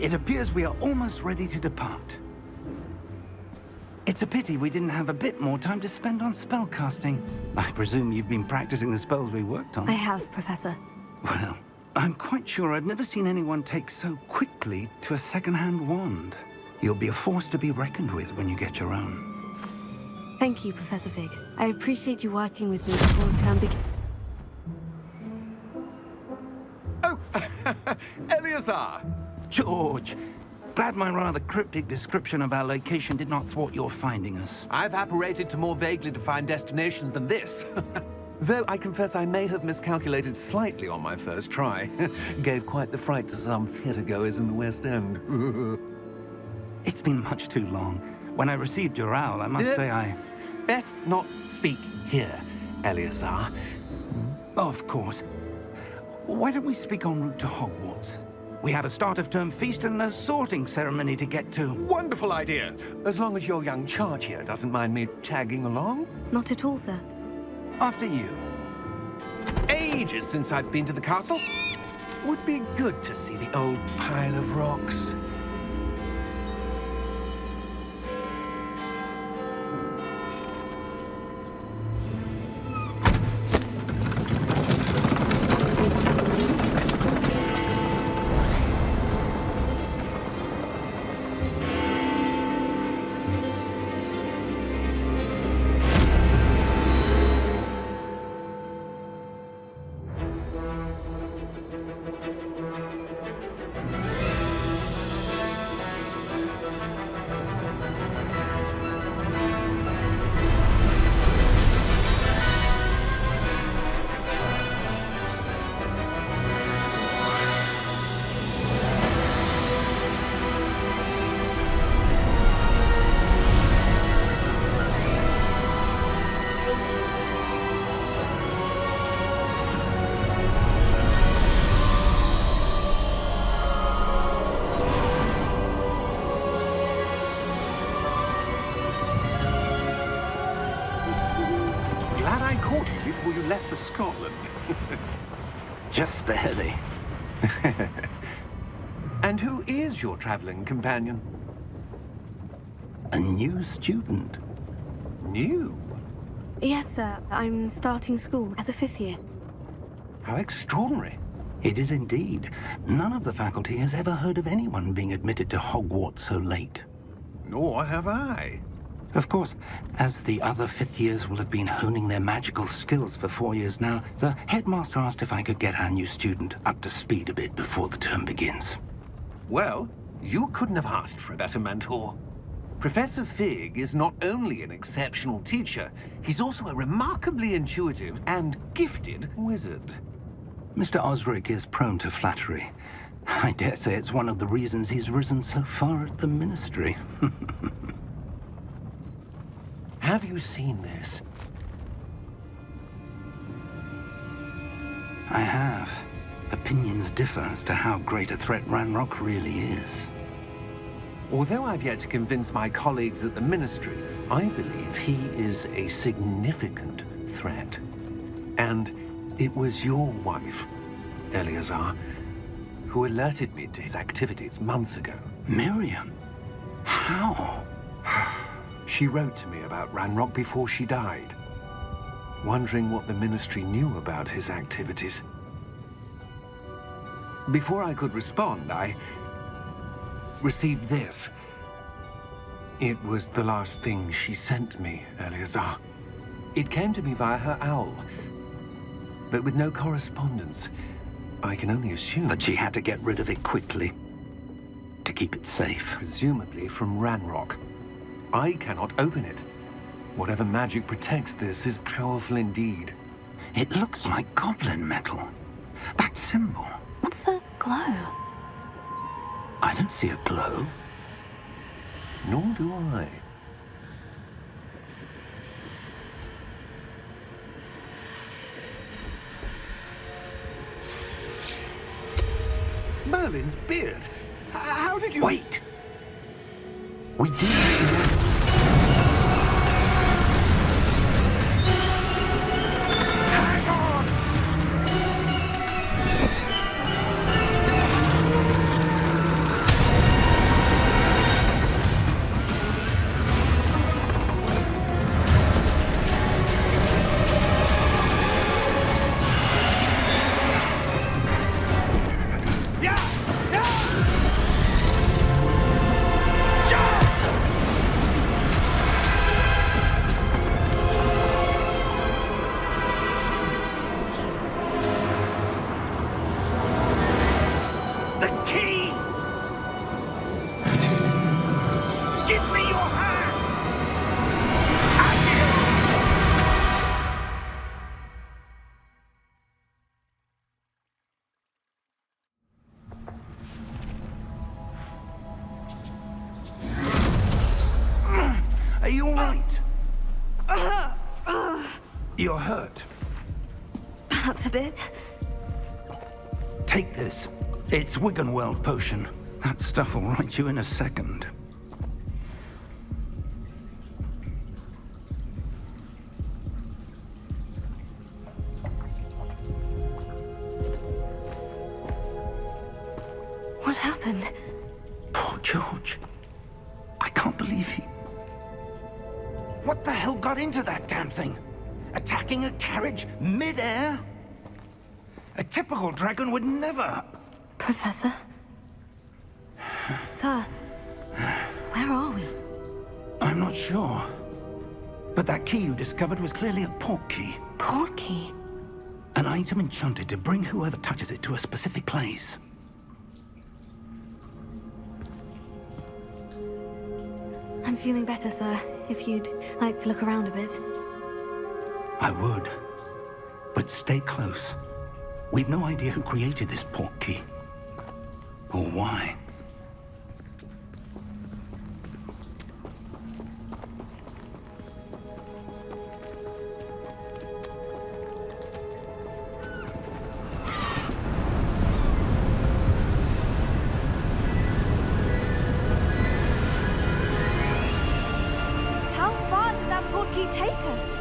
It appears we are almost ready to depart. It's a pity we didn't have a bit more time to spend on spellcasting. I presume you've been practicing the spells we worked on. I have, Professor. Well, I'm quite sure I've never seen anyone take so quickly to a second-hand wand. You'll be a force to be reckoned with when you get your own. Thank you, Professor Fig. I appreciate you working with me before the term begins. Oh, Eleazar! George, glad my rather cryptic description of our location did not thwart your finding us. I've apparated to more vaguely defined destinations than this. Though I confess I may have miscalculated slightly on my first try. Gave quite the fright to some theatergoers in the West End. It's been much too long. When I received your owl, I must say I... Best not speak here, Eleazar. Of course. Why don't we speak en route to Hogwarts? We have a start-of-term feast and a sorting ceremony to get to. Wonderful idea! As long as your young charge here doesn't mind me tagging along. Not at all, sir. After you. Ages since I've been to the castle. Would be good to see the old pile of rocks. Before you left for Scotland. Just barely. And who is your traveling companion? A new student. New? Yes, sir. I'm starting school as a 5th year. How extraordinary. It is indeed. None of the faculty has ever heard of anyone being admitted to Hogwarts so late. Nor have I. Of course, as the other 5th years will have been honing their magical skills for 4 years now, the headmaster asked if I could get our new student up to speed a bit before the term begins. Well, you couldn't have asked for a better mentor. Professor Fig is not only an exceptional teacher, he's also a remarkably intuitive and gifted wizard. Mr. Osric is prone to flattery. I dare say it's one of the reasons he's risen so far at the Ministry. Have you seen this? I have. Opinions differ as to how great a threat Ranrock really is. Although I've yet to convince my colleagues at the Ministry, I believe he is a significant threat. And it was your wife, Eleazar, who alerted me to his activities months ago. Miriam? How? She wrote to me about Ranrock before she died, wondering what the Ministry knew about his activities. Before I could respond, I received this. It was the last thing she sent me, Eleazar. It came to me via her owl, but with no correspondence. I can only assume That she had to get rid of it quickly, to keep it safe. presumably from Ranrock. I cannot open it. Whatever magic protects this is powerful indeed. It looks like goblin metal. That symbol. What's the glow? I don't see a glow. Nor do I. Merlin's beard. How did you... Wait! We did. Hang on! You're hurt. Perhaps a bit. Take this. It's Wiggenweld potion. That stuff will right you in a second. What happened? Poor George. I can't believe he... What the hell got into that damn thing? Attacking a carriage mid-air? A typical dragon would never... Professor? Sir, where are we? I'm not sure. But that key you discovered was clearly a port key. Port key? An item enchanted to bring whoever touches it to a specific place. I'm feeling better, sir. If you'd like to look around a bit. I would. But stay close. We've no idea who created this port key. Or why. How far did that port key take us?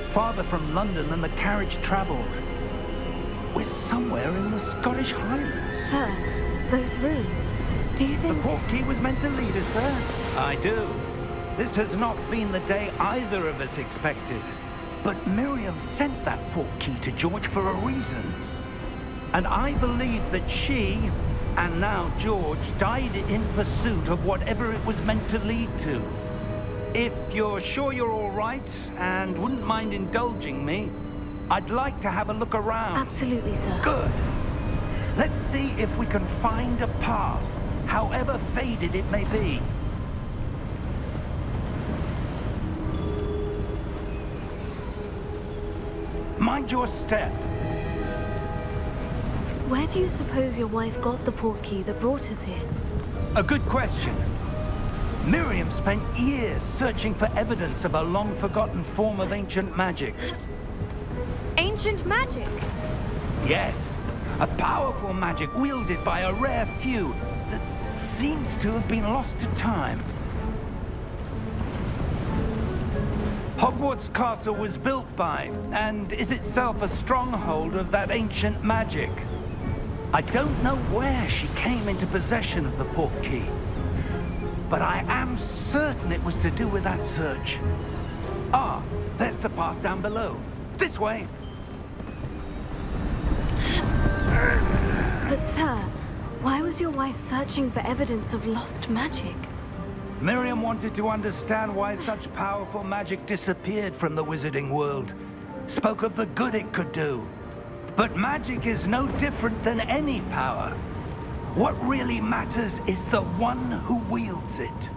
Farther from London than the carriage traveled. We're somewhere in the Scottish Highlands. Sir, those ruins. Do you The think... port key was meant to lead us there? I do. This has not been the day either of us expected. But Miriam sent that port key to George for a reason. And I believe that she, and now George, died in pursuit of whatever it was meant to lead to. If you're sure you're all right, and wouldn't mind indulging me, I'd like to have a look around. Absolutely, sir. Good. Let's see if we can find a path, however faded it may be. Mind your step. Where do you suppose your wife got the port key that brought us here? A good question. Miriam spent years searching for evidence of a long-forgotten form of ancient magic. Ancient magic? Yes, a powerful magic wielded by a rare few that seems to have been lost to time. Hogwarts Castle was built by, and is itself a stronghold of that ancient magic. I don't know where she came into possession of the port key, but I am certain it was to do with that search. Ah, there's the path down below. This way. But sir, why was your wife searching for evidence of lost magic? Miriam wanted to understand why such powerful magic disappeared from the wizarding world. Spoke of the good it could do. But magic is no different than any power. What really matters is the one who wields it.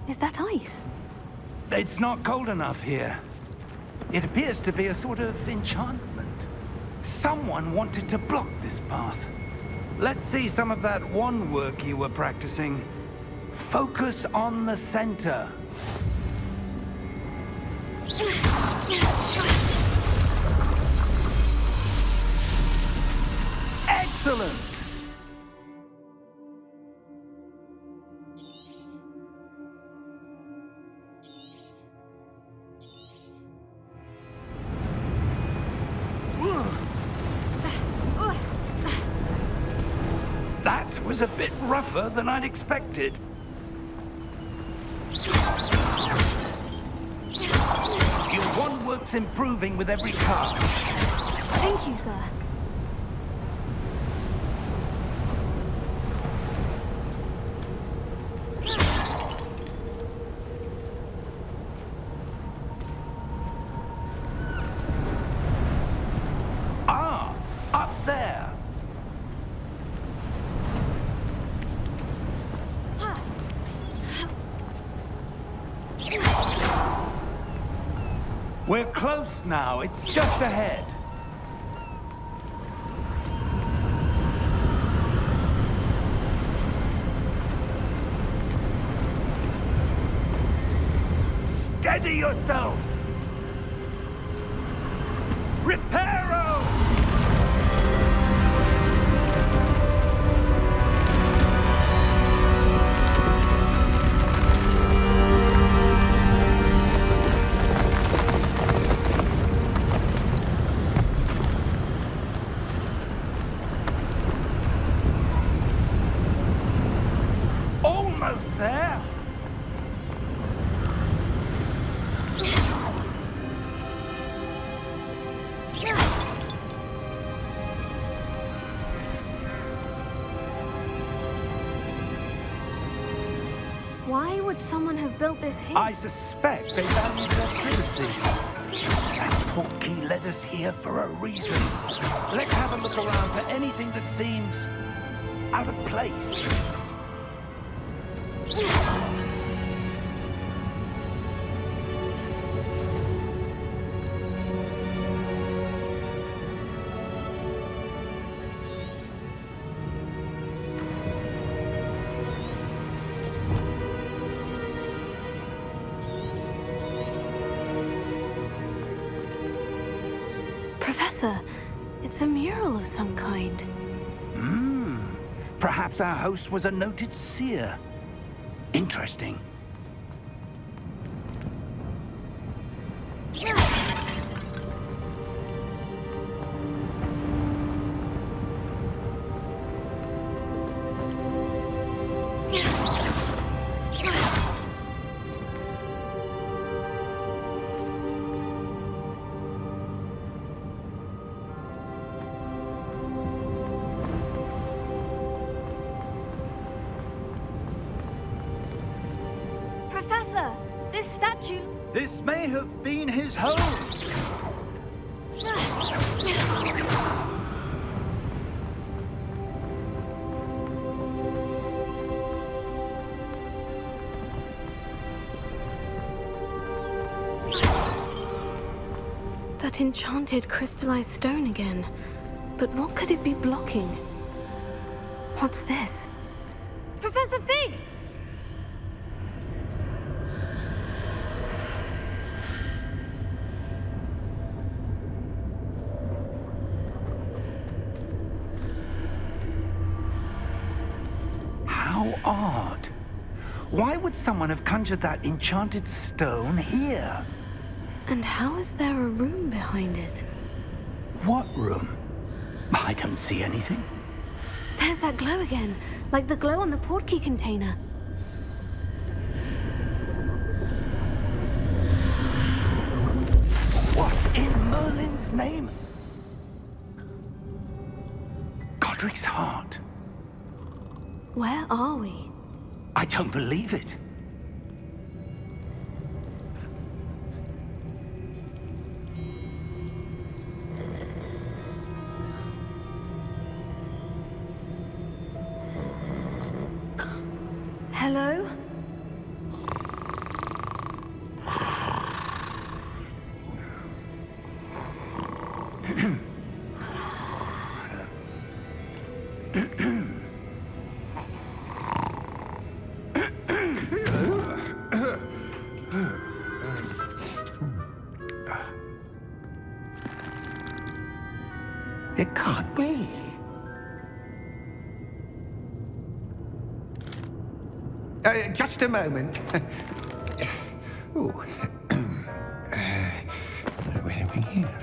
Is that ice? It's not cold enough here. It appears to be a sort of enchantment. Someone wanted to block this path. Let's see some of that wand work you were practicing. Focus on the center. Excellent! That was a bit rougher than I'd expected. Your wand work's improving with every cast. Thank you, sir. Ah, up there. We're close now. It's just ahead. Steady yourself! Reparo! Almost there! Why would someone have built this here? I suspect they valued their privacy. That portkey led us here for a reason. Let's have a look around for anything that seems out of place. Professor, it's a mural of some kind. Perhaps our host was a noted seer. Interesting. Professor, this statue... This may have been his home. That enchanted crystallized stone again. But what could it be blocking? What's this? Professor Fig! How odd. Why would someone have conjured that enchanted stone here? And how is there a room behind it? What room? I don't see anything. There's that glow again, like the glow on the portkey container. What in Merlin's name? Godric's heart. Where are we? I don't believe it. Hello? It can't be. Just a moment. Oh. Where are we here?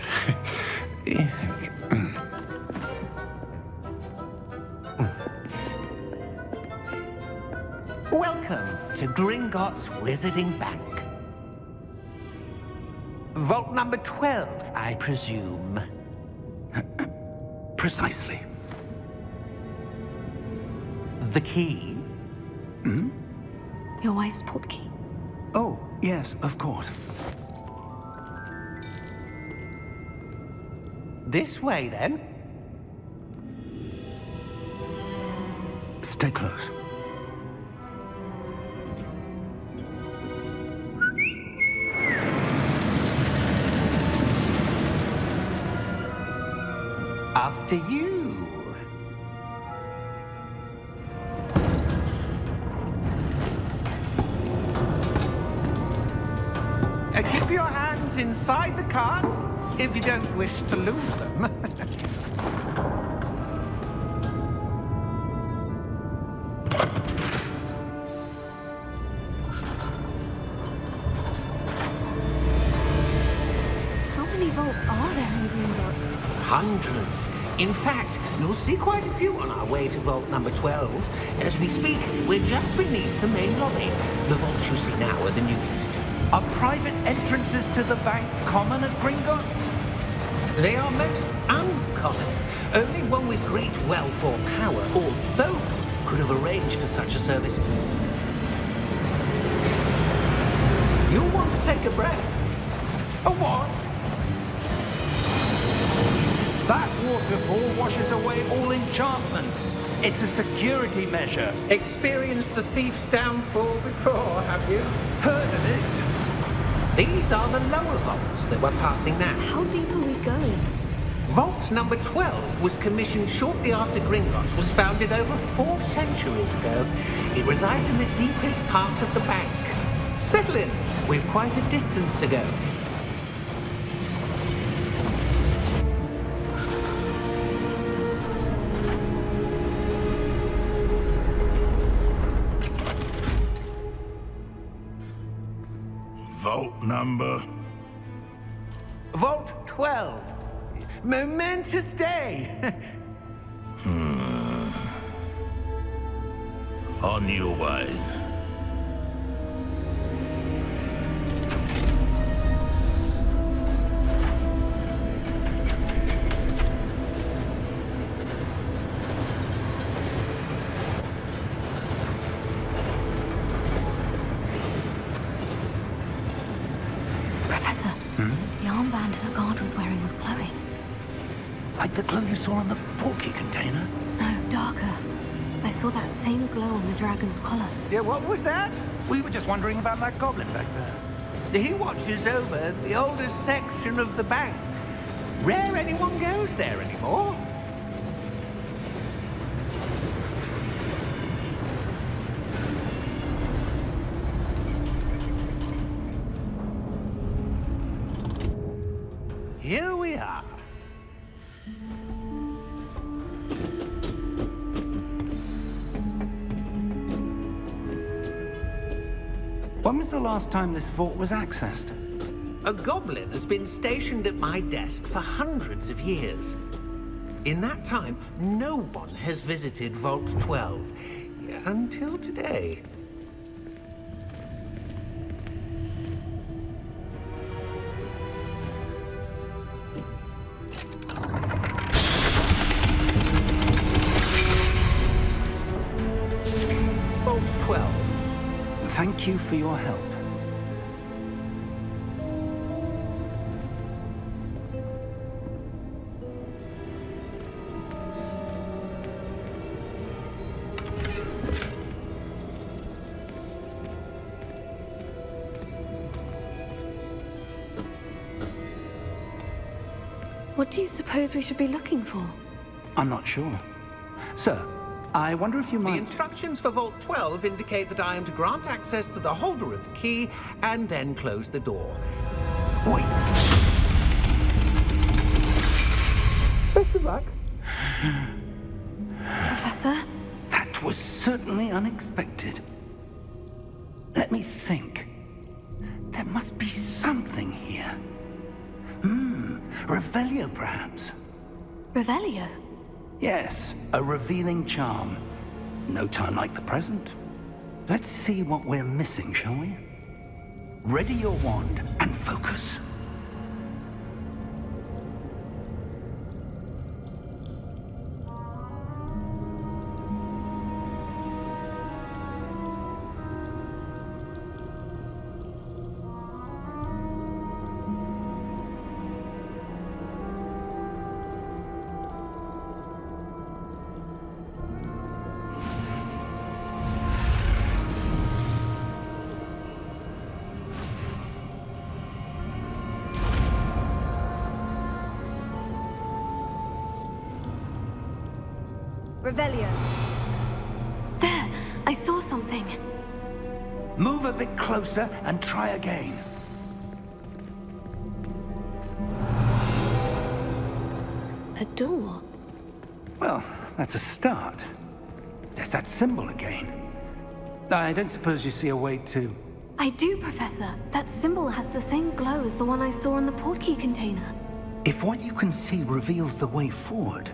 Welcome to Gringotts Wizarding Bank. Vault number 12, I presume. Precisely. The key? Your wife's portkey. Oh, yes, of course. This way, then. Stay close. After you. your hands inside the cart if you don't wish to lose them. How many vaults are there in Gringotts? Hundreds. In fact, you'll see quite a few on our way to vault number 12. As we speak, we're just beneath the main lobby. The vaults you see now are the newest. Are private entrances to the bank common at Gringotts? They are most uncommon. Only one with great wealth or power, or both, could have arranged for such a service. You'll want to take a breath. A what? That waterfall washes away all enchantments. It's a security measure. Experienced the thief's downfall before, have you? Heard of it? These are the lower vaults that we're passing now. How deep are we going? Vault number 12 was commissioned shortly after Gringotts was founded over 4 centuries ago. It resides in the deepest part of the bank. Settle in. We've quite a distance to go. Vault number? Vault 12. Momentous day. On your way. Professor, the armband the guard was wearing was glowing. Like the glow you saw on the portkey container? No, darker. I saw that same glow on the dragon's collar. Yeah, what was that? We were just wondering about that goblin back there. He watches over the oldest section of the bank. Rare anyone goes there anymore. Here we are. When was the last time this vault was accessed? A goblin has been stationed at my desk for hundreds of years. In that time, no one has visited Vault 12. Until today. Vault 12. Thank you for your help. What do you suppose we should be looking for? I'm not sure. Sir, I wonder if you The might... instructions for Vault 12 indicate that I am to grant access to the holder of the key and then close the door. Wait. Best of luck. Professor? That was certainly unexpected. Let me think. There must be something here. Revelio, perhaps? Revelio? Yes, a revealing charm. No time like the present. Let's see what we're missing, shall we? Ready your wand and focus. Revelio. There! I saw something. Move a bit closer and try again. a door. Well, that's a start. There's that symbol again. I don't suppose you see a way to... I do, Professor. That symbol has the same glow as the one I saw in the portkey container. If what you can see reveals the way forward,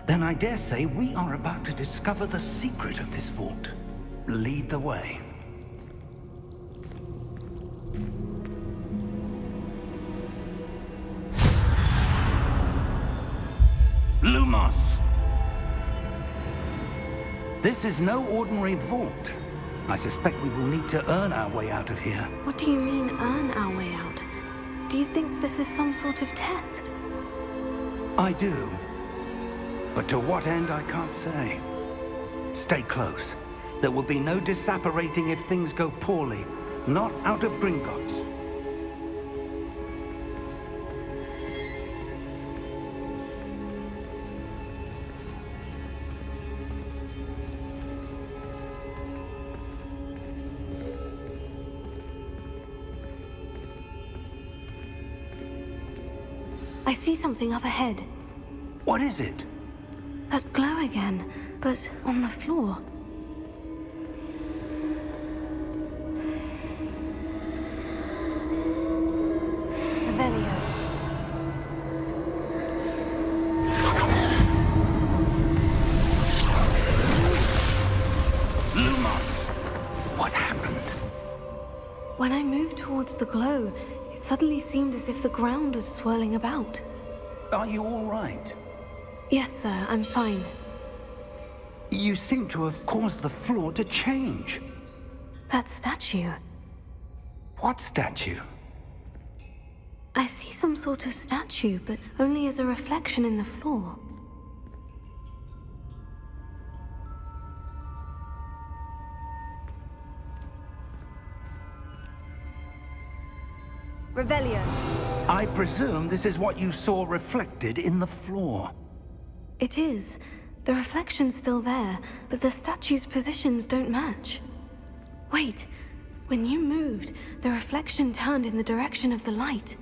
then I dare say we are about to discover the secret of this vault. Lead the way. Lumos! This is no ordinary vault. I suspect we will need to earn our way out of here. What do you mean, earn our way out? Do you think this is some sort of test? I do. But to what end, I can't say. Stay close. There will be no disapparating if things go poorly. Not out of Gringotts. I see something up ahead. What is it? That glow again, but on the floor. Revelio. Lumos! What happened? When I moved towards the glow, it suddenly seemed as if the ground was swirling about. Are you all right? Yes, sir, I'm fine. You seem to have caused the floor to change. That statue. What statue? I see some sort of statue, but only as a reflection in the floor. Revelio. I presume this is what you saw reflected in the floor. It is. The reflection's still there, but the statue's positions don't match. Wait. When you moved, the reflection turned in the direction of the light.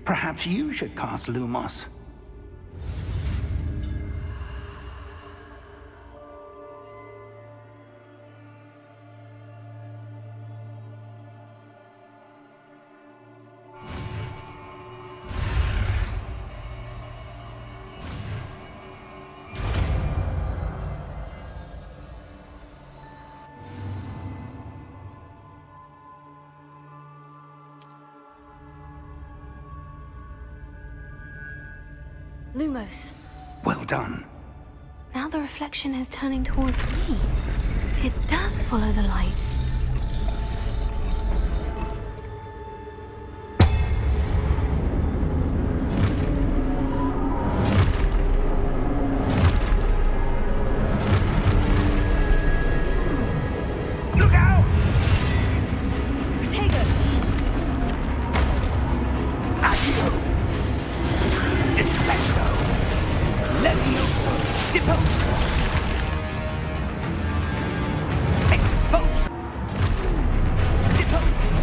Perhaps you should cast Lumos. Lumos. Well done. Now the reflection is turning towards me. It does follow the light. Look out! Protego! Accio! Descendo! Levioso! Deposo! Expulso! Deposo!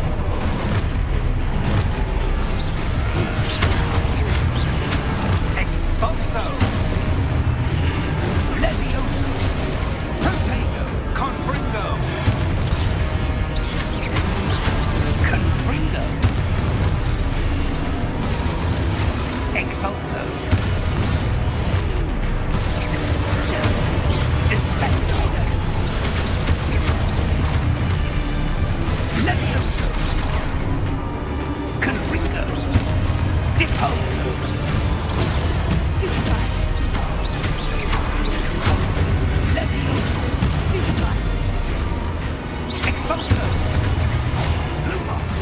Expulso! Levioso! Protego! Confringo! Confringo! Expulso! Descendo! Levioso! Confringo! Deposo! Stupefy! Levioso! Stupefy! Expulso! Lumos!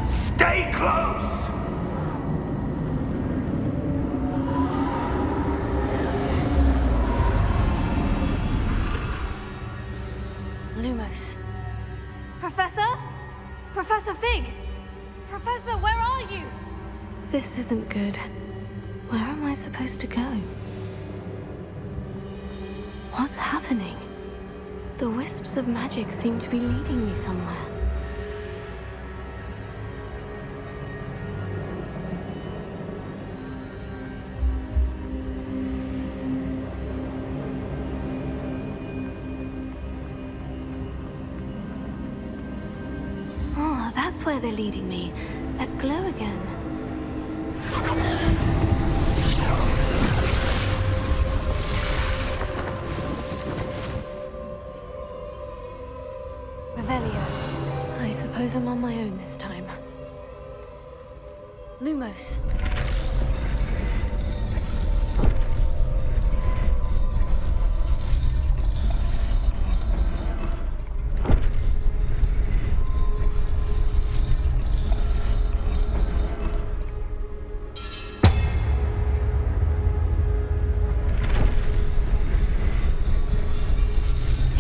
Stay close! Lumos. Professor? Professor Fig! Professor, where are you? This isn't good. Where am I supposed to go? What's happening? The wisps of magic seem to be leading me somewhere. that's where they're leading me. That glow again. Revelio. I suppose I'm on my own this time. Lumos.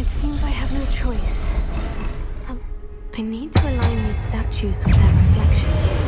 Seems I have no choice. I need to align these statues with their reflections.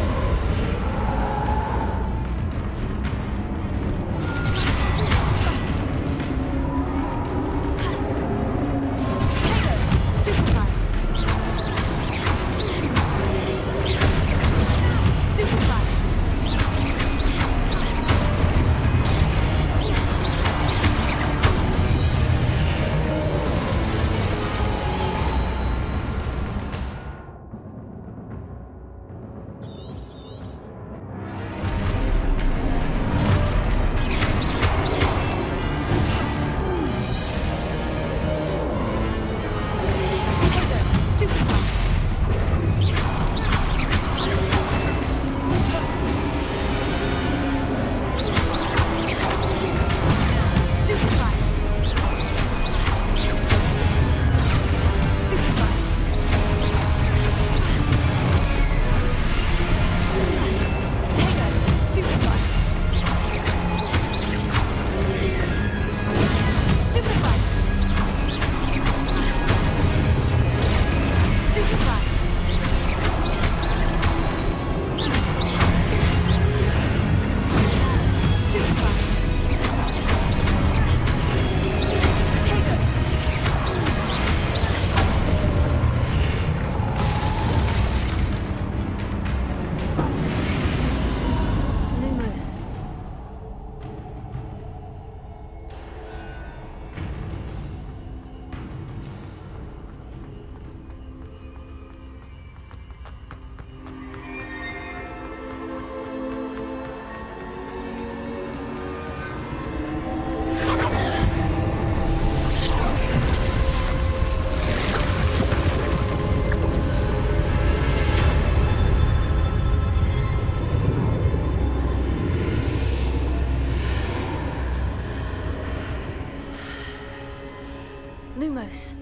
Lumos.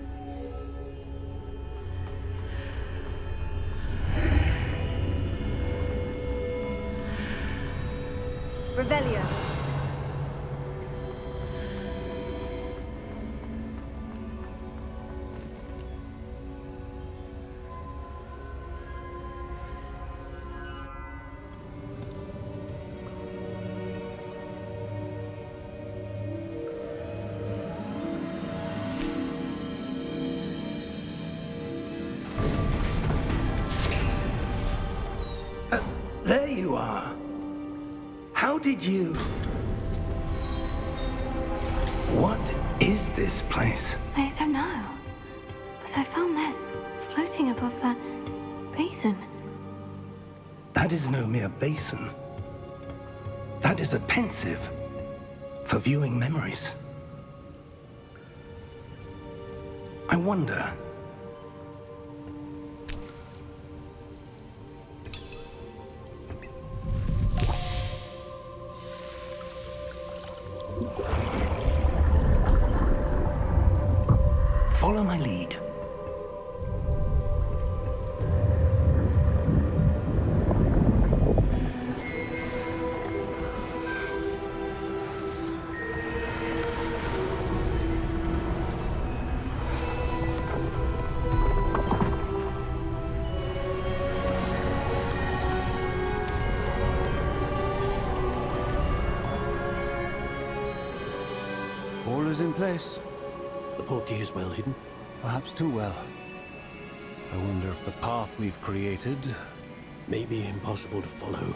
Revelio. There you are. How did you... What is this place? I don't know. But I found this floating above that basin. That is no mere basin. That is a pensive for viewing memories. I wonder... Follow my lead. All is in place. The portkey is well hidden. Perhaps too well. I wonder if the path we've created... May be impossible to follow.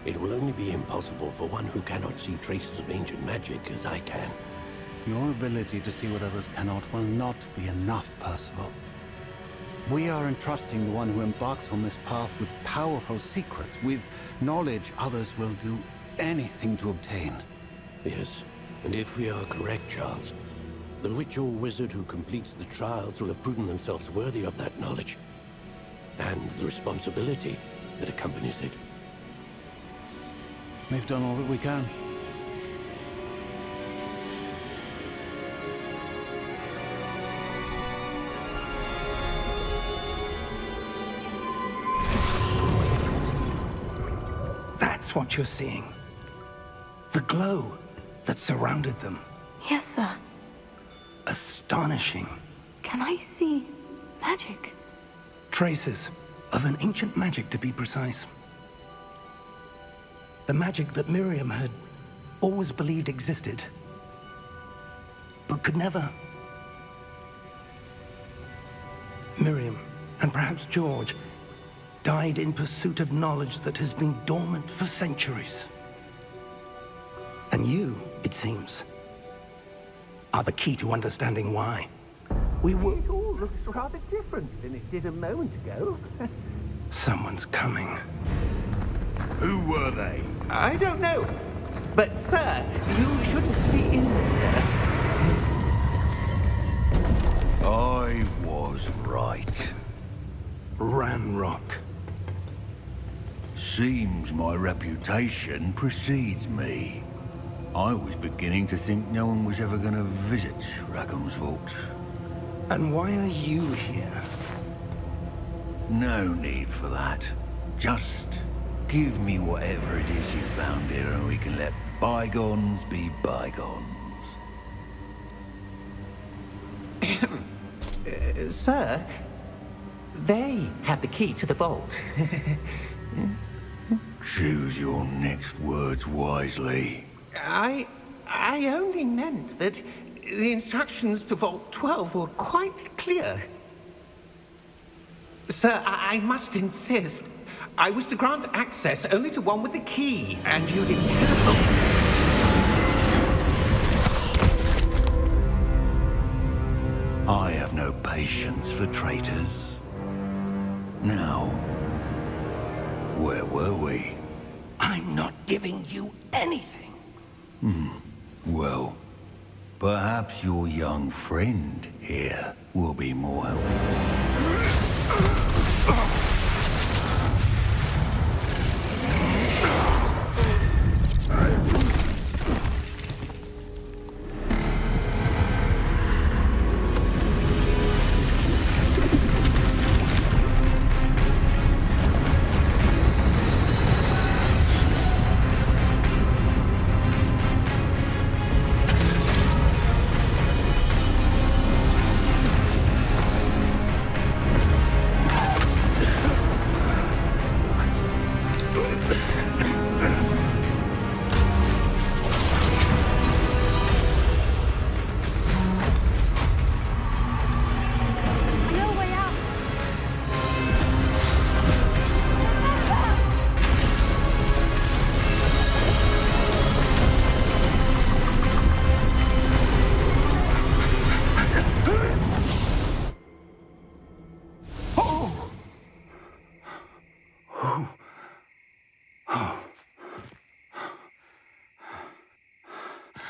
It will only be impossible for one who cannot see traces of ancient magic as I can. Your ability to see what others cannot will not be enough, Percival. We are entrusting the one who embarks on this path with powerful secrets, with knowledge others will do anything to obtain. Yes, and if we are correct, Charles, the witch or wizard who completes the trials will have proven themselves worthy of that knowledge, and the responsibility that accompanies it. We've done all that we can. That's what you're seeing. The glow that surrounded them. Yes, sir. Astonishing. Can I see magic? Traces of an ancient magic, to be precise. The magic that Miriam had always believed existed, but could never. Miriam, and perhaps George, died in pursuit of knowledge that has been dormant for centuries. And you, it seems, are the key to understanding why. We were... It all looks rather different than it did a moment ago. Someone's coming. Who were they? I don't know. But, sir, you shouldn't be in there. I was right. Ranrock. Seems my reputation precedes me. I was beginning to think no one was ever going to visit Rackham's Vault. And why are you here? No need for that. Just give me whatever it is you found here and we can let bygones be bygones. Sir, they have the key to the vault. Choose your next words wisely. I only meant that the instructions to Vault 12 were quite clear. Sir, I must insist. I was to grant access only to one with the key, and you didn't have. I have no patience for traitors. Now, where were we? I'm not giving you anything. Well, perhaps your young friend here will be more helpful.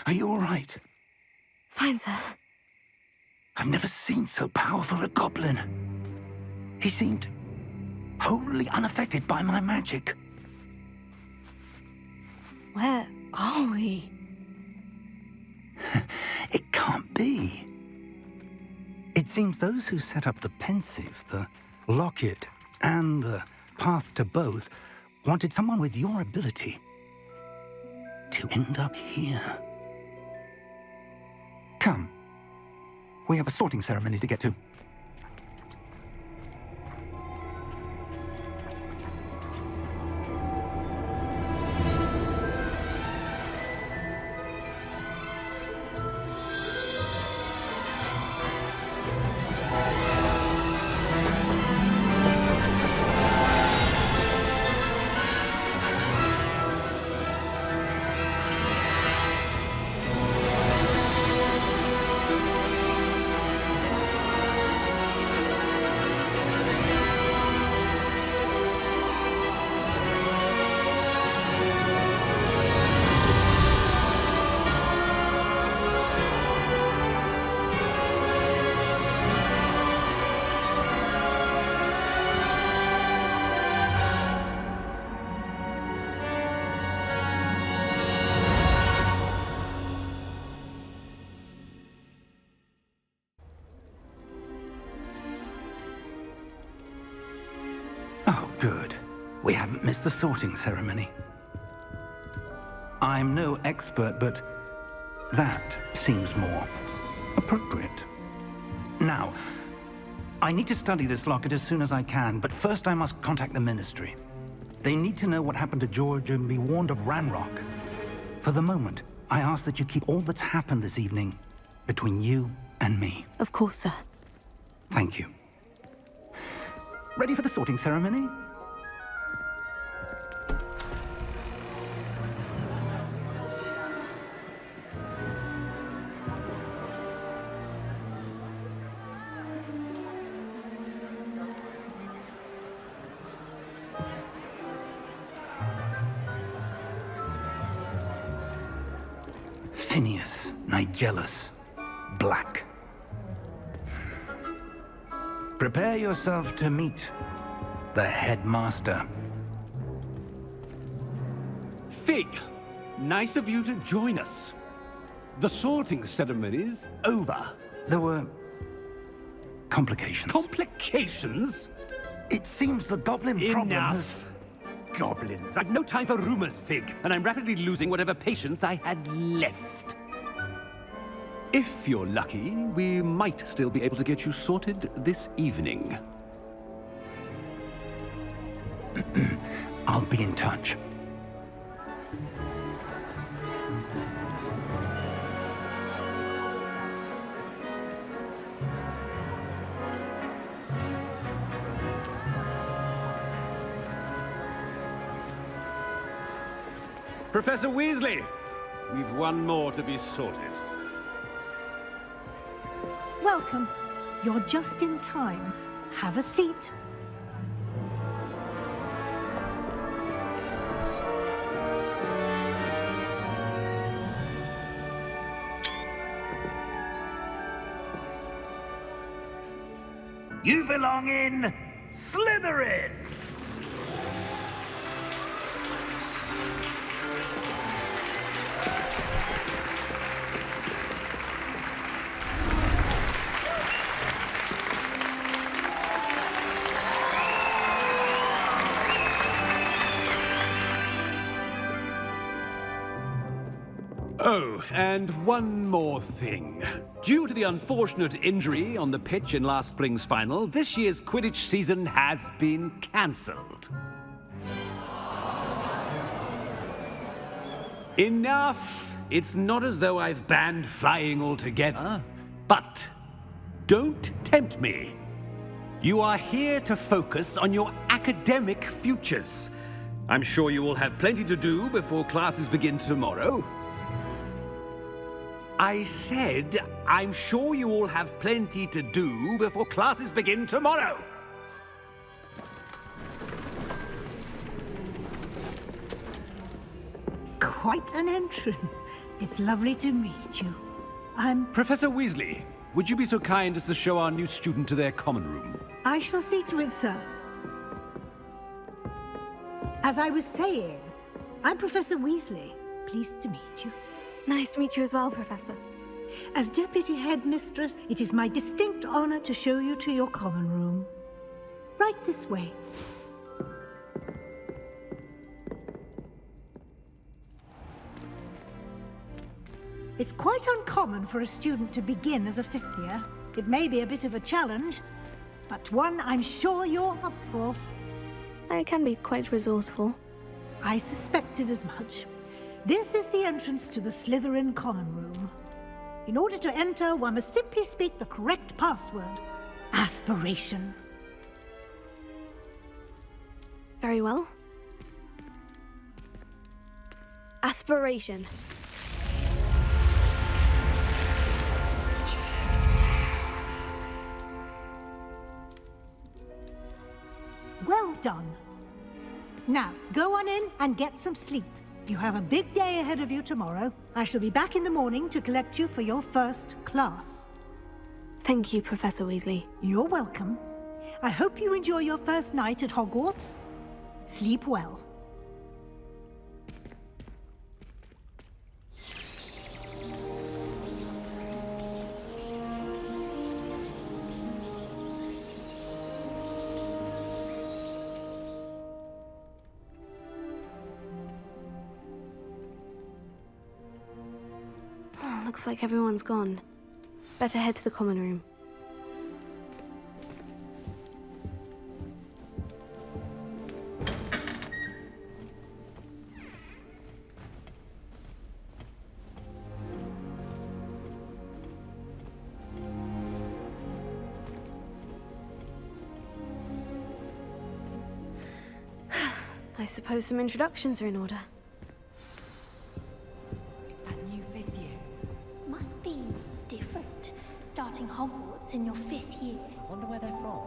Are you all right? Fine, sir. I've never seen so powerful a goblin. He seemed wholly unaffected by my magic. Where are we? It can't be. It seems those who set up the pensive, the locket, and the path to both wanted someone with your ability to end up here. Come. We have a sorting ceremony to get to. Good. We haven't missed the sorting ceremony. I'm no expert, but that seems more appropriate. Now, I need to study this locket as soon as I can, but first I must contact the Ministry. They need to know what happened to George and be warned of Ranrock. For the moment, I ask that you keep all that's happened this evening between you and me. Of course, sir. Thank you. Ready for the sorting ceremony? Phineas, Nigellus, Black. Prepare yourself to meet the headmaster. Fig, nice of you to join us. The sorting ceremony's over. There were complications. Complications? It seems the goblin problem has... Enough! Goblins. I've no time for rumors, Fig, and I'm rapidly losing whatever patience I had left. If you're lucky, we might still be able to get you sorted this evening. I'll be in touch. Professor Weasley, we've one more to be sorted. Welcome. You're just in time. Have a seat. You belong in Slytherin! Oh, and one more thing. Due to the unfortunate injury on the pitch in last spring's final, this year's Quidditch season has been cancelled. Enough! It's not as though I've banned flying altogether, but don't tempt me. You are here to focus on your academic futures. I'm sure you will have plenty to do before classes begin tomorrow. I said, I'm sure you all have plenty to do before classes begin tomorrow. Quite an entrance. It's lovely to meet you. I'm... Professor Weasley, would you be so kind as to show our new student to their common room? I shall see to it, sir. As I was saying, I'm Professor Weasley. Pleased to meet you. Nice to meet you as well, Professor. As Deputy Headmistress, it is my distinct honor to show you to your common room. Right this way. It's quite uncommon for a student to begin as a fifth year. It may be a bit of a challenge, but one I'm sure you're up for. I can be quite resourceful. I suspected as much. This is the entrance to the Slytherin common room. In order to enter, one must simply speak the correct password. Aspiration. Very well. Aspiration. Well done. Now, go on in and get some sleep. You have a big day ahead of you tomorrow. I shall be back in the morning to collect you for your first class. Thank you, Professor Weasley. You're welcome. I hope you enjoy your first night at Hogwarts. Sleep well. Looks like everyone's gone. Better head to the common room. I suppose some introductions are in order. It's that new 5th year. Must be different, starting Hogwarts in your 5th year. I wonder where they're from.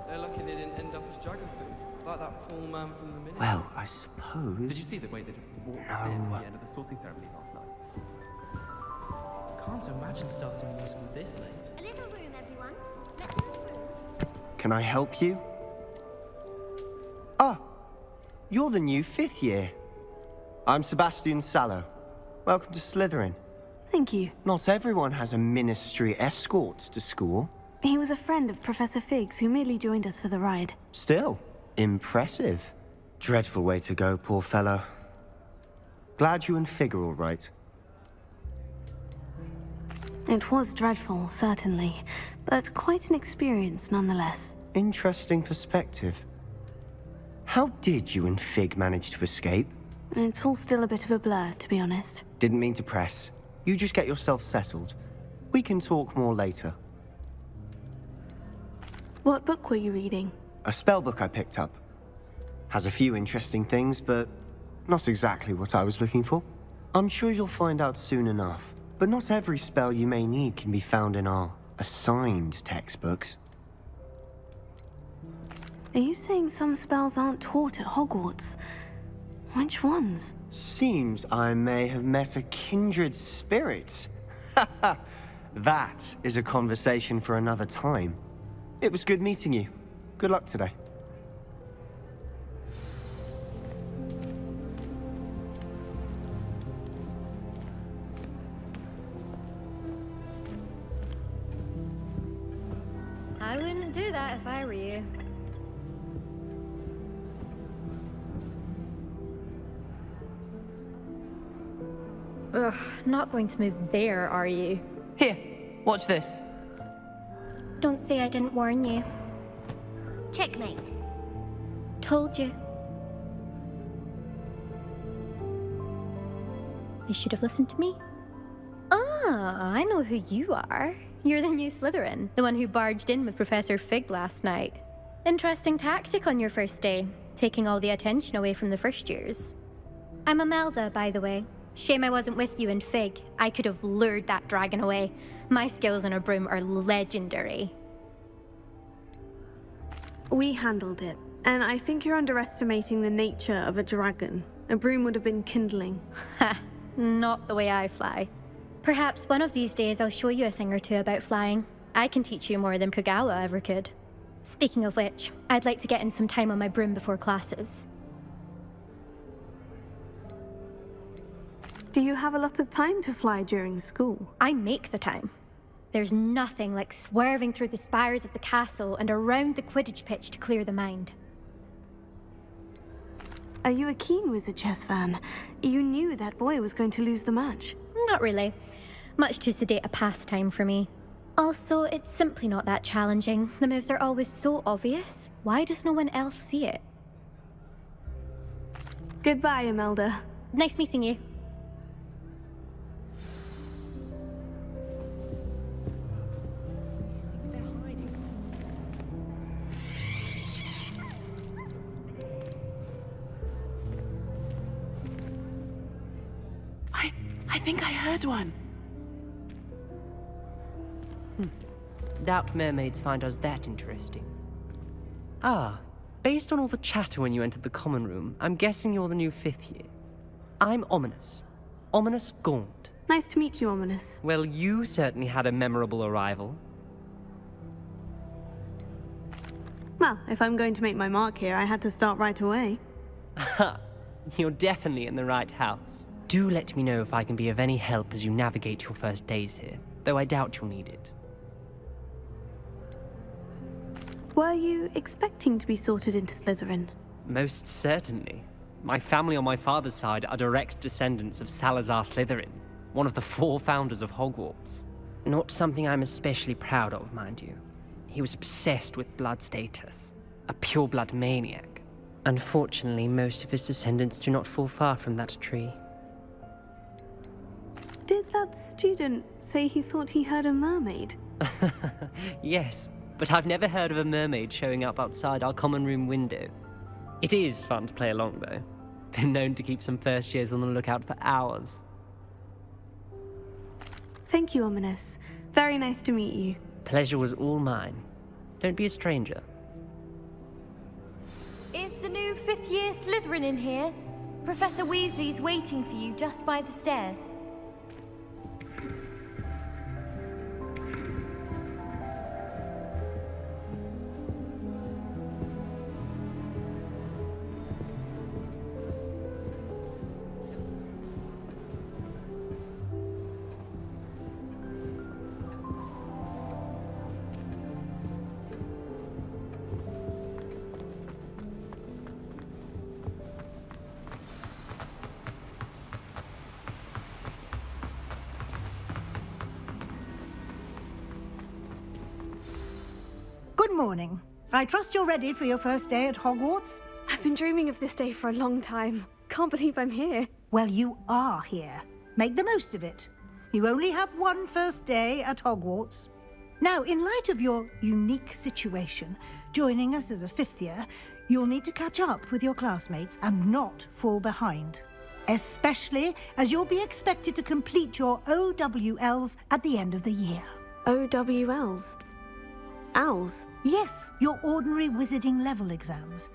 They're lucky they didn't end up as dragon food, like that poor man from the Ministry. Well, I suppose... Did you see the way they just walked in at the end of the sorting ceremony last night? Can't imagine starting a musical this late. A little room, everyone. Let's move through. Can I help you? Ah, you're the new 5th year. I'm Sebastian Sallow. Welcome to Slytherin. Thank you. Not everyone has a ministry escort to school. He was a friend of Professor Fig's who merely joined us for the ride. Still, impressive. Dreadful way to go, poor fellow. Glad you and Fig are all right. It was dreadful, certainly, but quite an experience nonetheless. Interesting perspective. How did you and Fig manage to escape? It's all still a bit of a blur, to be honest. Didn't mean to press. You just get yourself settled. We can talk more later. What book were you reading? A spell book I picked up. Has a few interesting things, but not exactly what I was looking for. I'm sure you'll find out soon enough. But not every spell you may need can be found in our assigned textbooks. Are you saying some spells aren't taught at Hogwarts? Which ones? Seems I may have met a kindred spirit. That is a conversation for another time. It was good meeting you. Good luck today. I wouldn't do that if I were you. Ugh, not going to move there, are you? Here, watch this. Don't say I didn't warn you. Checkmate. Told you. They should have listened to me. Ah, I know who you are. You're the new Slytherin, the one who barged in with Professor Fig last night. Interesting tactic on your first day, taking all the attention away from the first years. I'm Imelda, by the way. Shame I wasn't with you and Fig. I could have lured that dragon away. My skills on a broom are legendary. We handled it, and I think you're underestimating the nature of a dragon. A broom would have been kindling. Ha, not the way I fly. Perhaps one of these days I'll show you a thing or two about flying. I can teach you more than Kogawa ever could. Speaking of which, I'd like to get in some time on my broom before classes. Do you have a lot of time to fly during school? I make the time. There's nothing like swerving through the spires of the castle and around the Quidditch pitch to clear the mind. Are you a keen Wizard chess fan? You knew that boy was going to lose the match. Not really. Much too sedate a pastime for me. Also, it's simply not that challenging. The moves are always so obvious. Why does no one else see it? Goodbye, Imelda. Nice meeting you. I think I heard one. Doubt mermaids find us that interesting. Ah, based on all the chatter when you entered the common room, I'm guessing you're the new 5th year. I'm Ominous. Ominous Gaunt. Nice to meet you, Ominous. Well, you certainly had a memorable arrival. Well, if I'm going to make my mark here, I had to start right away. Ha! You're definitely in the right house. Do let me know if I can be of any help as you navigate your first days here, though I doubt you'll need it. Were you expecting to be sorted into Slytherin? Most certainly. My family on my father's side are direct descendants of Salazar Slytherin, one of the 4 founders of Hogwarts. Not something I'm especially proud of, mind you. He was obsessed with blood status, a pure-blood maniac. Unfortunately, most of his descendants do not fall far from that tree. Did that student say he thought he heard a mermaid? Yes, but I've never heard of a mermaid showing up outside our common room window. It is fun to play along, though. Been known to keep some first years on the lookout for hours. Thank you, Ominous. Very nice to meet you. Pleasure was all mine. Don't be a stranger. Is the new 5th year Slytherin in here? Professor Weasley's waiting for you just by the stairs. Good morning. I trust you're ready for your first day at Hogwarts? I've been dreaming of this day for a long time. Can't believe I'm here. Well, you are here. Make the most of it. You only have one first day at Hogwarts. Now, in light of your unique situation, joining us as a 5th year, you'll need to catch up with your classmates and not fall behind. Especially as you'll be expected to complete your OWLs at the end of the year. OWLs? Owls? Yes, your ordinary wizarding level exams.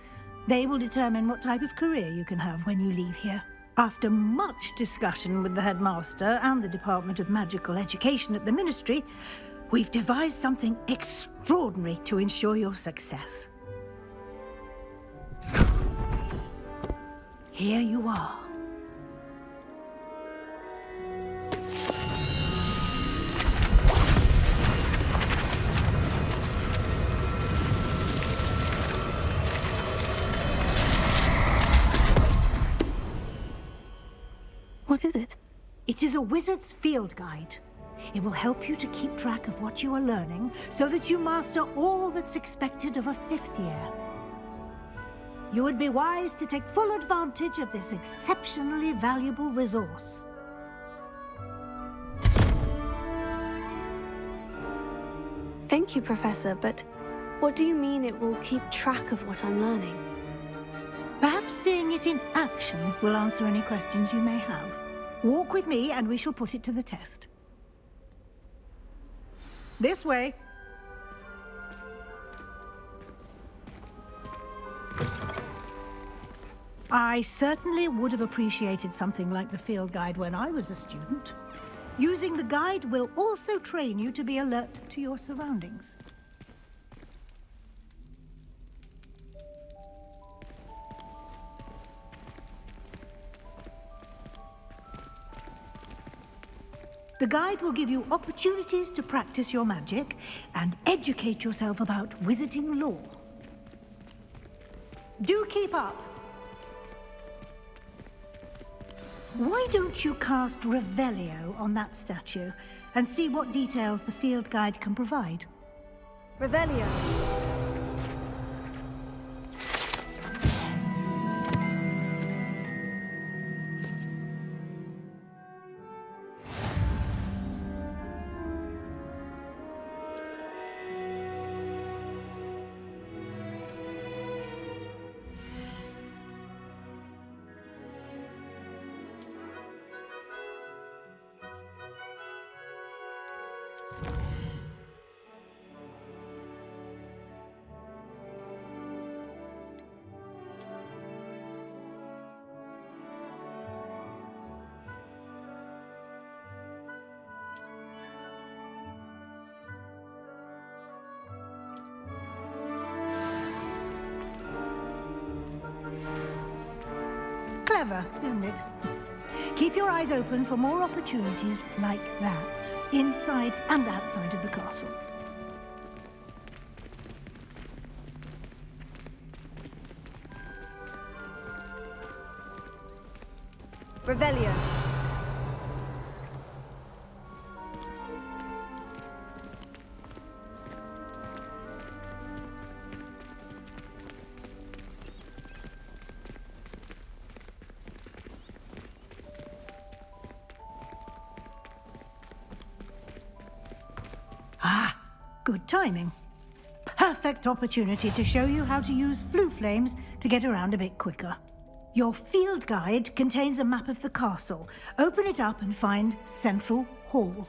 They will determine what type of career you can have when you leave here. After much discussion with the headmaster and the Department of Magical Education at the Ministry, we've devised something extraordinary to ensure your success. Here you are. What is it? It is a wizard's field guide. It will help you to keep track of what you are learning so that you master all that's expected of a 5th year. You would be wise to take full advantage of this exceptionally valuable resource. Thank you, Professor, but what do you mean it will keep track of what I'm learning? Perhaps seeing it in action will answer any questions you may have. Walk with me and we shall put it to the test. This way. I certainly would have appreciated something like the field guide when I was a student. Using the guide will also train you to be alert to your surroundings. The guide will give you opportunities to practice your magic and educate yourself about wizarding lore. Do keep up. Why don't you cast Revelio on that statue and see what details the field guide can provide? Revelio. Clever, isn't it? Keep your eyes open for more opportunities like that, inside and outside of the castle. Revelio. good timing. Perfect opportunity to show you how to use flue flames to get around a bit quicker. Your field guide contains a map of the castle. Open it up and find Central Hall.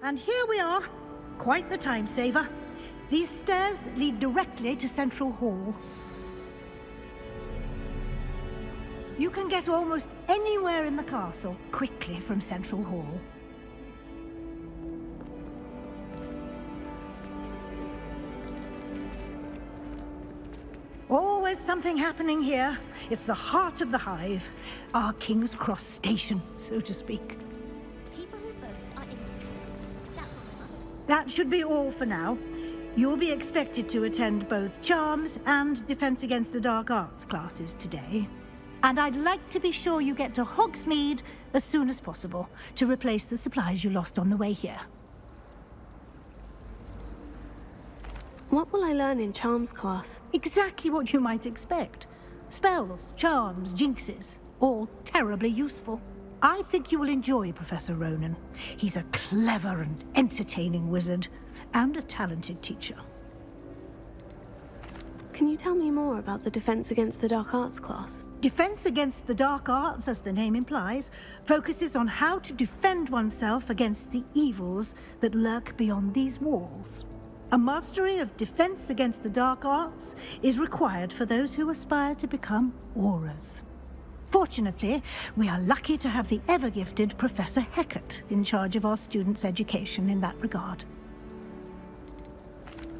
And here we are. Quite the time saver. These stairs lead directly to Central Hall. You can get almost anywhere in the castle quickly from Central Hall. Always something happening here. It's the heart of the hive. Our King's Cross station, so to speak. That should be all for now. You'll be expected to attend both Charms and Defense Against the Dark Arts classes today. And I'd like to be sure you get to Hogsmeade as soon as possible to replace the supplies you lost on the way here. What will I learn in Charms class? Exactly what you might expect. Spells, charms, jinxes, all terribly useful. I think you will enjoy Professor Ronan. He's a clever and entertaining wizard, and a talented teacher. Can you tell me more about the Defense Against the Dark Arts class? Defense Against the Dark Arts, as the name implies, focuses on how to defend oneself against the evils that lurk beyond these walls. A mastery of Defense Against the Dark Arts is required for those who aspire to become auras. Fortunately, we are lucky to have the ever-gifted Professor Hecat in charge of our students' education in that regard.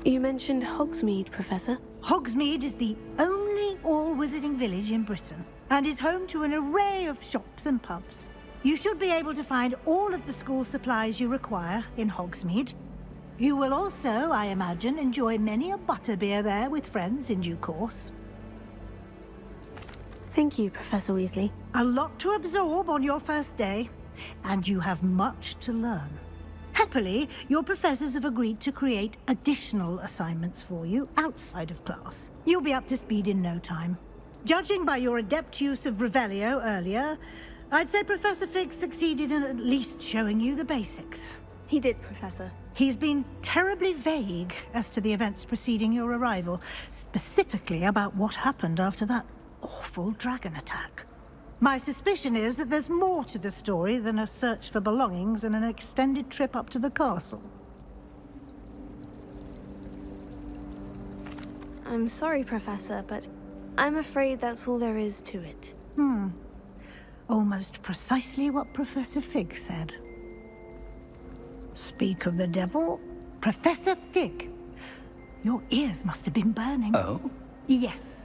You mentioned Hogsmeade, Professor. Hogsmeade is the only all-wizarding village in Britain, and is home to an array of shops and pubs. You should be able to find all of the school supplies you require in Hogsmeade. You will also, I imagine, enjoy many a butterbeer there with friends in due course. Thank you, Professor Weasley. A lot to absorb on your first day, and you have much to learn. Happily, your professors have agreed to create additional assignments for you outside of class. You'll be up to speed in no time. Judging by your adept use of Revelio earlier, I'd say Professor Fig succeeded in at least showing you the basics. He did, Professor. He's been terribly vague as to the events preceding your arrival, specifically about what happened after that awful dragon attack. My suspicion is that there's more to the story than a search for belongings and an extended trip up to the castle. I'm sorry, Professor, but I'm afraid that's all there is to it. Almost precisely what Professor Fig said. Speak of the devil, Professor Fig. Your ears must have been burning. Oh? Yes.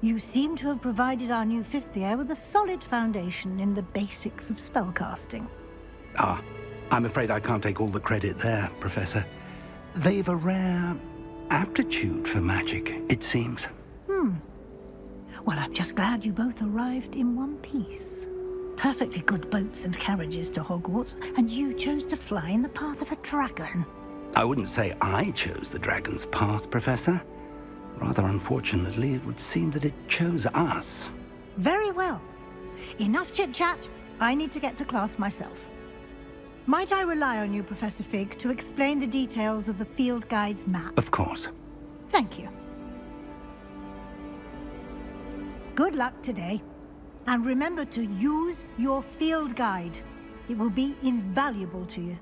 You seem to have provided our new fifth year with a solid foundation in the basics of spellcasting. I'm afraid I can't take all the credit there, Professor. They've a rare aptitude for magic, it seems. Well, I'm just glad you both arrived in one piece. Perfectly good boats and carriages to Hogwarts, and you chose to fly in the path of a dragon. I wouldn't say I chose the dragon's path, Professor. Rather unfortunately, it would seem that it chose us. Very well. Enough chit-chat. I need to get to class myself. Might I rely on you, Professor Fig, to explain the details of the field guide's map? Of course. Thank you. Good luck today. And remember to use your field guide. It will be invaluable to you.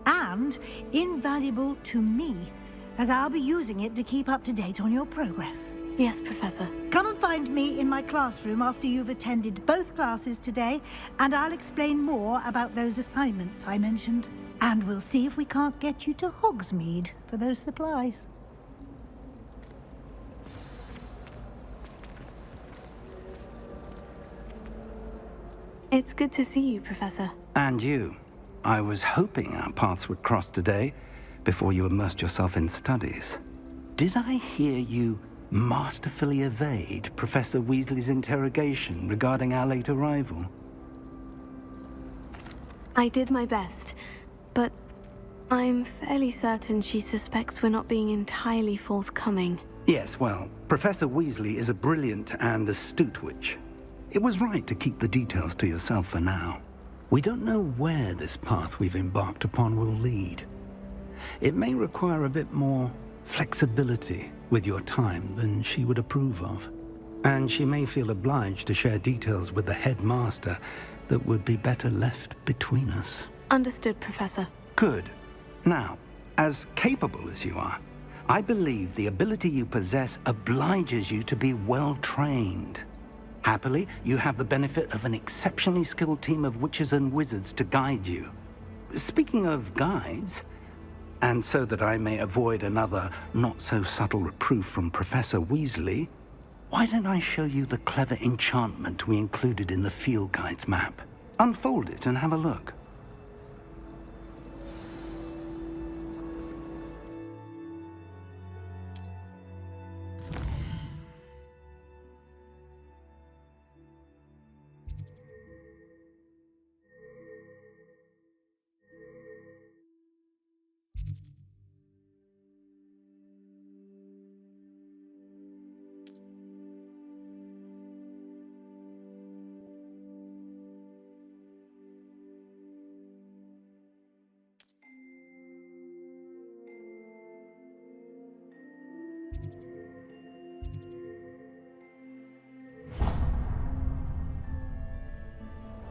And invaluable to me, as I'll be using it to keep up to date on your progress. Yes, Professor. Come and find me in my classroom after you've attended both classes today, and I'll explain more about those assignments I mentioned. And we'll see if we can't get you to Hogsmeade for those supplies. It's good to see you, Professor. And you. I was hoping our paths would cross today, before you immersed yourself in studies. Did I hear you masterfully evade Professor Weasley's interrogation regarding our late arrival? I did my best, but I'm fairly certain she suspects we're not being entirely forthcoming. Yes, well, Professor Weasley is a brilliant and astute witch. It was right to keep the details to yourself for now. We don't know where this path we've embarked upon will lead. It may require a bit more flexibility with your time than she would approve of. And she may feel obliged to share details with the headmaster that would be better left between us. Understood, Professor. Good. Now, as capable as you are, I believe the ability you possess obliges you to be well trained. Happily, you have the benefit of an exceptionally skilled team of witches and wizards to guide you. Speaking of guides, and so that I may avoid another not-so-subtle reproof from Professor Weasley, why don't I show you the clever enchantment we included in the field guide's map? Unfold it and have a look.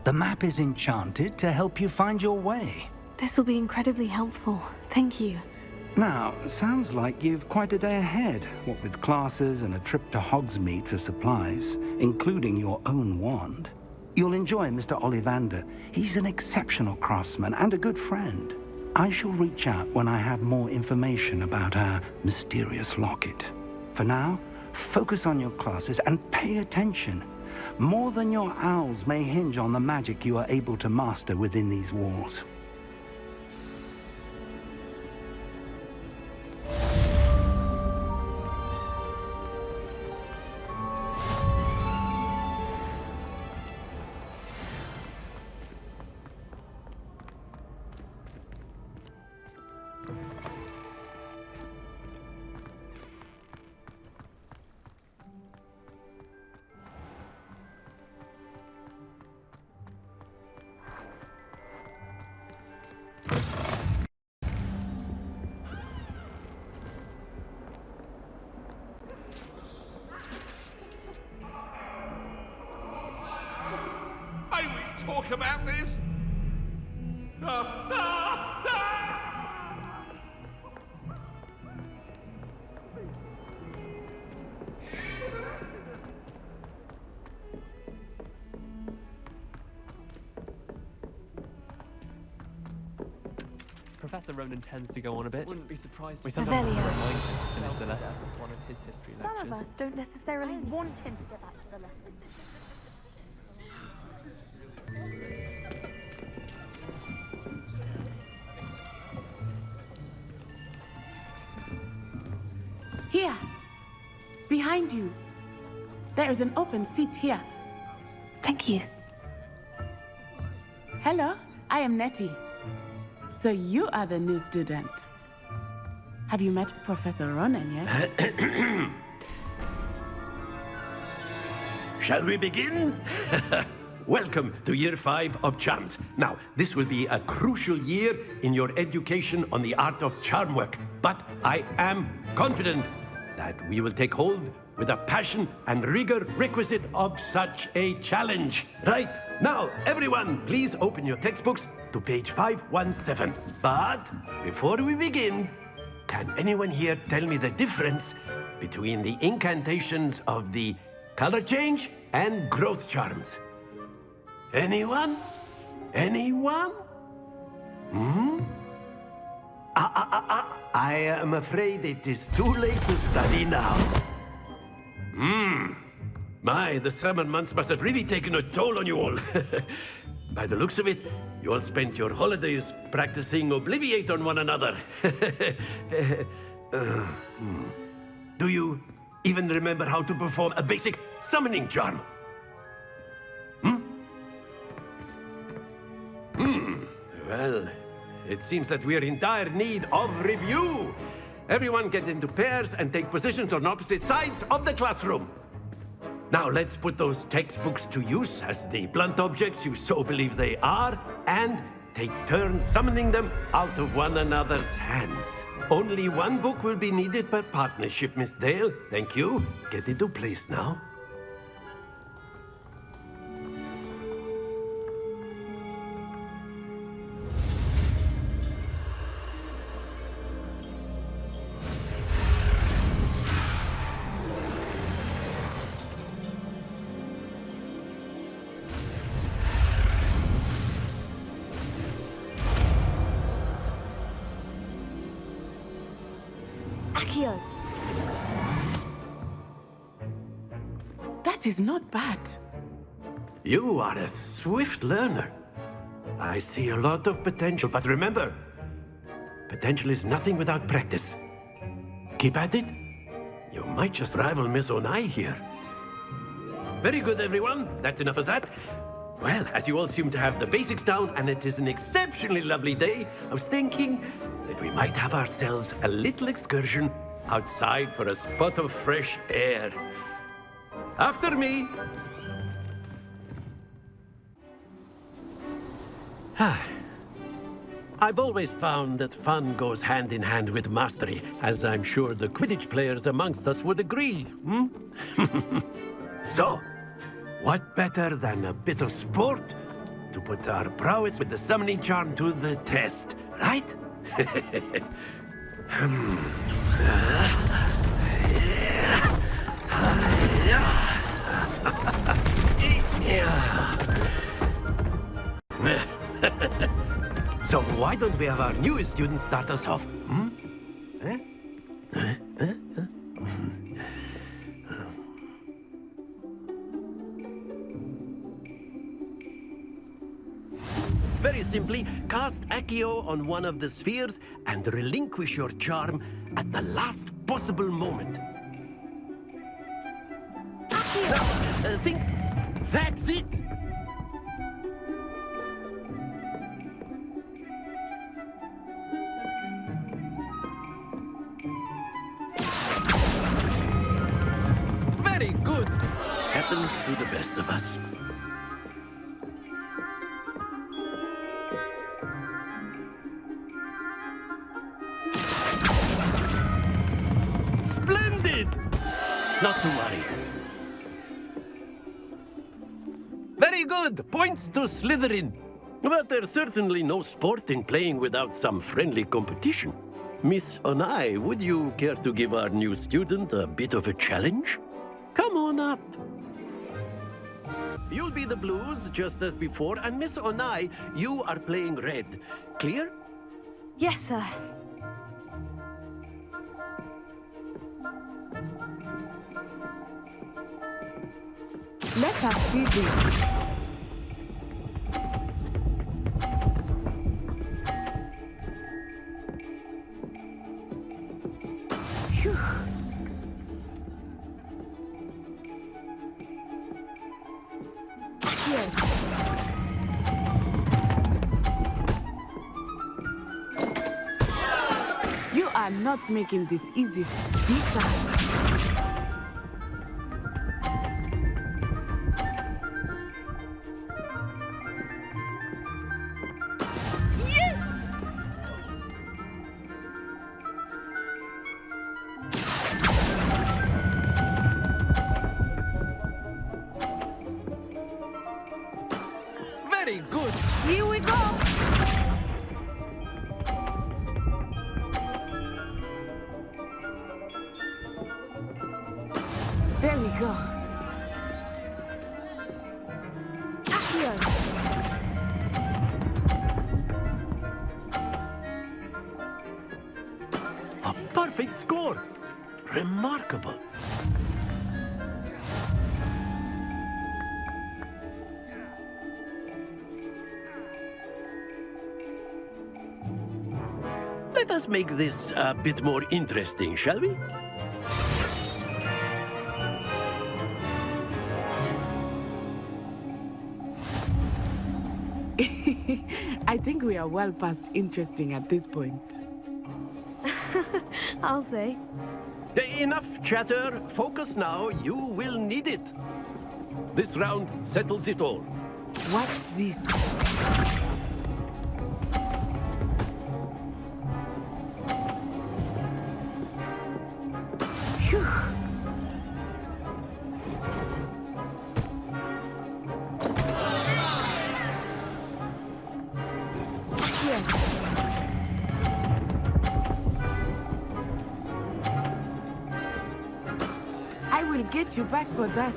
The map is enchanted to help you find your way. This will be incredibly helpful. Thank you. Now, sounds like you've quite a day ahead, what with classes and a trip to Hogsmeade for supplies, including your own wand. You'll enjoy Mr. Ollivander. He's an exceptional craftsman and a good friend. I shall reach out when I have more information about our mysterious locket. For now, focus on your classes and pay attention. More than your owls may hinge on the magic you are able to master within these walls. Talk about this? Professor Ronan tends to go on a bit. Wouldn't be surprised. We sometimes finish the lesson with one of his history lectures. Some of us don't necessarily want him to get back to the lesson. Here, behind you. There is an open seat here. Thank you. Hello, I am Nettie. So you are the new student. Have you met Professor Ronan yet? Shall we begin? Welcome to Year 5 of Charms. Now, this will be a crucial year in your education on the art of charm work, but I am confident that we will take hold with a passion and rigor requisite of such a challenge. Right, now, everyone, please open your textbooks to page 517. But before we begin, can anyone here tell me the difference between the incantations of the color change and growth charms? Anyone? Anyone? I am afraid it is too late to study now. The summer months must have really taken a toll on you all. By the looks of it, you all spent your holidays practicing Obliviate on one another. Do you even remember how to perform a basic summoning charm? Well, it seems that we are in dire need of review. Everyone get into pairs and take positions on opposite sides of the classroom. Now let's put those textbooks to use as the blunt objects you so believe they are, and take turns summoning them out of one another's hands. Only one book will be needed per partnership, Miss Dale. Thank you. Get into place now. That is not bad. You are a swift learner. I see a lot of potential, but remember, potential is nothing without practice. Keep at it. You might just rival Miss Onai here. Very good, everyone. That's enough of that. Well, as you all seem to have the basics down, and it is an exceptionally lovely day, I was thinking that we might have ourselves a little excursion outside for a spot of fresh air. After me. I've always found that fun goes hand in hand with mastery, as I'm sure the Quidditch players amongst us would agree. So, what better than a bit of sport to put our prowess with the summoning charm to the test, right? So why don't we have our newest student start us off? Very simply, cast Accio on one of the spheres and relinquish your charm at the last possible moment. Think that's it! Very good. Happens to the best of us. Splendid! Not to worry. Very good. Points to Slytherin. But there's certainly no sport in playing without some friendly competition. Miss Onai, would you care to give our new student a bit of a challenge? Come on up. You'll be the blues, just as before, and Miss Onai, you are playing red. Clear? Yes, sir. Let us see this. Phew. Here. You are not making this easy. Be sharp. Very good. Here we go. There we go. Accio. score. Remarkable. Let us make this a bit more interesting, shall we? I think we are well past interesting at this point. I'll say. Enough chatter. Focus now. You will need it. This round settles it all. Watch this. Phew. I will get you back for that.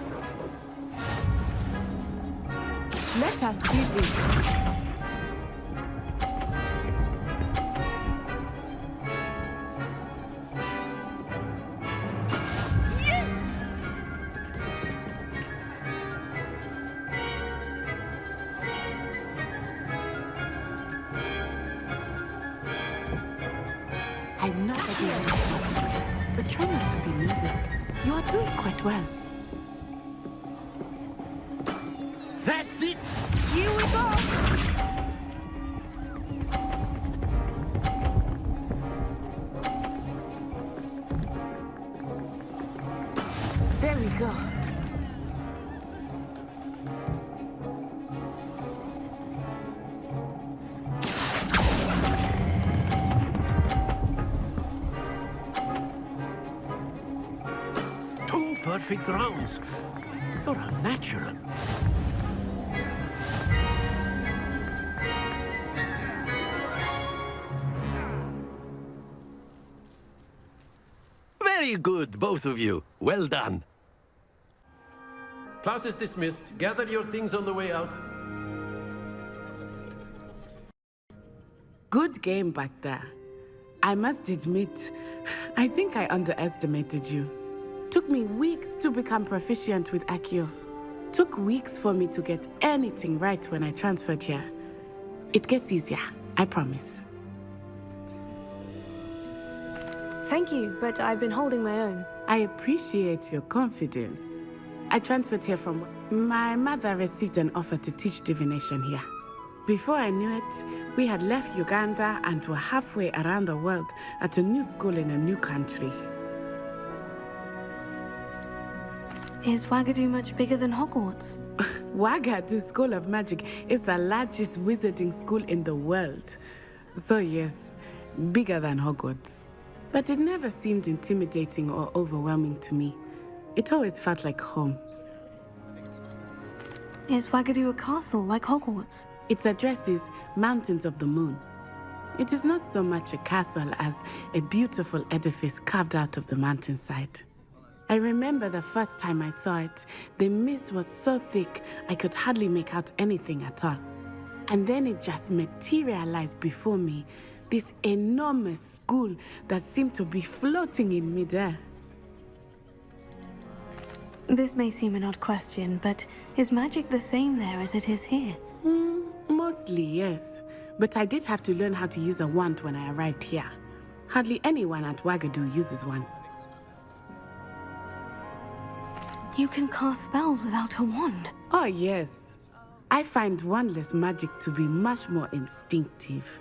Let us see this. Yes! I'm not against much, but try not to be nervous. You are doing quite well. That's it! Here we go! There we go. Two perfect rounds. You're a natural. Very good, both of you. Well done. Class is dismissed. Gather your things on the way out. Good game back there. I must admit, I think I underestimated you. Took me weeks to become proficient with Accio. Took weeks for me to get anything right when I transferred here. It gets easier, I promise. Thank you, but I've been holding my own. I appreciate your confidence. I transferred here from... My mother received an offer to teach divination here. Before I knew it, we had left Uganda and were halfway around the world at a new school in a new country. Is Uagadou much bigger than Hogwarts? Uagadou School of Magic is the largest wizarding school in the world. So yes, bigger than Hogwarts. But it never seemed intimidating or overwhelming to me. It always felt like home. Is Uagadou a castle like Hogwarts? Its address is Mountains of the Moon. It is not so much a castle as a beautiful edifice carved out of the mountainside. I remember the first time I saw it, the mist was so thick I could hardly make out anything at all. And then it just materialized before me, this enormous school that seemed to be floating in midair. This may seem an odd question, but is magic the same there as it is here? Mostly, yes. But I did have to learn how to use a wand when I arrived here. Hardly anyone at Uagadou uses one. You can cast spells without a wand? Oh, yes. I find wandless magic to be much more instinctive.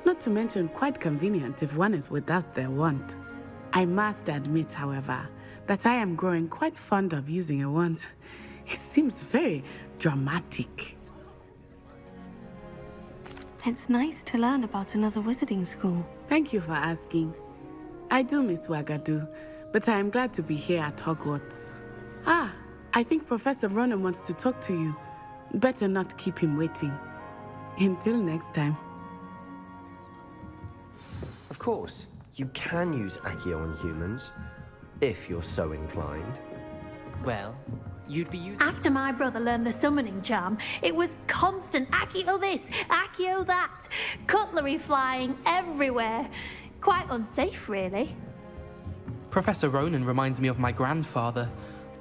Not to mention quite convenient if one is without their wand. I must admit, however, that I am growing quite fond of using a wand. It seems very dramatic. It's nice to learn about another wizarding school. Thank you for asking. I do miss Uagadou, but I am glad to be here at Hogwarts. Ah, I think Professor Ronan wants to talk to you. Better not keep him waiting. Until next time. Of course, you can use Accio on humans, if you're so inclined. Well, you'd be using... After my brother learned the summoning charm, it was constant Accio this, Accio that. Cutlery flying everywhere. Quite unsafe, really. Professor Ronan reminds me of my grandfather.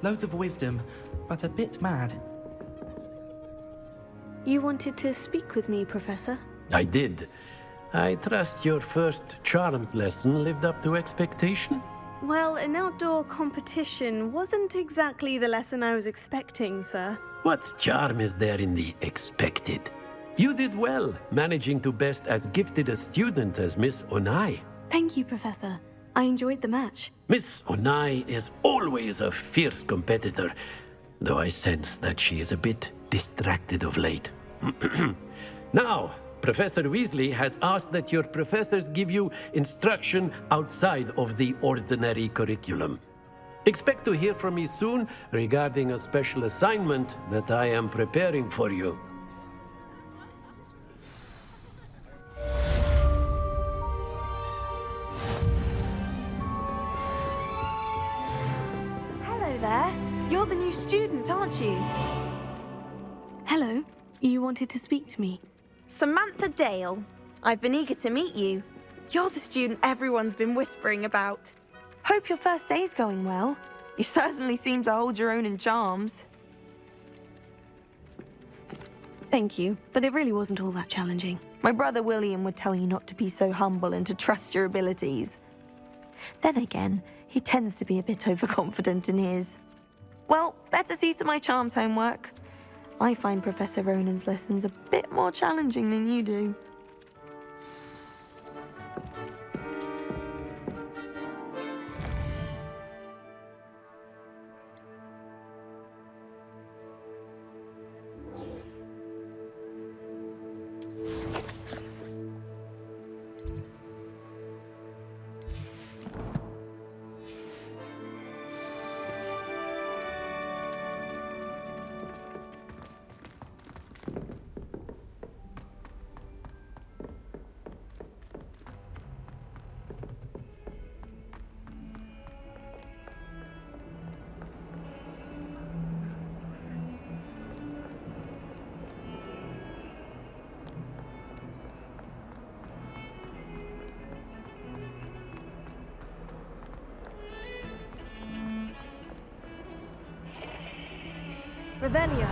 Loads of wisdom, but a bit mad. You wanted to speak with me, Professor? I did. I trust your first charms lesson lived up to expectation? Well, an outdoor competition wasn't exactly the lesson I was expecting, sir. What charm is there in the expected? You did well, managing to best as gifted a student as Miss Onai. Thank you, Professor. I enjoyed the match. Miss Onai is always a fierce competitor, though I sense that she is a bit distracted of late. Now, Professor Weasley has asked that your professors give you instruction outside of the ordinary curriculum. Expect to hear from me soon regarding a special assignment that I am preparing for you. Hello there. You're the new student, aren't you? Hello. You wanted to speak to me. Samantha Dale. I've been eager to meet you. You're the student everyone's been whispering about. Hope your first day's going well. You certainly seem to hold your own in charms. Thank you, but it really wasn't all that challenging. My brother William would tell you not to be so humble and to trust your abilities. Then again, he tends to be a bit overconfident in his. Well, better see to my charms homework. I find Professor Ronan's lessons a bit more challenging than you do. Revelio.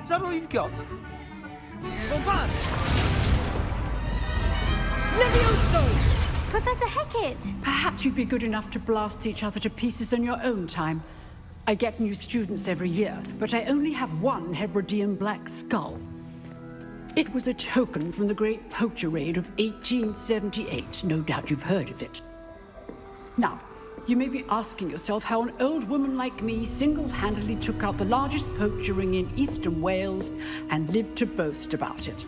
Is that all you've got? Bombard! Levioso! Professor Hecat! Perhaps you'd be good enough to blast each other to pieces in your own time. I get new students every year, but I only have one Hebridean black skull. It was a token from the Great Poacher Raid of 1878. No doubt you've heard of it. Now, you may be asking yourself how an old woman like me single-handedly took out the largest poacher ring in eastern Wales and lived to boast about it.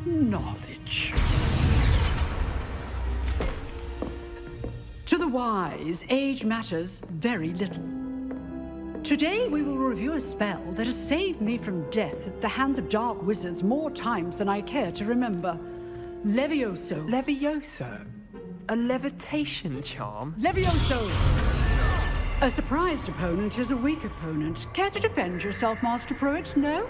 Knowledge. To the wise, age matters very little. Today we will review a spell that has saved me from death at the hands of dark wizards more times than I care to remember. Levioso. Levioso? A levitation charm? Levioso! A surprised opponent is a weak opponent. Care to defend yourself, Master Pruitt? No?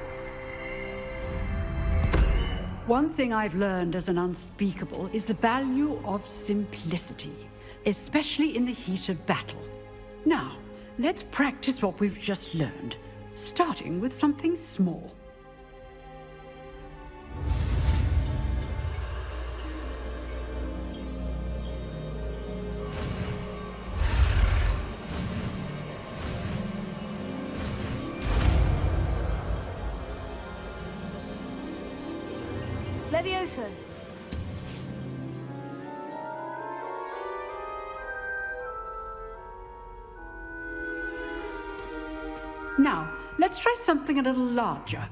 One thing I've learned as an unspeakable is the value of simplicity, especially in the heat of battle. Now, let's practice what we've just learned, starting with something small. Levioso. Now, let's try something a little larger.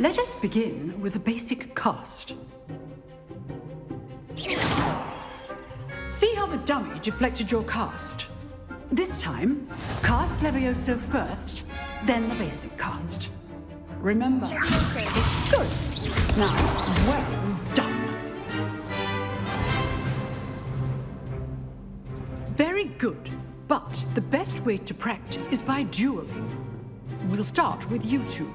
Let us begin with the basic cast. See how the dummy deflected your cast? This time, cast Levioso first, then the basic cast. Remember, it's good. Now, well done. Very good, but the best way to practice is by dueling. We'll start with you two.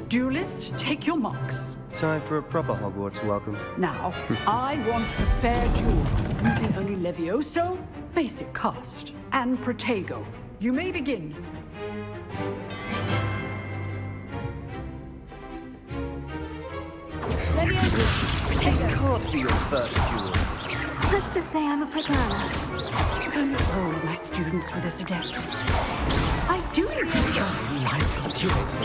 Duelists, take your marks. Time for a proper Hogwarts welcome. Now, I want a fair duel, using only Levioso, basic cast, and Protego. You may begin. Levioso, This can't be your first duel. let's just say I'm a quick learner. All of my students were this adept. I do enjoy lively duels.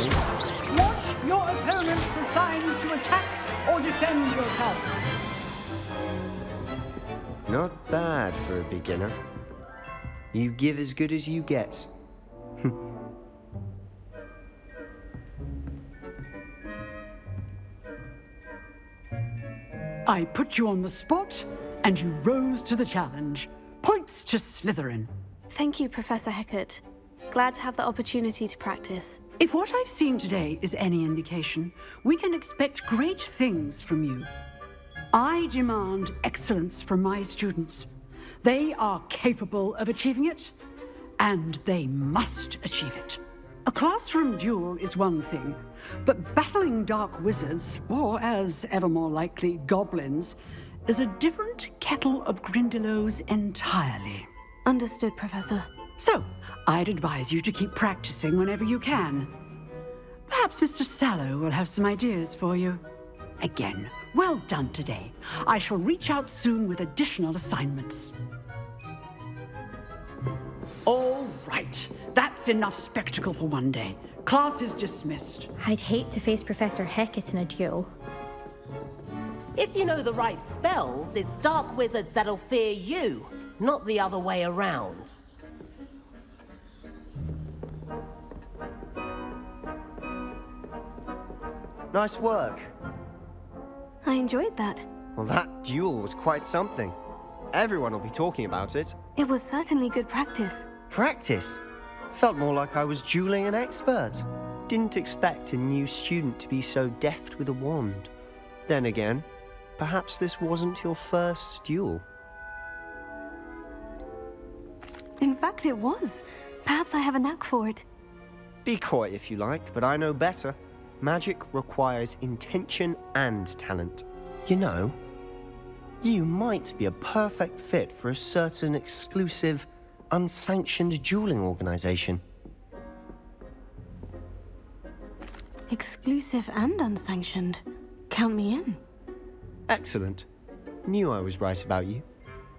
Watch your opponent for signs to attack or defend yourself. Not bad for a beginner. You give as good as you get. I put you on the spot, and you rose to the challenge. Points to Slytherin. Thank you, Professor Hecat. Glad to have the opportunity to practice. If what I've seen today is any indication, we can expect great things from you. I demand excellence from my students. They are capable of achieving it, and they must achieve it. A classroom duel is one thing, but battling dark wizards, or as ever more likely, goblins, is a different kettle of Grindylows entirely. Understood, Professor. So, I'd advise you to keep practicing whenever you can. Perhaps Mr. Sallow will have some ideas for you. Again, well done today. I shall reach out soon with additional assignments. All right, that's enough spectacle for one day. Class is dismissed. I'd hate to face Professor Hecat in a duel. If you know the right spells, it's dark wizards that'll fear you, not the other way around. Nice work. I enjoyed that. Well, that duel was quite something. Everyone will be talking about it. It was certainly good practice. Practice? Felt more like I was dueling an expert. Didn't expect a new student to be so deft with a wand. Then again, perhaps this wasn't your first duel. In fact, it was. Perhaps I have a knack for it. Be coy if you like, but I know better. Magic requires intention and talent. You know, you might be a perfect fit for a certain exclusive, unsanctioned dueling organization. Exclusive and unsanctioned. Count me in. Excellent. Knew I was right about you.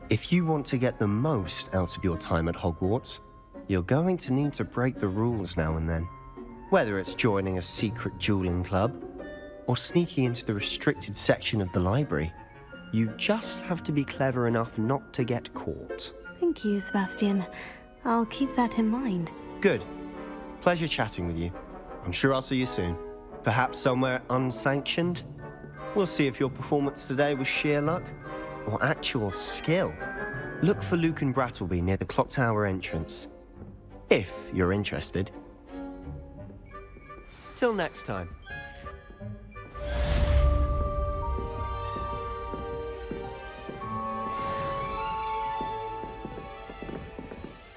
If you want to get the most out of your time at Hogwarts, you're going to need to break the rules now and then. Whether it's joining a secret dueling club, or sneaking into the restricted section of the library, you just have to be clever enough not to get caught. Thank you, Sebastian. I'll keep that in mind. Good. Pleasure chatting with you. I'm sure I'll see you soon. Perhaps somewhere unsanctioned? We'll see if your performance today was sheer luck, or actual skill. Look for Luke and Brattleby near the clock tower entrance. If you're interested. Till next time.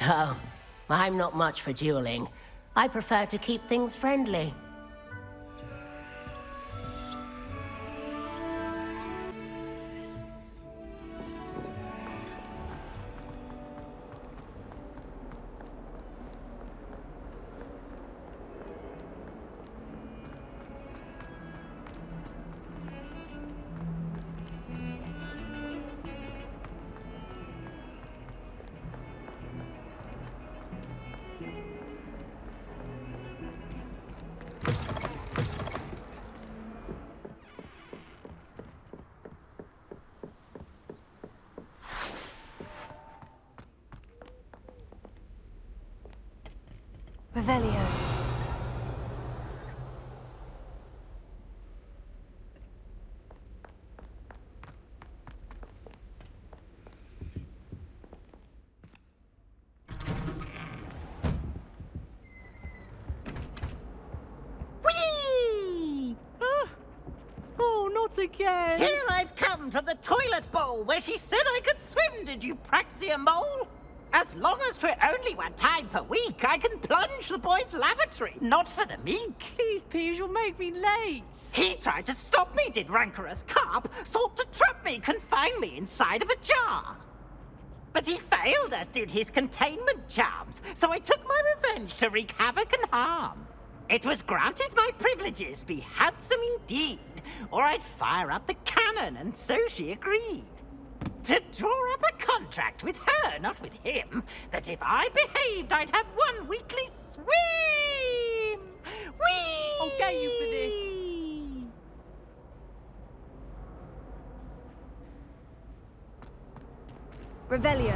Oh, I'm not much for dueling. I prefer to keep things friendly. Revelio. Not again! Here I've come from the toilet bowl where she said I could swim, did you praxia mole? As long as we're only one time per week, I can plunge the boys' lavatory, not for the meek. Please, Peeves, you'll make me late. He tried to stop me, did rancorous carp, sought to trap me, confine me inside of a jar. But he failed, as did his containment charms, so I took my revenge to wreak havoc and harm. It was granted my privileges be handsome indeed, or I'd fire up the cannon, and so she agreed. To draw up a contract with her, not with him, that if I behaved, I'd have one weekly swim! Whee! I'll get you for this. Revelio.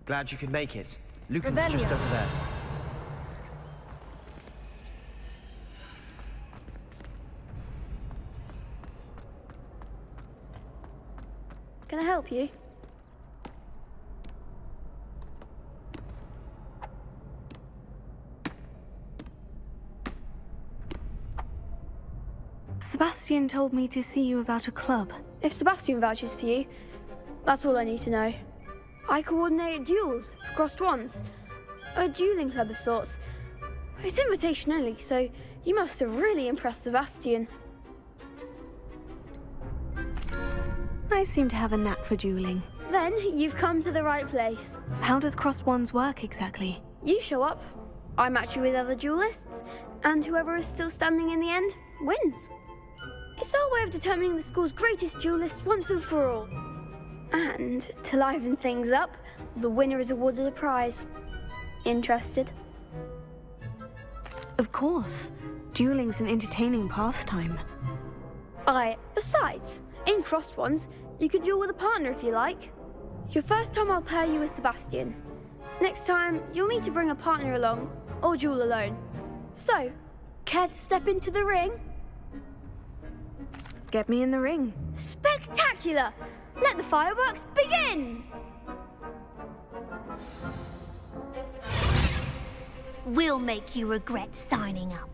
Glad you could make it. Lucan's just over there. Can I help you? Sebastian told me to see you about a club. If Sebastian vouches for you, that's all I need to know. I coordinate duels for crossed ones. A dueling club of sorts. It's invitation only, so you must have really impressed Sebastian. I seem to have a knack for dueling. Then you've come to the right place. How does crossed wands work exactly? You show up, I match you with other duelists, and whoever is still standing in the end wins. It's our way of determining the school's greatest duelist once and for all. And to liven things up, the winner is awarded a prize. Interested? Of course. Dueling's an entertaining pastime. Besides, in crossed ones, you can duel with a partner if you like. Your first time I'll pair you with Sebastian. Next time, you'll need to bring a partner along, or duel alone. So, care to step into the ring? Get me in the ring. Spectacular! Let the fireworks begin! We'll make you regret signing up.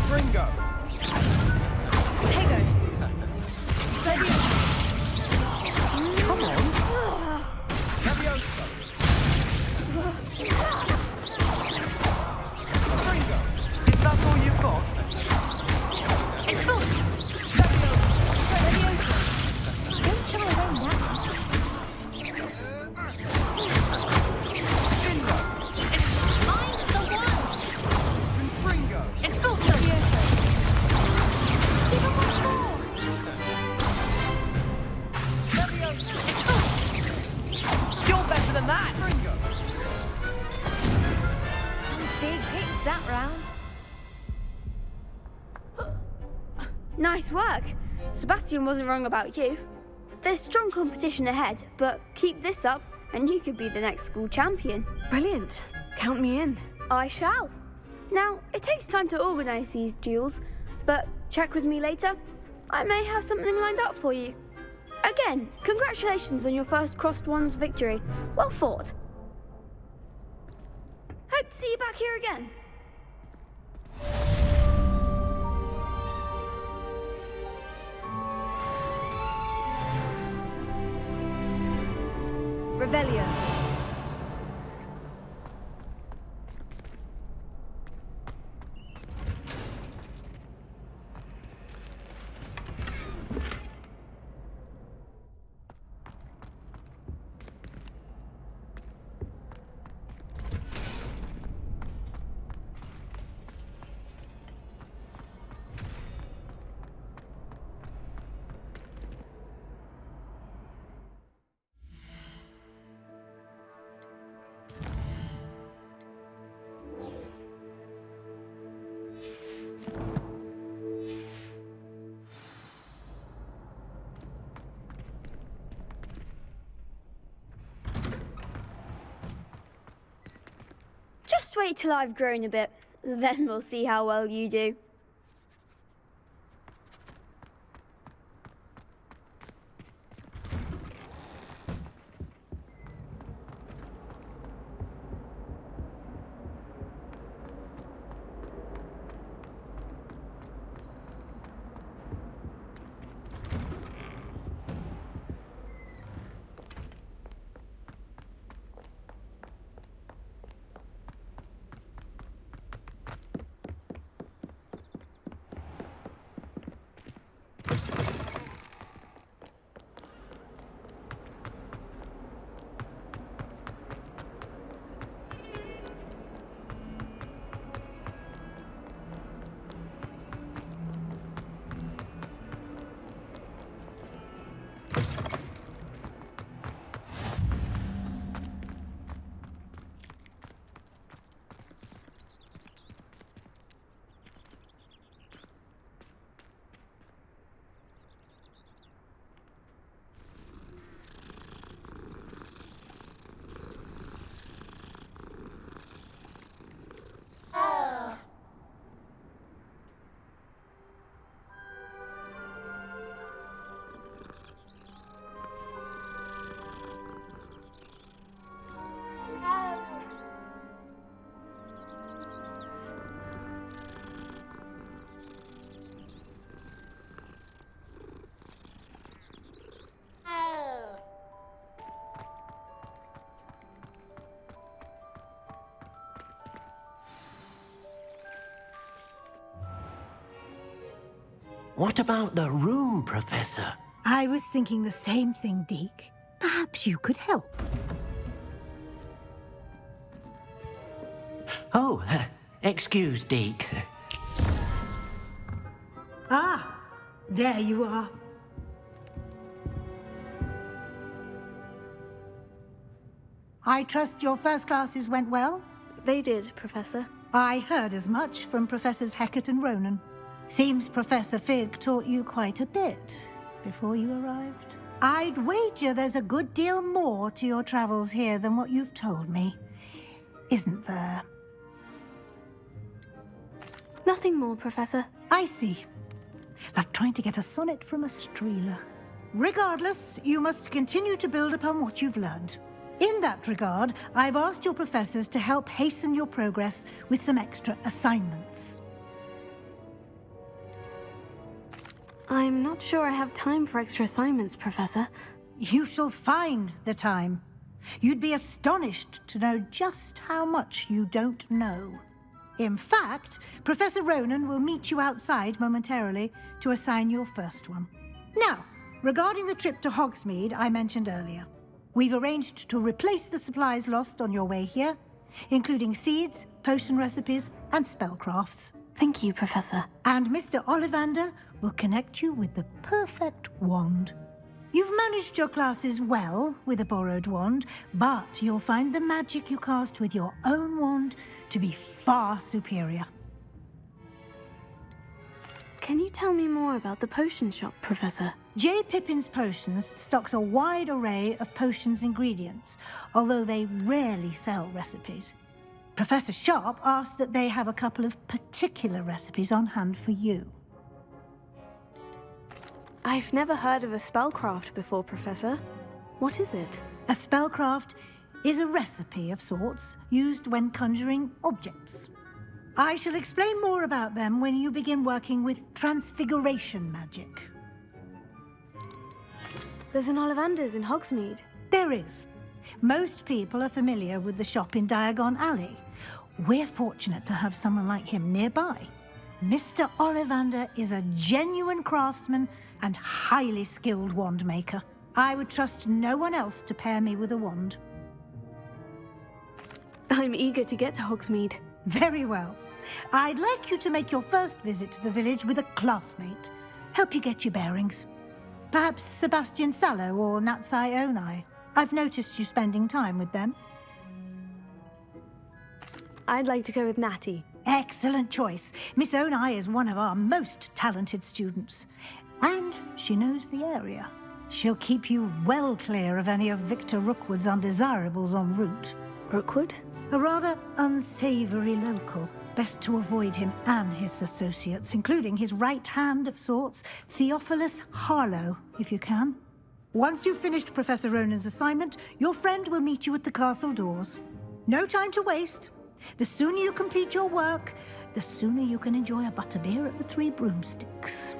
Gringo! Tego! Come on! Levioso! Gringo! Is that all you've got? It's good! Levioso! Don't shy away now. Gringo! I'm the one! Gringo! It's good! Levioso! Give him one more! You're better than that! Some big hits that round. Nice work. Sebastian wasn't wrong about you. There's strong competition ahead, but keep this up and you could be the next school champion. Brilliant. Count me in. I shall. Now, it takes time to organise these duels, but check with me later. I may have something lined up for you. Again, congratulations on your first crossed ones victory. Well fought. Hope to see you back here again. Revelio. just wait till I've grown a bit. Then we'll see how well you do. What about the room, Professor? I was thinking the same thing, Deke. Perhaps you could help. Oh, excuse, Deke. Ah, there you are. I trust your first classes went well? They did, Professor. I heard as much from Professors Hecat and Ronan. Seems Professor Fig taught you quite a bit before you arrived. I'd wager there's a good deal more to your travels here than what you've told me. Isn't there? Nothing more, Professor. I see. Like trying to get a sonnet from a streeler. Regardless, you must continue to build upon what you've learned. In that regard, I've asked your professors to help hasten your progress with some extra assignments. I'm not sure I have time for extra assignments, Professor. You shall find the time. You'd be astonished to know just how much you don't know. In fact, Professor Ronan will meet you outside momentarily to assign your first one. Now, regarding the trip to Hogsmeade I mentioned earlier, we've arranged to replace the supplies lost on your way here, including seeds, potion recipes, and spellcrafts. Thank you, Professor. And Mr. Ollivander will connect you with the perfect wand. You've managed your classes well with a borrowed wand, but you'll find the magic you cast with your own wand to be far superior. Can you tell me more about the potion shop, Professor? J. Pippin's Potions stocks a wide array of potions ingredients, although they rarely sell recipes. Professor Sharp asked that they have a couple of particular recipes on hand for you. I've never heard of a spellcraft before, Professor. What is it? A spellcraft is a recipe of sorts used when conjuring objects. I shall explain more about them when you begin working with transfiguration magic. There's an Ollivander's in Hogsmeade. There is. Most people are familiar with the shop in Diagon Alley. We're fortunate to have someone like him nearby. Mr. Ollivander is a genuine craftsman and highly skilled wand maker. I would trust no one else to pair me with a wand. I'm eager to get to Hogsmeade. Very well. I'd like you to make your first visit to the village with a classmate. Help you get your bearings. Perhaps Sebastian Sallow or Natsai Onai. I've noticed you spending time with them. I'd like to go with Natty. Excellent choice. Miss Onai is one of our most talented students. And she knows the area. She'll keep you well clear of any of Victor Rookwood's undesirables en route. Rookwood? A rather unsavory local. Best to avoid him and his associates, including his right hand of sorts, Theophilus Harlow, if you can. Once you've finished Professor Ronan's assignment, your friend will meet you at the castle doors. No time to waste. The sooner you complete your work, the sooner you can enjoy a butterbeer at the Three Broomsticks.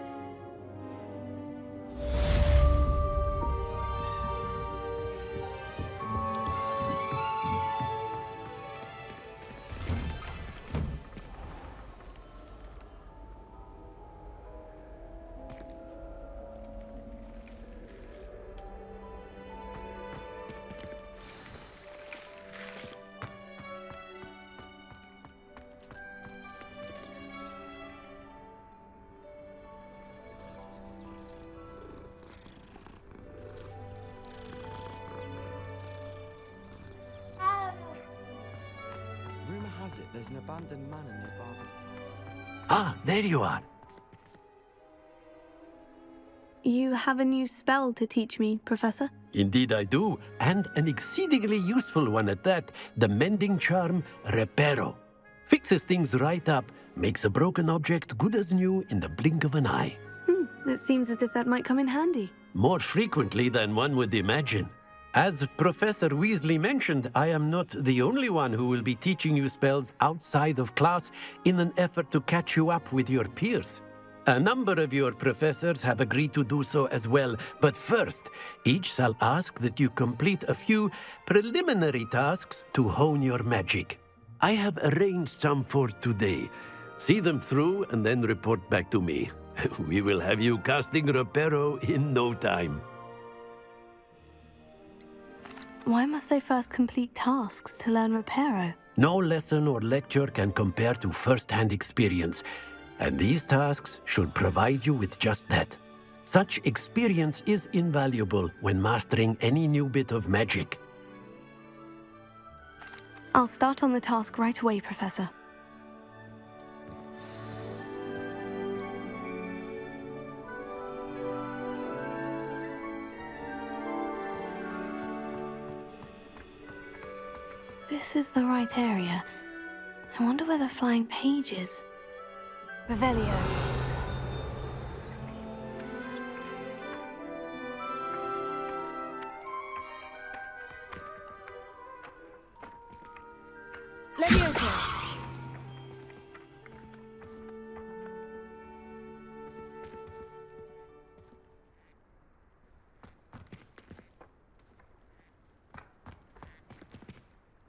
Rumour has it there's an abandoned manor nearby. Ah, there you are. You have a new spell to teach me, Professor? Indeed I do, and an exceedingly useful one at that. The mending charm, Reparo. Fixes things right up, makes a broken object good as new in the blink of an eye. It seems as if that might come in handy. More frequently than one would imagine. As Professor Weasley mentioned, I am not the only one who will be teaching you spells outside of class in an effort to catch you up with your peers. A number of your professors have agreed to do so as well, but first, each shall ask that you complete a few preliminary tasks to hone your magic. I have arranged some for today. See them through and then report back to me. We will have you casting Reparo in no time. Why must I first complete tasks to learn Reparo? No lesson or lecture can compare to first-hand experience, and these tasks should provide you with just that. Such experience is invaluable when mastering any new bit of magic. I'll start on the task right away, Professor. This is the right area. I wonder where the flying page is. Revelio. Leviosa.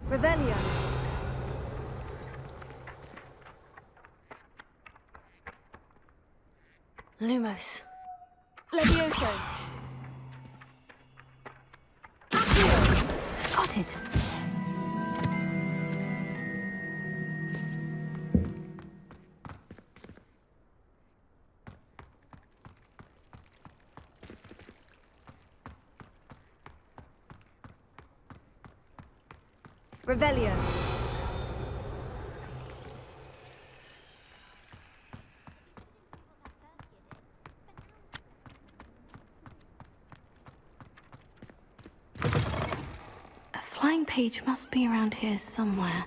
Revelio. Lumos. Levioso. Got it. Revelio. A flying page must be around here somewhere.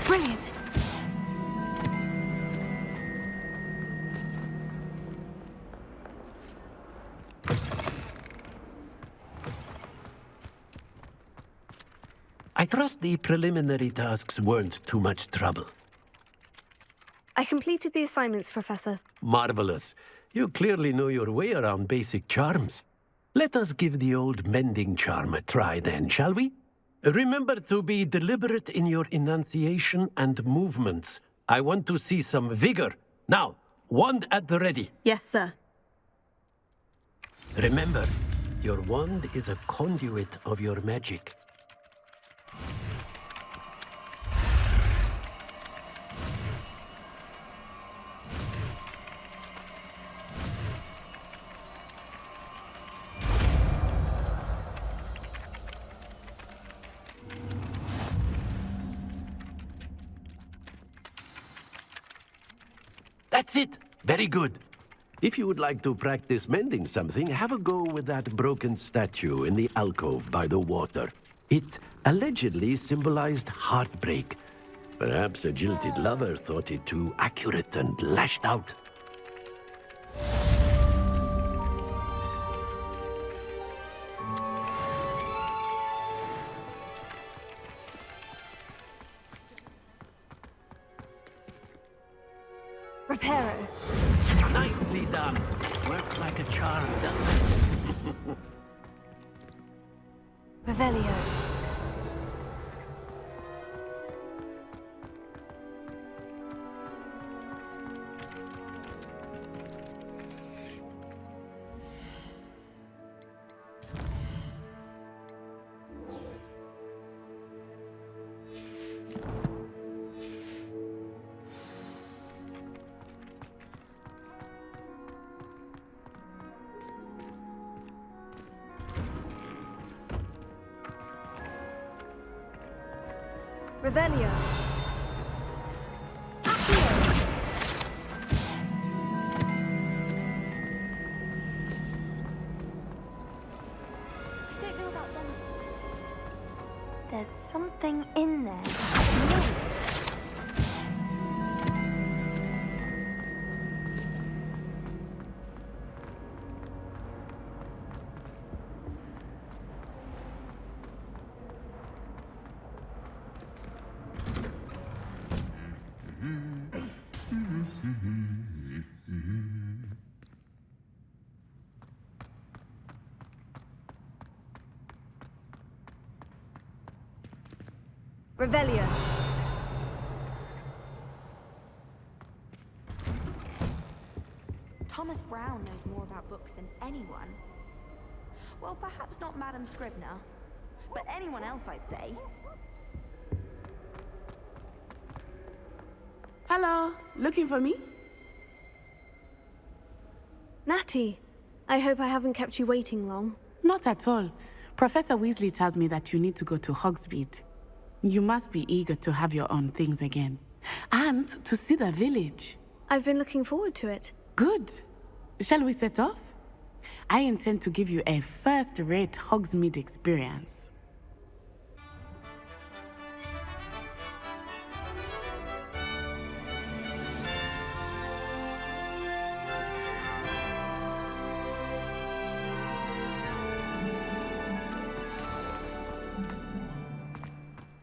Brilliant! I trust the preliminary tasks weren't too much trouble. I completed the assignments, Professor. Marvelous. You clearly know your way around basic charms. Let us give the old mending charm a try then, shall we? Remember to be deliberate in your enunciation and movements. I want to see some vigor. Now, wand at the ready. Yes, sir. Remember, your wand is a conduit of your magic. That's it. Very good. If you would like to practice mending something, have a go with that broken statue in the alcove by the water. It allegedly symbolized heartbreak. Perhaps a jilted lover thought it too accurate and lashed out. Reparo. Nicely done. Works like a charm, doesn't it? Revelio. Revelio. There's something in there. Revelio. Thomas Brown knows more about books than anyone. Well, perhaps not Madam Scribner, but anyone else, I'd say. Hello, looking for me? Natty, I hope I haven't kept you waiting long. Not at all. Professor Weasley tells me that you need to go to Hogsmeade. You must be eager to have your own things again. And to see the village. I've been looking forward to it. Good. Shall we set off? I intend to give you a first-rate Hogsmeade experience.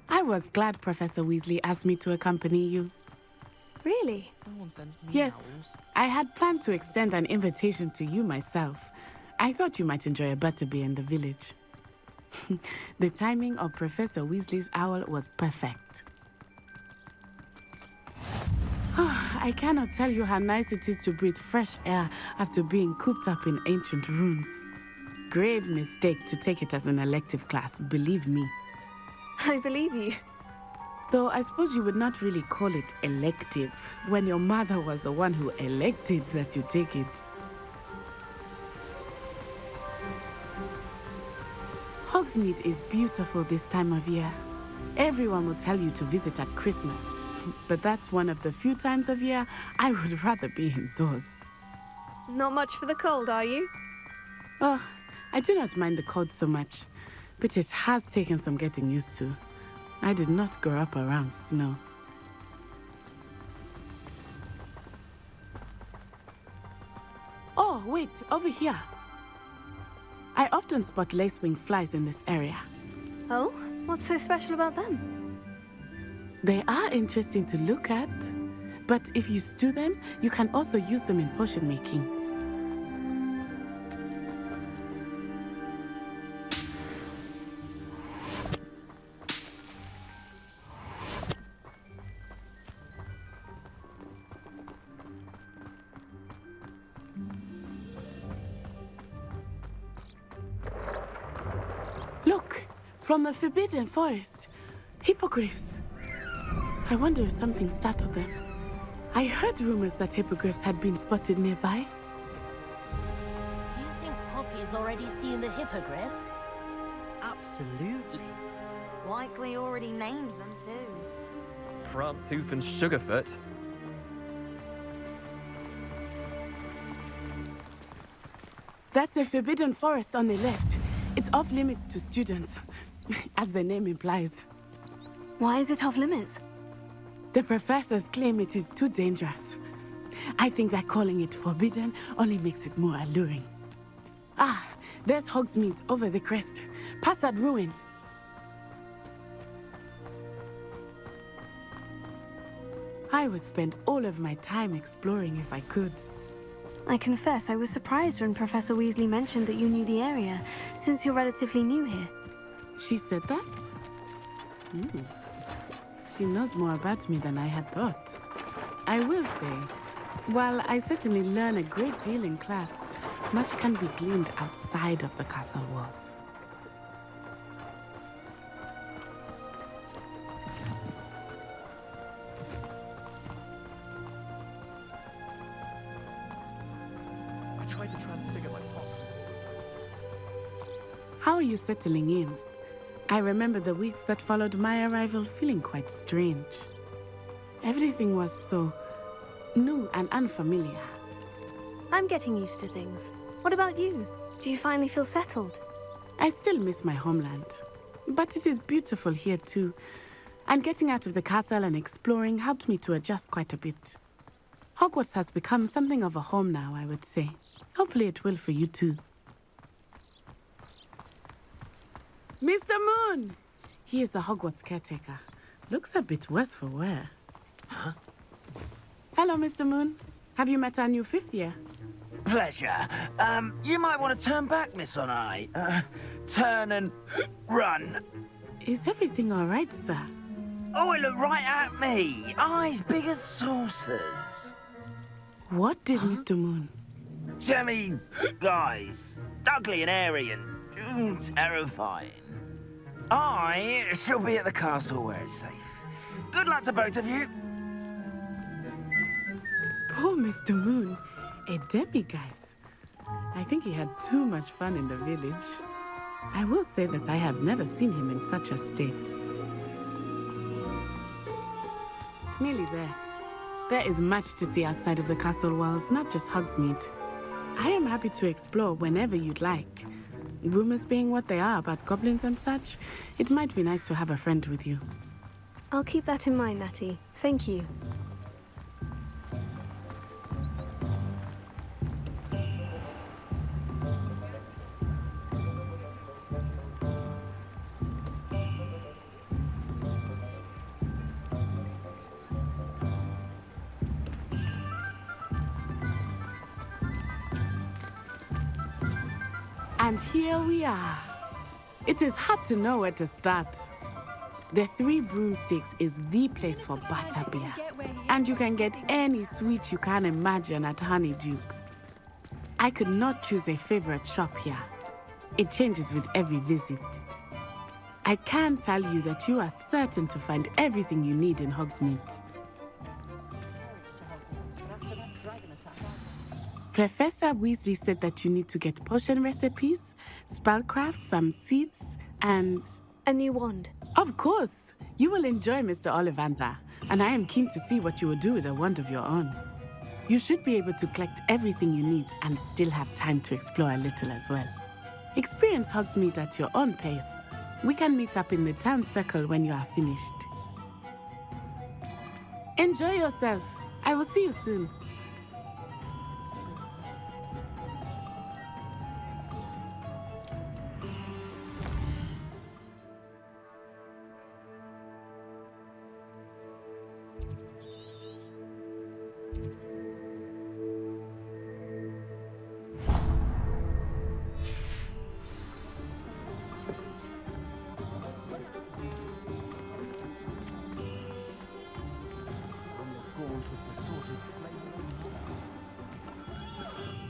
I was glad Professor Weasley asked me to accompany you. Really? No one sends me Yes, owls. I had planned to extend an invitation to you myself. I thought you might enjoy a butterbeer in the village. The timing of Professor Weasley's owl was perfect. I cannot tell you how nice it is to breathe fresh air after being cooped up in ancient rooms. Grave mistake to take it as an elective class, believe me. I believe you. Though I suppose you would not really call it elective when your mother was the one who elected that you take it. Hogsmeade is beautiful this time of year. Everyone will tell you to visit at Christmas, but that's one of the few times of year I would rather be indoors. Not much for the cold, are you? Oh, I do not mind the cold so much, but it has taken some getting used to. I did not grow up around snow. Oh, wait, over here. I often spot lacewing flies in this area. Oh? What's so special about them? They are interesting to look at, but if you stew them, you can also use them in potion making. Look, from the Forbidden Forest, hippogriffs. I wonder if something startled them. I heard rumors that hippogriffs had been spotted nearby. Do you think Poppy's already seen the hippogriffs? Absolutely. Likely already named them too. Prance, Hoof, and Sugarfoot. That's the Forbidden Forest on the left. It's off limits to students, as the name implies. Why is it off limits? The professors claim it is too dangerous. I think that calling it forbidden only makes it more alluring. Ah, there's Hogsmeade over the crest, past that ruin. I would spend all of my time exploring if I could. I confess I was surprised when Professor Weasley mentioned that you knew the area, since you're relatively new here. She said that? She knows more about me than I had thought. I will say, while I certainly learn a great deal in class, much can be gleaned outside of the castle walls. I tried to transfigure my pot. How are you settling in? I remember the weeks that followed my arrival feeling quite strange. Everything was so new and unfamiliar. I'm getting used to things. What about you? Do you finally feel settled? I still miss my homeland, but it is beautiful here too. And getting out of the castle and exploring helped me to adjust quite a bit. Hogwarts has become something of a home now, I would say. Hopefully it will for you too. Mr. Moon! He is the Hogwarts caretaker. Looks a bit worse for wear. Huh? Hello, Mr. Moon. Have you met our new 5th year? Pleasure. You might want to turn back, Miss Onai. Turn and run. Is everything all right, sir? Oh, it looked right at me. Eyes big as saucers. What did Mr. Moon? Jemmy, guys. Ugly and airy and terrifying. I shall be at the castle where it's safe. Good luck to both of you. Poor Mr. Moon. A demiguise. I think he had too much fun in the village. I will say that I have never seen him in such a state. Nearly there. There is much to see outside of the castle walls, not just Hogsmeade. I am happy to explore whenever you'd like. Rumors being what they are about goblins and such, it might be nice to have a friend with you. I'll keep that in mind, Natty. Thank you. And here we are. It is hard to know where to start. The 3 Broomsticks is the place for butterbeer. And you can get any sweet you can imagine at Honeydukes. I could not choose a favorite shop here. It changes with every visit. I can tell you that you are certain to find everything you need in Hogsmeade. Professor Weasley said that you need to get potion recipes, spellcraft, some seeds, and... a new wand. Of course! You will enjoy Mr. Ollivander, and I am keen to see what you will do with a wand of your own. You should be able to collect everything you need and still have time to explore a little as well. Experience Hogsmeade at your own pace. We can meet up in the town circle when you are finished. Enjoy yourself. I will see you soon.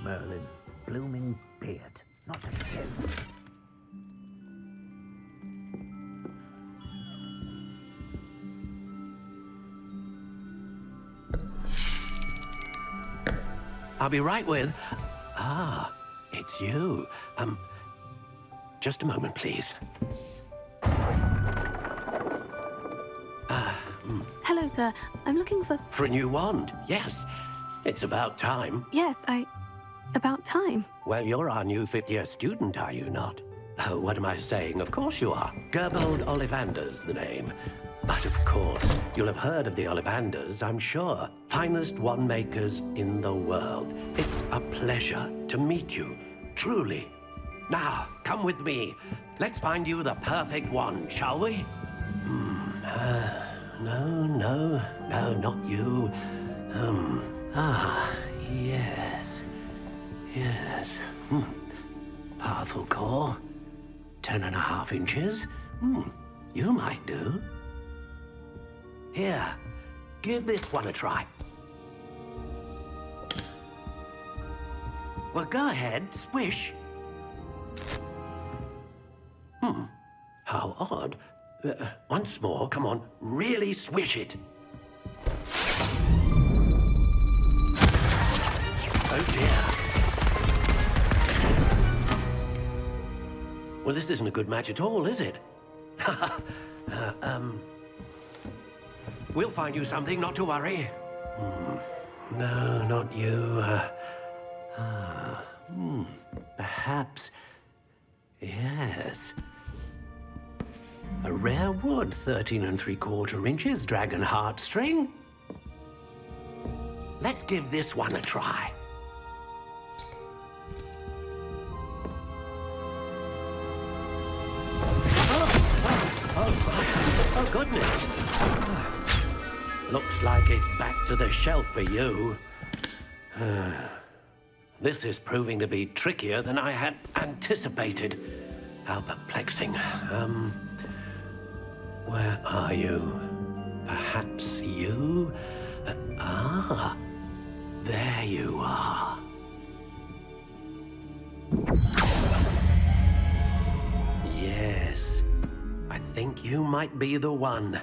Merlin's blooming beard. Not again. I'll be right with... Ah, it's you. Just a moment, please. Hello, sir. I'm looking for... For a new wand, yes. It's about time. Yes, About time. Well, you're our new fifth-year student, are you not? Oh, what am I saying? Of course you are. Gerbold Ollivander's the name. But of course, you'll have heard of the Ollivanders, I'm sure. Finest wand makers in the world. It's a pleasure to meet you, truly. Now, come with me. Let's find you the perfect wand, shall we? No, not you. Yes. Powerful core. 10.5 inches. You might do. Here, give this one a try. Well, go ahead, swish. How odd. Once more, come on, really swish it. Oh dear. Well, this isn't a good match at all, is it? We'll find you something, not to worry. No, not you. Perhaps. Yes. A rare wood, 13 3/4 inches, dragon heartstring. Let's give this one a try. Oh, goodness. Looks like it's back to the shelf for you. This is proving to be trickier than I had anticipated. How perplexing. Where are you? Perhaps you? There you are. Yes, I think you might be the one.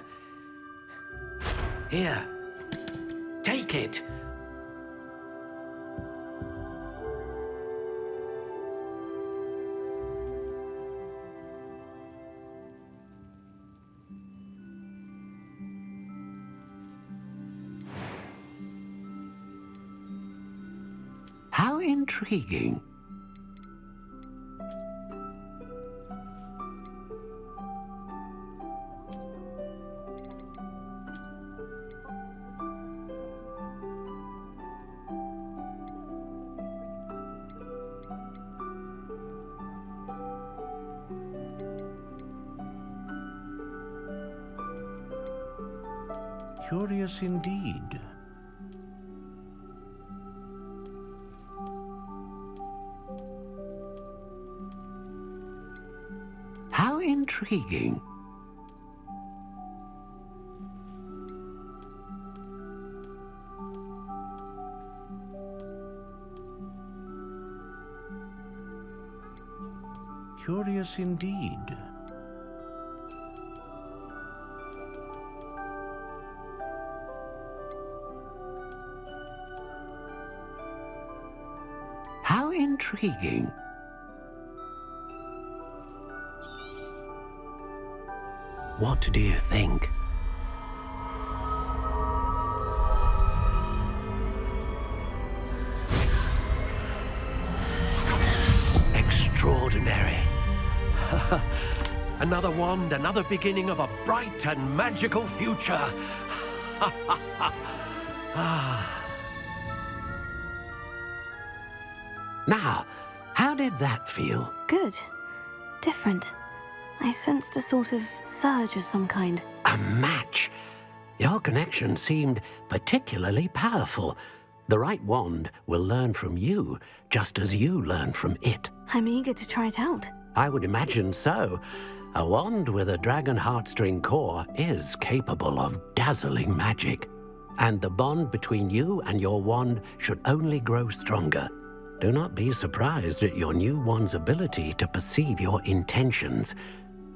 Here, take it. How intriguing. Curious indeed. How intriguing. Curious indeed. How intriguing. What do you think? Extraordinary. Another wand, another beginning of a bright and magical future. Now, how did that feel? Good. Different. I sensed a sort of surge of some kind. A match? Your connection seemed particularly powerful. The right wand will learn from you, just as you learn from it. I'm eager to try it out. I would imagine so. A wand with a dragon heartstring core is capable of dazzling magic. And the bond between you and your wand should only grow stronger. Do not be surprised at your new wand's ability to perceive your intentions,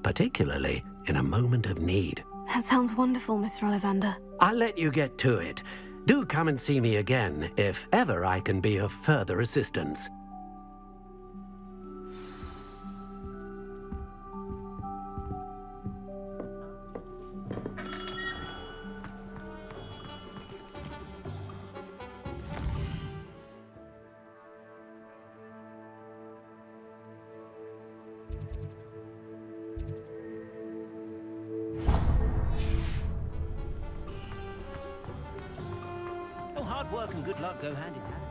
particularly in a moment of need. That sounds wonderful, Mr. Ollivander. I'll let you get to it. Do come and see me again if ever I can be of further assistance. Hard work and good luck go hand in hand.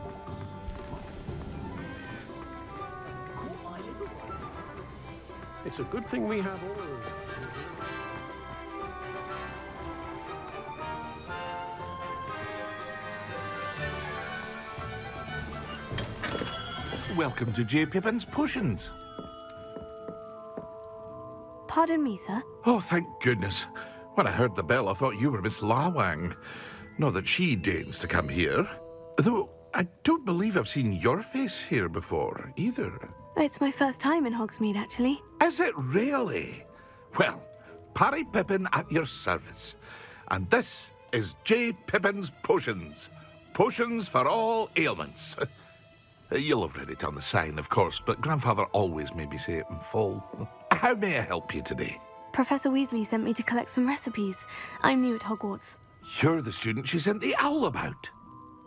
It's a good thing we have all. Welcome to J. Pippin's Potions. Pardon me, sir. Oh, thank goodness. When I heard the bell, I thought you were Miss Lawang. Not that she deigns to come here. Though, I don't believe I've seen your face here before, either. It's my first time in Hogsmeade, actually. Is it really? Well, Parry Pippin at your service. And this is J. Pippin's Potions. Potions for all ailments. You'll have read it on the sign, of course, but Grandfather always made me say it in full. How may I help you today? Professor Weasley sent me to collect some recipes. I'm new at Hogwarts. You're the student she sent the owl about.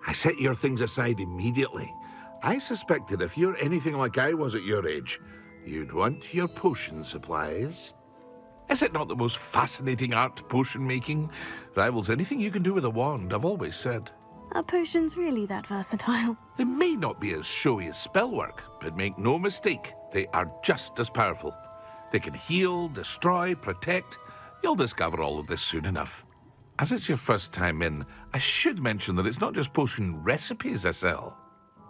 I set your things aside immediately. I suspected if you're anything like I was at your age, you'd want your potion supplies. Is it not the most fascinating art, potion making? Rivals anything you can do with a wand, I've always said. Are potions really that versatile? They may not be as showy as spellwork, but make no mistake, they are just as powerful. They can heal, destroy, protect. You'll discover all of this soon enough. As it's your first time in, I should mention that it's not just potion recipes I sell.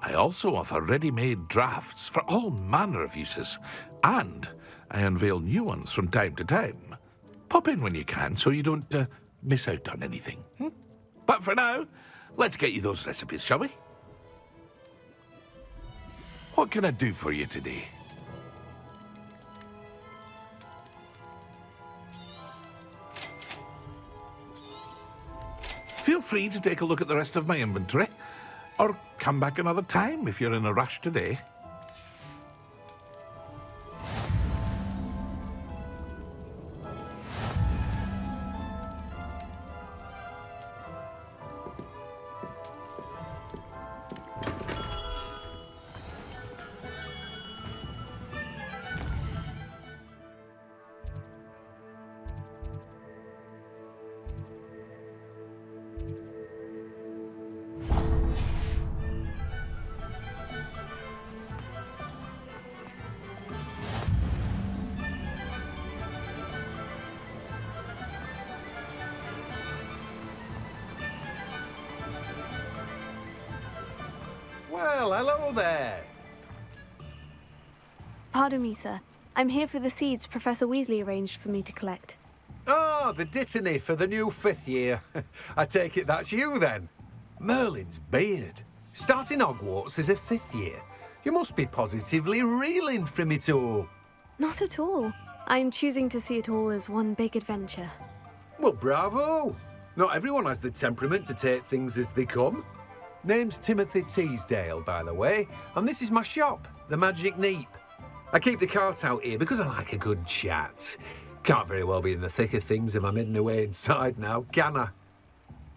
I also offer ready-made drafts for all manner of uses, and I unveil new ones from time to time. Pop in when you can so you don't miss out on anything. But for now, let's get you those recipes, shall we? What can I do for you today? Feel free to take a look at the rest of my inventory, or come back another time if you're in a rush today. Well, hello there. Pardon me, sir. I'm here for the seeds Professor Weasley arranged for me to collect. Oh, the dittany for the new 5th year. I take it that's you, then. Merlin's beard. Starting Hogwarts as a 5th year. You must be positively reeling from it all. Not at all. I'm choosing to see it all as one big adventure. Well, bravo. Not everyone has the temperament to take things as they come. Name's Timothy Teasdale, by the way, and this is my shop, the Magic Neep. I keep the cart out here because I like a good chat. Can't very well be in the thick of things if I'm hidden away inside now, can I?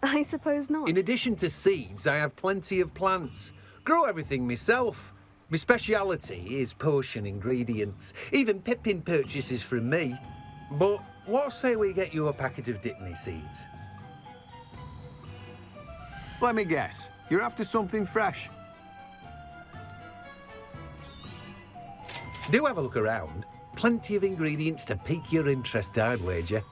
I suppose not. In addition to seeds, I have plenty of plants. Grow everything myself. My speciality is potion ingredients. Even Pippin purchases from me. But what say we get you a packet of Dittany seeds? Let me guess. You're after something fresh. Do have a look around. Plenty of ingredients to pique your interest, I'd wager.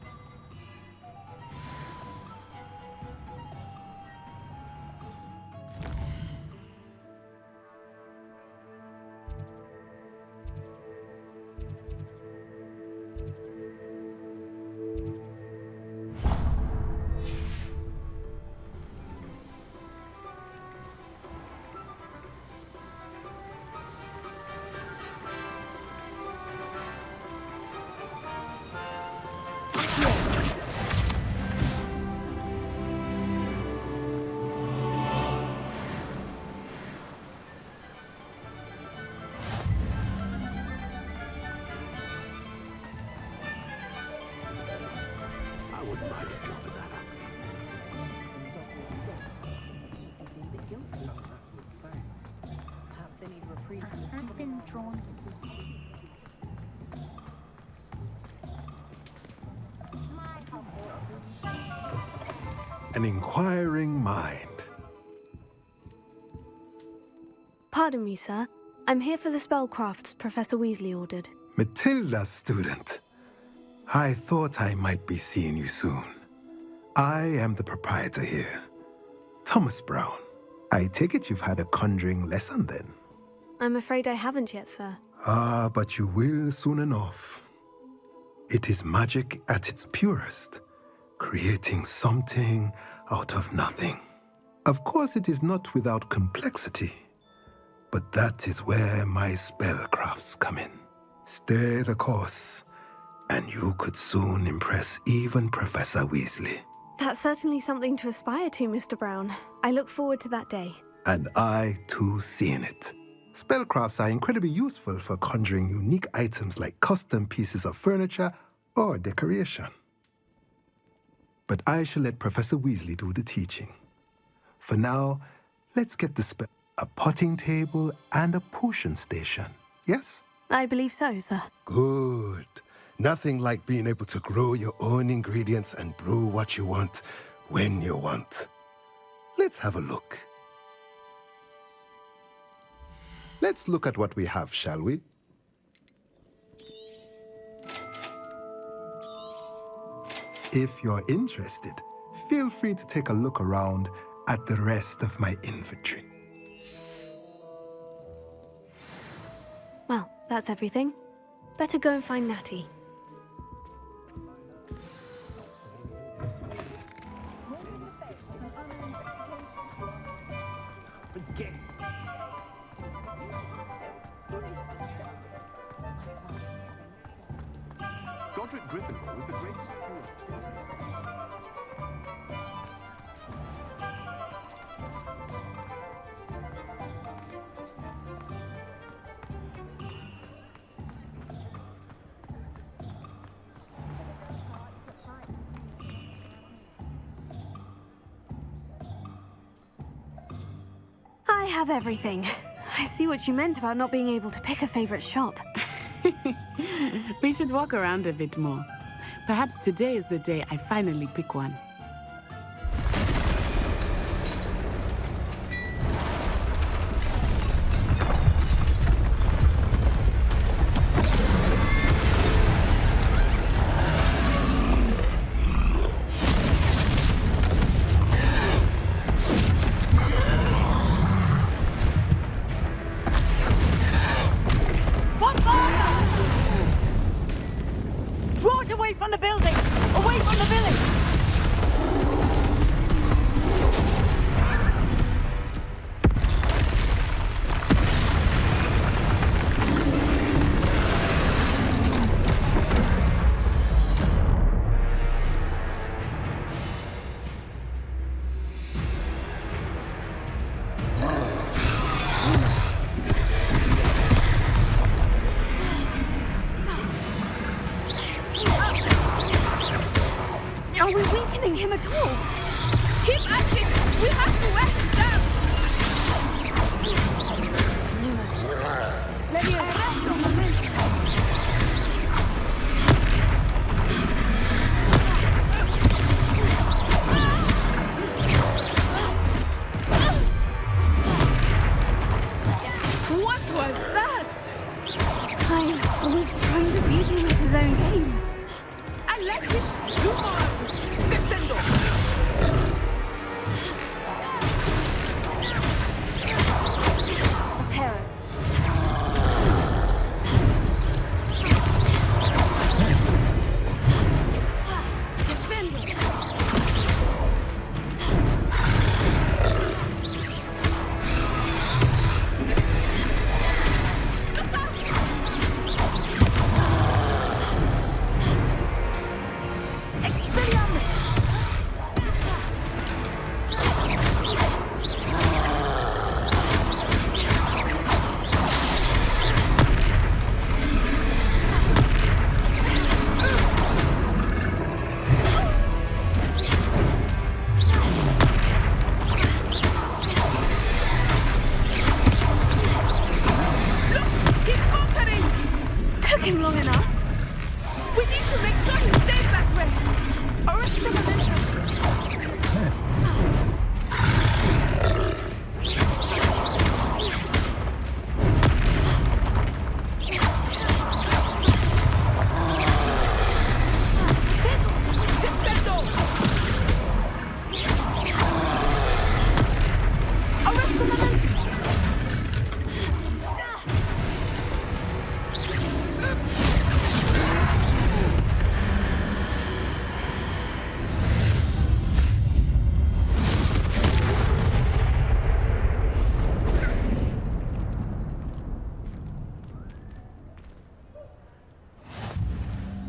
An inquiring mind. Pardon me, sir. I'm here for the spellcrafts Professor Weasley ordered. Matilda, student. I thought I might be seeing you soon. I am the proprietor here, Thomas Brown. I take it you've had a conjuring lesson then? I'm afraid I haven't yet, sir. Ah, but you will soon enough. It is magic at its purest, creating something out of nothing. Of course, it is not without complexity, but that is where my spellcrafts come in. Stay the course, and you could soon impress even Professor Weasley. That's certainly something to aspire to, Mr. Brown. I look forward to that day. And I, too, seeing it. Spellcrafts are incredibly useful for conjuring unique items like custom pieces of furniture or decoration. But I shall let Professor Weasley do the teaching. For now, let's get the spell. A potting table and a potion station, yes? I believe so, sir. Good. Nothing like being able to grow your own ingredients and brew what you want when you want. Let's have a look. Let's look at what we have, shall we? If you're interested, feel free to take a look around at the rest of my inventory. Well, that's everything. Better go and find Natty. Godric Gryffindor with the great... I have everything. I see what you meant about not being able to pick a favorite shop. We should walk around a bit more. Perhaps today is the day I finally pick one. Draw it away from the building! Away from the village!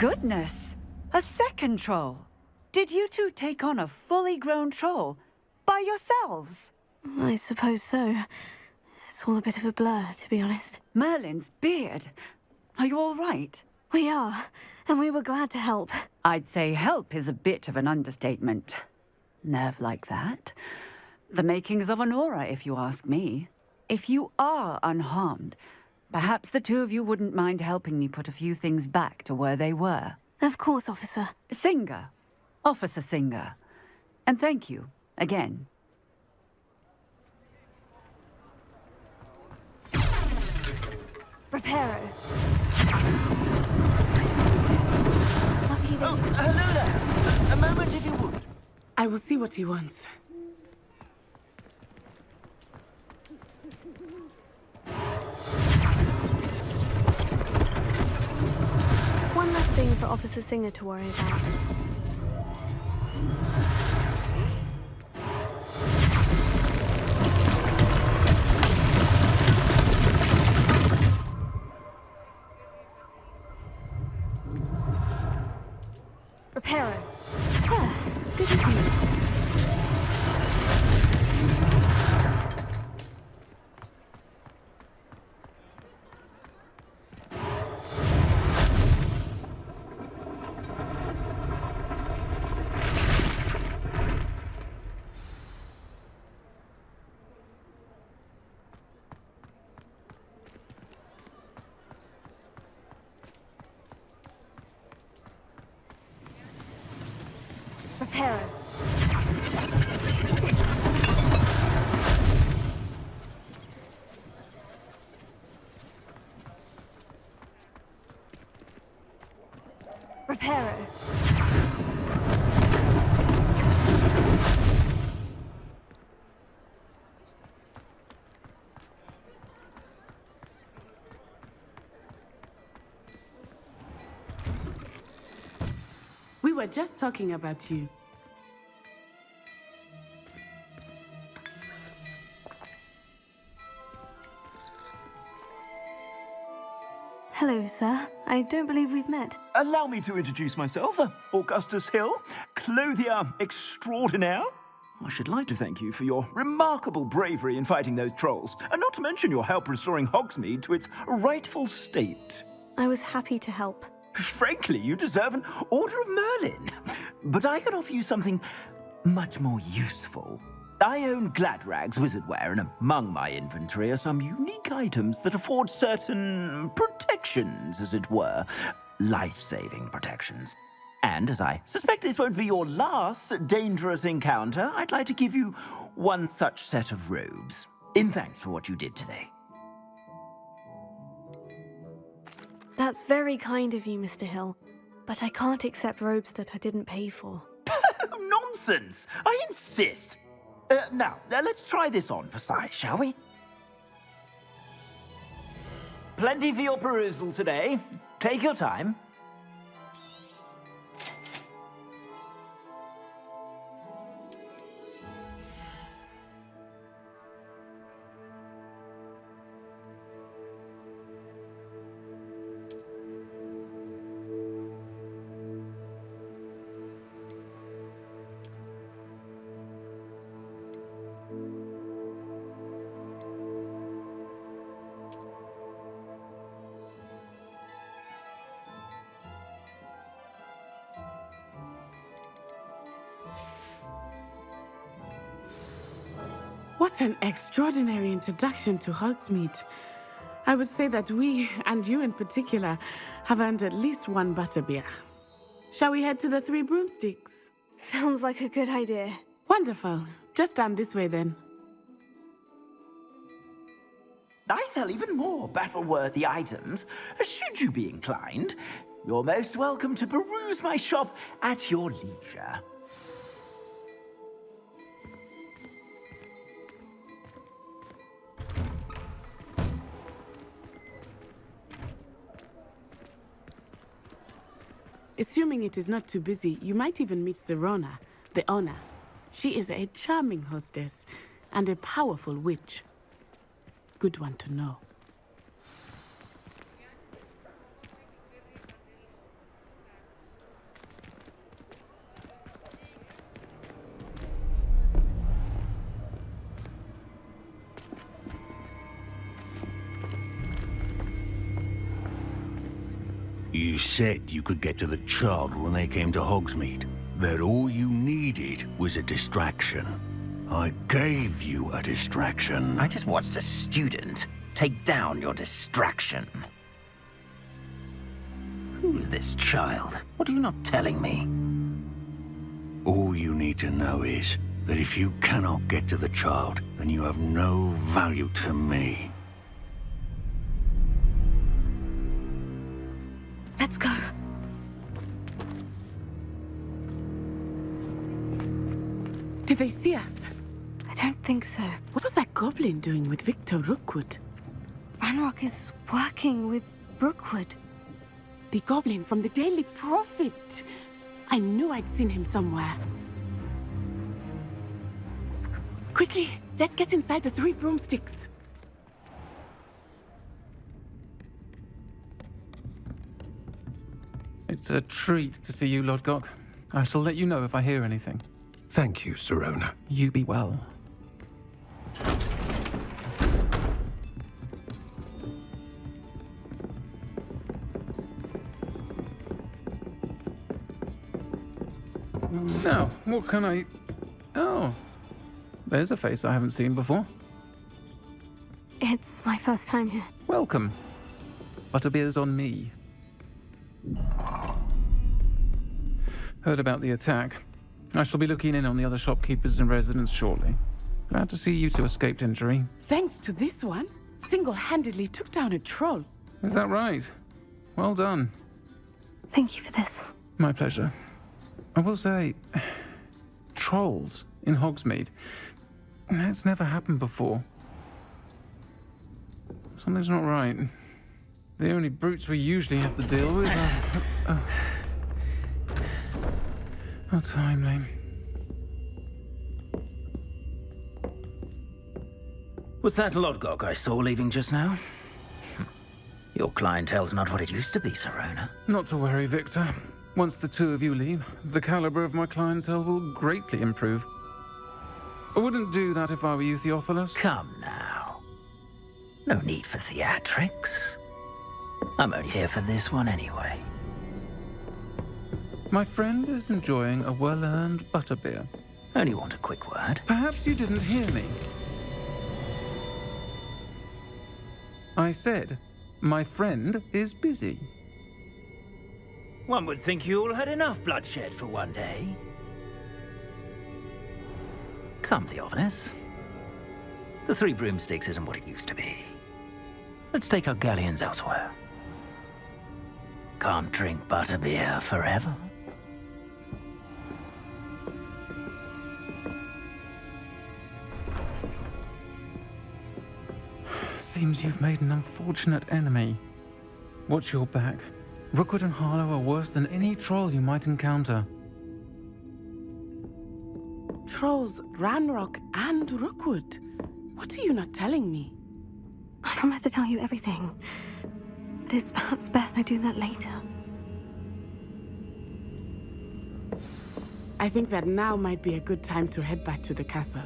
Goodness! A second troll! Did you two take on a fully grown troll? By yourselves? I suppose so. It's all a bit of a blur, to be honest. Merlin's beard. Are you all right? We are, and we were glad to help. I'd say help is a bit of an understatement. Nerve like that. The makings of an aura, if you ask me. If you are unharmed, perhaps the two of you wouldn't mind helping me put a few things back to where they were. Of course, officer. Singer. Officer Singer. And thank you, again. Reparo. Oh, hello there. A moment if you would. I will see what he wants. One less thing for Officer Singer to worry about. Reparo. Ah, good as new. Reparo. Reparo. We were just talking about you. Hello, sir. I don't believe we've met. Allow me to introduce myself, Augustus Hill, clothier extraordinaire. I should like to thank you for your remarkable bravery in fighting those trolls, and not to mention your help restoring Hogsmeade to its rightful state. I was happy to help. Frankly, you deserve an Order of Merlin. But I can offer you something much more useful. I own Gladrag's wizardware, and among my inventory are some unique items that afford certain protections, as it were. Life-saving protections. And as I suspect this won't be your last dangerous encounter, I'd like to give you one such set of robes, in thanks for what you did today. That's very kind of you, Mr. Hill. But I can't accept robes that I didn't pay for. Nonsense! I insist! Now, let's try this on for size, shall we? Plenty for your perusal today. Take your time. What an extraordinary introduction to Hogsmeade. I would say that we, and you in particular, have earned at least one butterbeer. Shall we head to the Three Broomsticks? Sounds like a good idea. Wonderful. Just down this way then. I sell even more battle-worthy items, should you be inclined. You're most welcome to peruse my shop at your leisure. Assuming it is not too busy, you might even meet Serona, the owner. She is a charming hostess and a powerful witch. Good one to know. You said you could get to the child when they came to Hogsmeade. That all you needed was a distraction. I gave you a distraction. I just watched a student take down your distraction. Who's this child? What are you not telling me? All you need to know is that if you cannot get to the child, then you have no value to me. Let's go. Did they see us? I don't think so. What was that goblin doing with Victor Rookwood? Ranrock is working with Rookwood. The goblin from the Daily Prophet. I knew I'd seen him somewhere. Quickly, let's get inside the 3 broomsticks. It's a treat to see you, Lodgok. I shall let you know if I hear anything. Thank you, Sirona. You be well. Now, what can I... Oh, there's a face I haven't seen before. It's my first time here. Welcome. Butterbeer's on me. Heard about the attack. I shall be looking in on the other shopkeepers and residents shortly. Glad to see you two escaped injury. Thanks to this one, single-handedly took down a troll. Is that right? Well done. Thank you for this. My pleasure. I will say, trolls in Hogsmeade. That's never happened before. Something's not right. The only brutes we usually have to deal with are... How timely. Was that Lodgok I saw leaving just now? Your clientele's not what it used to be, Sirona. Not to worry, Victor. Once the two of you leave, the caliber of my clientele will greatly improve. I wouldn't do that if I were you, Theophilus. Come now. No need for theatrics. I'm only here for this one anyway. My friend is enjoying a well-earned butterbeer. Only want a quick word. Perhaps you didn't hear me. I said, my friend is busy. One would think you all had enough bloodshed for one day. Come, Theophilus. The 3 broomsticks isn't what it used to be. Let's take our galleons elsewhere. Can't drink butterbeer forever. Seems you've made an unfortunate enemy. Watch your back. Rookwood and Harlow are worse than any troll you might encounter. Trolls, Ranrock, and Rookwood. What are you not telling me? I promise to tell you everything. But it's perhaps best I do that later. I think that now might be a good time to head back to the castle.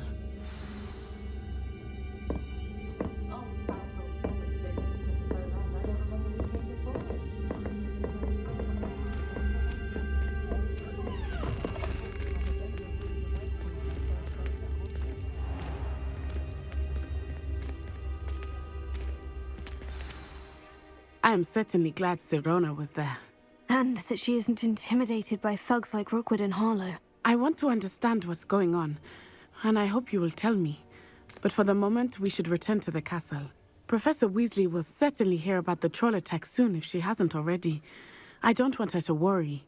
I am certainly glad Sirona was there. And that she isn't intimidated by thugs like Rookwood and Harlow. I want to understand what's going on, and I hope you will tell me. But for the moment, we should return to the castle. Professor Weasley will certainly hear about the troll attack soon if she hasn't already. I don't want her to worry.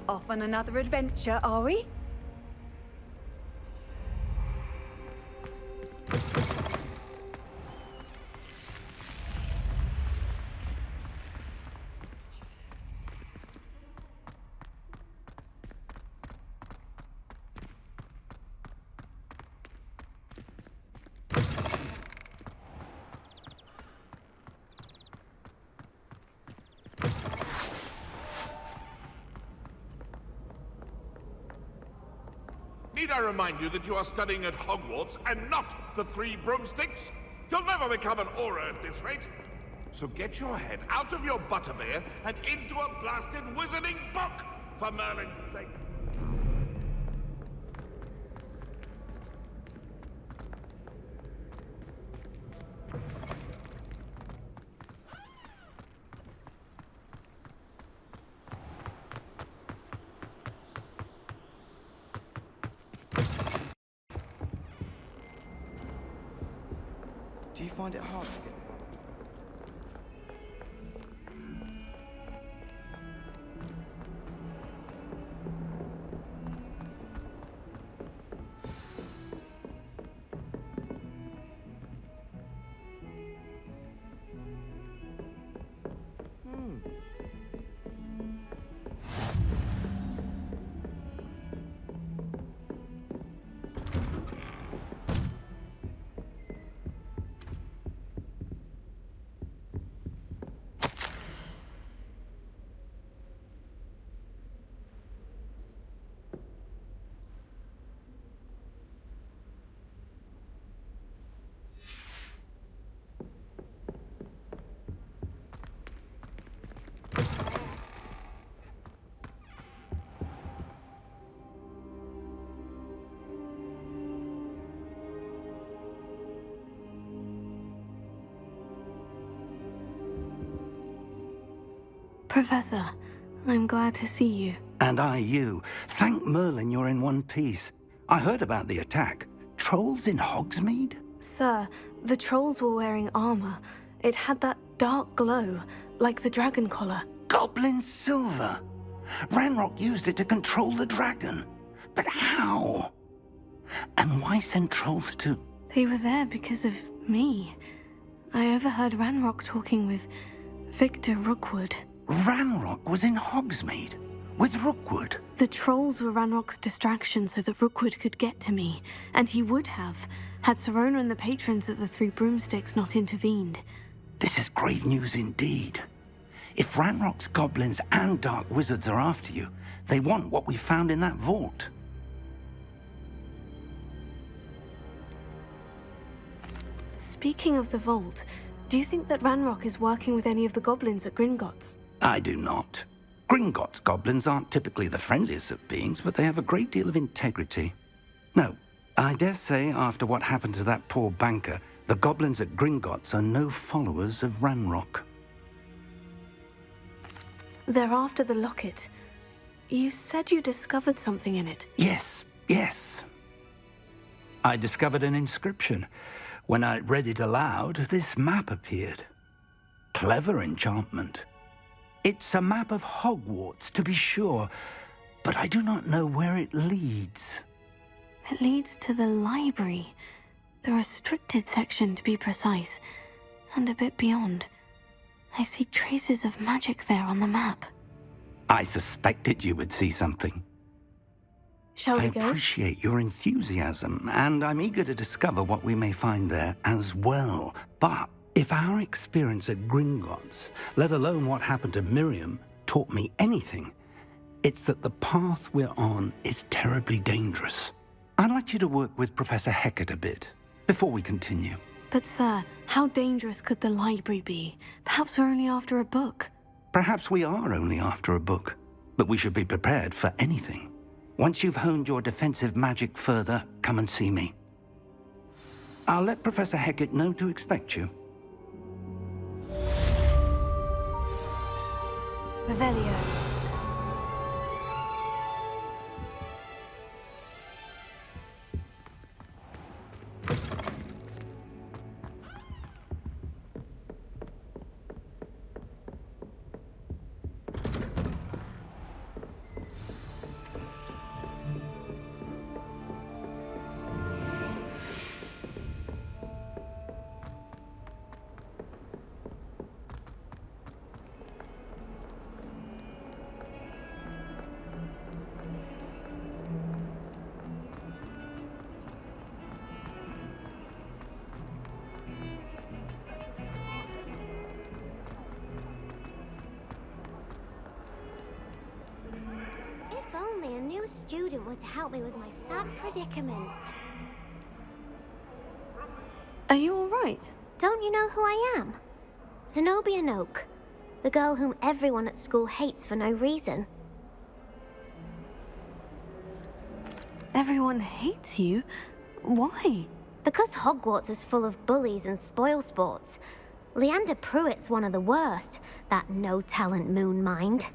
Off on another adventure, are we? Need I remind you that you are studying at Hogwarts and not the Three Broomsticks? You'll never become an aura at this rate. So get your head out of your butterbeer and into a blasted wizarding book, for Merlin's sake. Do you find it hard to get? Professor, I'm glad to see you. And I you. Thank Merlin you're in one piece. I heard about the attack. Trolls in Hogsmeade? Sir, the trolls were wearing armor. It had that dark glow, like the dragon collar. Goblin silver! Ranrock used it to control the dragon. But how? And why send trolls to... They were there because of me. I overheard Ranrock talking with Victor Rookwood. Ranrock was in Hogsmeade? With Rookwood? The trolls were Ranrock's distraction so that Rookwood could get to me. And he would have, had Serona and the patrons at the Three Broomsticks not intervened. This is grave news indeed. If Ranrock's goblins and dark wizards are after you, they want what we found in that vault. Speaking of the vault, do you think that Ranrock is working with any of the goblins at Gringotts? I do not. Gringotts goblins aren't typically the friendliest of beings, but they have a great deal of integrity. No, I dare say after what happened to that poor banker, the goblins at Gringotts are no followers of Ranrock. They're after the locket. You said you discovered something in it. Yes. I discovered an inscription. When I read it aloud, this map appeared. Clever enchantment. It's a map of Hogwarts, to be sure, but I do not know where it leads. It leads to the library. The restricted section, to be precise, and a bit beyond. I see traces of magic there on the map. I suspected you would see something. Shall we go? I appreciate your enthusiasm, and I'm eager to discover what we may find there as well. But if our experience at Gringotts, let alone what happened to Miriam, taught me anything, it's that the path we're on is terribly dangerous. I'd like you to work with Professor Hecat a bit before we continue. But sir, how dangerous could the library be? Perhaps we're only after a book. Perhaps we are only after a book, but we should be prepared for anything. Once you've honed your defensive magic further, come and see me. I'll let Professor Hecat know to expect you. Revelio. new student were to help me with my sad predicament. Are you all right? Don't you know who I am? Zinobia Noke, the girl whom everyone at school hates for no reason. Everyone hates you? Why? Because Hogwarts is full of bullies and spoilsports. Leander Pruitt's one of the worst, that no-talent moon mind.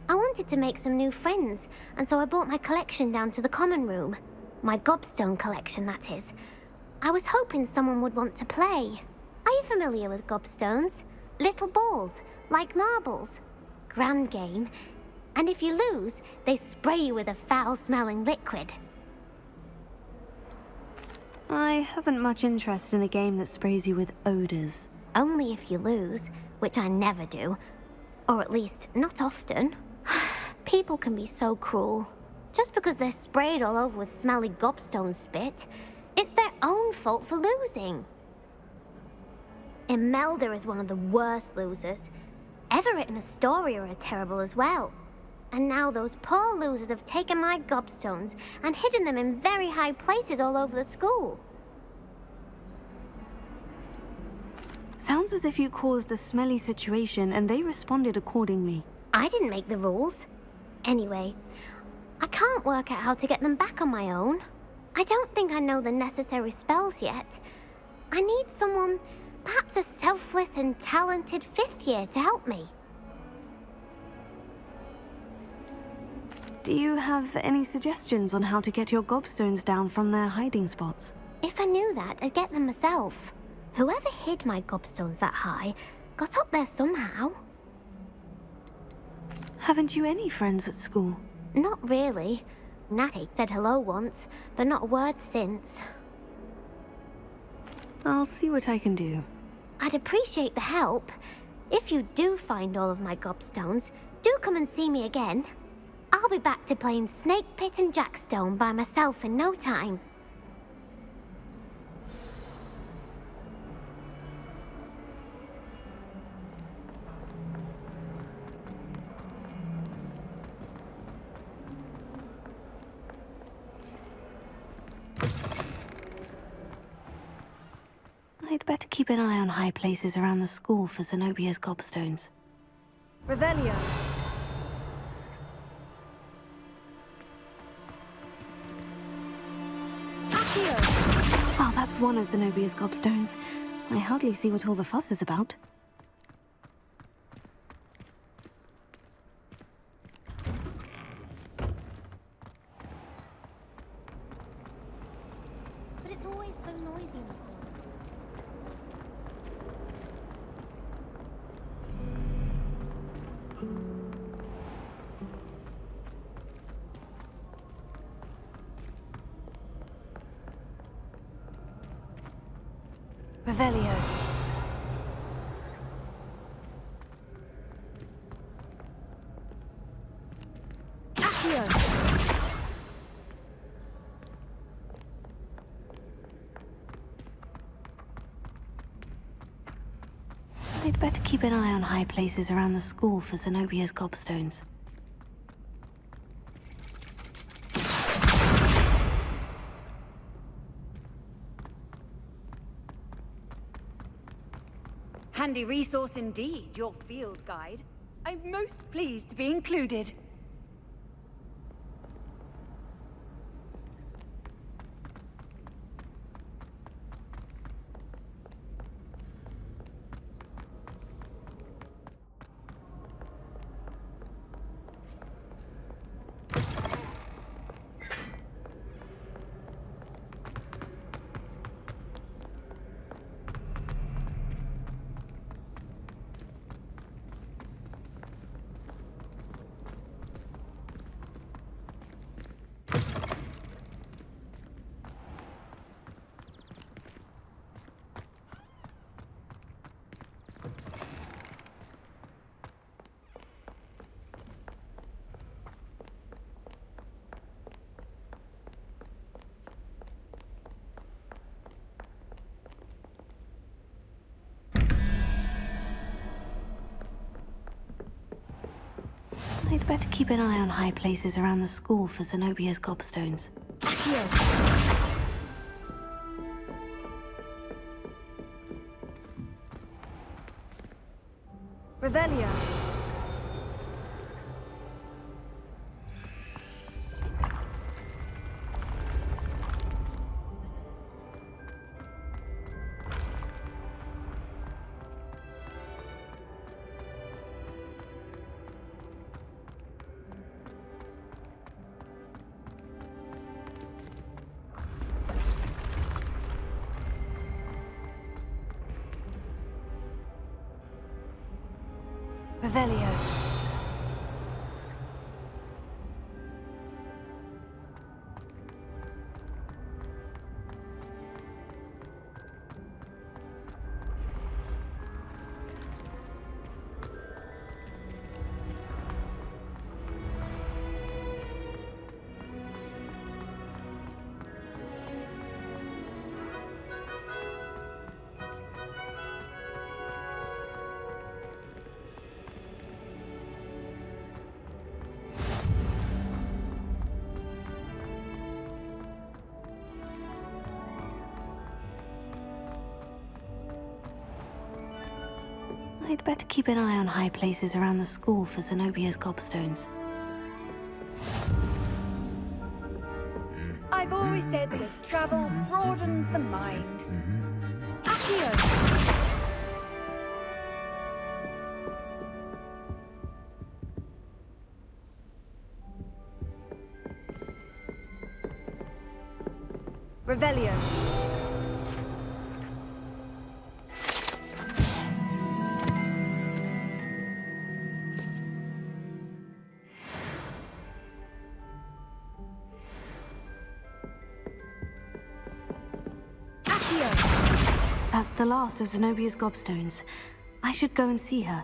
I wanted to make some new friends, and so I brought my collection down to the common room. My Gobstone collection, that is. I was hoping someone would want to play. Are you familiar with Gobstones? Little balls, like marbles. Grand game. And if you lose, they spray you with a foul-smelling liquid. I haven't much interest in a game that sprays you with odors. Only if you lose, which I never do. Or at least, not often. People can be so cruel. Just because they're sprayed all over with smelly Gobstone spit, it's their own fault for losing. Imelda is one of the worst losers. Everett and Astoria are terrible as well. And now those poor losers have taken my Gobstones and hidden them in very high places all over the school. Sounds as if you caused a smelly situation and they responded accordingly. I didn't make the rules. Anyway, I can't work out how to get them back on my own. I don't think I know the necessary spells yet. I need someone, perhaps a selfless and talented fifth year to help me. Do you have any suggestions on how to get your Gobstones down from their hiding spots? If I knew that, I'd get them myself. Whoever hid my Gobstones that high got up there somehow. Haven't you any friends at school? Not really. Natty said hello once, but not a word since. I'll see what I can do. I'd appreciate the help. If you do find all of my Gobstones, do come and see me again. I'll be back to playing Snake Pit and Jackstone by myself in no time. I'd better keep an eye on high places around the school for Zenobia's Gobstones. Revelio. Oh, that's one of Zenobia's Gobstones. I hardly see what all the fuss is about. But it's always so noisy in the corner. Revelio. I'd better keep an eye on high places around the school for Zenobia's Gobstones. Handy resource indeed, your field guide. I'm most pleased to be included. I'd better keep an eye on high places around the school for Zenobia's gobstones. Here. Revelio. Revelio. I'd better keep an eye on high places around the school for Zenobia's gobstones. I've always said that travel broadens the mind. Accio. Revelio. That's the last of Zenobia's gobstones. I should go and see her.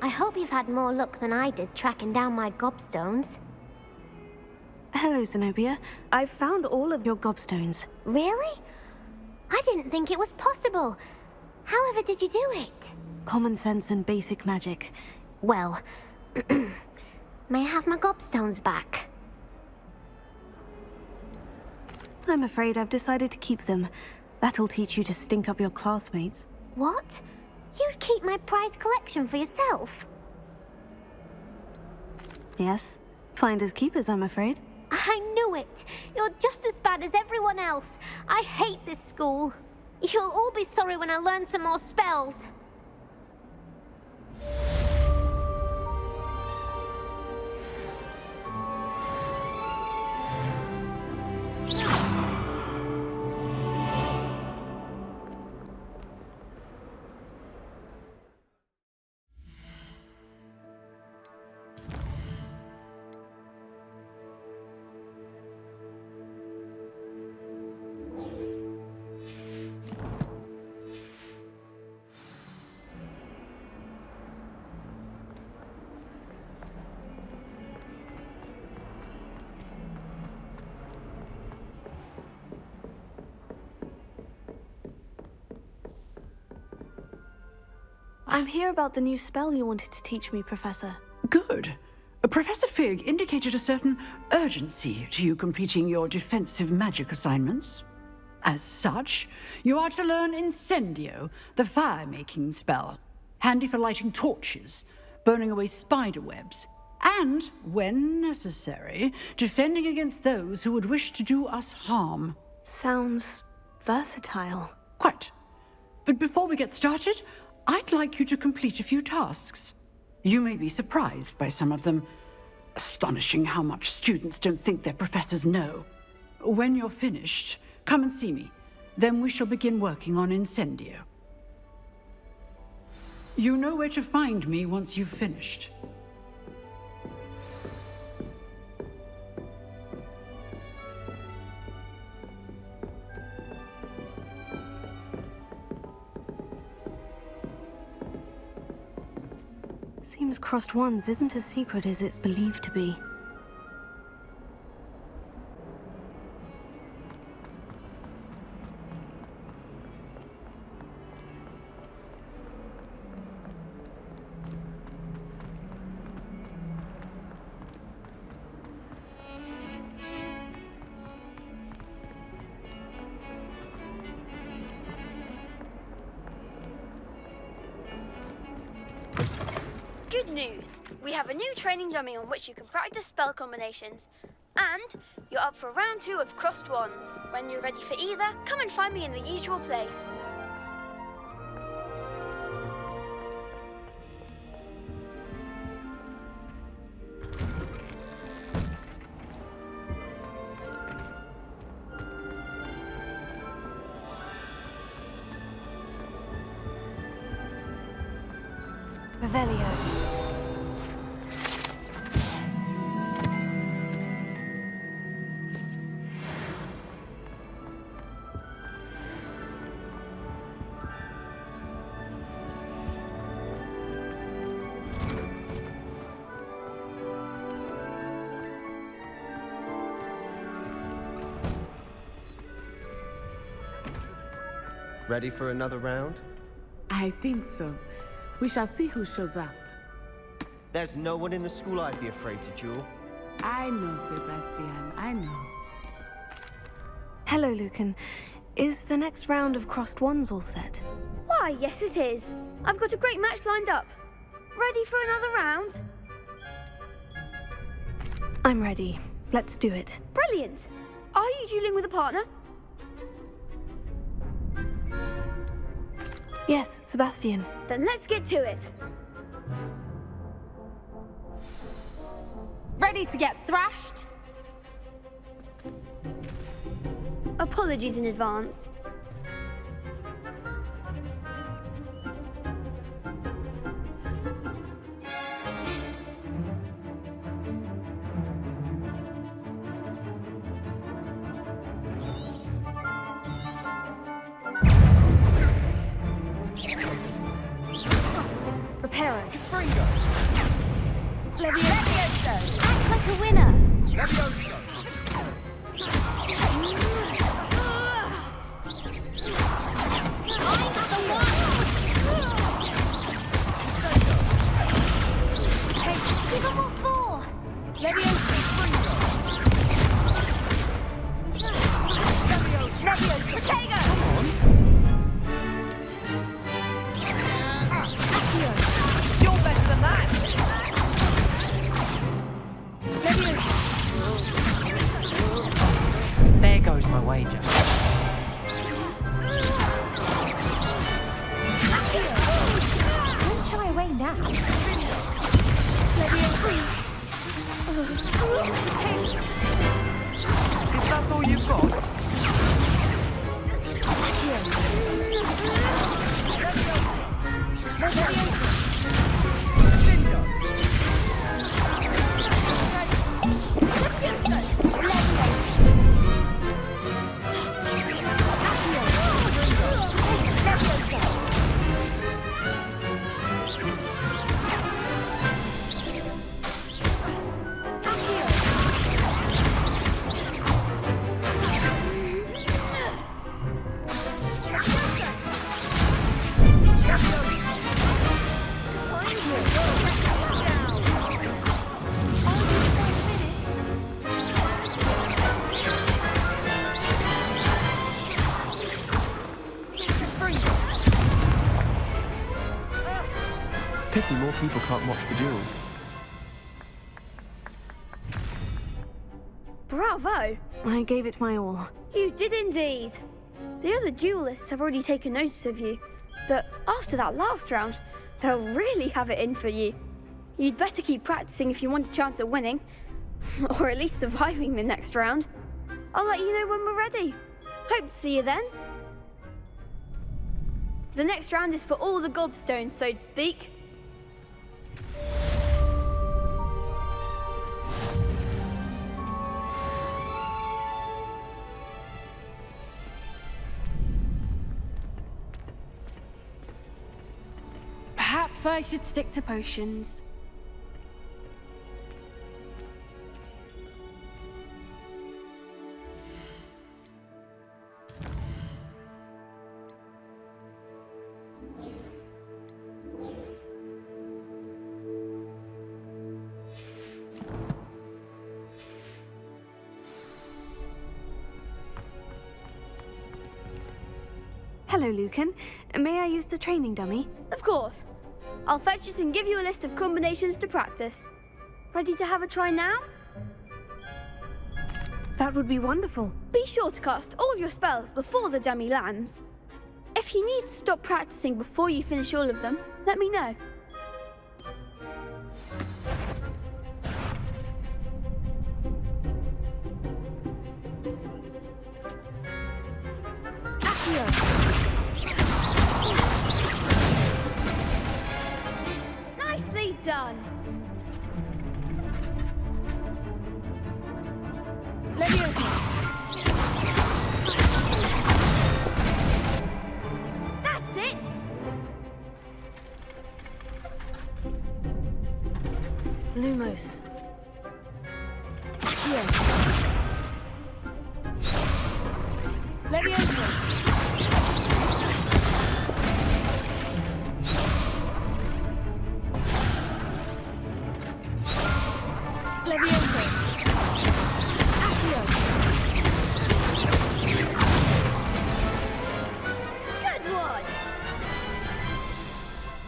I hope you've had more luck than I did tracking down my gobstones. Hello, Zenobia. I've found all of your gobstones. Really? I didn't think it was possible. However did you do it? Common sense and basic magic. Well, may I have my gobstones back? I'm afraid I've decided to keep them. That'll teach you to stink up your classmates. What? You'd keep my prized collection for yourself? Yes, Finders keepers, I'm afraid. I knew it! You're just as bad as everyone else. I hate this school. You'll all be sorry when I learn some more spells. I'm here about the new spell you wanted to teach me, Professor. Good. Professor Fig indicated a certain urgency to you completing your defensive magic assignments. As such, you are to learn Incendio, the fire-making spell, handy for lighting torches, burning away spider webs, and, when necessary, defending against those who would wish to do us harm. Sounds versatile. Quite. But before we get started, I'd like you to complete a few tasks. You may be surprised by some of them. Astonishing how much students don't think their professors know. When you're finished, come and see me. Then we shall begin working on Incendio. You know where to find me once you've finished. Seems Crossed Wands isn't as secret as it's believed to be. Good news! We have a new training dummy on which you can practice spell combinations. And you're up for round 2 of Crossed Wands. When you're ready for either, come and find me in the usual place. Revelio. Ready for another round? I think so. We shall see who shows up. There's no one in the school I'd be afraid to duel. I know, Sebastian. I know. Hello, Lucan. Is the next round of Crossed Wands all set? Why, yes it is. I've got a great match lined up. Ready for another round? I'm ready. Let's do it. Brilliant! Are you dueling with a partner? Yes, Sebastian. Then let's get to it. Ready to get thrashed? Apologies in advance. Reparo. Levioso. Act like a winner. Levioso. Give them what for. Levioso. Levioso. Protego. You're better than that. Levioso. wager. Don't shy away now. Is that all you've got? Pity more people can't watch the duels. Bravo! I gave it my all. You did indeed. The other duelists have already taken notice of you, but after that last round, they'll really have it in for you. You'd better keep practicing if you want a chance at winning, or at least surviving the next round. I'll let you know when we're ready. Hope to see you then. The next round is for all the Gobstones, so to speak. Perhaps I should stick to potions. Hello, Lucan. May I use the training dummy? Of course. I'll fetch it and give you a list of combinations to practice. Ready to have a try now? That would be wonderful. Be sure to cast all your spells before the dummy lands. If you need to stop practicing before you finish all of them, let me know. Nicely done. That's it. Lumos. Here. Leviosa. Leviosa. Accio. Good one.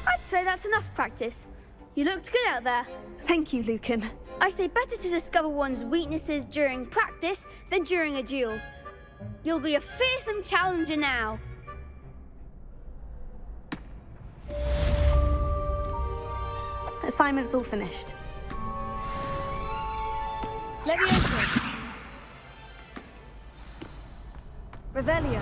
I'd say that's enough practice. You looked good out there. Thank you, Lucan. I say better to discover one's weaknesses during practice than during a duel. You'll be a fearsome challenger now. Assignment's all finished. Leviosa. Revelio.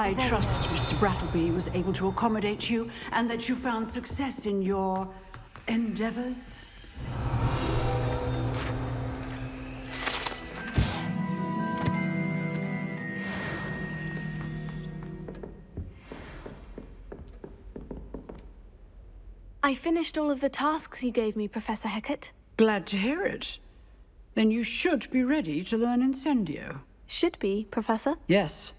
I trust Mr. Brattleby was able to accommodate you and that you found success in your endeavors. I finished all of the tasks you gave me, Professor Hecat. Glad to hear it. Then you should be ready to learn Incendio. Should be, Professor? Yes.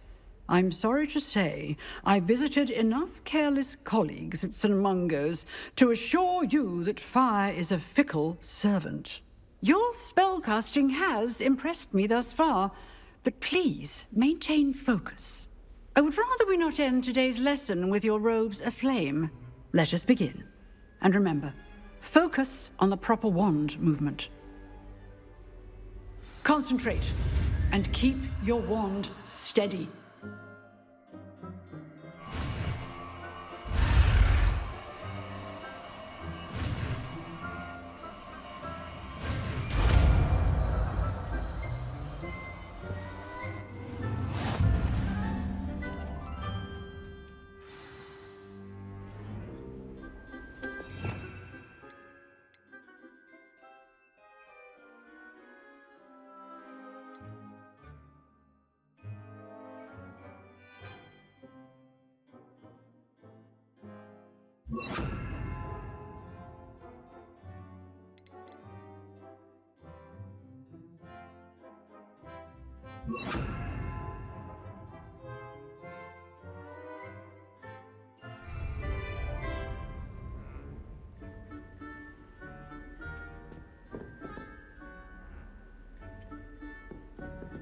I'm sorry to say, I visited enough careless colleagues at St. Mungo's to assure you that fire is a fickle servant. Your spellcasting has impressed me thus far, but please maintain focus. I would rather we not end today's lesson with your robes aflame. Let us begin. And remember, focus on the proper wand movement. Concentrate, and keep your wand steady.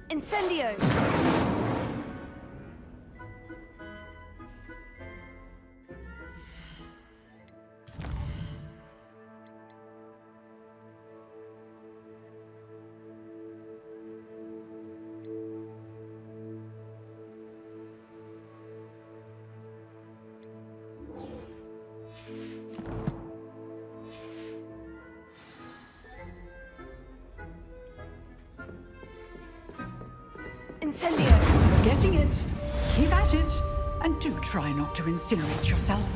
Incendio! Incendio! Getting it. Keep at it. And do try not to incinerate yourself.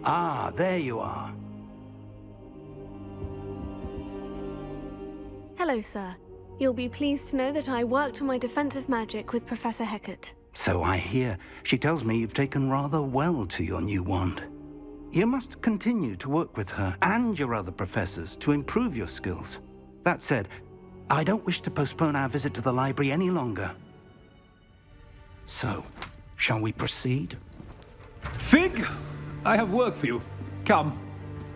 Ah, there you are. Hello, sir. You'll be pleased to know that I worked on my defensive magic with Professor Hecat. So I hear. She tells me you've taken rather well to your new wand. You must continue to work with her and your other professors to improve your skills. That said, I don't wish to postpone our visit to the library any longer. So, shall we proceed? Fig! I have work for you. Come.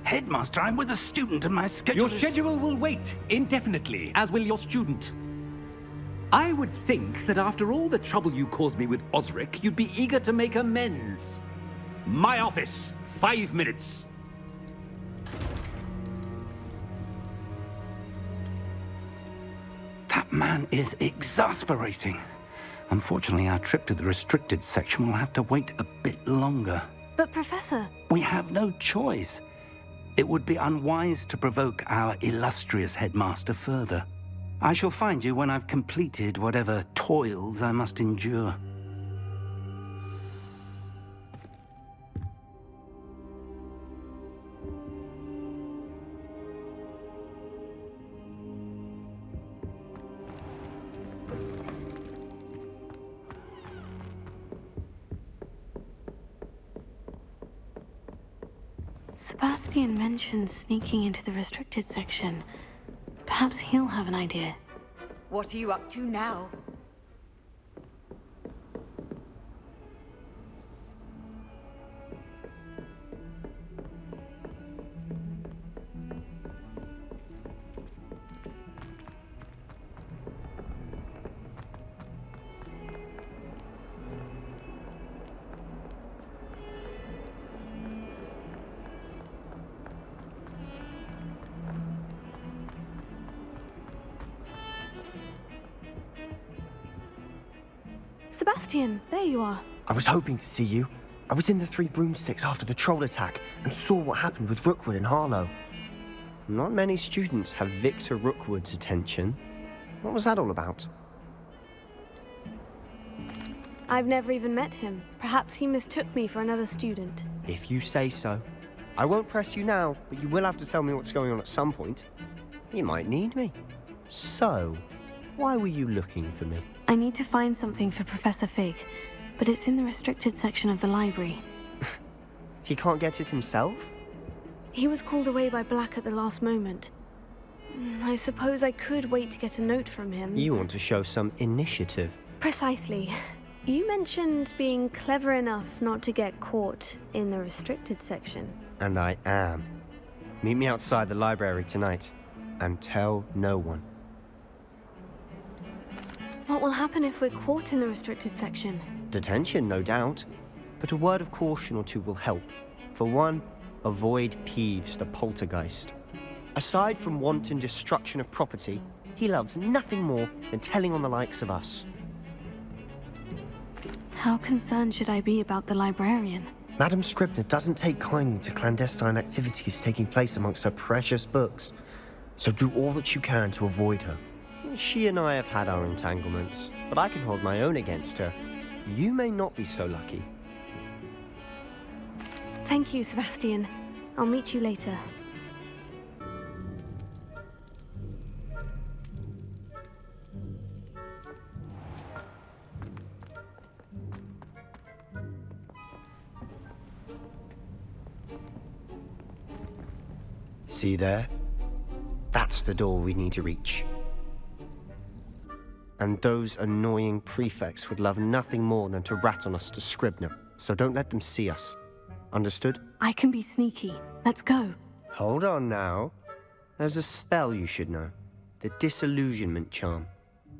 Headmaster, I'm with a student and my schedule Your schedule will wait indefinitely, as will your student. I would think that after all the trouble you caused me with Osric, you'd be eager to make amends. My office, 5 minutes. That man is exasperating. Unfortunately, our trip to the restricted section will have to wait a bit longer. But, Professor... We have no choice. It would be unwise to provoke our illustrious headmaster further. I shall find you when I've completed whatever toils I must endure. Sebastian mentioned sneaking into the restricted section. Perhaps he'll have an idea. What are you up to now? Sebastian, there you are. I was hoping to see you. I was in the Three Broomsticks after the troll attack and saw what happened with Rookwood and Harlow. Not many students have Victor Rookwood's attention. What was that all about? I've never even met him. Perhaps he mistook me for another student. If you say so. I won't press you now, but you will have to tell me what's going on at some point. You might need me. So, why were you looking for me? I need to find something for Professor Fig, but it's in the restricted section of the library. He can't get it himself? He was called away by Black at the last moment. I suppose I could wait to get a note from him. You want to show some initiative. Precisely. You mentioned being clever enough not to get caught in the restricted section. And I am. Meet me outside the library tonight, and tell no one. What will happen if we're caught in the restricted section? Detention, no doubt. But a word of caution or two will help. For one, avoid Peeves the poltergeist. Aside from wanton destruction of property, he loves nothing more than telling on the likes of us. How concerned should I be about the librarian? Madam Scribner doesn't take kindly to clandestine activities taking place amongst her precious books. So do all that you can to avoid her. She and I have had our entanglements, but I can hold my own against her. You may not be so lucky. Thank you, Sebastian. I'll meet you later. See there? That's the door we need to reach. And those annoying prefects would love nothing more than to rat on us to Scribner, so don't let them see us. Understood? I can be sneaky. Let's go. Hold on now. There's a spell you should know. The Disillusionment Charm.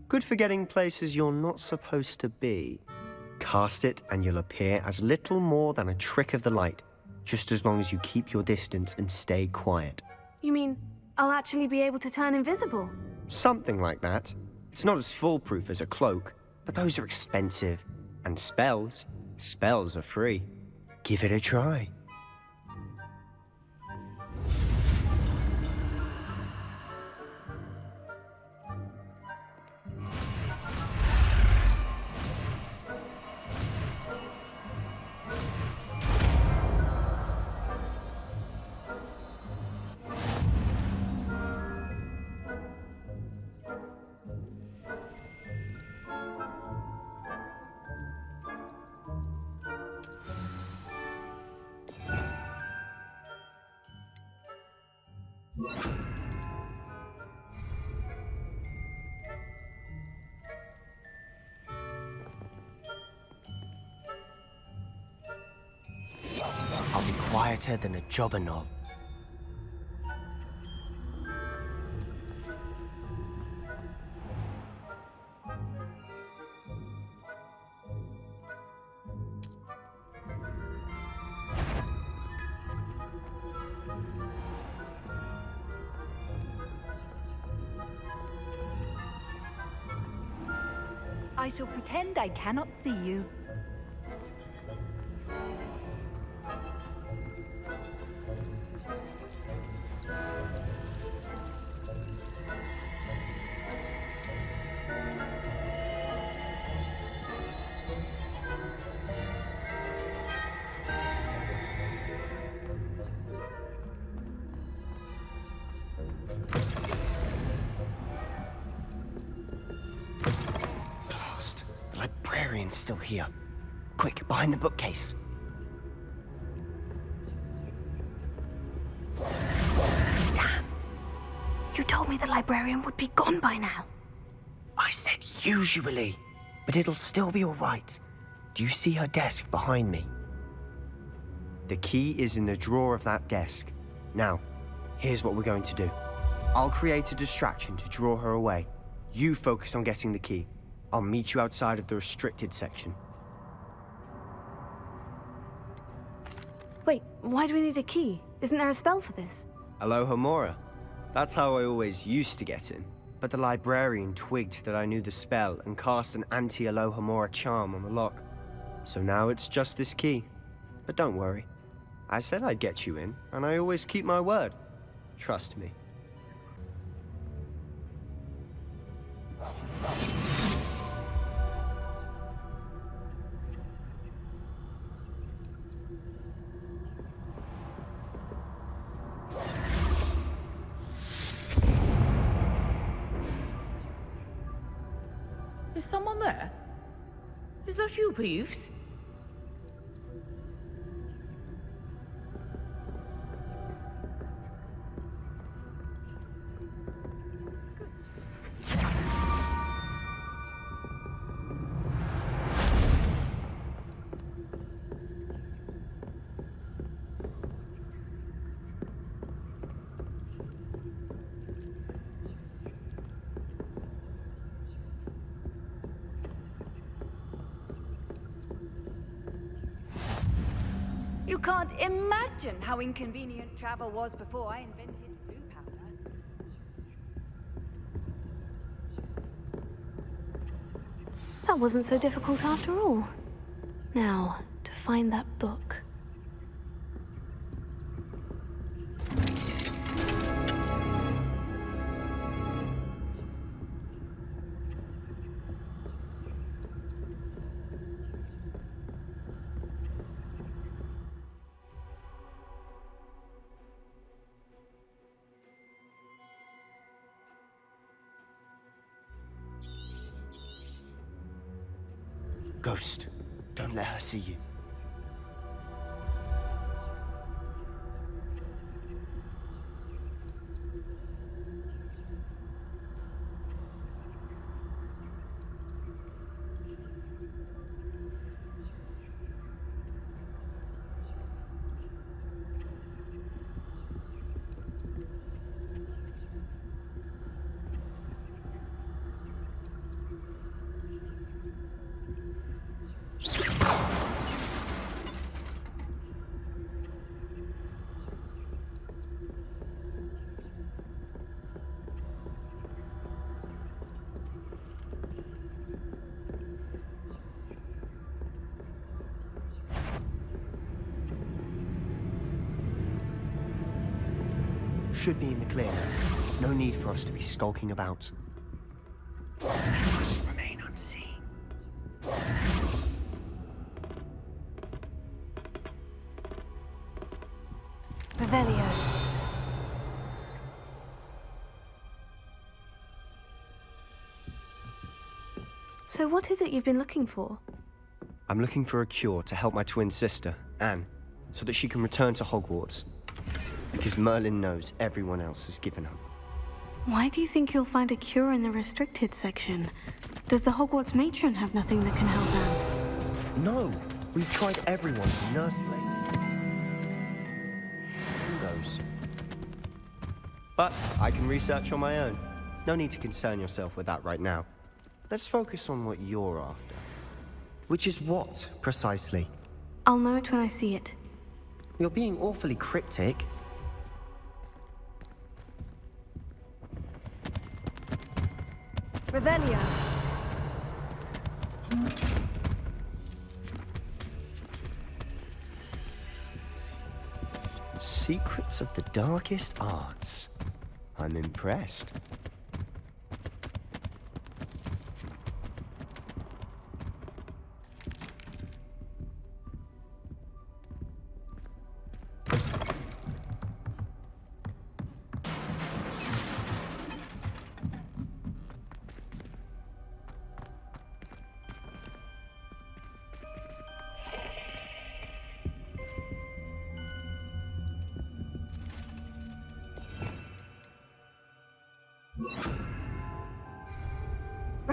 Good for getting places you're not supposed to be. Cast it and you'll appear as little more than a trick of the light, just as long as you keep your distance and stay quiet. You mean I'll actually be able to turn invisible? Something like that. It's not as foolproof as a cloak, but those are expensive. And spells are free. Give it a try. I'll be quieter than a jobberknoll. I shall pretend I cannot see you. Merlin's still here. Quick, behind the bookcase. Damn. You told me the librarian would be gone by now. I said usually, but it'll still be all right. Do you see her desk behind me? The key is in the drawer of that desk. Now, here's what we're going to do. I'll create a distraction to draw her away. You focus on getting the key. I'll meet you outside of the restricted section. Wait, why do we need a key? Isn't there a spell for this? Alohomora. That's how I always used to get in. But the librarian twigged that I knew the spell and cast an anti-Alohomora charm on the lock. So now it's just this key. But don't worry. I said I'd get you in, and I always keep my word. Trust me. Is someone there? Is that you, Peeves? You can't imagine how inconvenient travel was before I invented blue powder. That wasn't so difficult after all. Now, to find that book. Ghost, don't let her see you. Should be in the clear now. There's no need for us to be skulking about. We must remain unseen. Revelio. So what is it you've been looking for? I'm looking for a cure to help my twin sister, Anne, so that she can return to Hogwarts. Because Merlin knows everyone else has given up. Why do you think you'll find a cure in the restricted section? Does the Hogwarts matron have nothing that can help Anne? No, we've tried everyone from Nurse Blake. Who knows? But I can research on my own. No need to concern yourself with that right now. Let's focus on what you're after. Which is what, precisely? I'll know it when I see it. You're being awfully cryptic. Revelio. Secrets of the darkest arts. I'm impressed.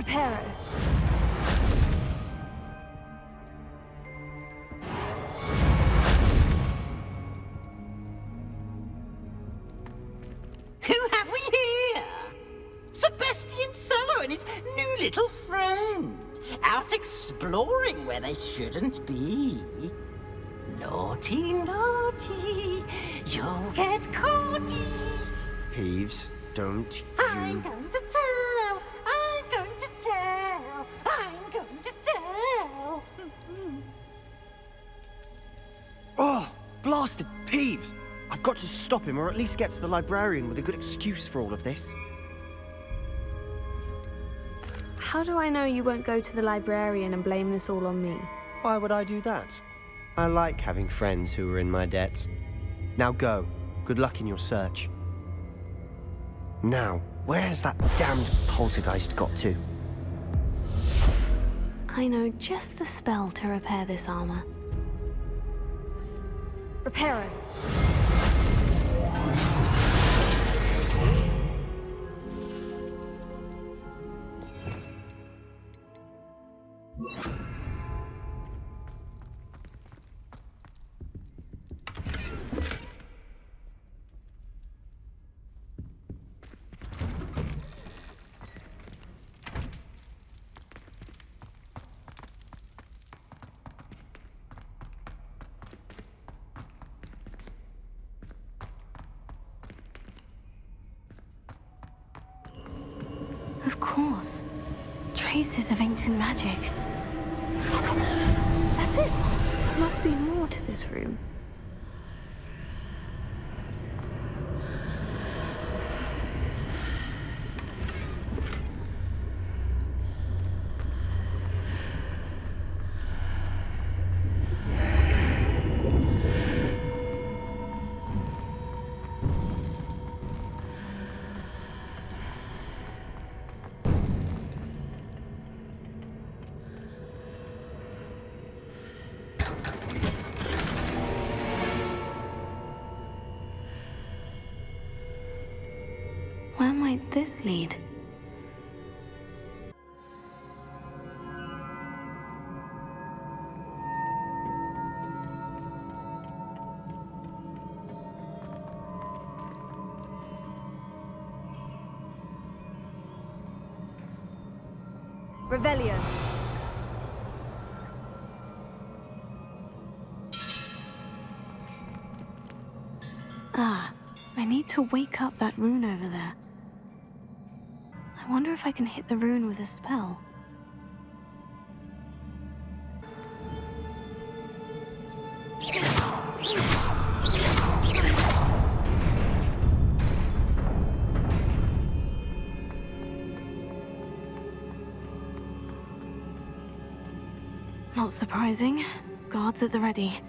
Reparo. Who have we here? Sebastian Solo and his new little friend. Out exploring where they shouldn't be. Naughty, naughty. You'll get caughty. Peeves, don't I'm going to tell. I'm going to tell. I'm going to tell. Oh, blasted Peeves! I've got to stop him, or at least get to the librarian with a good excuse for all of this. How do I know you won't go to the librarian and blame this all on me? Why would I do that? I like having friends who are in my debt. Now go. Good luck in your search. Now, where's that damned poltergeist got to? I know just the spell to repair this armor. Reparo. Of course. Traces of ancient magic. That's it. There must be more to this room. Where might this lead? Revelio. Ah, I need to wake up that rune over there. I wonder if I can hit the rune with a spell. Not surprising. Guards at the ready.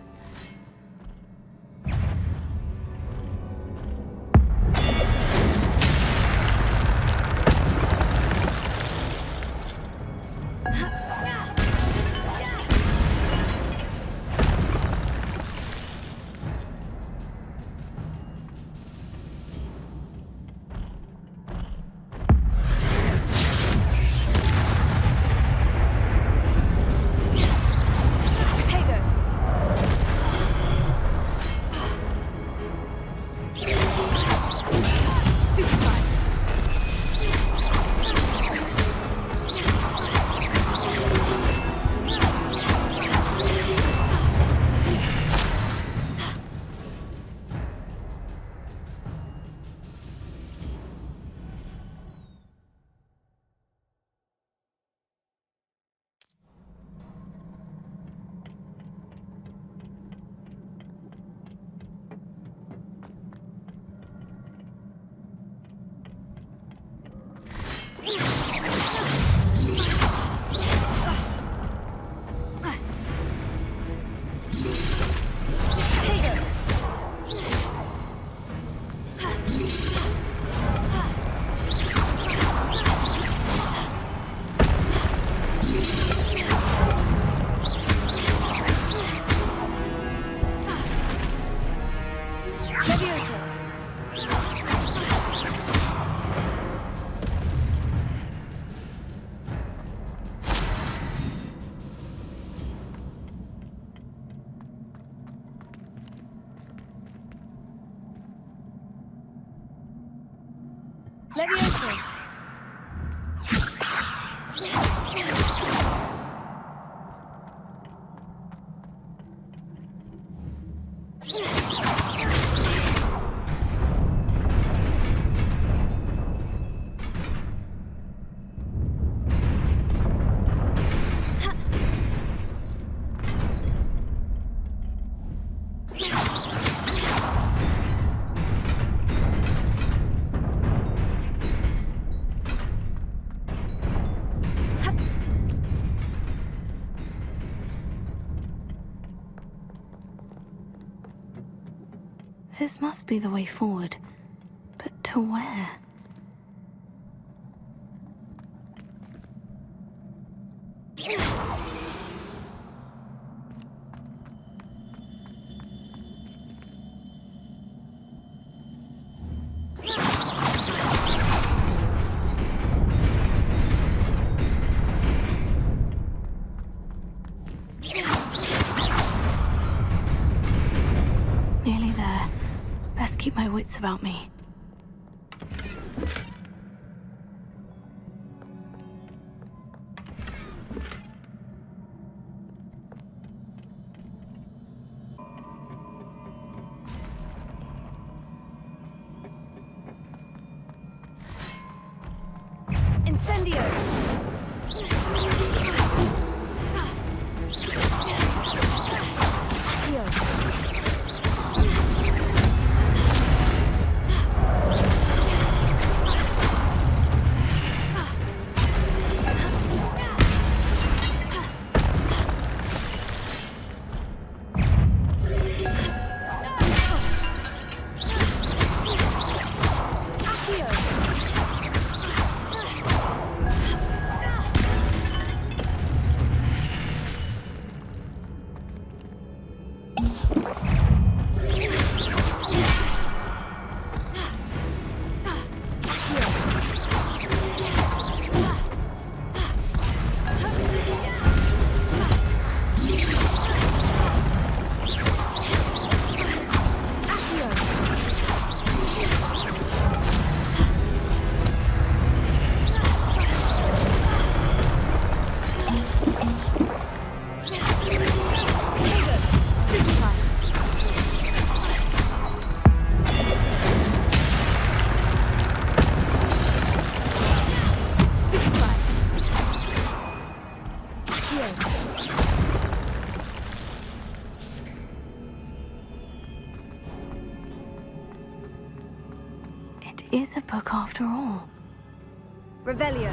Levioso. This must be the way forward. But to where? Nearly there. Best keep my wits about me. Incendio! Is a book after all. Revelio.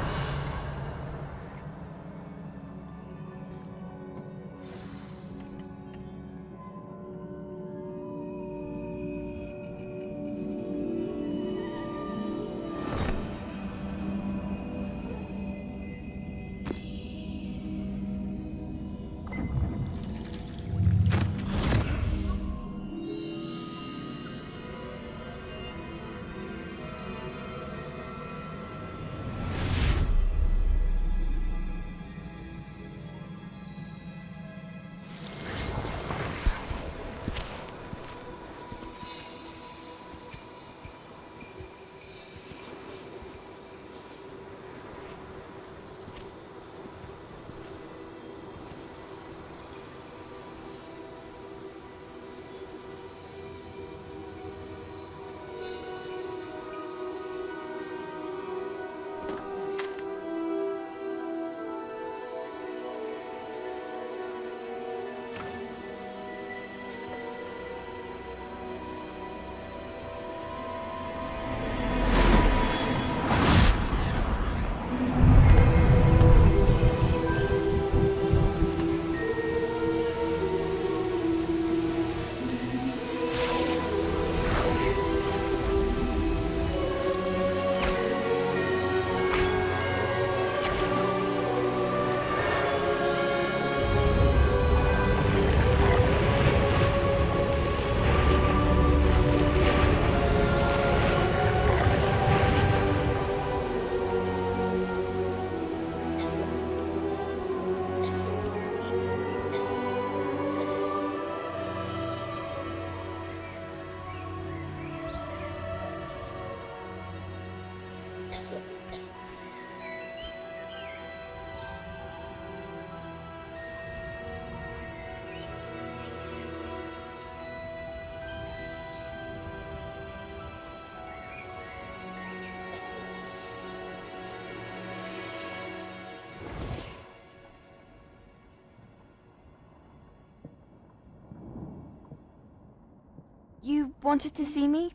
You wanted to see me?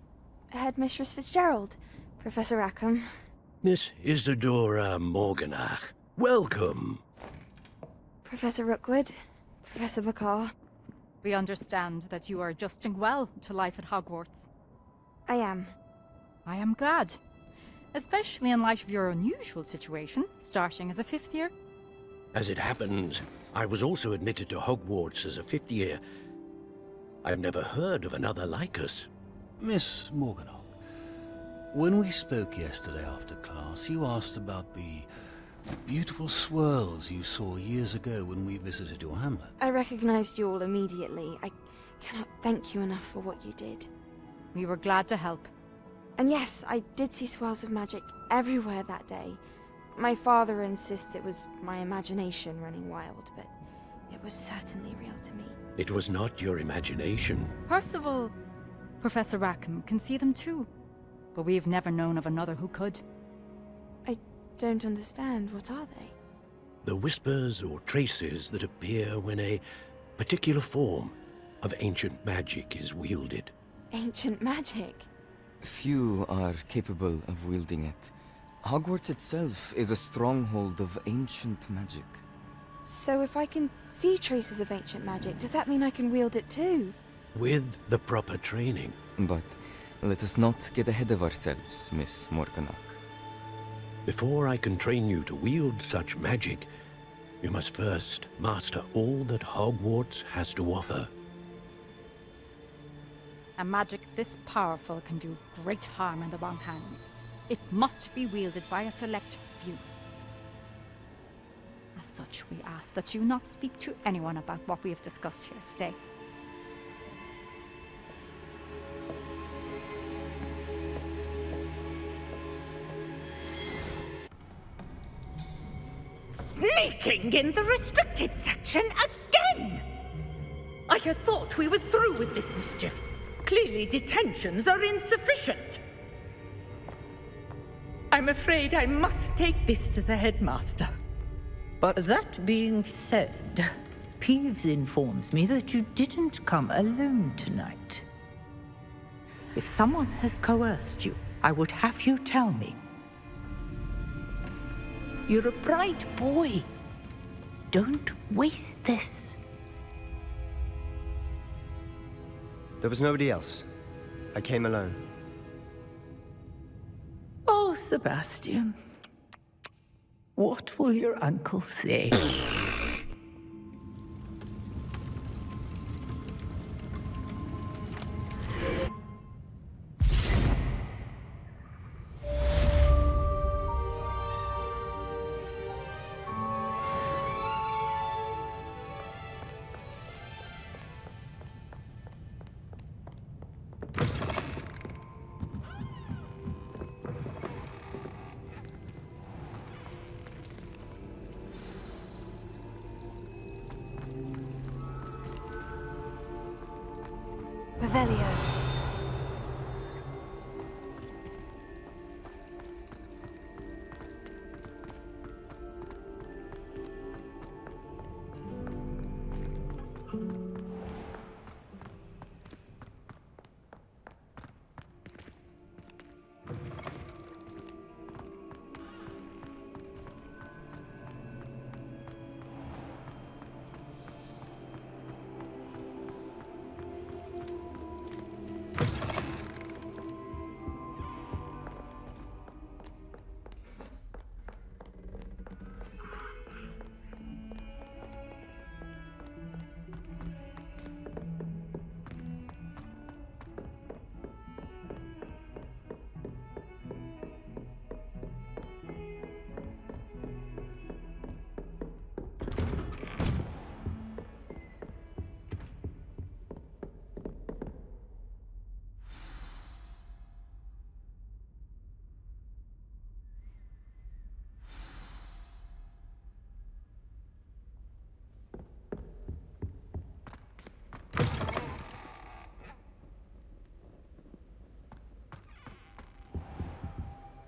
Headmistress Fitzgerald, Professor Rackham. Miss Isadora Morganach, welcome. Professor Rookwood, Professor Bakar. We understand that you are adjusting well to life at Hogwarts. I am. I am glad. Especially in light of your unusual situation, starting as a 5th year. As it happens, I was also admitted to Hogwarts as a 5th year. I've never heard of another like us. Miss Morganach, when we spoke yesterday after class, you asked about the beautiful swirls you saw years ago when we visited your hamlet. I recognized you all immediately. I cannot thank you enough for what you did. We were glad to help. And yes, I did see swirls of magic everywhere that day. My father insists it was my imagination running wild, but it was certainly real to me. It was not your imagination. Percival, Professor Rackham can see them too. But we've never known of another who could. I don't understand. What are they? The whispers or traces that appear when a particular form of ancient magic is wielded. Ancient magic? Few are capable of wielding it. Hogwarts itself is a stronghold of ancient magic. So if I can see traces of ancient magic, does that mean I can wield it too? With the proper training. But let us not get ahead of ourselves, Miss Morganach. Before I can train you to wield such magic, you must first master all that Hogwarts has to offer. A magic this powerful can do great harm in the wrong hands. It must be wielded by a select few. As such, we ask that you not speak to anyone about what we have discussed here today. Sneaking in the restricted section again! I had thought we were through with this mischief. Clearly detentions are insufficient. I'm afraid I must take this to the headmaster. But that being said, Peeves informs me that you didn't come alone tonight. If someone has coerced you, I would have you tell me. You're a bright boy. Don't waste this. There was nobody else. I came alone. Oh, Sebastian. What will your uncle say? Revelio.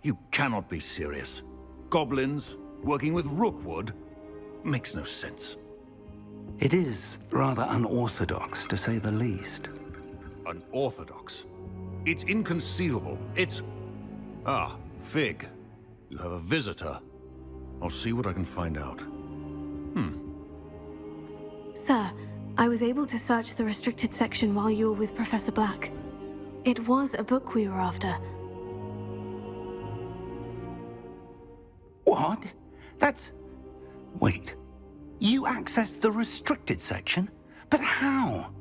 You cannot be serious. Goblins working with Rookwood makes no sense. It is rather unorthodox, to say the least. Unorthodox. It's inconceivable. It's... Ah, Fig. You have a visitor. I'll see what I can find out. Sir, I was able to search the restricted section while you were with Professor Black. It was a book we were after. What? That's... Wait. You accessed the restricted section? But how?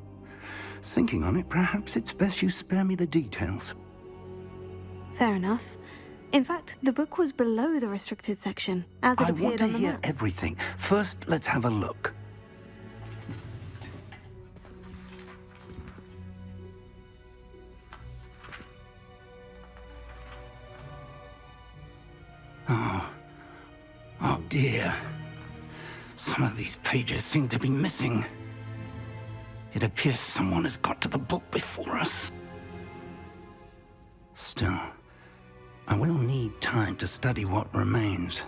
Thinking on it, perhaps it's best you spare me the details. Fair enough. In fact, the book was below the restricted section, as it appeared on the I want to hear map. everything. First, let's have a look. Oh dear. Some of these pages seem to be missing. It appears someone has got to the book before us. Still, I will need time to study what remains.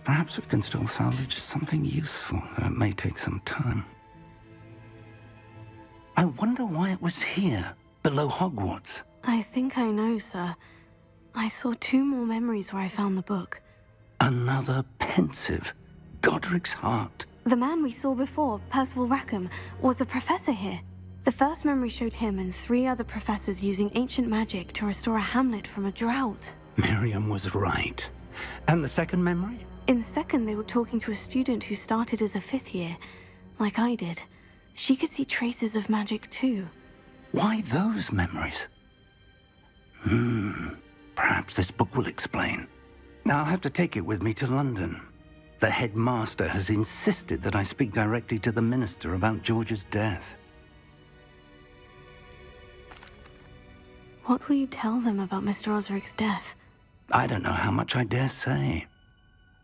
Perhaps we can still salvage something useful, though it may take some time. I wonder why it was here, below Hogwarts. I think I know, sir. I saw 2 more memories where I found the book. Another pensive. Godric's heart. The man we saw before, Percival Rackham, was a professor here. The first memory showed him and 3 other professors using ancient magic to restore a hamlet from a drought. Miriam was right. And the second memory? In the second, they were talking to a student who started as a 5th year, like I did. She could see traces of magic too. Why those memories? Perhaps this book will explain. I'll have to take it with me to London. The headmaster has insisted that I speak directly to the minister about George's death. What will you tell them about Mr. Osric's death? I don't know how much I dare say.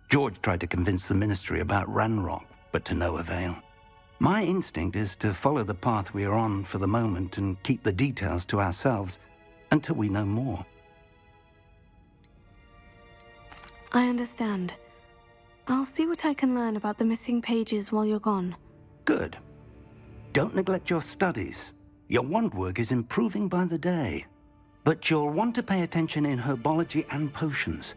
George tried to convince the ministry about Ranrock, but to no avail. My instinct is to follow the path we are on for the moment and keep the details to ourselves until we know more. I understand. I'll see what I can learn about the missing pages while you're gone. Good. Don't neglect your studies. Your wand work is improving by the day. But you'll want to pay attention in herbology and potions.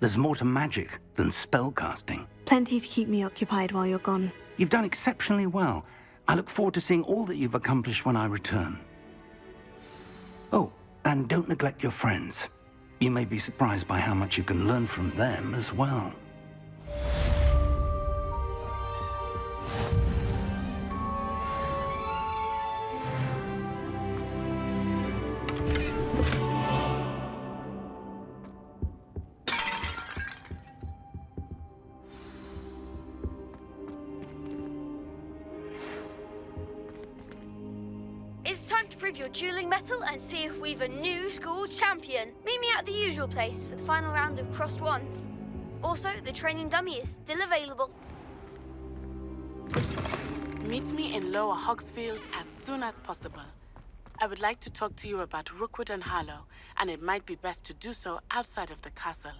There's more to magic than spellcasting. Plenty to keep me occupied while you're gone. You've done exceptionally well. I look forward to seeing all that you've accomplished when I return. Oh, and don't neglect your friends. You may be surprised by how much you can learn from them as well. It's time to prove your dueling mettle and see if we've a new school champion. Meet me at the usual place for the final round of crossed wands. Also, the training dummy is still available. Meet me in Lower Hogsfield as soon as possible. I would like to talk to you about Rookwood and Harlow, and it might be best to do so outside of the castle.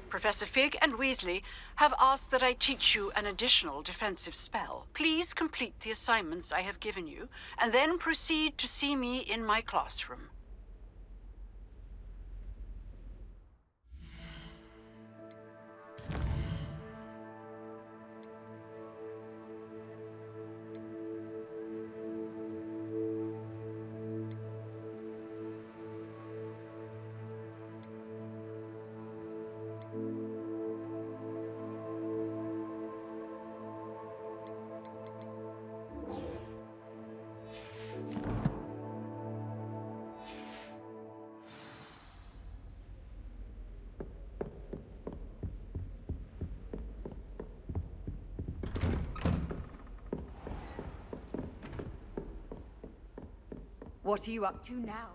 Professor Fig and Weasley have asked that I teach you an additional defensive spell. Please complete the assignments I have given you, and then proceed to see me in my classroom. What are you up to now?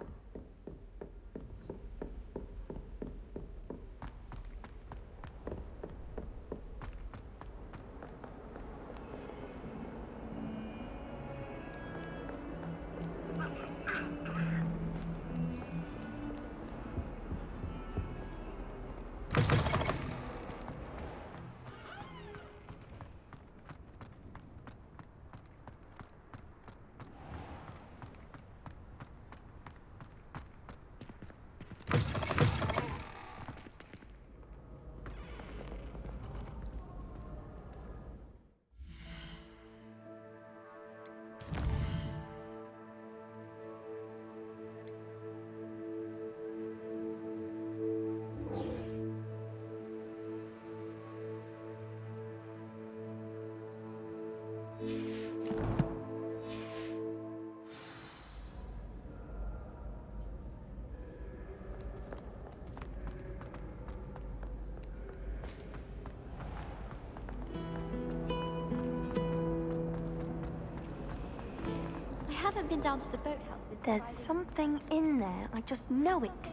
I haven't been down to the boathouse. There's something in there. I just know it.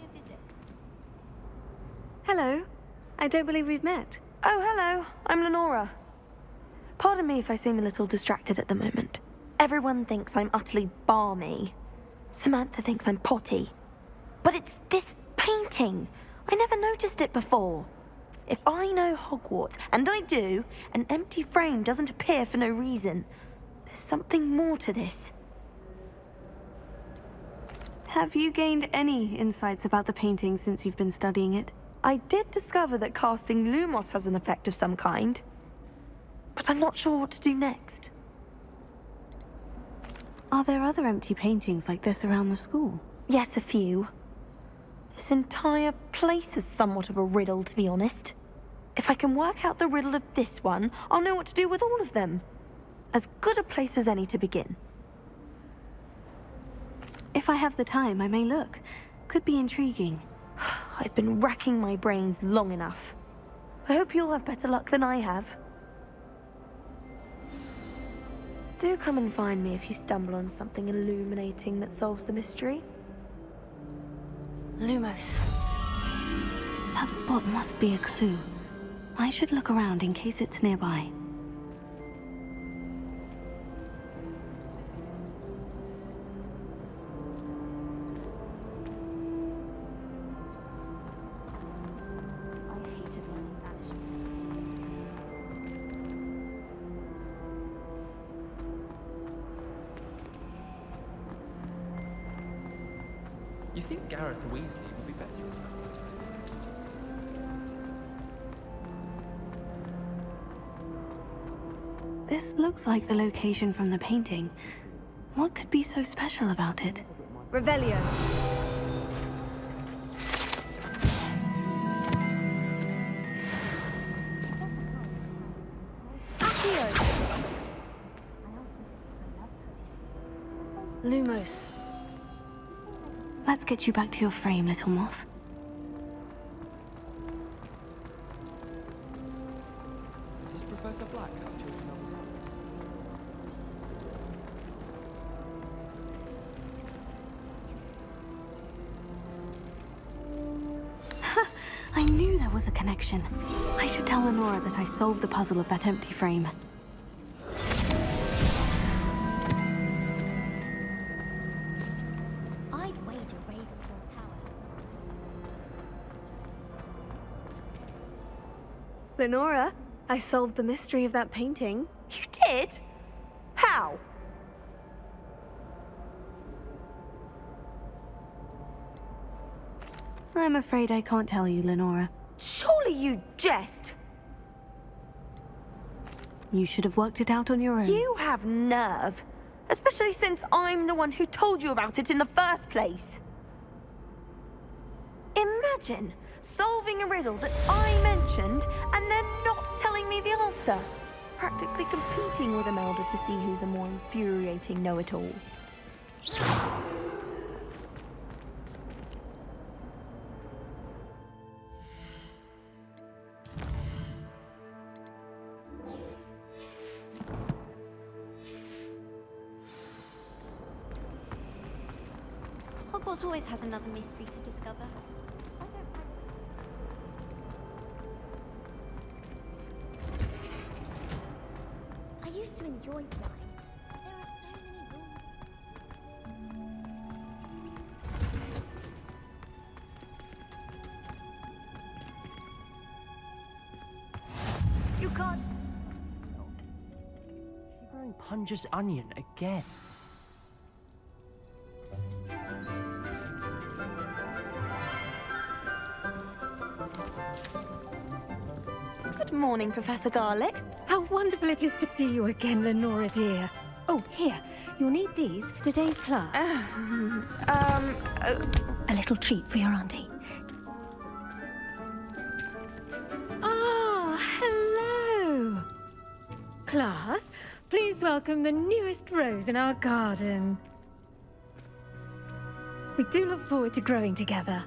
Hello. I don't believe we've met. Oh, hello. I'm Lenora. Pardon me if I seem a little distracted at the moment. Everyone thinks I'm utterly balmy. Samantha thinks I'm potty. But it's this painting. I never noticed it before. If I know Hogwarts, and I do, an empty frame doesn't appear for no reason. There's something more to this. Have you gained any insights about the painting since you've been studying it? I did discover that casting Lumos has an effect of some kind. But I'm not sure what to do next. Are there other empty paintings like this around the school? Yes, a few. This entire place is somewhat of a riddle, to be honest. If I can work out the riddle of this one, I'll know what to do with all of them. As good a place as any to begin. If I have the time, I may look. Could be intriguing. I've been racking my brains long enough. I hope you'll have better luck than I have. Do come and find me if you stumble on something illuminating that solves the mystery. Lumos. That spot must be a clue. I should look around in case it's nearby. You think Gareth Weasley would be better? This looks like the location from the painting. What could be so special about it? Revelio. Lumos. Let's get you back to your frame, little moth. Does Professor Black have children of his own? I knew there was a connection. I should tell Lenora that I solved the puzzle of that empty frame. I'd wager Ravenclaw Tower. Lenora, I solved the mystery of that painting. You did? How? I'm afraid I can't tell you, Lenora. Surely you jest. You should have worked it out on your own. You have nerve. Especially since I'm the one who told you about it in the first place. Imagine solving a riddle that I mentioned and then not telling me the answer. Practically competing with Imelda to see who's a more infuriating know-it-all. Hogwarts always has another mystery to discover. I used to enjoy flying. There are so many rules. You can't. She's wearing Punja's onion again. Good morning, Professor Garlick. How wonderful it is to see you again, Lenora dear. Oh, here. You'll need these for today's class. A little treat for your auntie. Ah, hello. Class, please welcome the newest rose in our garden. We do look forward to growing together.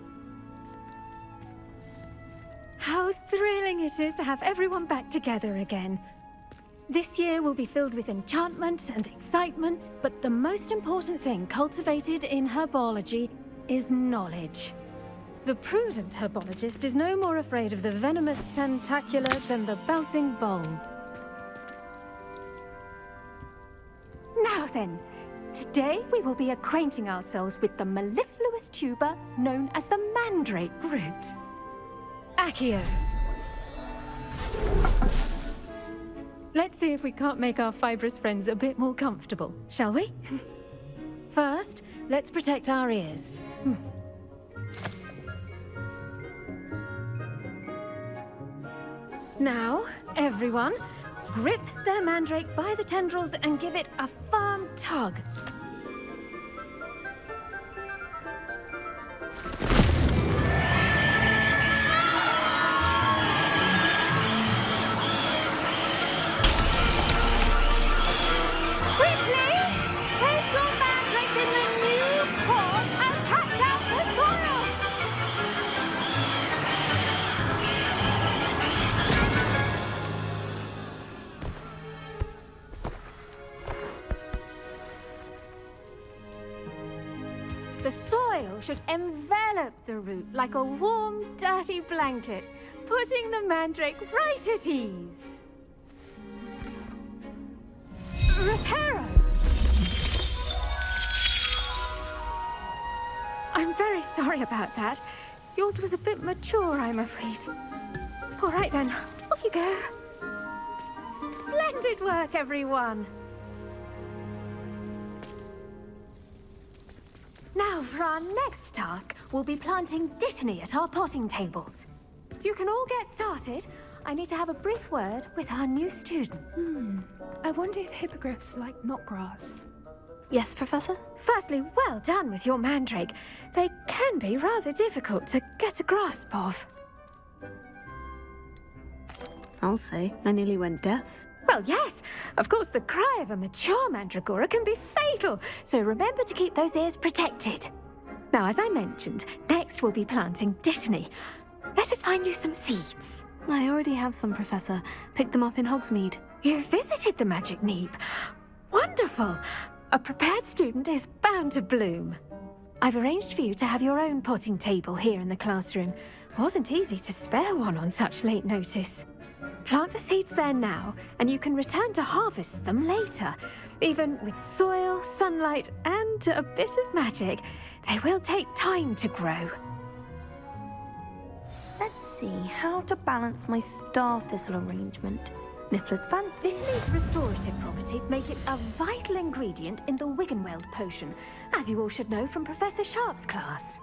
How thrilling it is to have everyone back together again. This year will be filled with enchantment and excitement, but the most important thing cultivated in herbology is knowledge. The prudent herbologist is no more afraid of the venomous tentacula than the bouncing bulb. Now then, today we will be acquainting ourselves with the mellifluous tuber known as the mandrake root. Accio. Let's see if we can't make our fibrous friends a bit more comfortable, shall we? First, let's protect our ears. Now, everyone, grip their mandrake by the tendrils and give it a firm tug. Should envelop the root like a warm, dirty blanket, putting the mandrake right at ease. Reparo! I'm very sorry about that. Yours was a bit mature, I'm afraid. All right then, off you go. Splendid work, everyone. Now, for our next task, we'll be planting dittany at our potting tables. You can all get started. I need to have a brief word with our new student. I wonder if hippogriffs like knotgrass. Yes, Professor? Firstly, well done with your mandrake. They can be rather difficult to get a grasp of. I'll say, I nearly went deaf. Well, yes. Of course, the cry of a mature mandragora can be fatal, so remember to keep those ears protected. Now, as I mentioned, next we'll be planting dittany. Let us find you some seeds. I already have some, Professor. Picked them up in Hogsmeade. You visited the Magic Neep. Wonderful. A prepared student is bound to bloom. I've arranged for you to have your own potting table here in the classroom. Wasn't easy to spare one on such late notice. Plant the seeds there now, and you can return to harvest them later. Even with soil, sunlight, and a bit of magic, they will take time to grow. Let's see how to balance my star thistle arrangement. Niffler's fancy. Dittany's restorative properties make it a vital ingredient in the Wiggenweld potion, as you all should know from Professor Sharp's class.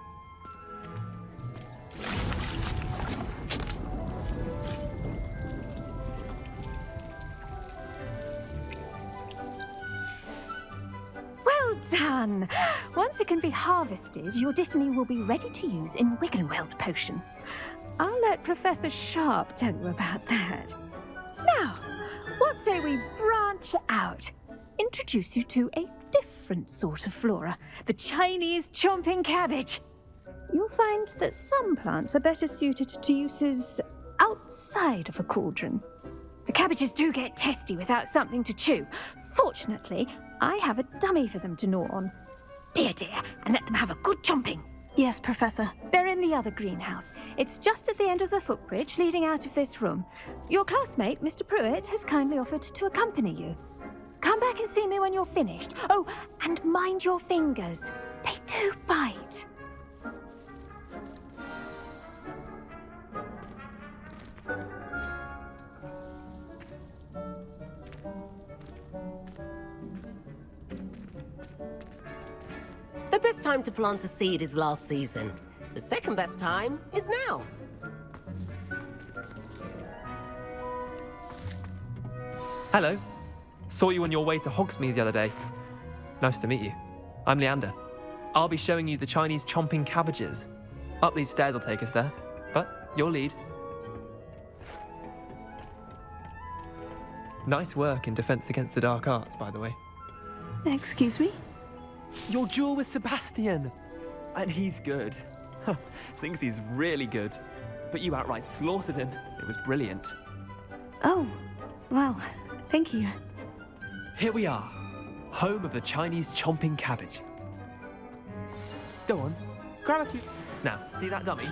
Well done! Once it can be harvested, your dittany will be ready to use in Wiggenweld potion. I'll let Professor Sharp tell you about that. Now, what say we branch out? Introduce you to a different sort of flora, the Chinese chomping cabbage. You'll find that some plants are better suited to uses outside of a cauldron. The cabbages do get testy without something to chew. Fortunately, I have a dummy for them to gnaw on. Here, dear, and let them have a good chomping. Yes, Professor. They're in the other greenhouse. It's just at the end of the footbridge leading out of this room. Your classmate, Mr. Pruitt, has kindly offered to accompany you. Come back and see me when you're finished. Oh, and mind your fingers. They do bite. The best time to plant a seed is last season. The second best time is now. Hello. Saw you on your way to Hogsmeade the other day. Nice to meet you. I'm Leander. I'll be showing you the Chinese chomping cabbages. Up these stairs will take us there, but your lead. Nice work in Defense Against the Dark Arts, by the way. Excuse me? Your duel with Sebastian! And he's good. Thinks he's really good. But you outright slaughtered him. It was brilliant. Oh, well, thank you. Here we are, home of the Chinese chomping cabbage. Go on, grab a few. Now, see that dummy?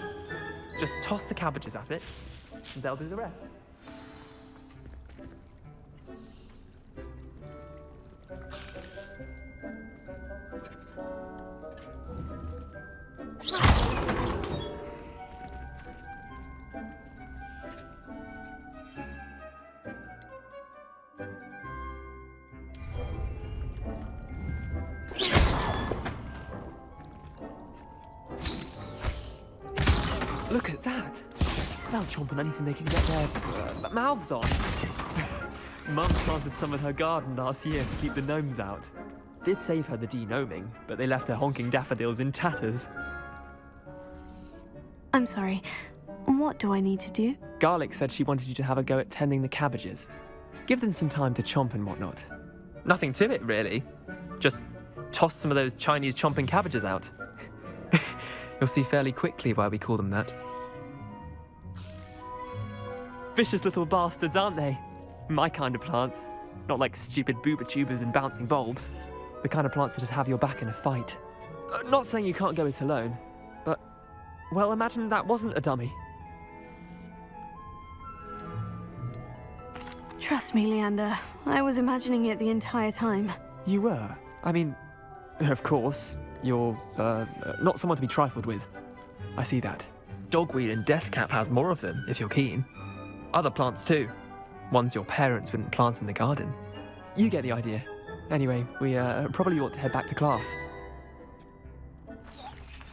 Just toss the cabbages at it, and they'll do the rest. Look at that! They'll chomp on anything they can get their mouths on. Mum planted some in her garden last year to keep the gnomes out. Did save her the de-gnoming, but they left her honking daffodils in tatters. I'm sorry. What do I need to do? Garlic said she wanted you to have a go at tending the cabbages. Give them some time to chomp and whatnot. Nothing to it, really. Just toss some of those Chinese chomping cabbages out. You'll see fairly quickly why we call them that. Vicious little bastards, aren't they? My kind of plants. Not like stupid booba tubers and bouncing bulbs. The kind of plants that'd have your back in a fight. Not saying you can't go it alone, but, well, imagine that wasn't a dummy. Trust me, Leander. I was imagining it the entire time. You were? I mean, of course, you're, not someone to be trifled with. I see that. Dogweed and deathcap has more of them, if you're keen. Other plants too. Ones your parents wouldn't plant in the garden. You get the idea. Anyway, we probably ought to head back to class.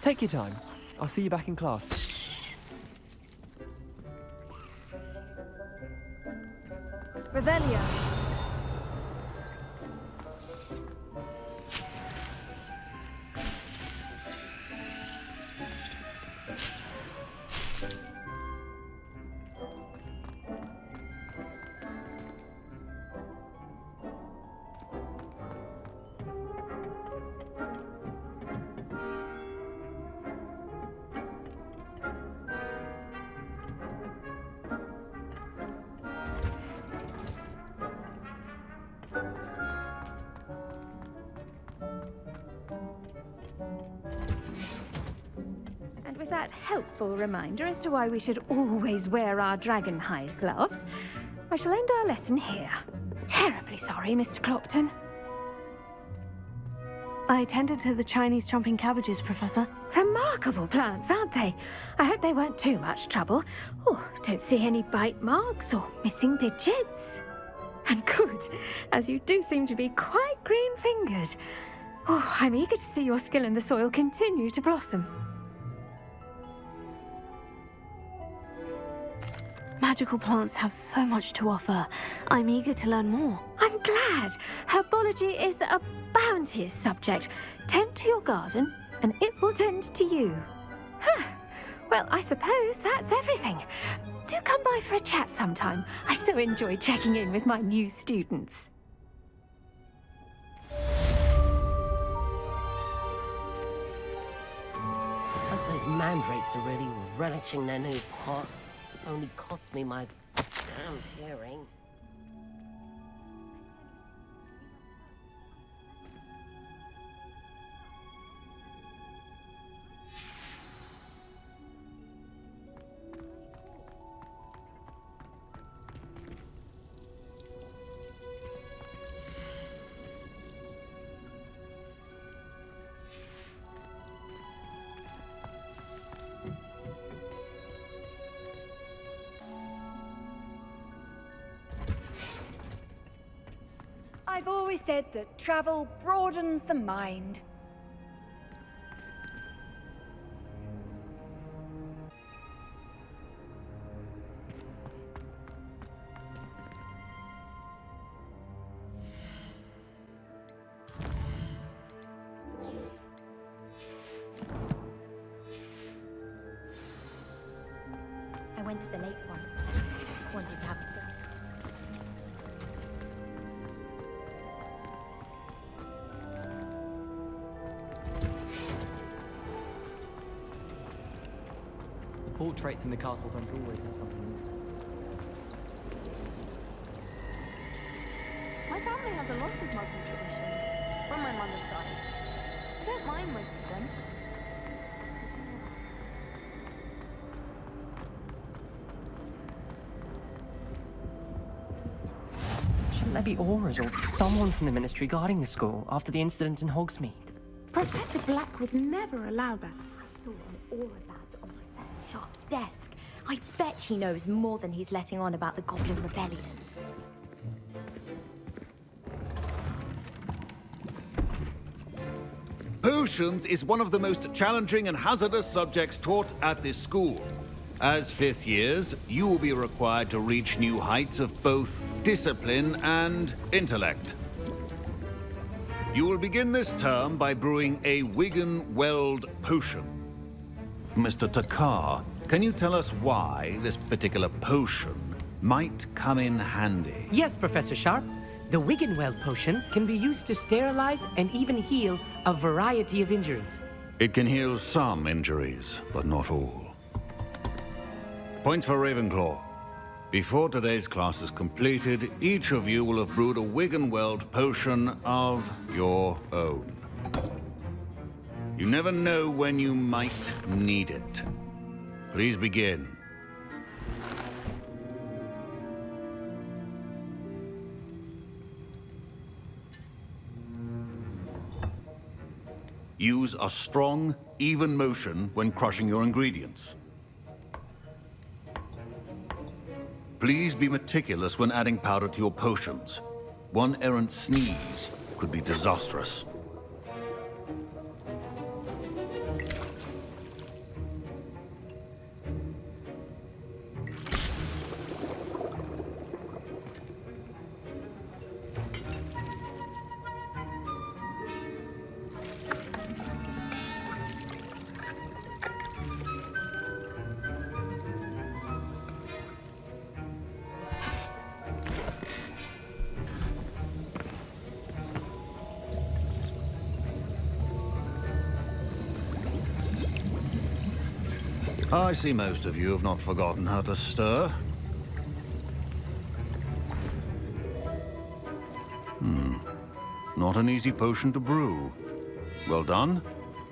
Take your time. I'll see you back in class. Revelio. With that helpful reminder as to why we should always wear our dragon hide gloves, I shall end our lesson here. Terribly sorry, Mr. Clopton. I tended to the Chinese chomping cabbages, Professor. Remarkable plants, aren't they? I hope they weren't too much trouble. Oh, don't see any bite marks or missing digits. And good, as you do seem to be quite green-fingered. Oh, I'm eager to see your skill in the soil continue to blossom. Magical plants have so much to offer. I'm eager to learn more. I'm glad. Herbology is a bounteous subject. Tend to your garden, and it will tend to you. Huh. Well, I suppose that's everything. Do come by for a chat sometime. I so enjoy checking in with my new students. Hope those mandrakes are really relishing their new pots. Only cost me my damn hearing. I've always said that travel broadens the mind. I went to the lake once. Wanted to have a quick. The portraits in the castle don't always have something new. My family has a lot of modern traditions, from my mother's side. I don't mind most of them. Shouldn't there be auras or someone from the ministry guarding the school after the incident in Hogsmeade? Professor Black would never allow that. I saw an aura badge on Professor Sharp's desk. I bet he knows more than he's letting on about the Goblin Rebellion. Potions is one of the most challenging and hazardous subjects taught at this school. As fifth years, you will be required to reach new heights of both discipline and intellect. You will begin this term by brewing a Wiggenweld potion. Mr. Takar, can you tell us why this particular potion might come in handy? Yes, Professor Sharp. The Wiggenweld potion can be used to sterilize and even heal a variety of injuries. It can heal some injuries, but not all. Point for Ravenclaw. Before today's class is completed, each of you will have brewed a Wiggenweld potion of your own. You never know when you might need it. Please begin. Use a strong, even motion when crushing your ingredients. Please be meticulous when adding powder to your potions. One errant sneeze could be disastrous. I see most of you have not forgotten how to stir. Not an easy potion to brew. Well done.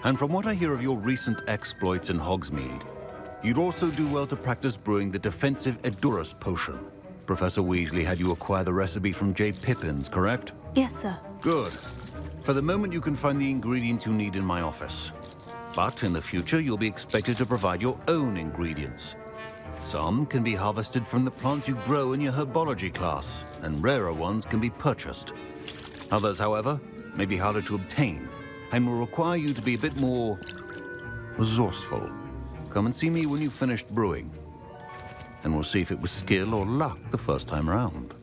And from what I hear of your recent exploits in Hogsmeade, you'd also do well to practice brewing the defensive Edurus potion. Professor Weasley had you acquire the recipe from J. Pippins, correct? Yes, sir. Good. For the moment, you can find the ingredients you need in my office. But in the future, you'll be expected to provide your own ingredients. Some can be harvested from the plants you grow in your Herbology class, and rarer ones can be purchased. Others, however, may be harder to obtain, and will require you to be a bit more resourceful. Come and see me when you've finished brewing, and we'll see if it was skill or luck the first time around.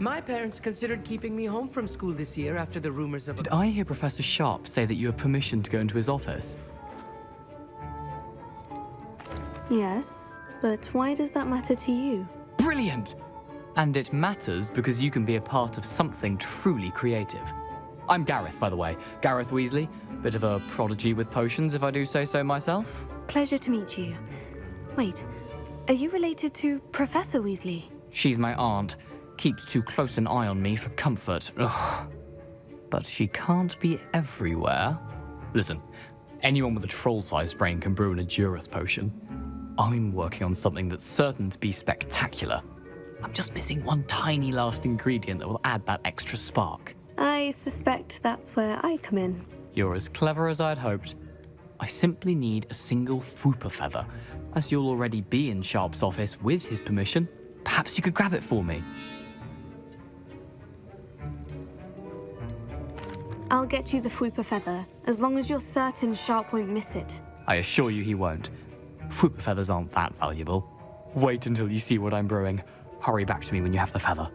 My parents considered keeping me home from school this year after the rumors of... Did I hear Professor Sharp say that you have permission to go into his office? Yes, but why does that matter to you? Brilliant! And it matters because you can be a part of something truly creative. I'm Gareth, by the way. Gareth Weasley. Bit of a prodigy with potions, if I do say so myself. Pleasure to meet you. Wait, are you related to Professor Weasley? She's my aunt. Keeps too close an eye on me for comfort. Ugh. But she can't be everywhere. Listen, anyone with a troll-sized brain can brew an Edurus potion. I'm working on something that's certain to be spectacular. I'm just missing one tiny last ingredient that will add that extra spark. I suspect that's where I come in. You're as clever as I'd hoped. I simply need a single Fwooper feather, As you'll already be in Sharp's office with his permission, perhaps you could grab it for me. I'll get you the Fwooper feather, as long as you're certain Sharp won't miss it. I assure you he won't. Fwooper feathers aren't that valuable. Wait until you see what I'm brewing. Hurry back to me when you have the feather.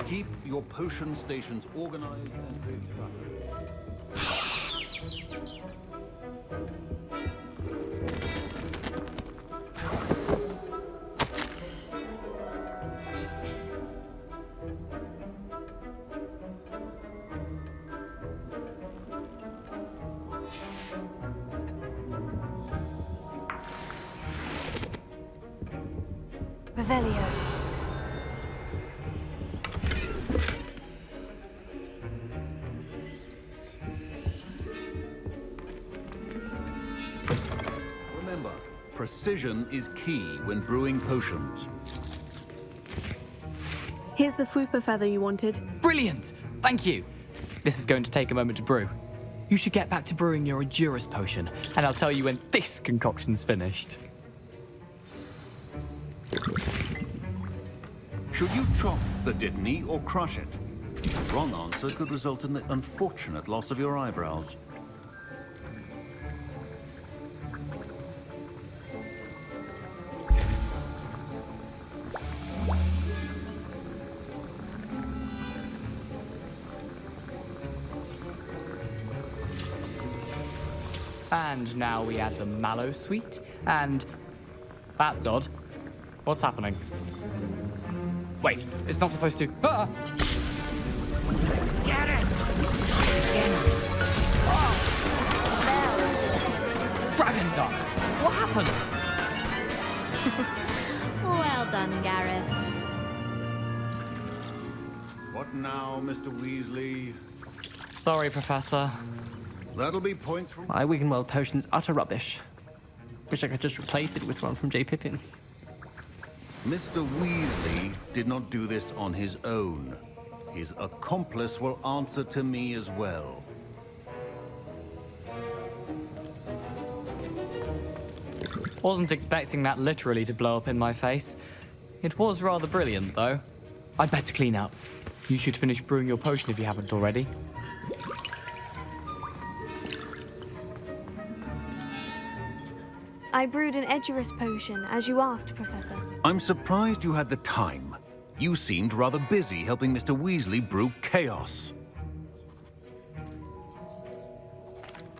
Keep your potion stations organized and ready to run. Revelio. Remember, precision is key when brewing potions. Here's the Fwooper feather you wanted. Brilliant! Thank you! This is going to take a moment to brew. You should get back to brewing your Edurus potion, and I'll tell you when this concoction's finished. Should you chop the Didney or crush it? The wrong answer could result in the unfortunate loss of your eyebrows. And now we add the mallow sweet, and... That's odd. What's happening? Wait, it's not supposed to... Ah! Get it! Dragon Dog! What happened? Well done, Gareth. What now, Mr. Weasley? Sorry, Professor. That'll be points from... My Wiggenweld potion's utter rubbish. Wish I could just replace it with one from J. Pippin's. Mr. Weasley did not do this on his own. His accomplice will answer to me as well. Wasn't expecting that literally to blow up in my face. It was rather brilliant, though. I'd better clean up. You should finish brewing your potion if you haven't already. I brewed an Edurus potion, as you asked, Professor. I'm surprised you had the time. You seemed rather busy helping Mr. Weasley brew chaos.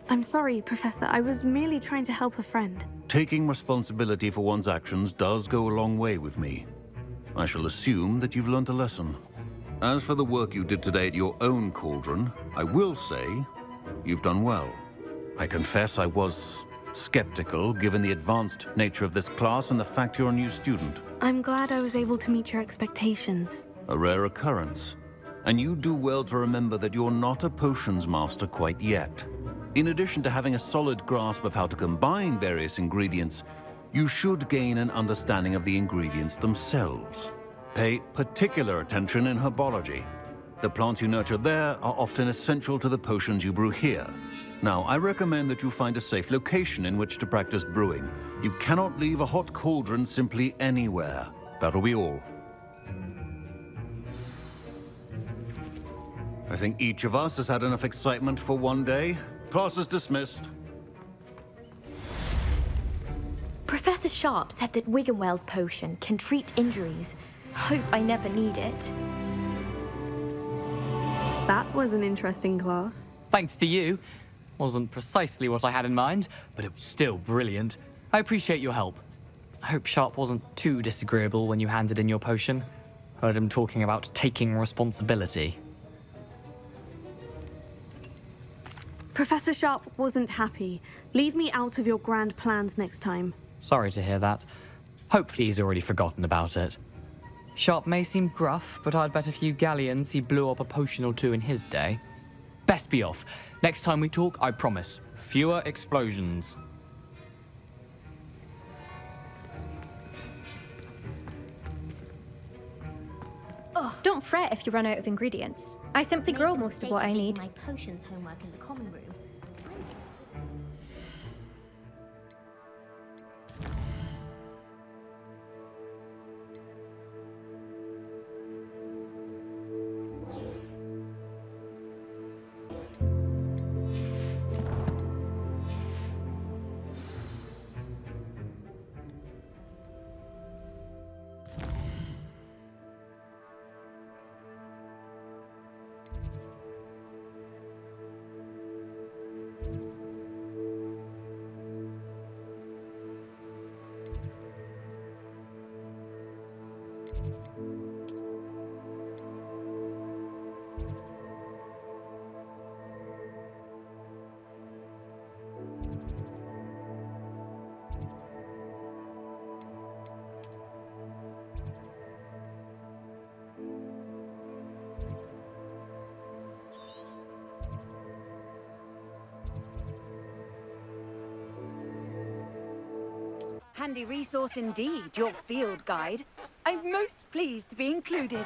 I'm sorry, Professor. I was merely trying to help a friend. Taking responsibility for one's actions does go a long way with me. I shall assume that you've learnt a lesson. As for the work you did today at your own cauldron, I will say you've done well. I confess I was skeptical, given the advanced nature of this class and the fact you're a new student. I'm glad I was able to meet your expectations. A rare occurrence. And you do well to remember that you're not a potions master quite yet. In addition to having a solid grasp of how to combine various ingredients, you should gain an understanding of the ingredients themselves. Pay particular attention in herbology. The plants you nurture there are often essential to the potions you brew here. Now, I recommend that you find a safe location in which to practice brewing. You cannot leave a hot cauldron simply anywhere. That'll be all. I think each of us has had enough excitement for one day. Class is dismissed. Professor Sharp said that Wiggenweld potion can treat injuries. Hope I never need it. That was an interesting class. Thanks to you. Wasn't precisely what I had in mind, but it was still brilliant. I appreciate your help. I hope Sharp wasn't too disagreeable when you handed in your potion. Heard him talking about taking responsibility. Professor Sharp wasn't happy. Leave me out of your grand plans next time. Sorry to hear that. Hopefully he's already forgotten about it. Sharp may seem gruff, but I'd bet a few galleons he blew up a potion or two in his day. Best be off. Next time we talk, I promise, fewer explosions. Don't fret if you run out of ingredients. I simply grow most of what I need. My potions homework in the common room. Handy resource indeed, your field guide. I'm most pleased to be included.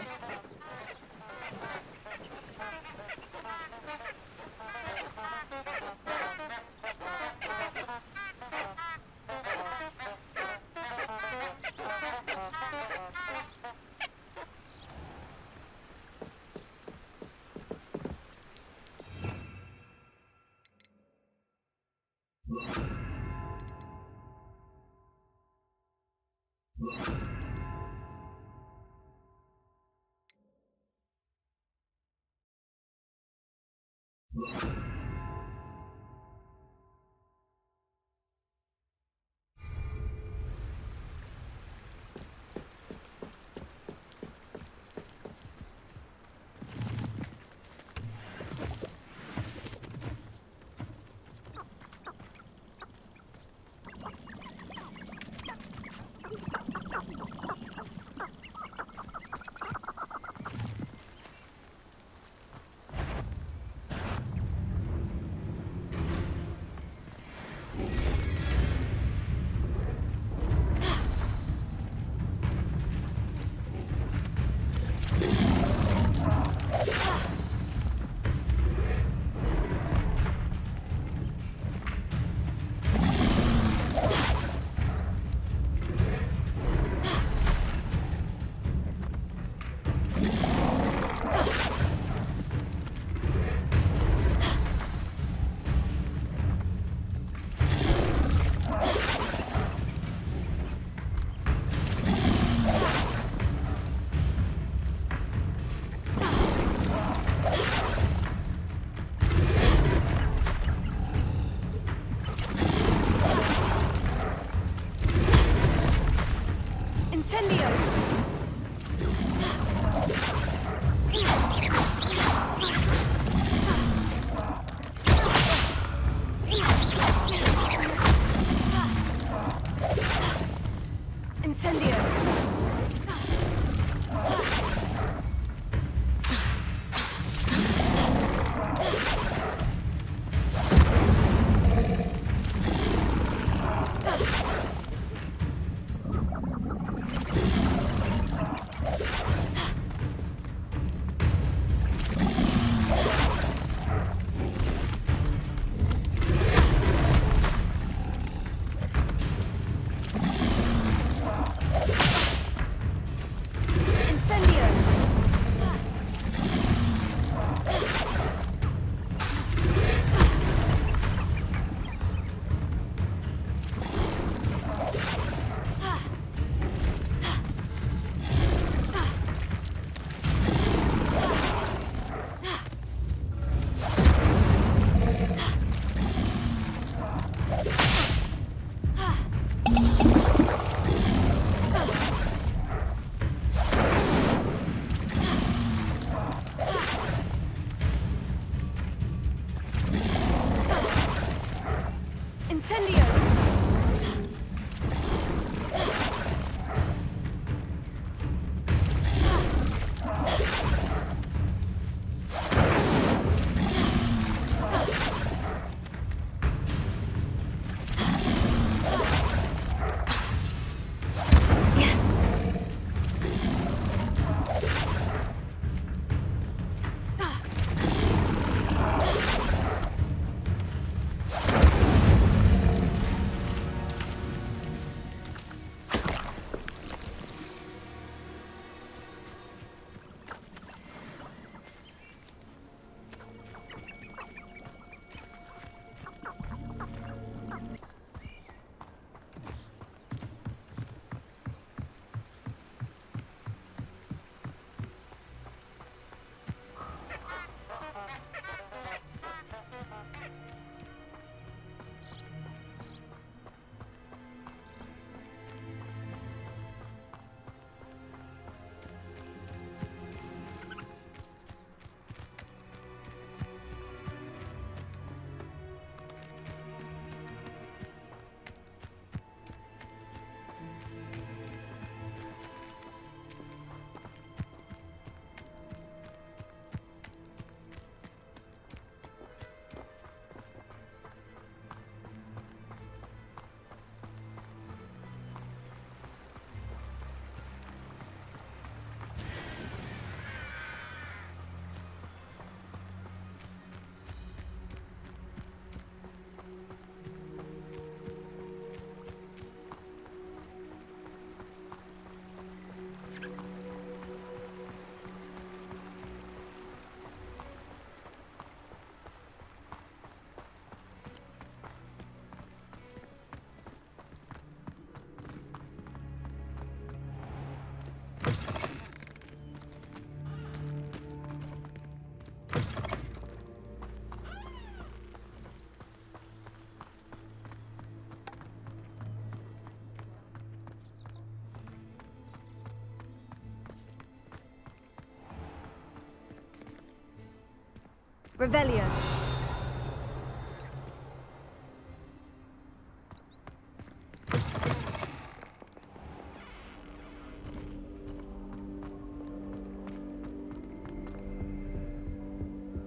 Revelio.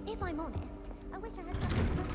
If I'm honest, I wish I had something to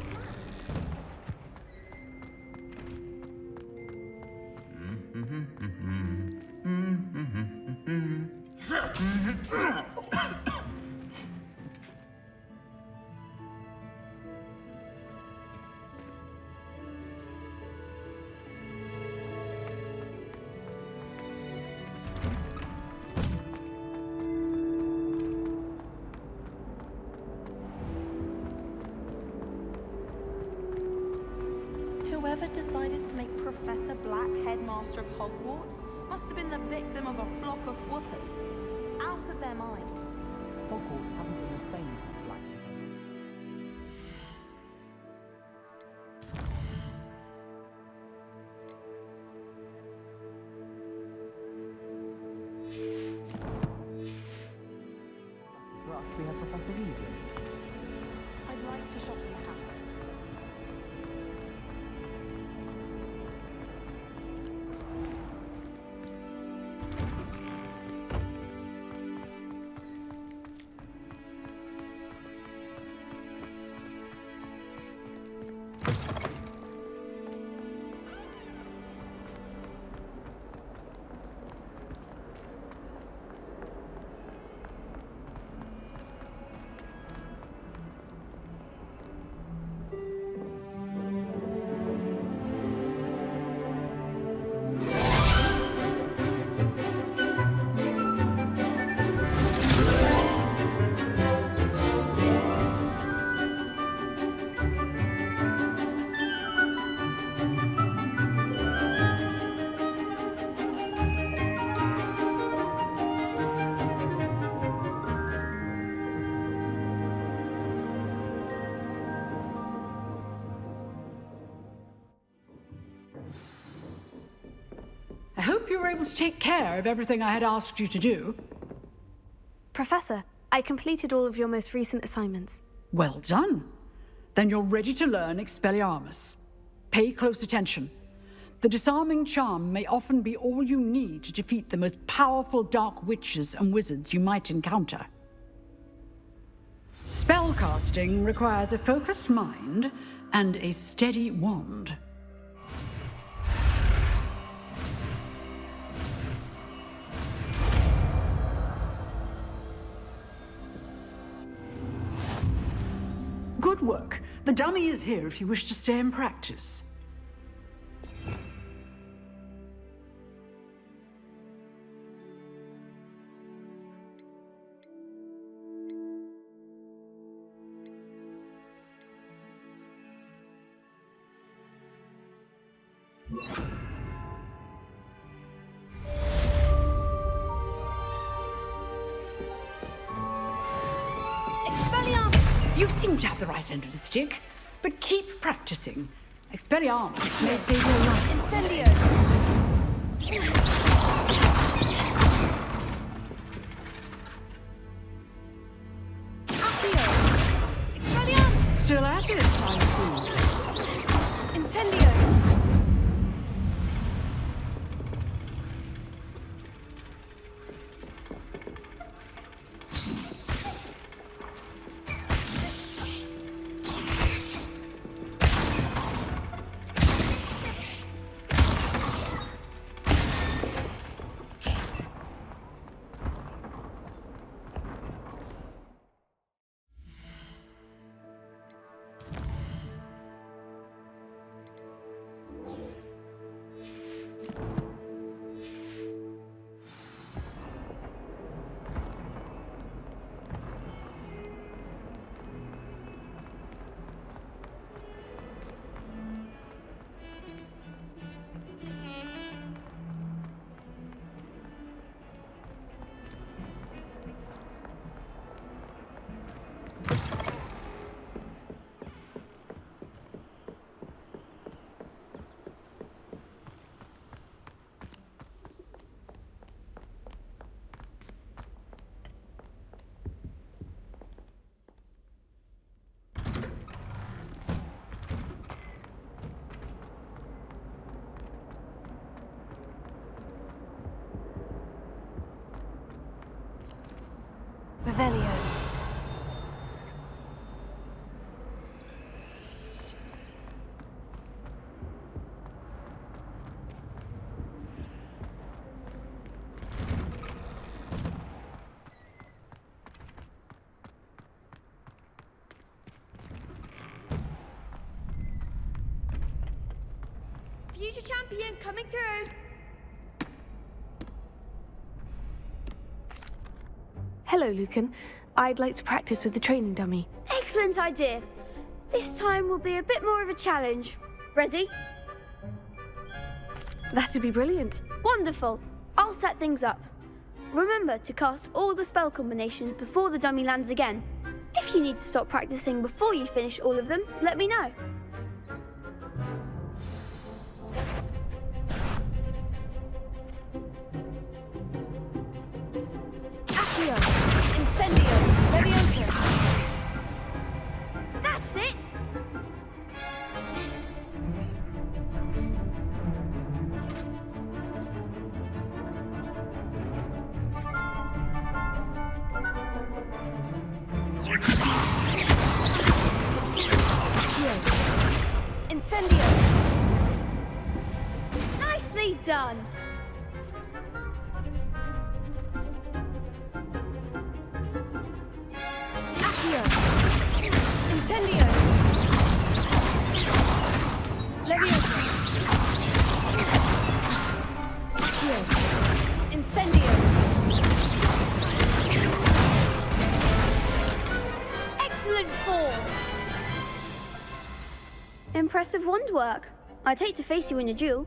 Whoever decided to make Professor Black headmaster of Hogwarts must have been the victim of a flock of whoopers. Out of their mind. Hogwarts haven't been the same since Black. For us, we have Professor Weasley. I'd like to shop your hat. I hope you were able to take care of everything I had asked you to do. Professor, I completed all of your most recent assignments. Well done. Then you're ready to learn Expelliarmus. Pay close attention. The disarming charm may often be all you need to defeat the most powerful dark witches and wizards you might encounter. Spellcasting requires a focused mind and a steady wand. Good work. The dummy is here if you wish to stay and practice. You seem to have the right end of the stick, but keep practicing. Expelliarmus may save your life. Incendio! Still at it, I see. Incendio! Revelio. Future champion coming through. Hello, Lucan. I'd like to practice with the training dummy. Excellent idea. This time will be a bit more of a challenge. Ready? That'd be brilliant. Wonderful. I'll set things up. Remember to cast all the spell combinations before the dummy lands again. If you need to stop practicing before you finish all of them, let me know. Accio! Incendio! Levioso! That's it! Incendio! Nicely done! Accio! Incendio! Levioso! Accio! Incendio! Excellent form! Impressive wand work. I'd hate to face you in a duel.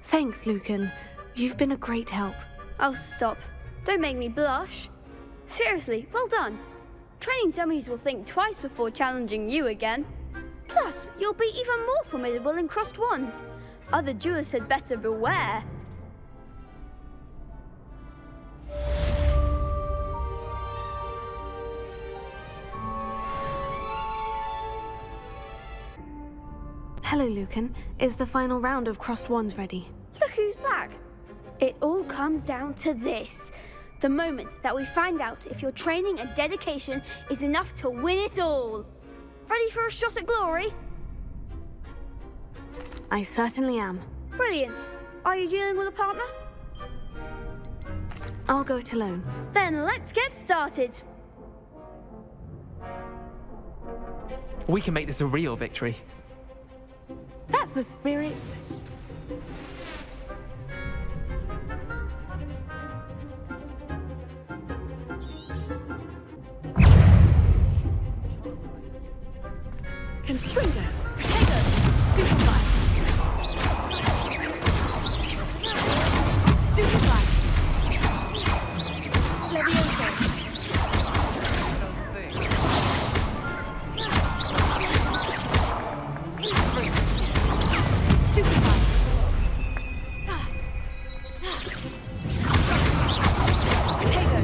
Thanks, Lucan. You've been a great help. Oh, stop. Don't make me blush. Seriously, well done. Training dummies will think twice before challenging you again. Plus, you'll be even more formidable in crossed wands. Other duelists had better beware. Hello, Lucan. Is the final round of crossed wands ready? Look who's back. It all comes down to this. The moment that we find out if your training and dedication is enough to win it all. Ready for a shot at glory? I certainly am. Brilliant. Are you dealing with a partner? I'll go it alone. Then let's get started. We can make this a real victory. That's the spirit. Confringo! Protego! Stupefy! Stupefy! Levioso! Stupefy! Protego!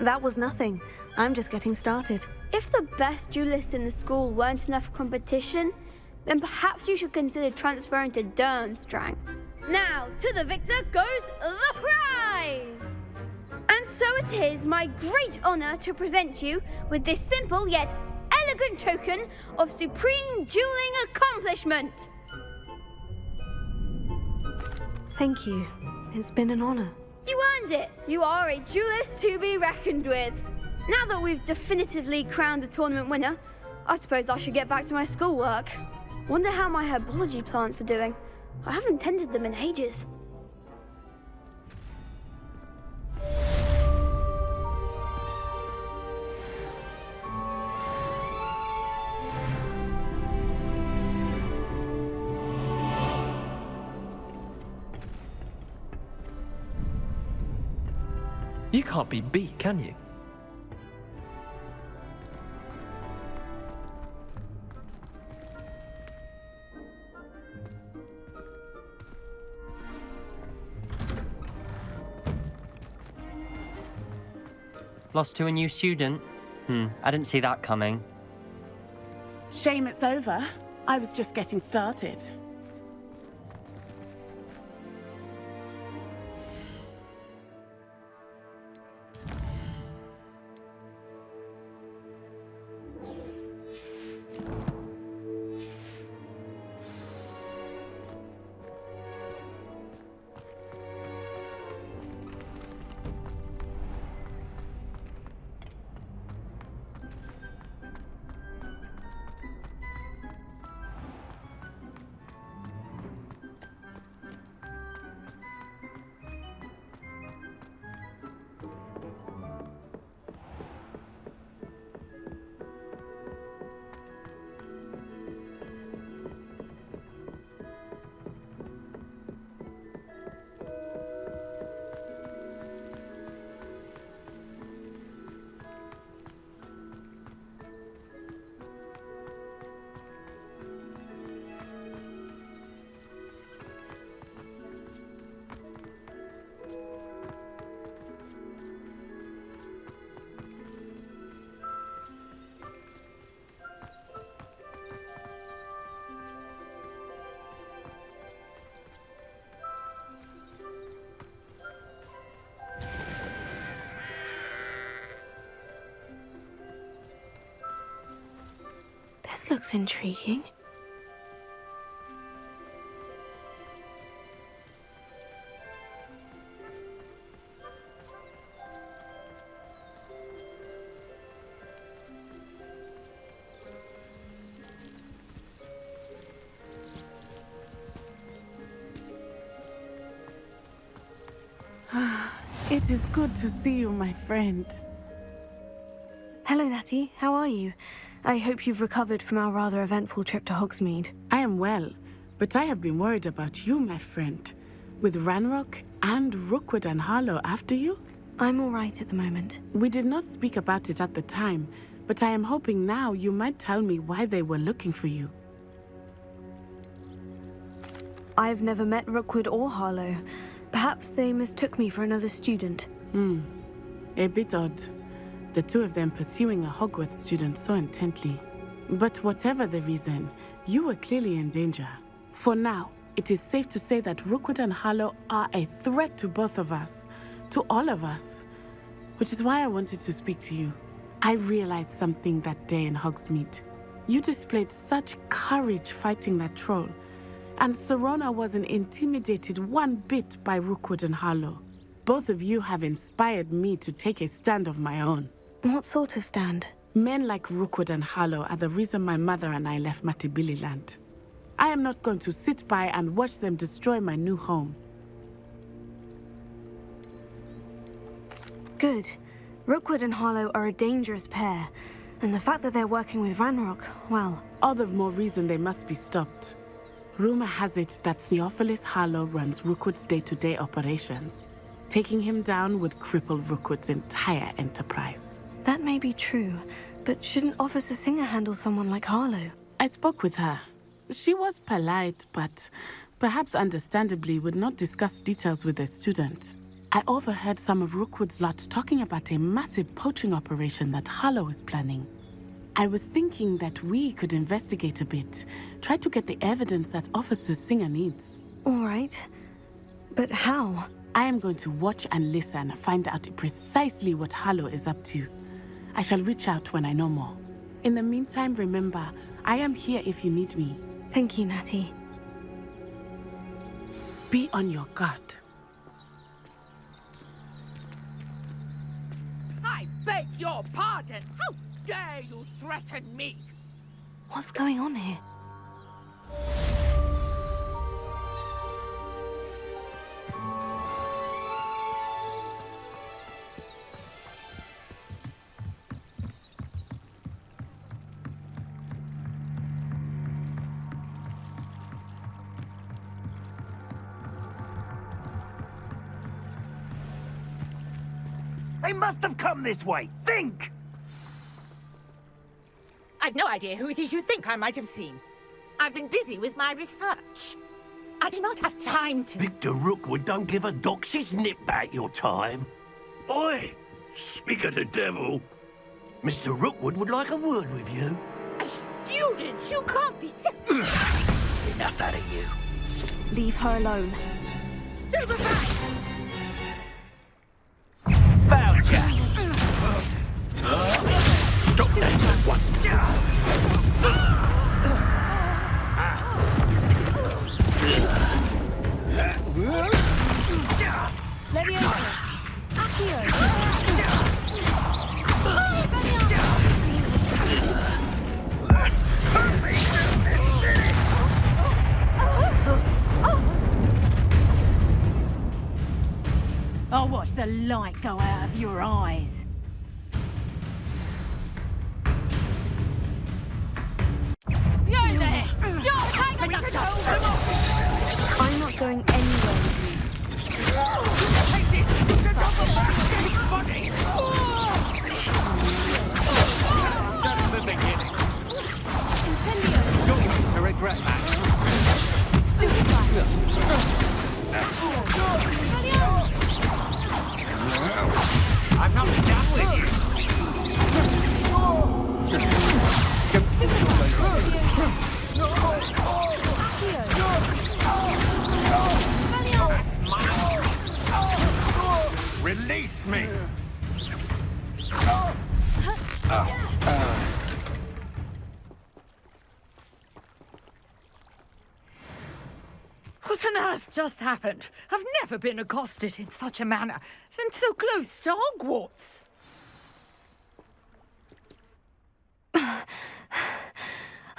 That was nothing. I'm just getting started. If the best duelists in the school weren't enough competition, then perhaps you should consider transferring to Durmstrang. Now, to the victor goes the prize! And so it is my great honor to present you with this simple yet elegant token of supreme dueling accomplishment. Thank you. It's been an honor. You earned it. You are a duelist to be reckoned with. Now that we've definitively crowned the tournament winner, I suppose I should get back to my schoolwork. Wonder how my herbology plants are doing. I haven't tended them in ages. You can't be beat, can you? Lost to a new student? I didn't see that coming. Shame it's over. I was just getting started. This looks intriguing. It is good to see you, my friend. Hello, Natty. How are you? I hope you've recovered from our rather eventful trip to Hogsmeade. I am well, but I have been worried about you, my friend. With Ranrock and Rookwood and Harlow after you? I'm all right at the moment. We did not speak about it at the time, but I am hoping now you might tell me why they were looking for you. I've never met Rookwood or Harlow. Perhaps they mistook me for another student. A bit odd. The two of them pursuing a Hogwarts student so intently. But whatever the reason, you were clearly in danger. For now, it is safe to say that Rookwood and Harlow are a threat to both of us, to all of us. Which is why I wanted to speak to you. I realized something that day in Hogsmeade. You displayed such courage fighting that troll, and Serona wasn't intimidated one bit by Rookwood and Harlow. Both of you have inspired me to take a stand of my own. What sort of stand? Men like Rookwood and Harlow are the reason my mother and I left Matibili land. I am not going to sit by and watch them destroy my new home. Good. Rookwood and Harlow are a dangerous pair, and the fact that they're working with Ranrock, well... All the more reason they must be stopped. Rumor has it that Theophilus Harlow runs Rookwood's day-to-day operations. Taking him down would cripple Rookwood's entire enterprise. That may be true, but shouldn't Officer Singer handle someone like Harlow? I spoke with her. She was polite, but perhaps understandably would not discuss details with a student. I overheard some of Rookwood's lot talking about a massive poaching operation that Harlow is planning. I was thinking that we could investigate a bit, try to get the evidence that Officer Singer needs. All right. But how? I am going to watch and listen, find out precisely what Harlow is up to. I shall reach out when I know more. In the meantime, remember, I am here if you need me. Thank you, Natty. Be on your guard. I beg your pardon! How dare you threaten me? What's going on here? They must have come this way. Think! I've no idea who it is you think I might have seen. I've been busy with my research. I do not have time to... Victor Rookwood don't give a doxy's nip back your time. Oi! Speak of the devil. Mr. Rookwood would like a word with you. A student? You can't be... Enough out of you. Leave her alone. Stupefy! Found ya! Stop that one! Leviosa! Accio! I'll watch the light go out of your eyes. You there! Stop! Taking control! I'm not going anywhere with you. Take this! Get off the back! Funny! Just the beginning. Incendio! You're going to regret that. Stupefy! I'm not done with you. Release me. What on earth just happened? I've never been accosted in such a manner, and so close to Hogwarts.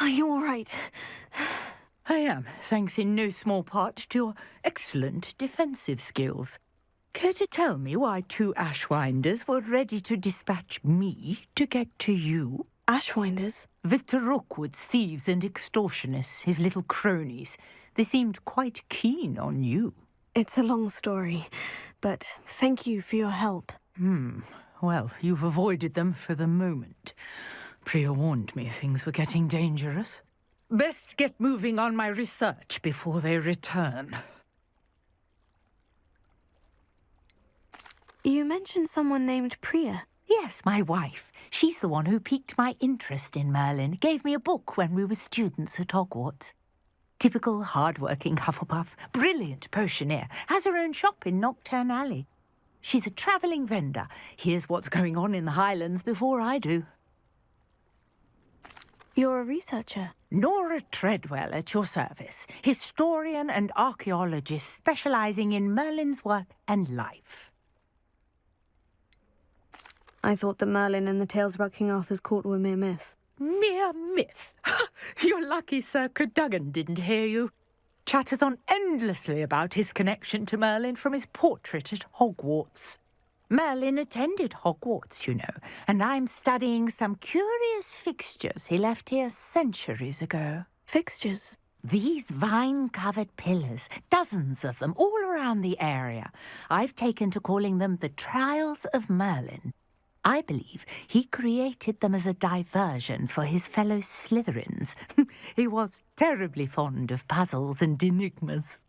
Are you all right? I am, thanks in no small part to your excellent defensive skills. Care to tell me why 2 Ashwinders were ready to dispatch me to get to you? Ashwinders? Victor Rookwood's thieves and extortionists, his little cronies. They seemed quite keen on you. It's a long story, but thank you for your help. Well, you've avoided them for the moment. Priya warned me things were getting dangerous. Best get moving on my research before they return. You mentioned someone named Priya. Yes, my wife. She's the one who piqued my interest in Merlin, gave me a book when we were students at Hogwarts. Typical hard-working Hufflepuff, brilliant potioneer, has her own shop in Nocturne Alley. She's a travelling vendor. Hears what's going on in the Highlands before I do. You're a researcher? Nora Treadwell at your service, historian and archaeologist specialising in Merlin's work and life. I thought that Merlin and the tales about King Arthur's court were mere myth. Mere myth? You're lucky Sir Cadogan didn't hear you. Chatters on endlessly about his connection to Merlin from his portrait at Hogwarts. Merlin attended Hogwarts, you know, and I'm studying some curious fixtures he left here centuries ago. Fixtures? These vine-covered pillars, dozens of them, all around the area. I've taken to calling them the Trials of Merlin. I believe he created them as a diversion for his fellow Slytherins. He was terribly fond of puzzles and enigmas.